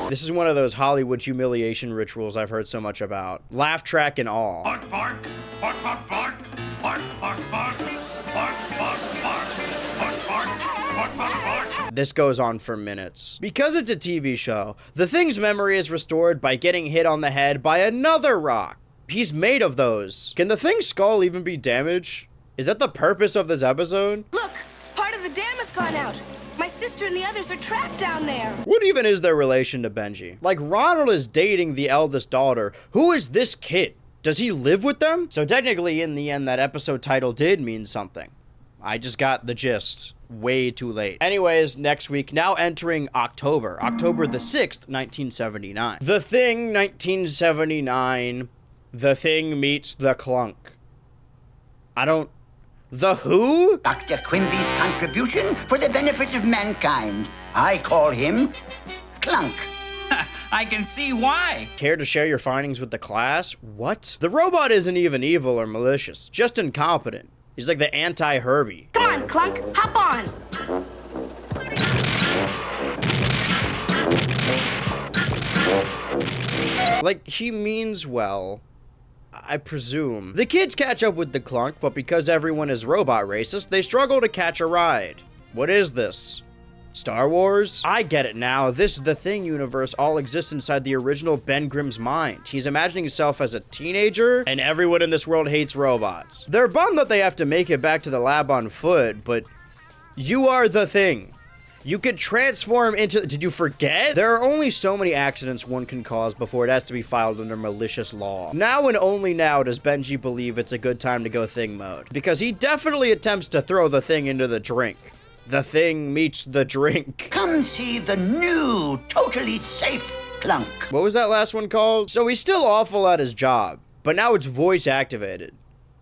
This is one of those Hollywood humiliation rituals I've heard so much about. Laugh track and all. Bark, bark, bark, bark, bark, bark, bark, bark, bark, bark, bark, bark, bark, bark, bark, bark. This goes on for minutes. Because it's a TV show, the Thing's memory is restored by getting hit on the head by another rock. He's made of those. Can the Thing's skull even be damaged? Is that the purpose of this episode? Look, part of the dam has gone out. My sister and the others are trapped down there. What even is their relation to Benji? Like, Ronald is dating the eldest daughter. Who is this kid? Does he live with them? So technically, in the end, that episode title did mean something. I just got the gist way too late. Anyways, next week, now entering October the 6th, 1979. The Thing, 1979. The Thing meets the Clunk. The who? Dr. Quimby's contribution for the benefit of mankind. I call him Clunk. I can see why. Care to share your findings with the class? What? The robot isn't even evil or malicious, just incompetent. He's like the anti-Herbie. Come on, Clunk, hop on. Like, he means well, I presume. The kids catch up with the Clunk, but because everyone is robot racist, they struggle to catch a ride. What is this? Star Wars? I get it now. This The Thing universe all exists inside the original Ben Grimm's mind. He's imagining himself as a teenager, and everyone in this world hates robots. They're bummed that they have to make it back to the lab on foot, but you are the Thing. You could transform into... Did you forget? There are only so many accidents one can cause before it has to be filed under malicious law. Now and only now does Benji believe it's a good time to go Thing mode, because he definitely attempts to throw the Thing into the drink. The Thing meets the drink. Come see the new, totally safe Clunk. What was that last one called? So he's still awful at his job, but now it's voice activated.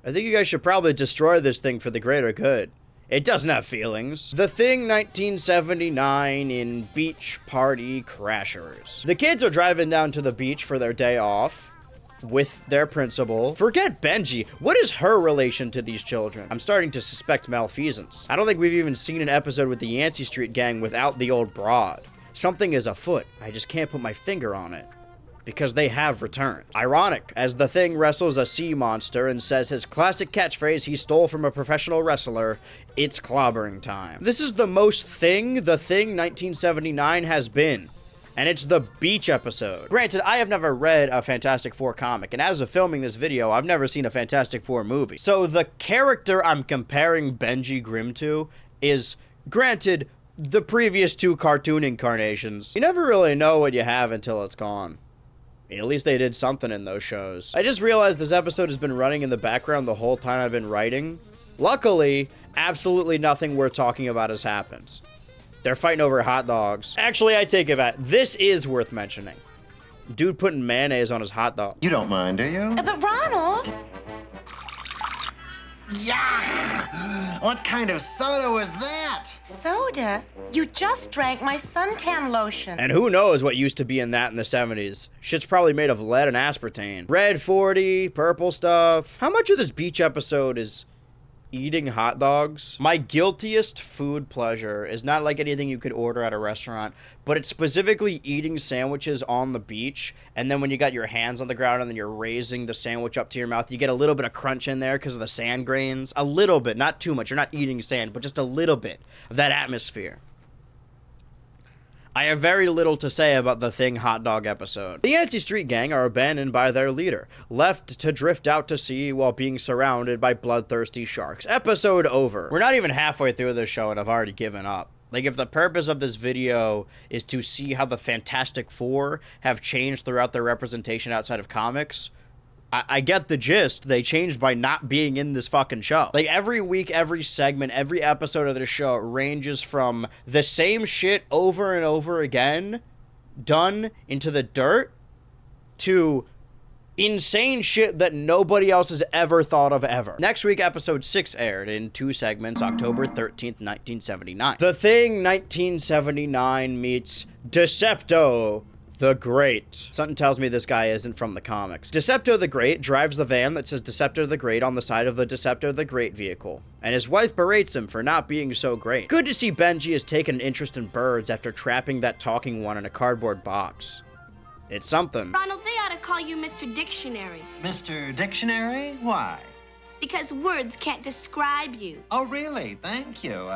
I think you guys should probably destroy this thing for the greater good. It doesn't have feelings. The Thing 1979 in Beach Party Crashers. The kids are driving down to the beach for their day off with their principal. Forget Benji. What is her relation to these children? I'm starting to suspect malfeasance. I don't think we've even seen an episode with the Yancy Street gang without the old broad. Something is afoot. I just can't put my finger on it. Because they have returned. Ironic, as the Thing wrestles a sea monster and says his classic catchphrase he stole from a professional wrestler, "It's clobbering time." This is the most Thing the Thing 1979 has been. And it's the beach episode. Granted, I have never read a Fantastic Four comic, and as of filming this video, I've never seen a Fantastic Four movie. So the character I'm comparing Benji Grimm to is, granted, the previous two cartoon incarnations. You never really know what you have until it's gone. At least they did something in those shows. I just realized this episode has been running in the background the whole time I've been writing. Luckily, absolutely nothing worth talking about has happened. They're fighting over hot dogs. Actually, I take it back. This is worth mentioning. Dude putting mayonnaise on his hot dog. You don't mind, do you? But Ronald... Yeah! What kind of soda was that? Soda? You just drank my suntan lotion. And who knows what used to be in that in the 70s. Shit's probably made of lead and aspartame. Red 40, purple stuff. How much of this beach episode is eating hot dogs? My guiltiest food pleasure is not like anything you could order at a restaurant, but it's specifically eating sandwiches on the beach, and then when you got your hands on the ground and then you're raising the sandwich up to your mouth, you get a little bit of crunch in there because of the sand grains. A little bit, not too much. You're not eating sand, but just a little bit of that atmosphere. I have very little to say about the Thing hot dog episode. The Yancy Street gang are abandoned by their leader, left to drift out to sea while being surrounded by bloodthirsty sharks. Episode over. We're not even halfway through this show and I've already given up. Like, if the purpose of this video is to see how the Fantastic Four have changed throughout their representation outside of comics, I get the gist. They changed by not being in this fucking show. Like, every week, every segment, every episode of the show ranges from the same shit over and over again, done into the dirt, to insane shit that nobody else has ever thought of ever. Next week, episode 6 aired in 2 segments, October 13th, 1979. The Thing 1979 meets Decepto The Great. Something tells me this guy isn't from the comics. Decepto the Great drives the van that says Decepto the Great on the side of the Decepto the Great vehicle, and his wife berates him for not being so great. Good to see Benji has taken an interest in birds after trapping that talking one in a cardboard box. It's something. Ronald, they ought to call you Mr. Dictionary. Mr. Dictionary? Why? Because words can't describe you. Oh, really? Thank you.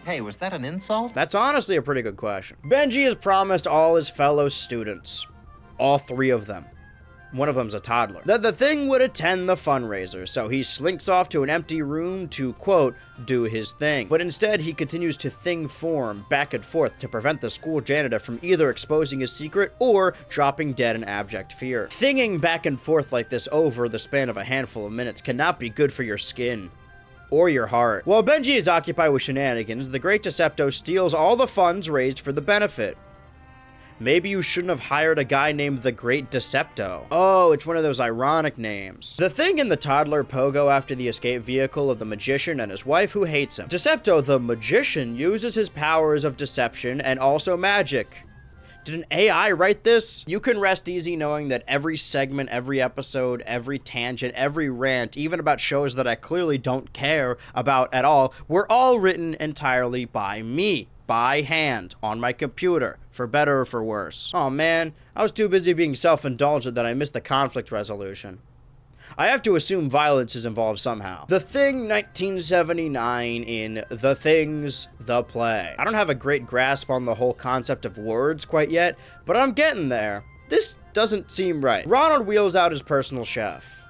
Hey, was that an insult? That's honestly a pretty good question. Benji has promised all his fellow students, all 3 of them, one of them's a toddler, that the Thing would attend the fundraiser, so he slinks off to an empty room to, quote, do his thing. But instead, he continues to thing form back and forth to prevent the school janitor from either exposing his secret or dropping dead in abject fear. Thinging back and forth like this over the span of a handful of minutes cannot be good for your skin or your heart. While Benji is occupied with shenanigans, the Great Decepto steals all the funds raised for the benefit. Maybe you shouldn't have hired a guy named the Great Decepto. Oh, it's one of those ironic names. The Thing and the toddler pogo after the escape vehicle of the magician and his wife who hates him. Decepto the magician uses his powers of deception and also magic. Did an AI write this? You can rest easy knowing that every segment, every episode, every tangent, every rant, even about shows that I clearly don't care about at all, were all written entirely by me, by hand, on my computer, for better or for worse. Oh man, I was too busy being self-indulgent that I missed the conflict resolution. I have to assume violence is involved somehow. The Thing 1979 in The Things, The Play. I don't have a great grasp on the whole concept of words quite yet, but I'm getting there. This doesn't seem right. Ronald wheels out his personal chef.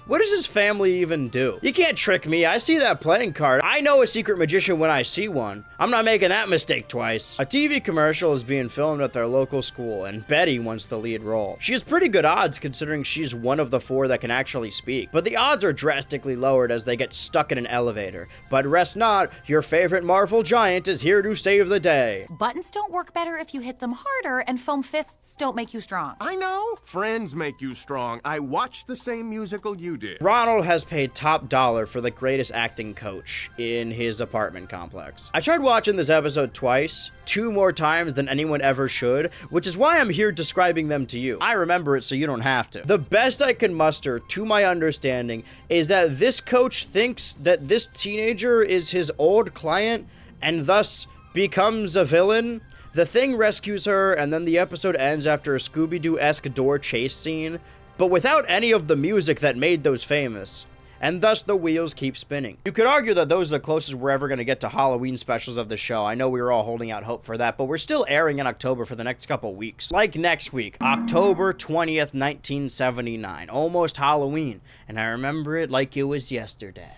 What does his family even do? You can't trick me, I see that playing card. I know a secret magician when I see one. I'm not making that mistake twice. A TV commercial is being filmed at their local school, and Betty wants the lead role. She has pretty good odds considering she's one of the 4 that can actually speak, but the odds are drastically lowered as they get stuck in an elevator. But rest not, your favorite Marvel giant is here to save the day. Buttons don't work better if you hit them harder, and foam fists don't make you strong. I know. Friends make you strong. I watched the same musical you did. Ronald has paid top dollar for the greatest acting coach in his apartment complex. I tried watching this episode twice, 2 more times than anyone ever should, which is why I'm here describing them to you. I remember it so you don't have to. The best I can muster, to my understanding, is that this coach thinks that this teenager is his old client and thus becomes a villain. The Thing rescues her, and then the episode ends after a Scooby-Doo-esque door chase scene, but without any of the music that made those famous, and thus the wheels keep spinning. You could argue that those are the closest we're ever going to get to Halloween specials of the show. I know we were all holding out hope for that, but we're still airing in October for the next couple weeks. Like next week, October 20th, 1979, almost Halloween, and I remember it like it was yesterday.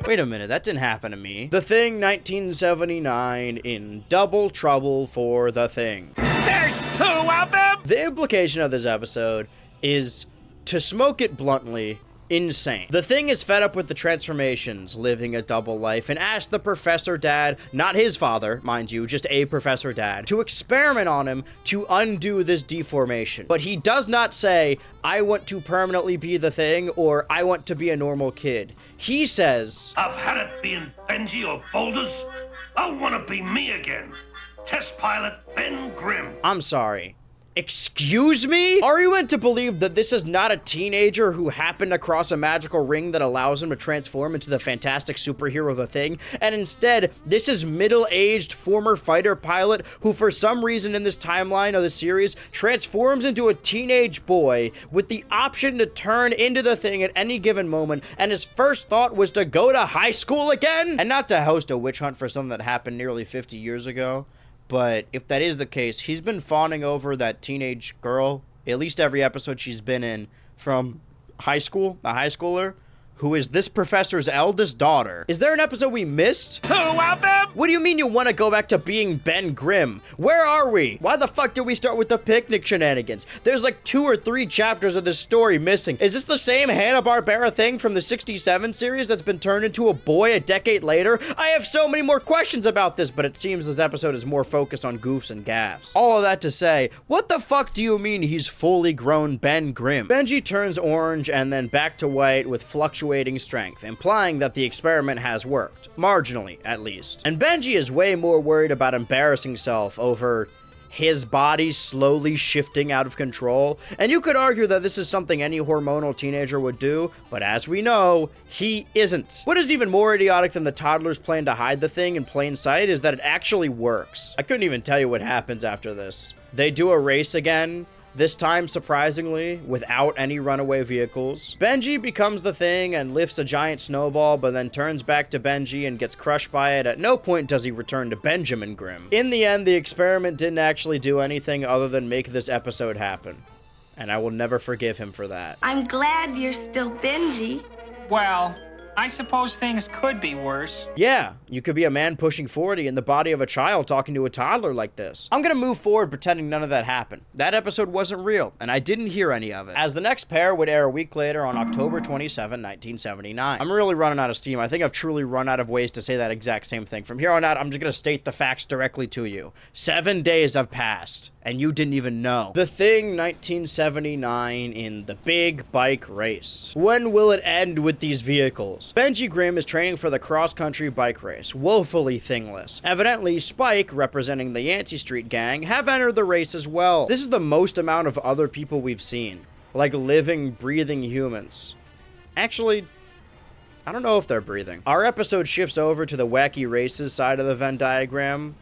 Wait a minute, that didn't happen to me. The Thing 1979 in Double Trouble for the Thing. There's 2 of them! The implication of this episode is, to smoke it bluntly, insane. The Thing is fed up with the transformations, living a double life, and asks the Professor Dad, not his father, mind you, just a Professor Dad, to experiment on him to undo this deformation. But he does not say, I want to permanently be the Thing, or I want to be a normal kid. He says, I've had it being Benji or Boulders. I want to be me again. Test pilot Ben Grimm. I'm sorry. Excuse me? Are you meant to believe that this is not a teenager who happened across a magical ring that allows him to transform into the fantastic superhero The Thing? And instead, this is middle-aged former fighter pilot who for some reason in this timeline of the series transforms into a teenage boy with the option to turn into The Thing at any given moment, and his first thought was to go to high school again? And not to host a witch hunt for something that happened nearly 50 years ago. But if that is the case, he's been fawning over that teenage girl, at least every episode she's been in, from high school, the high schooler, who is this professor's eldest daughter. Is there an episode we missed? 2 of them? What do you mean you want to go back to being Ben Grimm? Where are we? Why the fuck did we start with the picnic shenanigans? There's like 2 or 3 chapters of this story missing. Is this the same Hanna-Barbera thing from the 67 series that's been turned into a boy a decade later? I have so many more questions about this, but it seems this episode is more focused on goofs and gaffes. All of that to say, what the fuck do you mean he's fully grown Ben Grimm? Benji turns orange and then back to white with fluctuating strength, implying that the experiment has worked. Marginally, at least. And Benji is way more worried about embarrassing himself over his body slowly shifting out of control. And you could argue that this is something any hormonal teenager would do, but as we know, he isn't. What is even more idiotic than the toddler's plan to hide the thing in plain sight is that it actually works. I couldn't even tell you what happens after this. They do a race again, this time, surprisingly, without any runaway vehicles. Benji becomes the thing and lifts a giant snowball, but then turns back to Benji and gets crushed by it. At no point does he return to Benjamin Grimm. In the end, the experiment didn't actually do anything other than make this episode happen. And I will never forgive him for that. I'm glad you're still Benji. Well, I suppose things could be worse. Yeah, you could be a man pushing 40 in the body of a child talking to a toddler like this. I'm gonna move forward pretending none of that happened. That episode wasn't real, and I didn't hear any of it, as the next pair would air a week later on October 27, 1979. I'm really running out of steam. I think I've truly run out of ways to say that exact same thing. From here on out, I'm just gonna state the facts directly to you. 7 days have passed, and you didn't even know. The Thing 1979 in the big bike race. When will it end with these vehicles? Benji Grimm is training for the cross-country bike race, woefully thingless. Evidently, Spike, representing the Yancy Street gang, have entered the race as well. This is the most amount of other people we've seen. Like living, breathing humans. Actually, I don't know if they're breathing. Our episode shifts over to the wacky races side of the Venn diagram.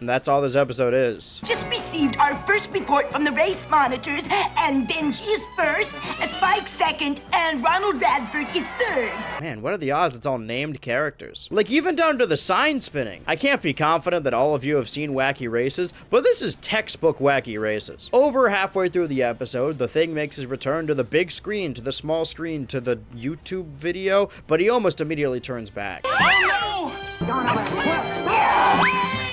And that's all this episode is. Just received our first report from the race monitors, and Benji is first, Spike second, and Ronald Radford is third. Man, what are the odds it's all named characters? Like, even down to the sign spinning. I can't be confident that all of you have seen Wacky Races, but this is textbook Wacky Races. Over halfway through the episode, the Thing makes his return to the big screen, to the small screen, to the YouTube video, but he almost immediately turns back. Oh no!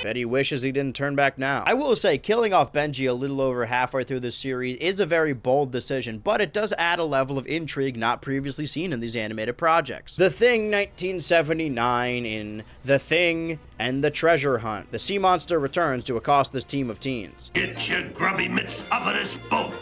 Bet he wishes he didn't turn back now. I will say, killing off Benji a little over halfway through this series is a very bold decision, but it does add a level of intrigue not previously seen in these animated projects. The Thing 1979 in The Thing and the Treasure Hunt. The sea monster returns to accost this team of teens. Get your grubby mitts off of this boat!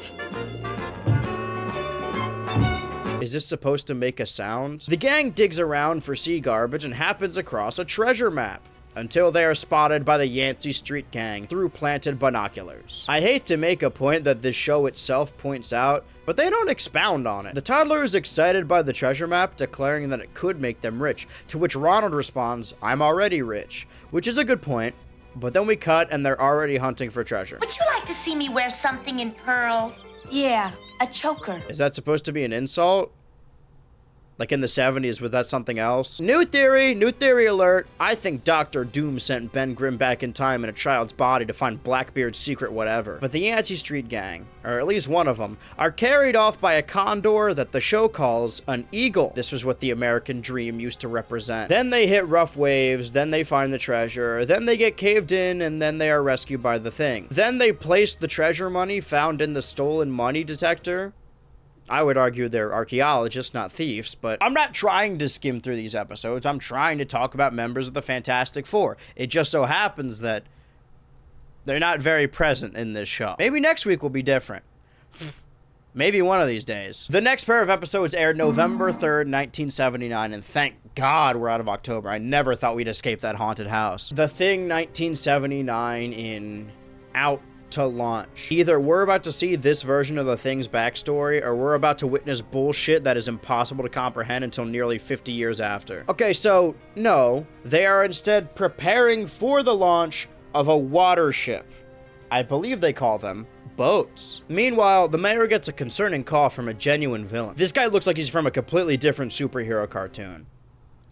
Is this supposed to make a sound? The gang digs around for sea garbage and happens across a treasure map, until they are spotted by the Yancy Street gang through planted binoculars. I hate to make a point that this show itself points out, but they don't expound on it. The toddler is excited by the treasure map, declaring that it could make them rich, to which Ronald responds, "I'm already rich," which is a good point, but then we cut and they're already hunting for treasure. Would you like to see me wear something in pearls? Yeah, a choker. Is that supposed to be an insult? Like in the 70s, was that something else? New theory alert. I think Dr. Doom sent Ben Grimm back in time in a child's body to find Blackbeard's secret whatever. But the Yancy Street gang, or at least one of them, are carried off by a condor that the show calls an eagle. This was what the American dream used to represent. Then they hit rough waves, then they find the treasure, then they get caved in, and then they are rescued by the Thing. Then they place the treasure money found in the stolen money detector. I would argue they're archaeologists, not thieves, but I'm not trying to skim through these episodes. I'm trying to talk about members of the Fantastic Four. It just so happens that they're not very present in this show. Maybe next week will be different. Maybe one of these days. The next pair of episodes aired November 3rd, 1979, and thank God we're out of October. I never thought we'd escape that haunted house. The Thing 1979 in Out to Launch. Either we're about to see this version of the Thing's backstory, or we're about to witness bullshit that is impossible to comprehend until nearly 50 years after. Okay, so no, they are instead preparing for the launch of a water ship. I believe they call them boats. Meanwhile, the mayor gets a concerning call from a genuine villain. This guy looks like he's from a completely different superhero cartoon.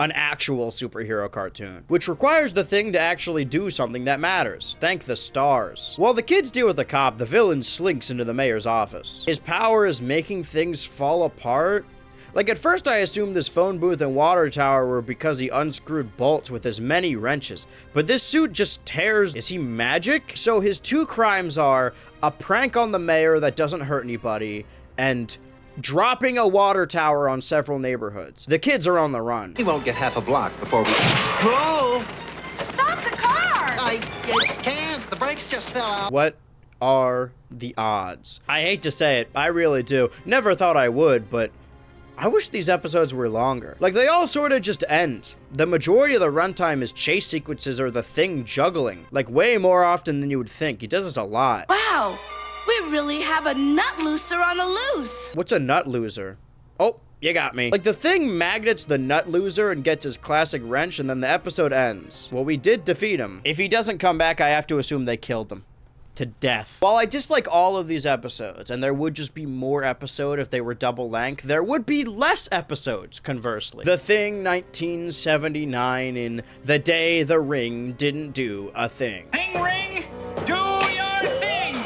An actual superhero cartoon, which requires the Thing to actually do something that matters. Thank the stars. While the kids deal with the cop, the villain slinks into the mayor's office. His power is making things fall apart. Like, at first I assumed this phone booth and water tower were because he unscrewed bolts with as many wrenches, but this suit just tears. Is he magic? So his two crimes are a prank on the mayor that doesn't hurt anybody, and dropping a water tower on several neighborhoods. The kids are on the run. We won't get half a block before we... Whoa! Stop the car! I can't. The brakes just fell out. What are the odds? I hate to say it, I really do. Never thought I would, but I wish these episodes were longer. Like, they all sort of just end. The majority of the runtime is chase sequences or the Thing juggling. Like, way more often than you would think. He does this a lot. Wow, we really have a nut looser on the loose. What's a nut loser? Oh, you got me. Like, the Thing magnets the nut loser and gets his classic wrench, and then the episode ends. Well, we did defeat him. If he doesn't come back, I have to assume they killed him to death. While I dislike all of these episodes, and there would just be more episode if they were double length, there would be less episodes, conversely. The Thing 1979 in The Day the Ring Didn't Do a Thing. Thing ring, do your thing!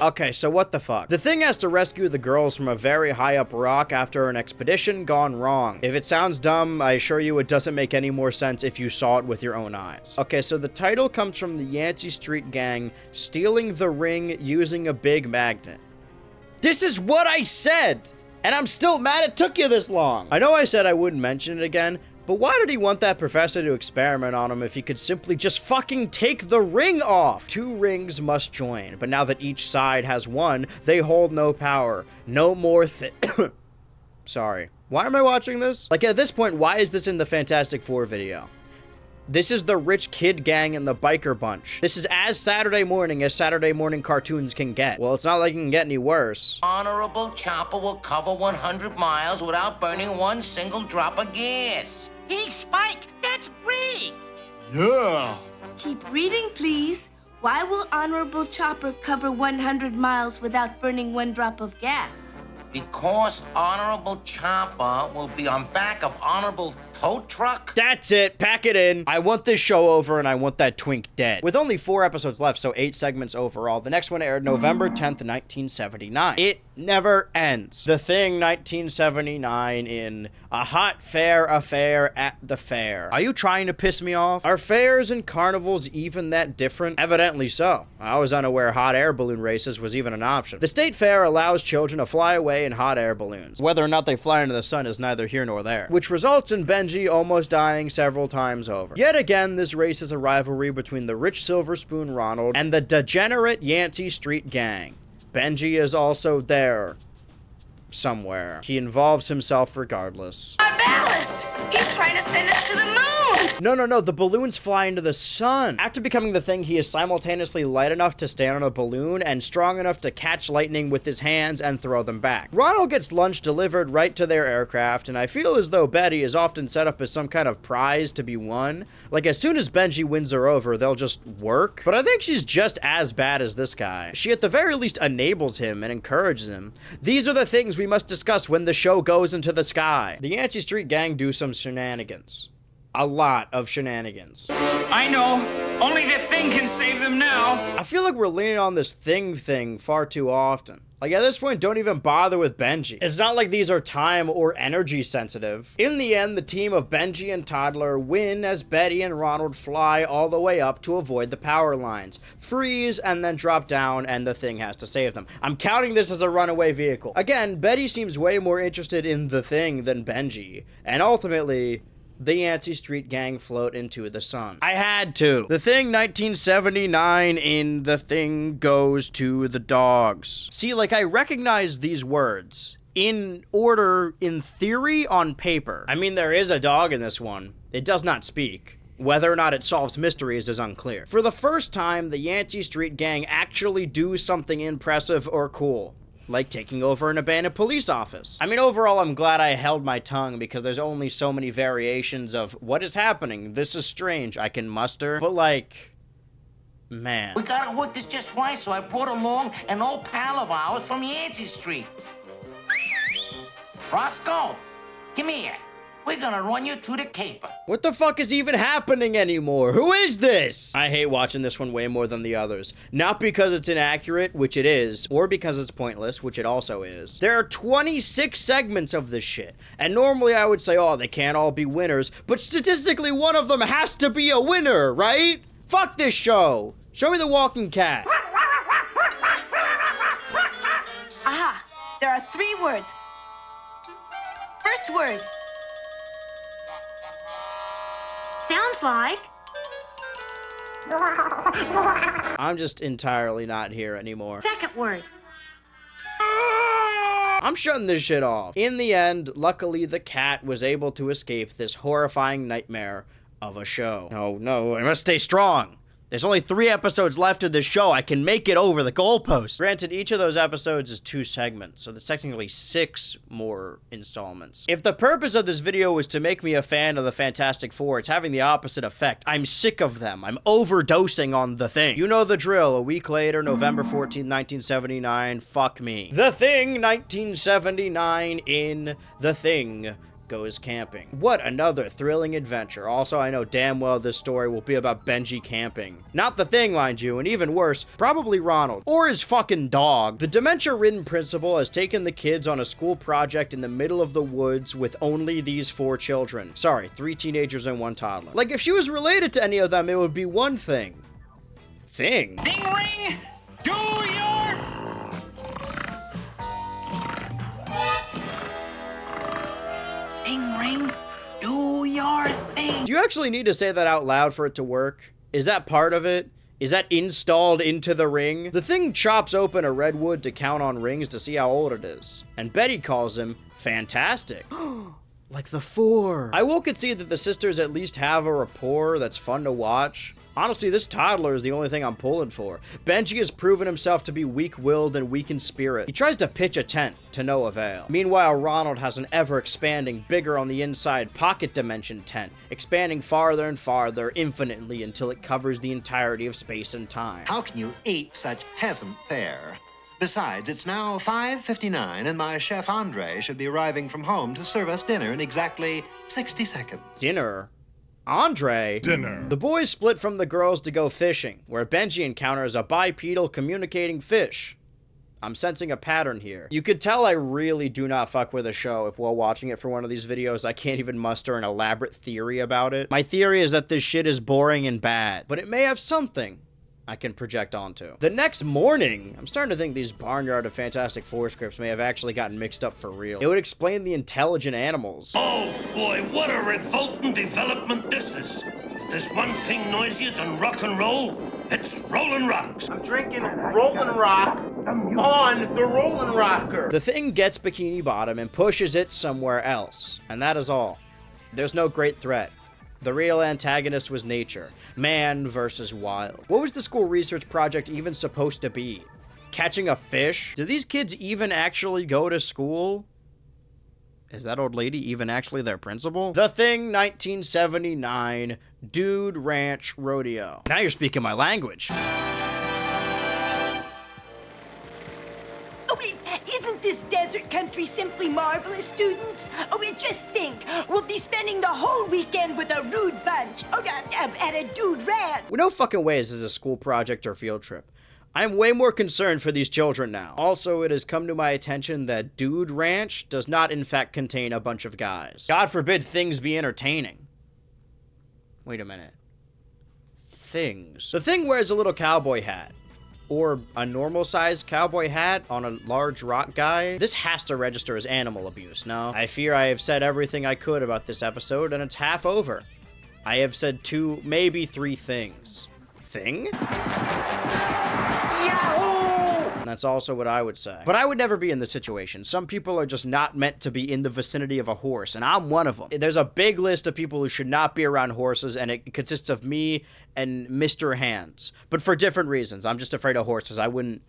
Okay, so what the fuck? The Thing has to rescue the girls from a very high up rock after an expedition gone wrong. If it sounds dumb, I assure you it doesn't make any more sense if you saw it with your own eyes. Okay, so the title comes from the Yancy Street Gang stealing the ring using a big magnet. This is what I said! And I'm still mad it took you this long! I know I said I wouldn't mention it again, but why did he want that professor to experiment on him if he could simply just fucking take the ring off? Two rings must join, but now that each side has one, they hold no power. No more Sorry. Why am I watching this? Like, at this point, why is this in the Fantastic Four video? This is the rich kid gang and the biker bunch. This is as Saturday morning as Saturday morning cartoons can get. Well, it's not like it can get any worse. Honorable Chopper will cover 100 miles without burning one single drop of gas. Hey, Spike, that's great. Yeah. Keep reading, please. Why will Honorable Chopper cover 100 miles without burning one drop of gas? Because Honorable Chopper will be on back of Honorable Tow Truck. That's it. Pack it in. I want this show over and I want that twink dead. With only 4 episodes left, so 8 segments overall. The next one aired November 10th, 1979. It never ends. The Thing 1979 in A Hot Fair Affair at the Fair. Are you trying to piss me off? Are fairs and carnivals even that different? Evidently so. I was unaware hot air balloon races was even an option. The state fair allows children to fly away in hot air balloons. Whether or not they fly into the sun is neither here nor there, which results in Benji almost dying several times over. Yet again, this race is a rivalry between the rich Silver Spoon Ronald and the degenerate Yancy Street Gang. Benji is also there somewhere. He involves himself regardless. Our ballast! He's trying to send us to the moon! No, the balloons fly into the sun. After becoming the Thing, he is simultaneously light enough to stand on a balloon and strong enough to catch lightning with his hands and throw them back. Ronald gets lunch delivered right to their aircraft, and I feel as though Betty is often set up as some kind of prize to be won. Like, as soon as Benji wins her over, they'll just work. But I think she's just as bad as this guy. She at the very least enables him and encourages him. These are the things we must discuss when the show goes into the sky. The Yancy Street Gang do some shenanigans. A lot of shenanigans. I know. Only the Thing can save them now. I feel like we're leaning on this thing far too often. Like, at this point, don't even bother with Benji. It's not like these are time or energy sensitive. In the end, the team of Benji and Toddler win as Betty and Ronald fly all the way up to avoid the power lines, freeze, and then drop down, and the Thing has to save them. I'm counting this as a runaway vehicle. Again, Betty seems way more interested in the Thing than Benji, and ultimately, the Yancy Street Gang float into the sun. I had to. The Thing 1979 in The Thing Goes to the Dogs. See, like, I recognize these words in order, in theory, on paper. I mean, there is a dog in this one. It does not speak. Whether or not it solves mysteries is unclear. For the first time, the Yancy Street Gang actually do something impressive or cool, like taking over an abandoned police office. I mean, overall, I'm glad I held my tongue because there's only so many variations of what is happening. This is strange. I can muster, but like, man. We gotta work this just right, so I brought along an old pal of ours from Yancy Street. Roscoe, come here. We're gonna run you to the caper. What the fuck is even happening anymore? Who is this? I hate watching this one way more than the others. Not because it's inaccurate, which it is, or because it's pointless, which it also is. There are 26 segments of this shit. And normally I would say, oh, they can't all be winners, but statistically one of them has to be a winner, right? Fuck this show. Show me the walking cat. Aha, there are 3 words. First word. Sounds like... I'm just entirely not here anymore. Second word. I'm shutting this shit off. In the end, luckily the cat was able to escape this horrifying nightmare of a show. Oh no, I must stay strong. There's only 3 episodes left of this show. I can make it over the goalpost. Granted, each of those episodes is 2 segments, so there's technically 6 more installments. If the purpose of this video was to make me a fan of the Fantastic Four, it's having the opposite effect. I'm sick of them. I'm overdosing on The Thing. You know the drill. A week later, November 14, 1979, fuck me. The Thing, 1979 in The Thing Goes Camping. What another thrilling adventure. Also, I know damn well this story will be about Benji camping. Not The Thing, mind you, and even worse, probably Ronald. Or his fucking dog. The dementia-ridden principal has taken the kids on a school project in the middle of the woods with only these 4 children. Sorry, 3 teenagers and 1 toddler. Like, if she was related to any of them, it would be one thing. Thing? Ding ring! Do your... Ding ring, do your thing. Do you actually need to say that out loud for it to work? Is that part of it? Is that installed into the ring? The Thing chops open a redwood to count on rings to see how old it is. And Betty calls him fantastic. Like the 4. I will concede that the sisters at least have a rapport that's fun to watch. Honestly, this toddler is the only thing I'm pulling for. Benji has proven himself to be weak-willed and weak in spirit. He tries to pitch a tent, to no avail. Meanwhile, Ronald has an ever-expanding, bigger on the inside pocket dimension tent, expanding farther and farther infinitely until it covers the entirety of space and time. How can you eat such peasant fare? Besides, it's now 5:59, and my chef Andre should be arriving from home to serve us dinner in exactly 60 seconds. Dinner? Andre? Dinner. The boys split from the girls to go fishing, where Benji encounters a bipedal communicating fish. I'm sensing a pattern here. You could tell I really do not fuck with a show if while watching it for one of these videos I can't even muster an elaborate theory about it. My theory is that this shit is boring and bad, but it may have something I can project onto. The next morning, I'm starting to think these Barnyard of Fantastic Four scripts may have actually gotten mixed up for real. It would explain the intelligent animals. Oh boy, what a revolting development this is. If there's one thing noisier than rock and roll, it's Rollin' Rocks. I'm drinking Rollin' Rock on the Rollin' Rocker. The Thing gets Bikini Bottom and pushes it somewhere else, and that is all. There's no great threat. The real antagonist was nature. Man versus wild. What was the school research project even supposed to be? Catching a fish? Do these kids even actually go to school? Is that old lady even actually their principal? The Thing, 1979, Dude Ranch Rodeo. Now you're speaking my language. Oh, isn't this desert country simply marvelous, students? Oh, just think, we'll be spending the whole weekend with a rude bunch at a dude ranch. No fucking way is this a school project or field trip. I'm way more concerned for these children now. Also, it has come to my attention that Dude Ranch does not in fact contain a bunch of guys. God forbid things be entertaining. Wait a minute. Things. The Thing wears a little cowboy hat. Or a normal-sized cowboy hat on a large rock guy. This has to register as animal abuse, no? I fear I have said everything I could about this episode, and it's half over. I have said 2, maybe 3 things. Thing? That's also what I would say. But I would never be in this situation. Some people are just not meant to be in the vicinity of a horse, and I'm one of them. There's a big list of people who should not be around horses, and it consists of me and Mr. Hands. But for different reasons. I'm just afraid of horses. I wouldn't...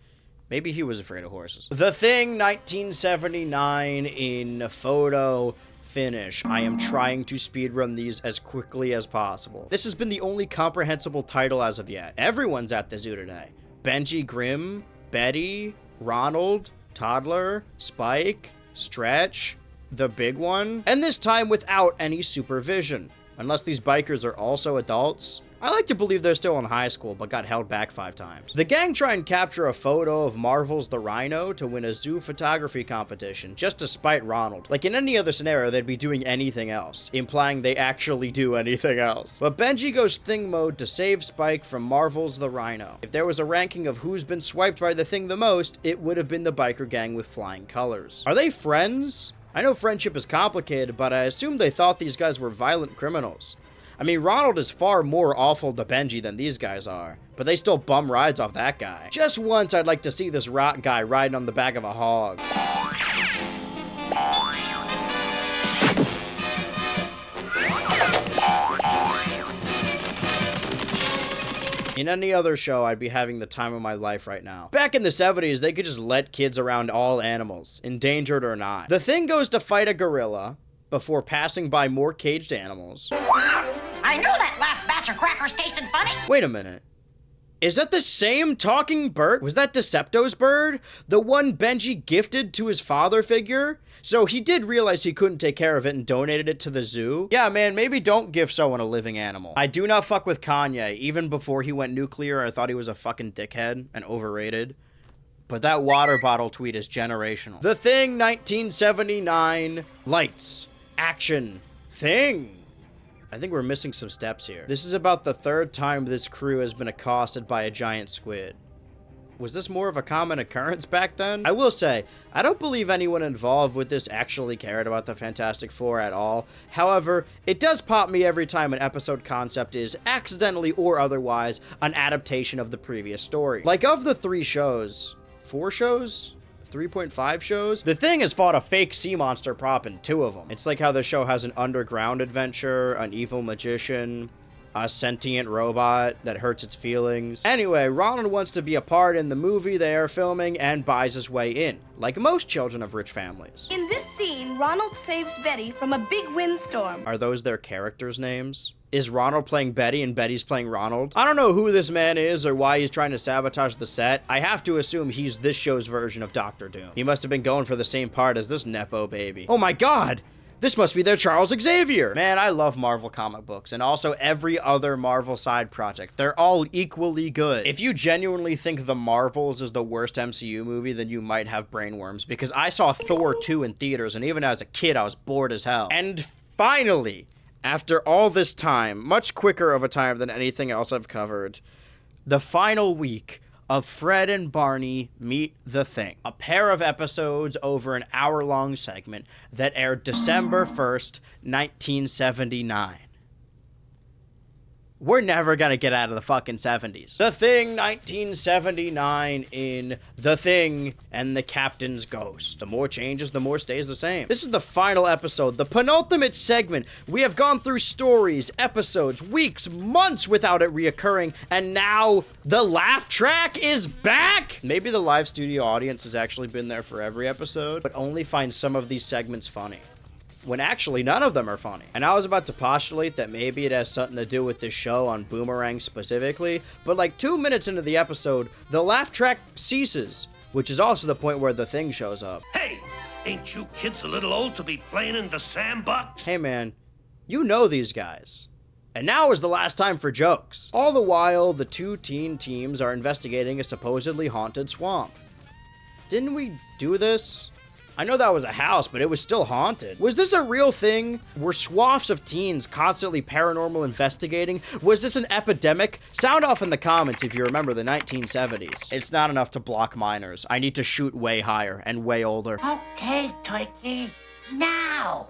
Maybe he was afraid of horses. The Thing, 1979 in photo finish. I am trying to speedrun these as quickly as possible. This has been the only comprehensible title as of yet. Everyone's at the zoo today. Benji Grimm, Betty, Ronald, Toddler, Spike, Stretch, the big one, and this time without any supervision. Unless these bikers are also adults. I like to believe they're still in high school, but got held back 5 times. The gang try and capture a photo of Marvel's the Rhino to win a zoo photography competition, just to spite Ronald. Like in any other scenario, they'd be doing anything else, implying they actually do anything else. But Benji goes Thing mode to save Spike from Marvel's the Rhino. If there was a ranking of who's been swiped by the Thing the most, it would have been the biker gang with flying colors. Are they friends? I know friendship is complicated, but I assume they thought these guys were violent criminals. I mean, Ronald is far more awful to Benji than these guys are, but they still bum rides off that guy. Just once, I'd like to see this rock guy riding on the back of a hog. In any other show, I'd be having the time of my life right now. Back in the 70s, they could just let kids around all animals, endangered or not. The Thing goes to fight a gorilla before passing by more caged animals. I knew that last batch of crackers tasted funny. Wait a minute. Is that the same talking bird? Was that Decepto's bird? The one Benji gifted to his father figure? So he did realize he couldn't take care of it and donated it to the zoo? Yeah, man, maybe don't give someone a living animal. I do not fuck with Kanye. Even before he went nuclear, I thought he was a fucking dickhead and overrated. But that water bottle tweet is generational. The Thing, 1979. Lights. Action. Thing. I think we're missing some steps here. This is about the 3rd time this crew has been accosted by a giant squid. Was this more of a common occurrence back then? I will say, I don't believe anyone involved with this actually cared about the Fantastic Four at all. However, it does pop me every time an episode concept is, accidentally or otherwise, an adaptation of the previous story. Like, of the 3 shows, 4 shows? 3.5 shows? The Thing has fought a fake sea monster prop in 2 of them. It's like how the show has an underground adventure, an evil magician, a sentient robot that hurts its feelings. Anyway, Ronald wants to be a part in the movie they are filming and buys his way in, like most children of rich families. In this scene, Ronald saves Betty from a big windstorm. Are those their characters' names? Is Ronald playing Betty and Betty's playing Ronald? I don't know who this man is or why he's trying to sabotage the set. I have to assume he's this show's version of Dr. Doom. He must have been going for the same part as this Nepo baby. Oh my god! This must be their Charles Xavier! Man, I love Marvel comic books, and also every other Marvel side project. They're all equally good. If you genuinely think The Marvels is the worst MCU movie, then you might have brainworms, because I saw Thor 2 in theaters, and even as a kid, I was bored as hell. And finally, after all this time, much quicker of a time than anything else I've covered, the final week of Fred and Barney Meet the Thing, a pair of episodes over an hour-long segment that aired December 1st, 1979. We're never gonna get out of the fucking 70s. The Thing, 1979 in The Thing and the Captain's Ghost. The more changes, the more stays the same. This is the final episode, the penultimate segment. We have gone through stories, episodes, weeks, months without it reoccurring, and now the laugh track is back! Maybe the live studio audience has actually been there for every episode, but only finds some of these segments funny, when actually none of them are funny. And I was about to postulate that maybe it has something to do with this show on Boomerang specifically, but like 2 minutes into the episode, the laugh track ceases, which is also the point where the Thing shows up. Hey, ain't you kids a little old to be playing in the sandbox? Hey man, you know these guys. And now is the last time for jokes. All the while, the 2 teen teams are investigating a supposedly haunted swamp. Didn't we do this? I know that was a house, but it was still haunted. Was this a real thing? Were swaths of teens constantly paranormal investigating? Was this an epidemic? Sound off in the comments if you remember the 1970s. It's not enough to block minors. I need to shoot way higher and way older. Okay, Turkey. Now.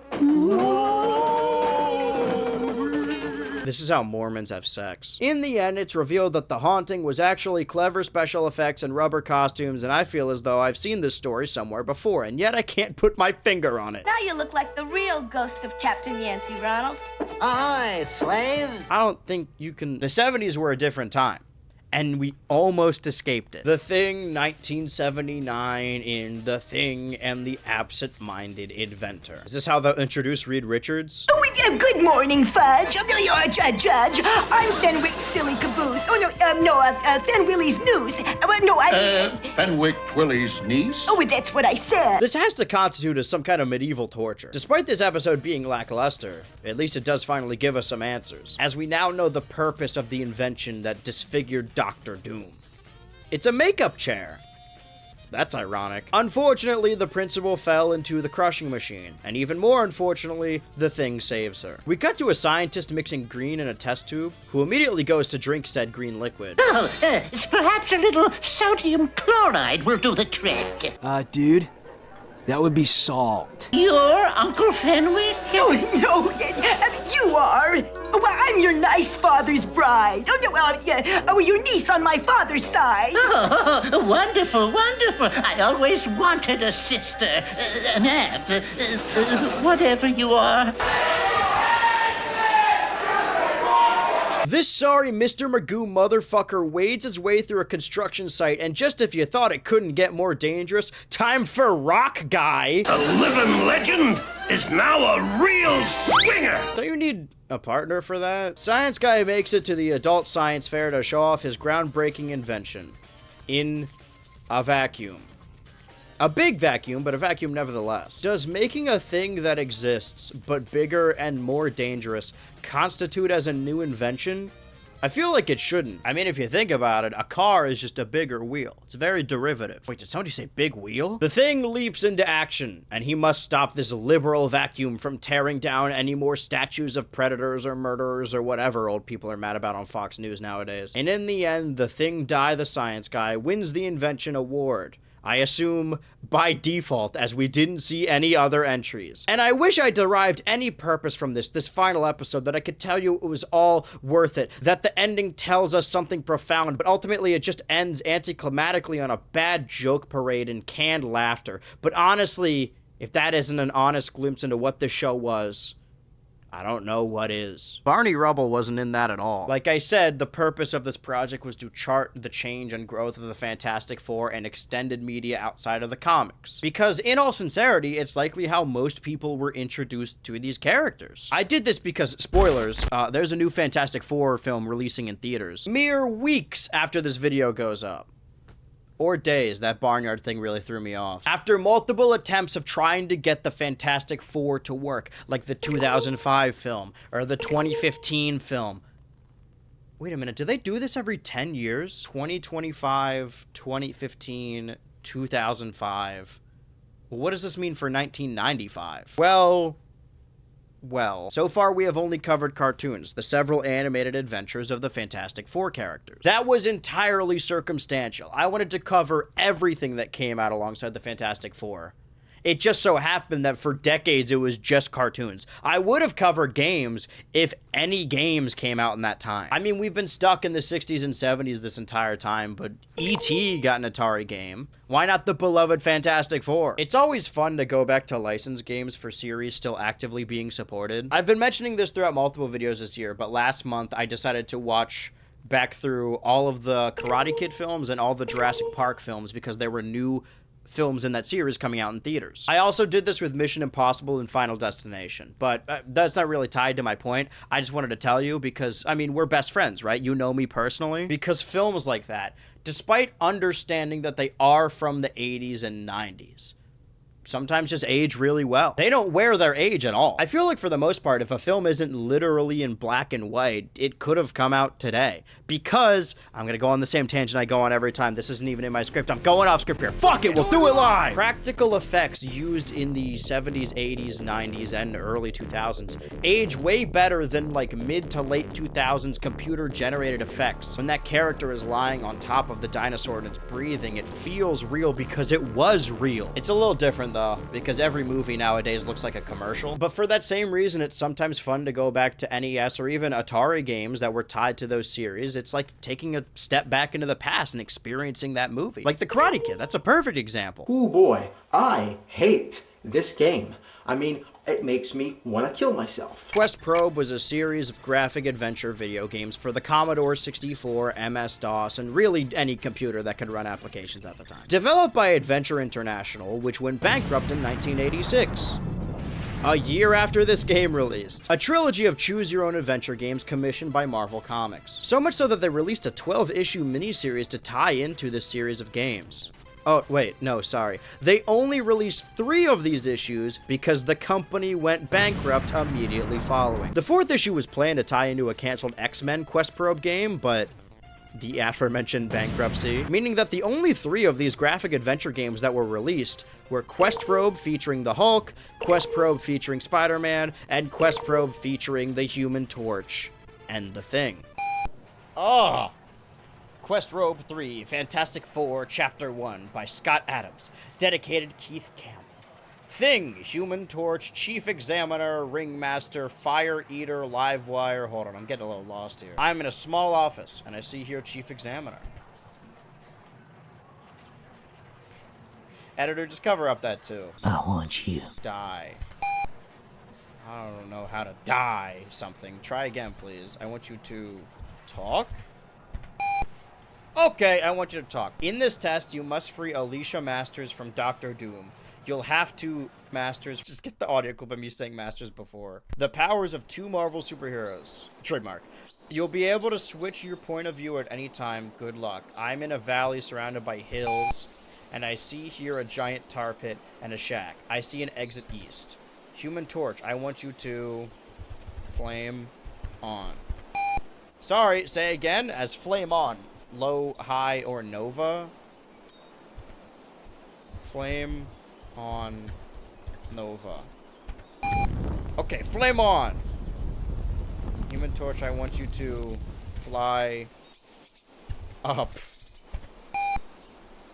This is how Mormons have sex. In the end, it's revealed that the haunting was actually clever special effects and rubber costumes, and I feel as though I've seen this story somewhere before, and yet I can't put my finger on it. Now you look like the real ghost of Captain Yancy, Ronald. Ahoy, slaves! I don't think you can... The 70s were a different time. and we almost escaped it. The Thing 1979 in The Thing and the Absent-Minded Inventor. Is this how they'll introduce Reed Richards? Oh, good morning, Fudge. Judge. I'm Fenwick Silly Caboose. Oh, Fenwilly's Noose. Fenwick Twilly's niece? Oh, that's what I said. This has to constitute as some kind of medieval torture. Despite this episode being lackluster, at least it does finally give us some answers, as we now know the purpose of the invention that disfigured Dr. Doom. It's a makeup chair. That's ironic. Unfortunately, the principal fell into the crushing machine, and even more unfortunately, the Thing saves her. We cut to a scientist mixing green in a test tube, who immediately goes to drink said green liquid. Perhaps a little sodium chloride will do the trick. Dude, that would be salt. You're Uncle Fenwick? No, you are. Well, I'm your nice father's bride. Your niece on my father's side. Oh, wonderful. I always wanted a sister, an aunt, whatever you are. This sorry Mr. Magoo motherfucker wades his way through a construction site, and just if you thought it couldn't get more dangerous, time for Rock Guy. A living legend is now a real swinger. Don't you need a partner for that? Science Guy makes it to the adult science fair to show off his groundbreaking invention. In a vacuum. A big vacuum, but a vacuum nevertheless. Does making a thing that exists, but bigger and more dangerous, constitute as a new invention? I feel like it shouldn't. I mean, if you think about it, a car is just a bigger wheel. It's very derivative. Wait, did somebody say big wheel? The Thing leaps into action, and he must stop this liberal vacuum from tearing down any more statues of predators or murderers or whatever old people are mad about on Fox News nowadays. And in the end, the Thing the Science Guy wins the invention award. I assume by default, as we didn't see any other entries. And I wish I derived any purpose from this final episode, that I could tell you it was all worth it, that the ending tells us something profound, but ultimately it just ends anticlimactically on a bad joke parade and canned laughter. But honestly, if that isn't an honest glimpse into what this show was, I don't know what is. Barney Rubble wasn't in that at all. Like I said, the purpose of this project was to chart the change and growth of the Fantastic Four and extended media outside of the comics. Because in all sincerity, it's likely how most people were introduced to these characters. I did this because, spoilers, there's a new Fantastic Four film releasing in theaters mere weeks after this video goes up. Or days. That barnyard thing really threw me off. After multiple attempts of trying to get the Fantastic Four to work, like the 2005 film, or the 2015 film. Wait a minute, do they do this every 10 years? 2025, 2015, 2005. What does this mean for 1995? Well, so far we have only covered cartoons, the several animated adventures of the Fantastic Four characters. That was entirely circumstantial. I wanted to cover everything that came out alongside the Fantastic Four. It just so happened that for decades it was just cartoons. I would have covered games if any games came out in that time. I mean, we've been stuck in the 60s and 70s this entire time, but E.T. got an Atari game. Why not the beloved Fantastic Four? It's always fun to go back to licensed games for series still actively being supported. I've been mentioning this throughout multiple videos this year, but last month I decided to watch back through all of the Karate Kid films and all the Jurassic Park films because there were new films in that series coming out in theaters. I also did this with Mission Impossible and Final Destination, but that's not really tied to my point. I just wanted to tell you because, I mean, we're best friends, right? You know me personally. Because films like that, despite understanding that they are from the 80s and 90s, sometimes just age really well. They don't wear their age at all. I feel like for the most part, if a film isn't literally in black and white, it could have come out today. Because, I'm gonna go on the same tangent I go on every time. This isn't even in my script. I'm going off script here. Fuck it, we'll do it live! Practical effects used in the 70s, 80s, 90s, and early 2000s age way better than like mid to late 2000s computer-generated effects. When that character is lying on top of the dinosaur and it's breathing, it feels real because it was real. It's a little different though, because every movie nowadays looks like a commercial. But for that same reason, it's sometimes fun to go back to NES or even Atari games that were tied to those series. It's like taking a step back into the past and experiencing that movie. Like the Karate Kid, that's a perfect example. Oh boy, I hate this game. I mean, it makes me want to kill myself. Questprobe was a series of graphic adventure video games for the Commodore 64, MS-DOS, and really any computer that could run applications at the time. Developed by Adventure International, which went bankrupt in 1986. A year after this game released. A trilogy of choose-your-own-adventure games commissioned by Marvel Comics. So much so that they released a 12-issue miniseries to tie into this series of games. Oh, wait, no, sorry. They only released 3 of these issues because the company went bankrupt immediately following. The 4th issue was planned to tie into a canceled X-Men Questprobe game, but the aforementioned bankruptcy, meaning that the only 3 of these graphic adventure games that were released were Questprobe featuring the Hulk, Questprobe featuring Spider-Man, and Questprobe featuring the Human Torch and the Thing. Oh! Questprobe 3, Fantastic Four, Chapter 1 by Scott Adams, dedicated Keith Campbell. Thing, Human Torch, Chief Examiner, Ringmaster, Fire Eater, Livewire. Hold on, I'm getting a little lost here. I'm in a small office, and I see here Chief Examiner. Editor, just cover up that too. I want you. Die. I don't know how to die something. Try again, please. I want you to talk. Okay, I want you to talk. In this test, you must free Alicia Masters from Dr. Doom. You'll have to Masters. Just get the audio clip of me saying Masters before. The powers of 2 Marvel superheroes. Trademark. You'll be able to switch your point of view at any time. Good luck. I'm in a valley surrounded by hills, and I see here a giant tar pit and a shack. I see an exit east. Human Torch, I want you to flame on. Sorry, say again as flame on. Low, high, or nova. Flame on nova. Okay, flame on. Human Torch, I want you to fly up.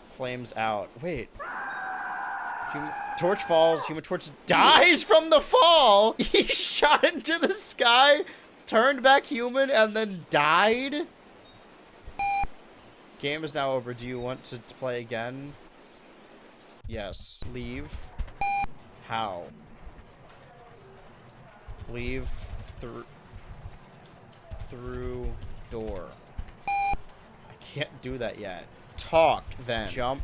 Flames out. Wait. Torch falls. Human Torch dies from the fall. He shot into the sky, turned back human, and then died. Game is now over. Do you want to play again? Yes. Leave. How? Leave through door. I can't do that yet. Talk then. Jump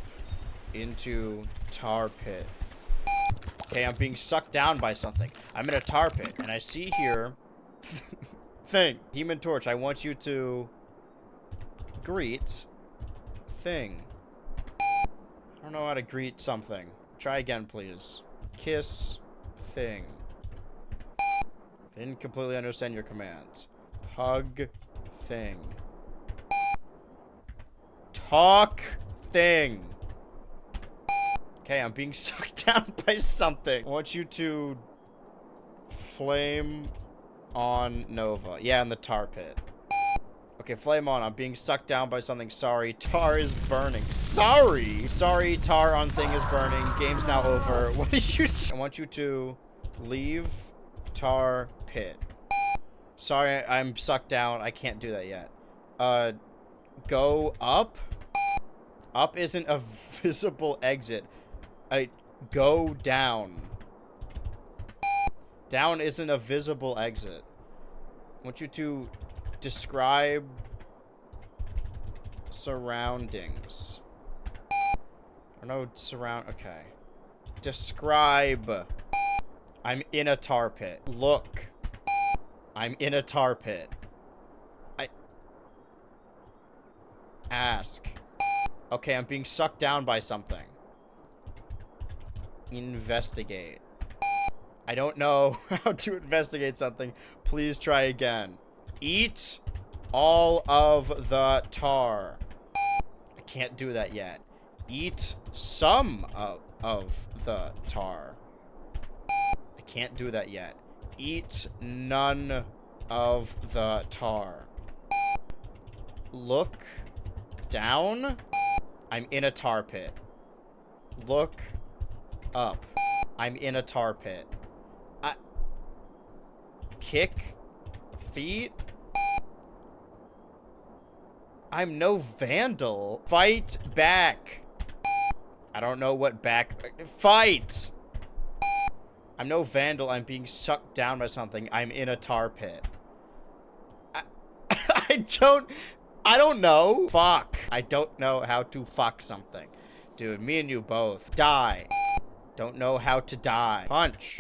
into tar pit. Okay, I'm being sucked down by something. I'm in a tar pit, and I see here thing. Human Torch, I want you to greet thing. I don't know how to greet something. Try again, please. Kiss thing. I didn't completely understand your command. Hug thing. Talk thing. Okay, I'm being sucked down by something. I want you to flame on Nova. Yeah, in the tar pit. Okay, flame on. I'm being sucked down by something. Sorry, tar is burning. Sorry! Sorry, tar on thing is burning. Game's now over. What did you say? I want you to leave tar pit. Sorry, I'm sucked down. I can't do that yet. Go up? Up isn't a visible exit. Go down. Down isn't a visible exit. I want you to describe surroundings. Or no, okay. Describe. I'm in a tar pit. Look. I'm in a tar pit. Ask. Okay, I'm being sucked down by something. Investigate. I don't know how to investigate something. Please try again. Eat all of the tar. I can't do that yet. Eat some of the tar. I can't do that yet. Eat none of the tar. Look down. I'm in a tar pit. Look up. I'm in a tar pit. Kick feet. I'm no vandal. Fight back. I don't know what back. Fight. I'm no vandal. I'm being sucked down by something. I'm in a tar pit. I don't know. Fuck. I don't know how to fuck something. Dude, me and you both. Die. Don't know how to die. Punch.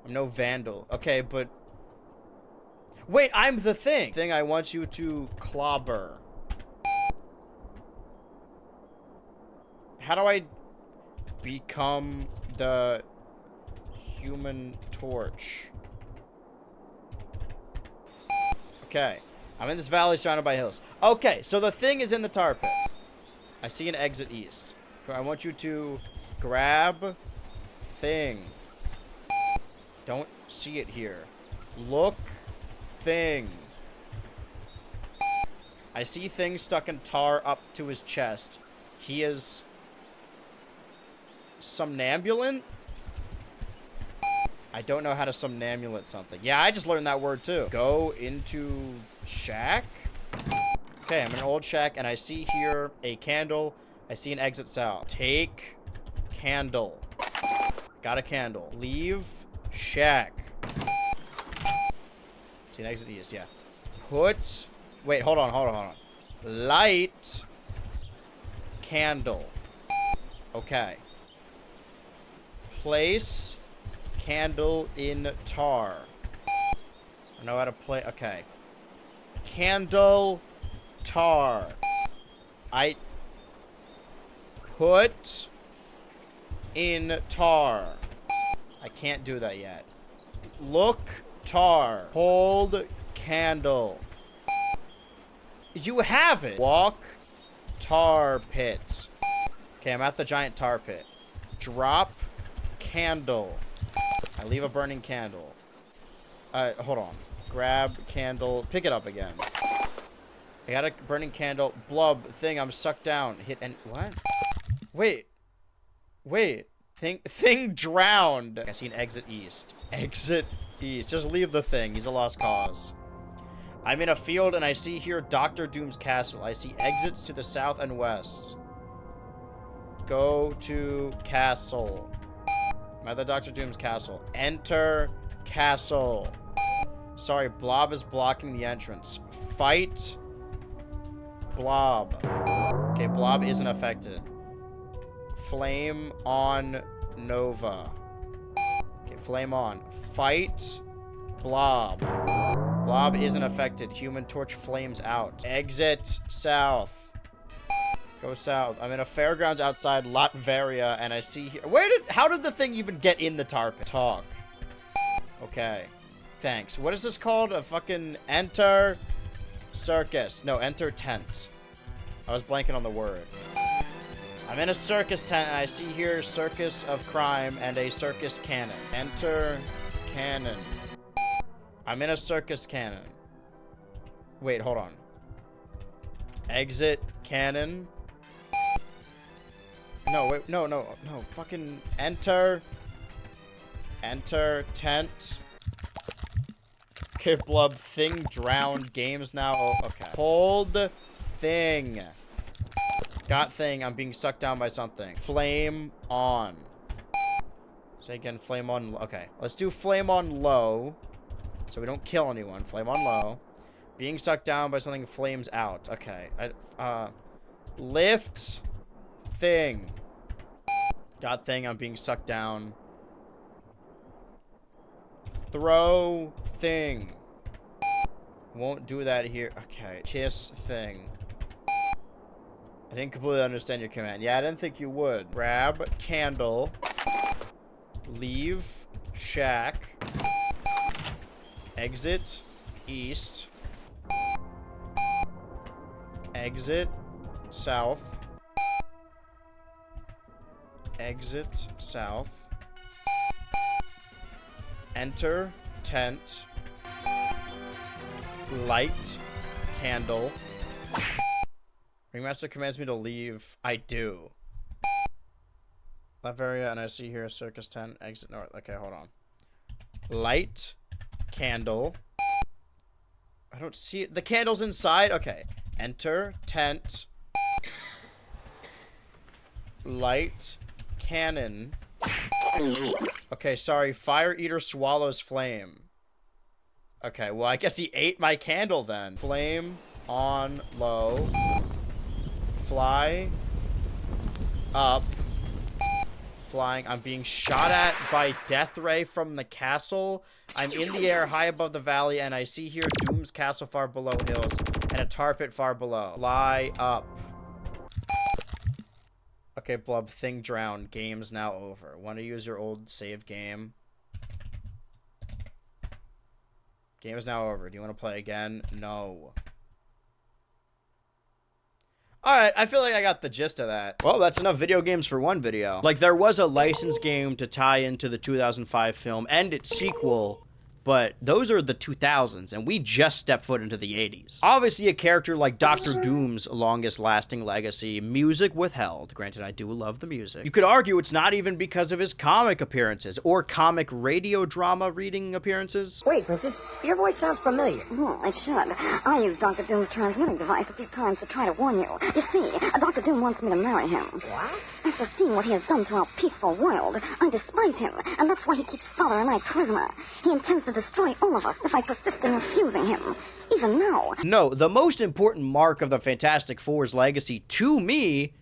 I'm no vandal. Okay, but... Wait, I'm the thing. Thing I want you to clobber. How do I become the Human Torch? Okay. I'm in this valley surrounded by hills. Okay, so the thing is in the tar pit. I see an exit east. So I want you to grab thing. Don't see it here. Look thing. I see thing stuck in tar up to his chest. He is somnambulant? I don't know how to somnambulate something. Yeah, I just learned that word too. Go into shack. Okay, I'm in an old shack and I see here a candle. I see an exit south. Take candle. Got a candle. Leave shack. See an exit east, yeah. Put, wait, hold on. Light candle. Okay. Place candle in tar. I know how to play. Okay. Candle tar. I put in tar. I can't do that yet. Look tar. Hold candle. You have it. Walk tar pit. Okay, I'm at the giant tar pit. Drop candle. I leave a burning candle. Hold on. Grab candle. Pick it up again. I got a burning candle. Blub. Thing. I'm sucked down. Hit and... What? Wait. Thing drowned. I see an exit east. Exit east. Just leave the thing. He's a lost cause. I'm in a field and I see here Dr. Doom's castle. I see exits to the south and west. Go to castle. I'm at the Dr. Doom's castle. Enter castle. Sorry, Blob is blocking the entrance. Fight Blob. Okay, Blob isn't affected. Flame on Nova. Okay, flame on. Fight Blob. Blob isn't affected. Human Torch flames out. Exit south. Go south. I'm in a fairgrounds outside Latveria, and I see here... How did the thing even get in the tar pit? Talk. Okay. Thanks. What is this called? A fucking enter... circus. No, enter tent. I was blanking on the word. I'm in a circus tent, and I see here circus of crime and a circus cannon. Enter cannon. I'm in a circus cannon. Wait, hold on. Exit cannon. No, wait, no. Fucking enter. Enter tent. Okay, Blub. Thing drowned. Games now. Oh, okay. Hold thing. Got thing. I'm being sucked down by something. Flame on. Say again, flame on. Okay, let's do flame on low. So we don't kill anyone. Flame on low. Being sucked down by something flames out. Okay. Lift thing. Got thing. I'm being sucked down. Throw thing. Won't do that here. Okay. Kiss thing. I didn't completely understand your command. Yeah, I didn't think you would. Grab candle. Leave shack. Exit east. Exit south. Exit south. Enter tent. Light candle. Ringmaster commands me to leave. I do. Left area, and I see here a circus tent. Exit north. Okay, hold on. Light candle. I don't see it. The candle's inside. Okay. Enter tent. Light cannon. Okay, sorry. Fire eater swallows flame. Okay, well, I guess he ate my candle then. Flame on low. Fly up. Flying. I'm being shot at by death ray from the castle. I'm in the air high above the valley, and I see here Doom's castle far below hills and a tar pit far below. Fly up. Okay, Blub, thing drowned. Game's now over. Want to use your old save game? Game is now over. Do you want to play again? No. Alright, I feel like I got the gist of that. Well, that's enough video games for one video. Like, there was a licensed game to tie into the 2005 film and its sequel, but those are the 2000s, and we just stepped foot into the 80s. Obviously, a character like Dr. Doom's longest-lasting legacy, music withheld. Granted, I do love the music. You could argue it's not even because of his comic appearances, or comic radio drama reading appearances. Wait, Princess, your voice sounds familiar. Well, it should. I used Dr. Doom's transmitting device a few times to try to warn you. You see, Dr. Doom wants me to marry him. What? After seeing what he has done to our peaceful world, I despise him, and that's why he keeps Father and I prisoner. He intends to destroy all of us if I persist in refusing him. Even now. No, the most important mark of the Fantastic Four's legacy to me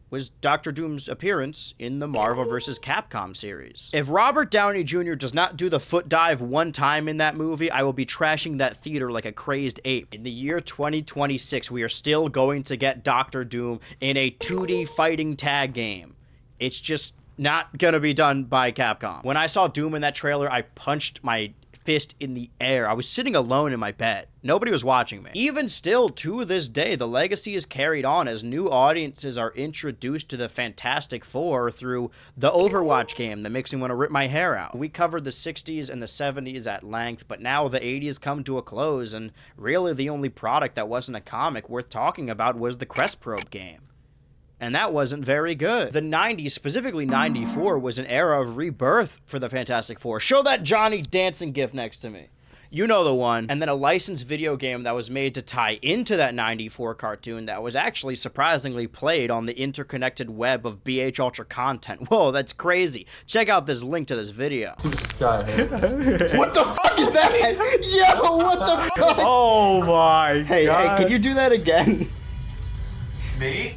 was Dr. Doom's appearance in the Marvel vs. Capcom series. If Robert Downey Jr. does not do the foot dive one time in that movie, I will be trashing that theater like a crazed ape. In the year 2026, we are still going to get Dr. Doom in a 2D fighting tag game. It's just not gonna be done by Capcom. When I saw Doom in that trailer, I punched my fist in the air. I was sitting alone in my bed. Nobody was watching me. Even still, to this day, the legacy is carried on as new audiences are introduced to the Fantastic Four through the Overwatch game that makes me want to rip my hair out. We covered the 60s and the 70s at length, but now the 80s come to a close, and really the only product that wasn't a comic worth talking about was the Questprobe game. And that wasn't very good. The 90s, specifically 94, was an era of rebirth for the Fantastic Four. Show that Johnny dancing gif next to me. You know the one. And then a licensed video game that was made to tie into that 94 cartoon that was actually surprisingly played on the interconnected web of BH Ultra content. Whoa, that's crazy. Check out this link to this video. What the fuck is that? Yo, what the fuck? Oh my God. Hey, can you do that again? Me?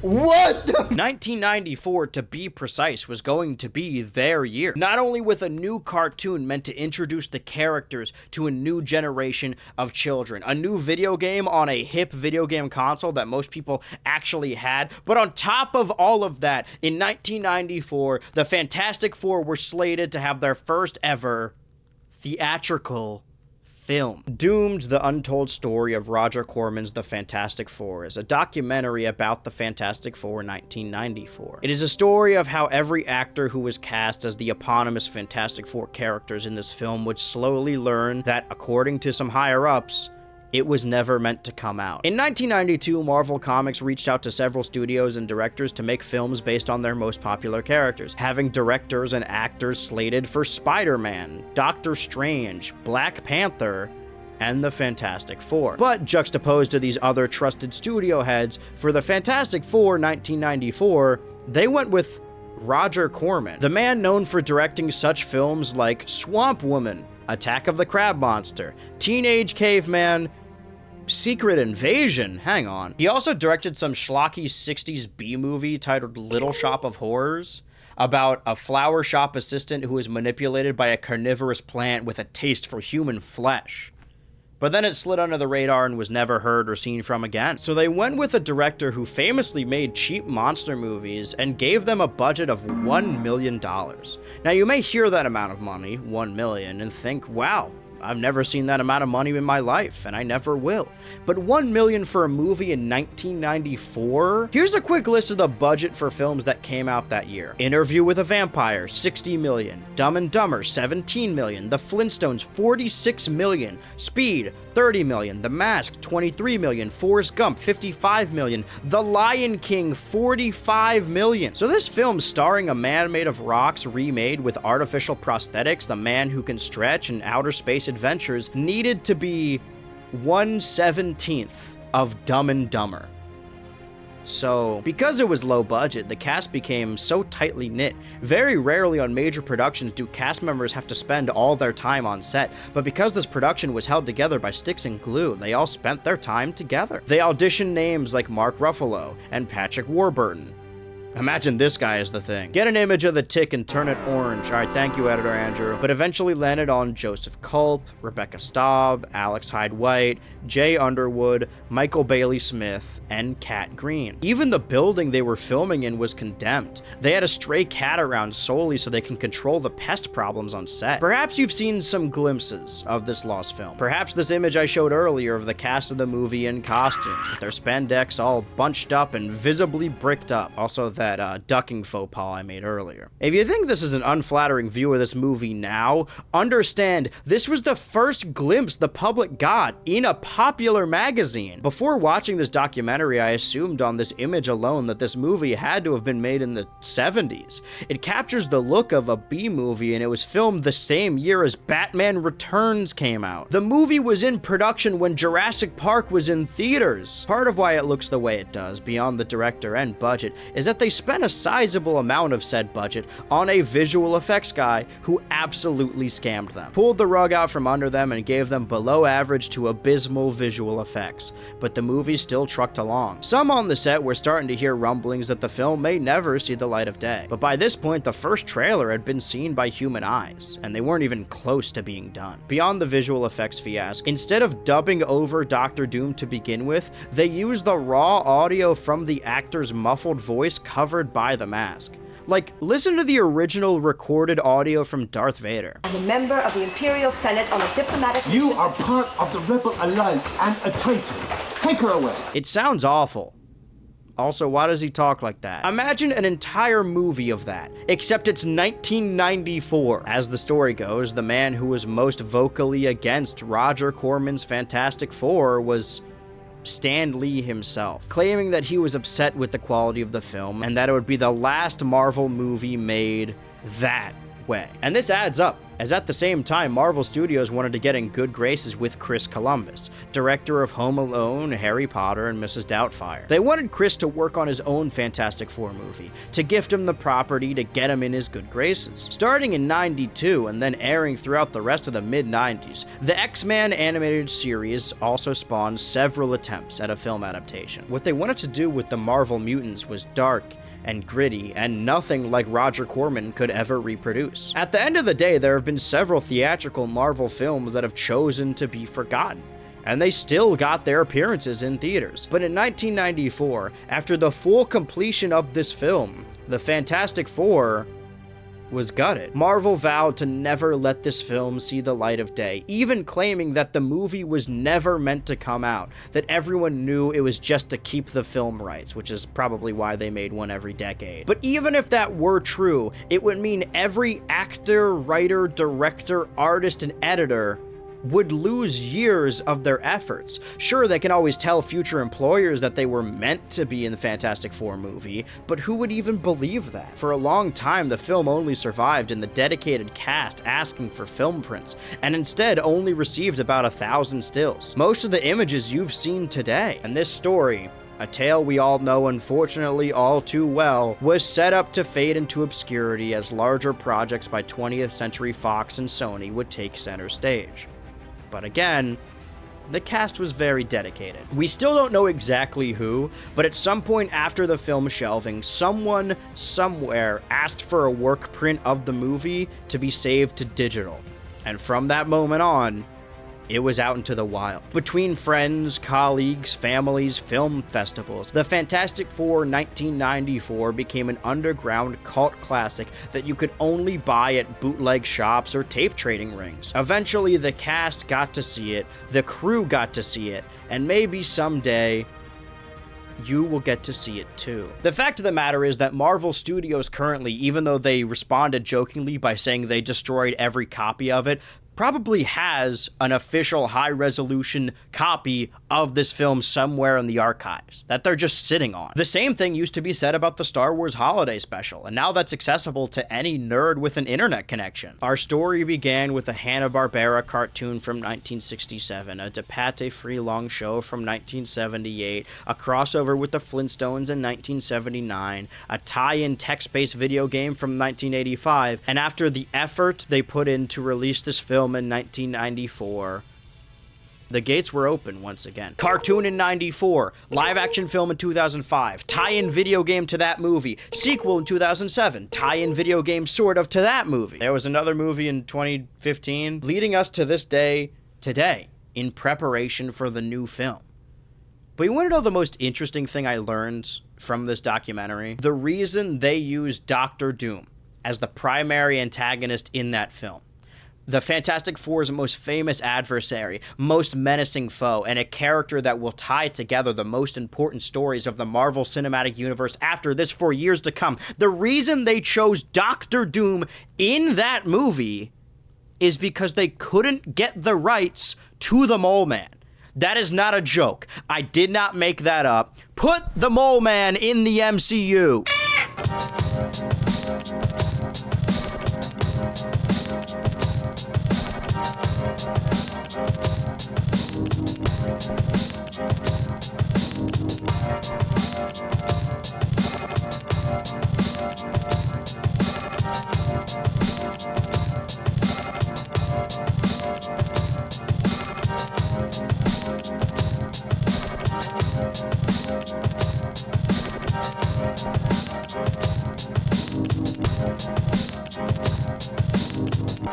What? 1994, to be precise, was going to be their year. Not only with a new cartoon meant to introduce the characters to a new generation of children, a new video game on a hip video game console that most people actually had, but on top of all of that, in 1994, the Fantastic Four were slated to have their first ever theatrical film. Doomed, the untold story of Roger Corman's The Fantastic Four is a documentary about the Fantastic Four in 1994. It is a story of how every actor who was cast as the eponymous Fantastic Four characters in this film would slowly learn that, according to some higher-ups, it was never meant to come out. In 1992, Marvel Comics reached out to several studios and directors to make films based on their most popular characters, having directors and actors slated for Spider-Man, Doctor Strange, Black Panther, and the Fantastic Four. But juxtaposed to these other trusted studio heads, for the Fantastic Four 1994, they went with Roger Corman, the man known for directing such films like Swamp Woman, Attack of the Crab Monster, Teenage Caveman, Secret Invasion, hang on. He also directed some schlocky 60s B-movie titled Little Shop of Horrors, about a flower shop assistant who is manipulated by a carnivorous plant with a taste for human flesh. But then it slid under the radar and was never heard or seen from again. So they went with a director who famously made cheap monster movies and gave them a budget of $1 million. Now you may hear that amount of money, $1 million, and think, wow, I've never seen that amount of money in my life, and I never will. But $1 million for a movie in 1994? Here's a quick list of the budget for films that came out that year. Interview with a Vampire, $60 million. Dumb and Dumber, $17 million. The Flintstones, $46 million. Speed, $30 million. The Mask, $23 million. Forrest Gump, $55 million. The Lion King, $45 million. So this film, starring a man made of rocks remade with artificial prosthetics, the man who can stretch, and outer space adventures, needed to be 1/17 of Dumb and Dumber. So, because it was low budget, the cast became so tightly knit. Very rarely on major productions do cast members have to spend all their time on set, but because this production was held together by sticks and glue, they all spent their time together. They auditioned names like Mark Ruffalo and Patrick Warburton. Imagine this guy as the Thing. Get an image of the Tick and turn it orange. All right, thank you, Editor Andrew. But eventually landed on Joseph Culp, Rebecca Staub, Alex Hyde White, Jay Underwood, Michael Bailey Smith, and Cat Green. Even the building they were filming in was condemned. They had a stray cat around solely so they can control the pest problems on set. Perhaps you've seen some glimpses of this lost film. Perhaps this image I showed earlier of the cast of the movie in costume, with their spandex all bunched up and visibly bricked up. Also, that ducking faux pas I made earlier. If you think this is an unflattering view of this movie now, understand this was the first glimpse the public got in a popular magazine. Before watching this documentary, I assumed on this image alone that this movie had to have been made in the 70s. It captures the look of a B-movie, and it was filmed the same year as Batman Returns came out. The movie was in production when Jurassic Park was in theaters. Part of why it looks the way it does, beyond the director and budget, is that they spent a sizable amount of said budget on a visual effects guy who absolutely scammed them. Pulled the rug out from under them and gave them below average to abysmal visual effects. But the movie still trucked along. Some on the set were starting to hear rumblings that the film may never see the light of day. But by this point, the first trailer had been seen by human eyes, and they weren't even close to being done. Beyond the visual effects fiasco, instead of dubbing over Dr. Doom to begin with, they used the raw audio from the actor's muffled voice covered by the mask. Like, listen to the original recorded audio from Darth Vader. I'm a member of the Imperial Senate on a diplomatic... You are part of the Rebel Alliance and a traitor. Take her away. It sounds awful. Also, why does he talk like that? Imagine an entire movie of that, except it's 1994. As the story goes, the man who was most vocally against Roger Corman's Fantastic Four was Stan Lee himself, claiming that he was upset with the quality of the film and that it would be the last Marvel movie made that way. And this adds up, as at the same time, Marvel Studios wanted to get in good graces with Chris Columbus, director of Home Alone, Harry Potter, and Mrs. Doubtfire. They wanted Chris to work on his own Fantastic Four movie, to gift him the property, to get him in his good graces. Starting in '92 and then airing throughout the rest of the mid-'90s, the X-Men animated series also spawned several attempts at a film adaptation. What they wanted to do with the Marvel Mutants was dark and gritty, and nothing like Roger Corman could ever reproduce. At the end of the day, there have been several theatrical Marvel films that have chosen to be forgotten, and they still got their appearances in theaters. But in 1994, after the full completion of this film, the Fantastic Four was gutted. Marvel vowed to never let this film see the light of day, even claiming that the movie was never meant to come out, that everyone knew it was just to keep the film rights, which is probably why they made one every decade. But even if that were true, it would mean every actor, writer, director, artist, and editor would lose years of their efforts. Sure, they can always tell future employers that they were meant to be in the Fantastic Four movie, but who would even believe that? For a long time, the film only survived in the dedicated cast asking for film prints, and instead only received about 1,000 stills. Most of the images you've seen today. And this story, a tale we all know unfortunately all too well, was set up to fade into obscurity as larger projects by 20th Century Fox and Sony would take center stage. But again, the cast was very dedicated. We still don't know exactly who, but at some point after the film shelving, someone somewhere asked for a work print of the movie to be saved to digital. And from that moment on, it was out into the wild. Between friends, colleagues, families, film festivals, the Fantastic Four 1994 became an underground cult classic that you could only buy at bootleg shops or tape trading rings. Eventually, the cast got to see it, the crew got to see it, and maybe someday, you will get to see it too. The fact of the matter is that Marvel Studios currently, even though they responded jokingly by saying they destroyed every copy of it, probably has an official high-resolution copy of this film somewhere in the archives that they're just sitting on. The same thing used to be said about the Star Wars Holiday Special, and now that's accessible to any nerd with an internet connection. Our story began with a Hanna-Barbera cartoon from 1967, a DePatie free-long show from 1978, a crossover with the Flintstones in 1979, a tie-in text-based video game from 1985, and after the effort they put in to release this film in 1994, the gates were open once again. Cartoon in 94, live-action film in 2005, tie-in video game to that movie, sequel in 2007, tie-in video game sort of to that movie. There was another movie in 2015, leading us to this day today, in preparation for the new film. But you want to know the most interesting thing I learned from this documentary? The reason they used Dr. Doom as the primary antagonist in that film. The Fantastic Four's most famous adversary, most menacing foe, and a character that will tie together the most important stories of the Marvel Cinematic Universe after this for years to come. The reason they chose Dr. Doom in that movie is because they couldn't get the rights to the Moleman. That is not a joke. I did not make that up. Put the Moleman in the MCU.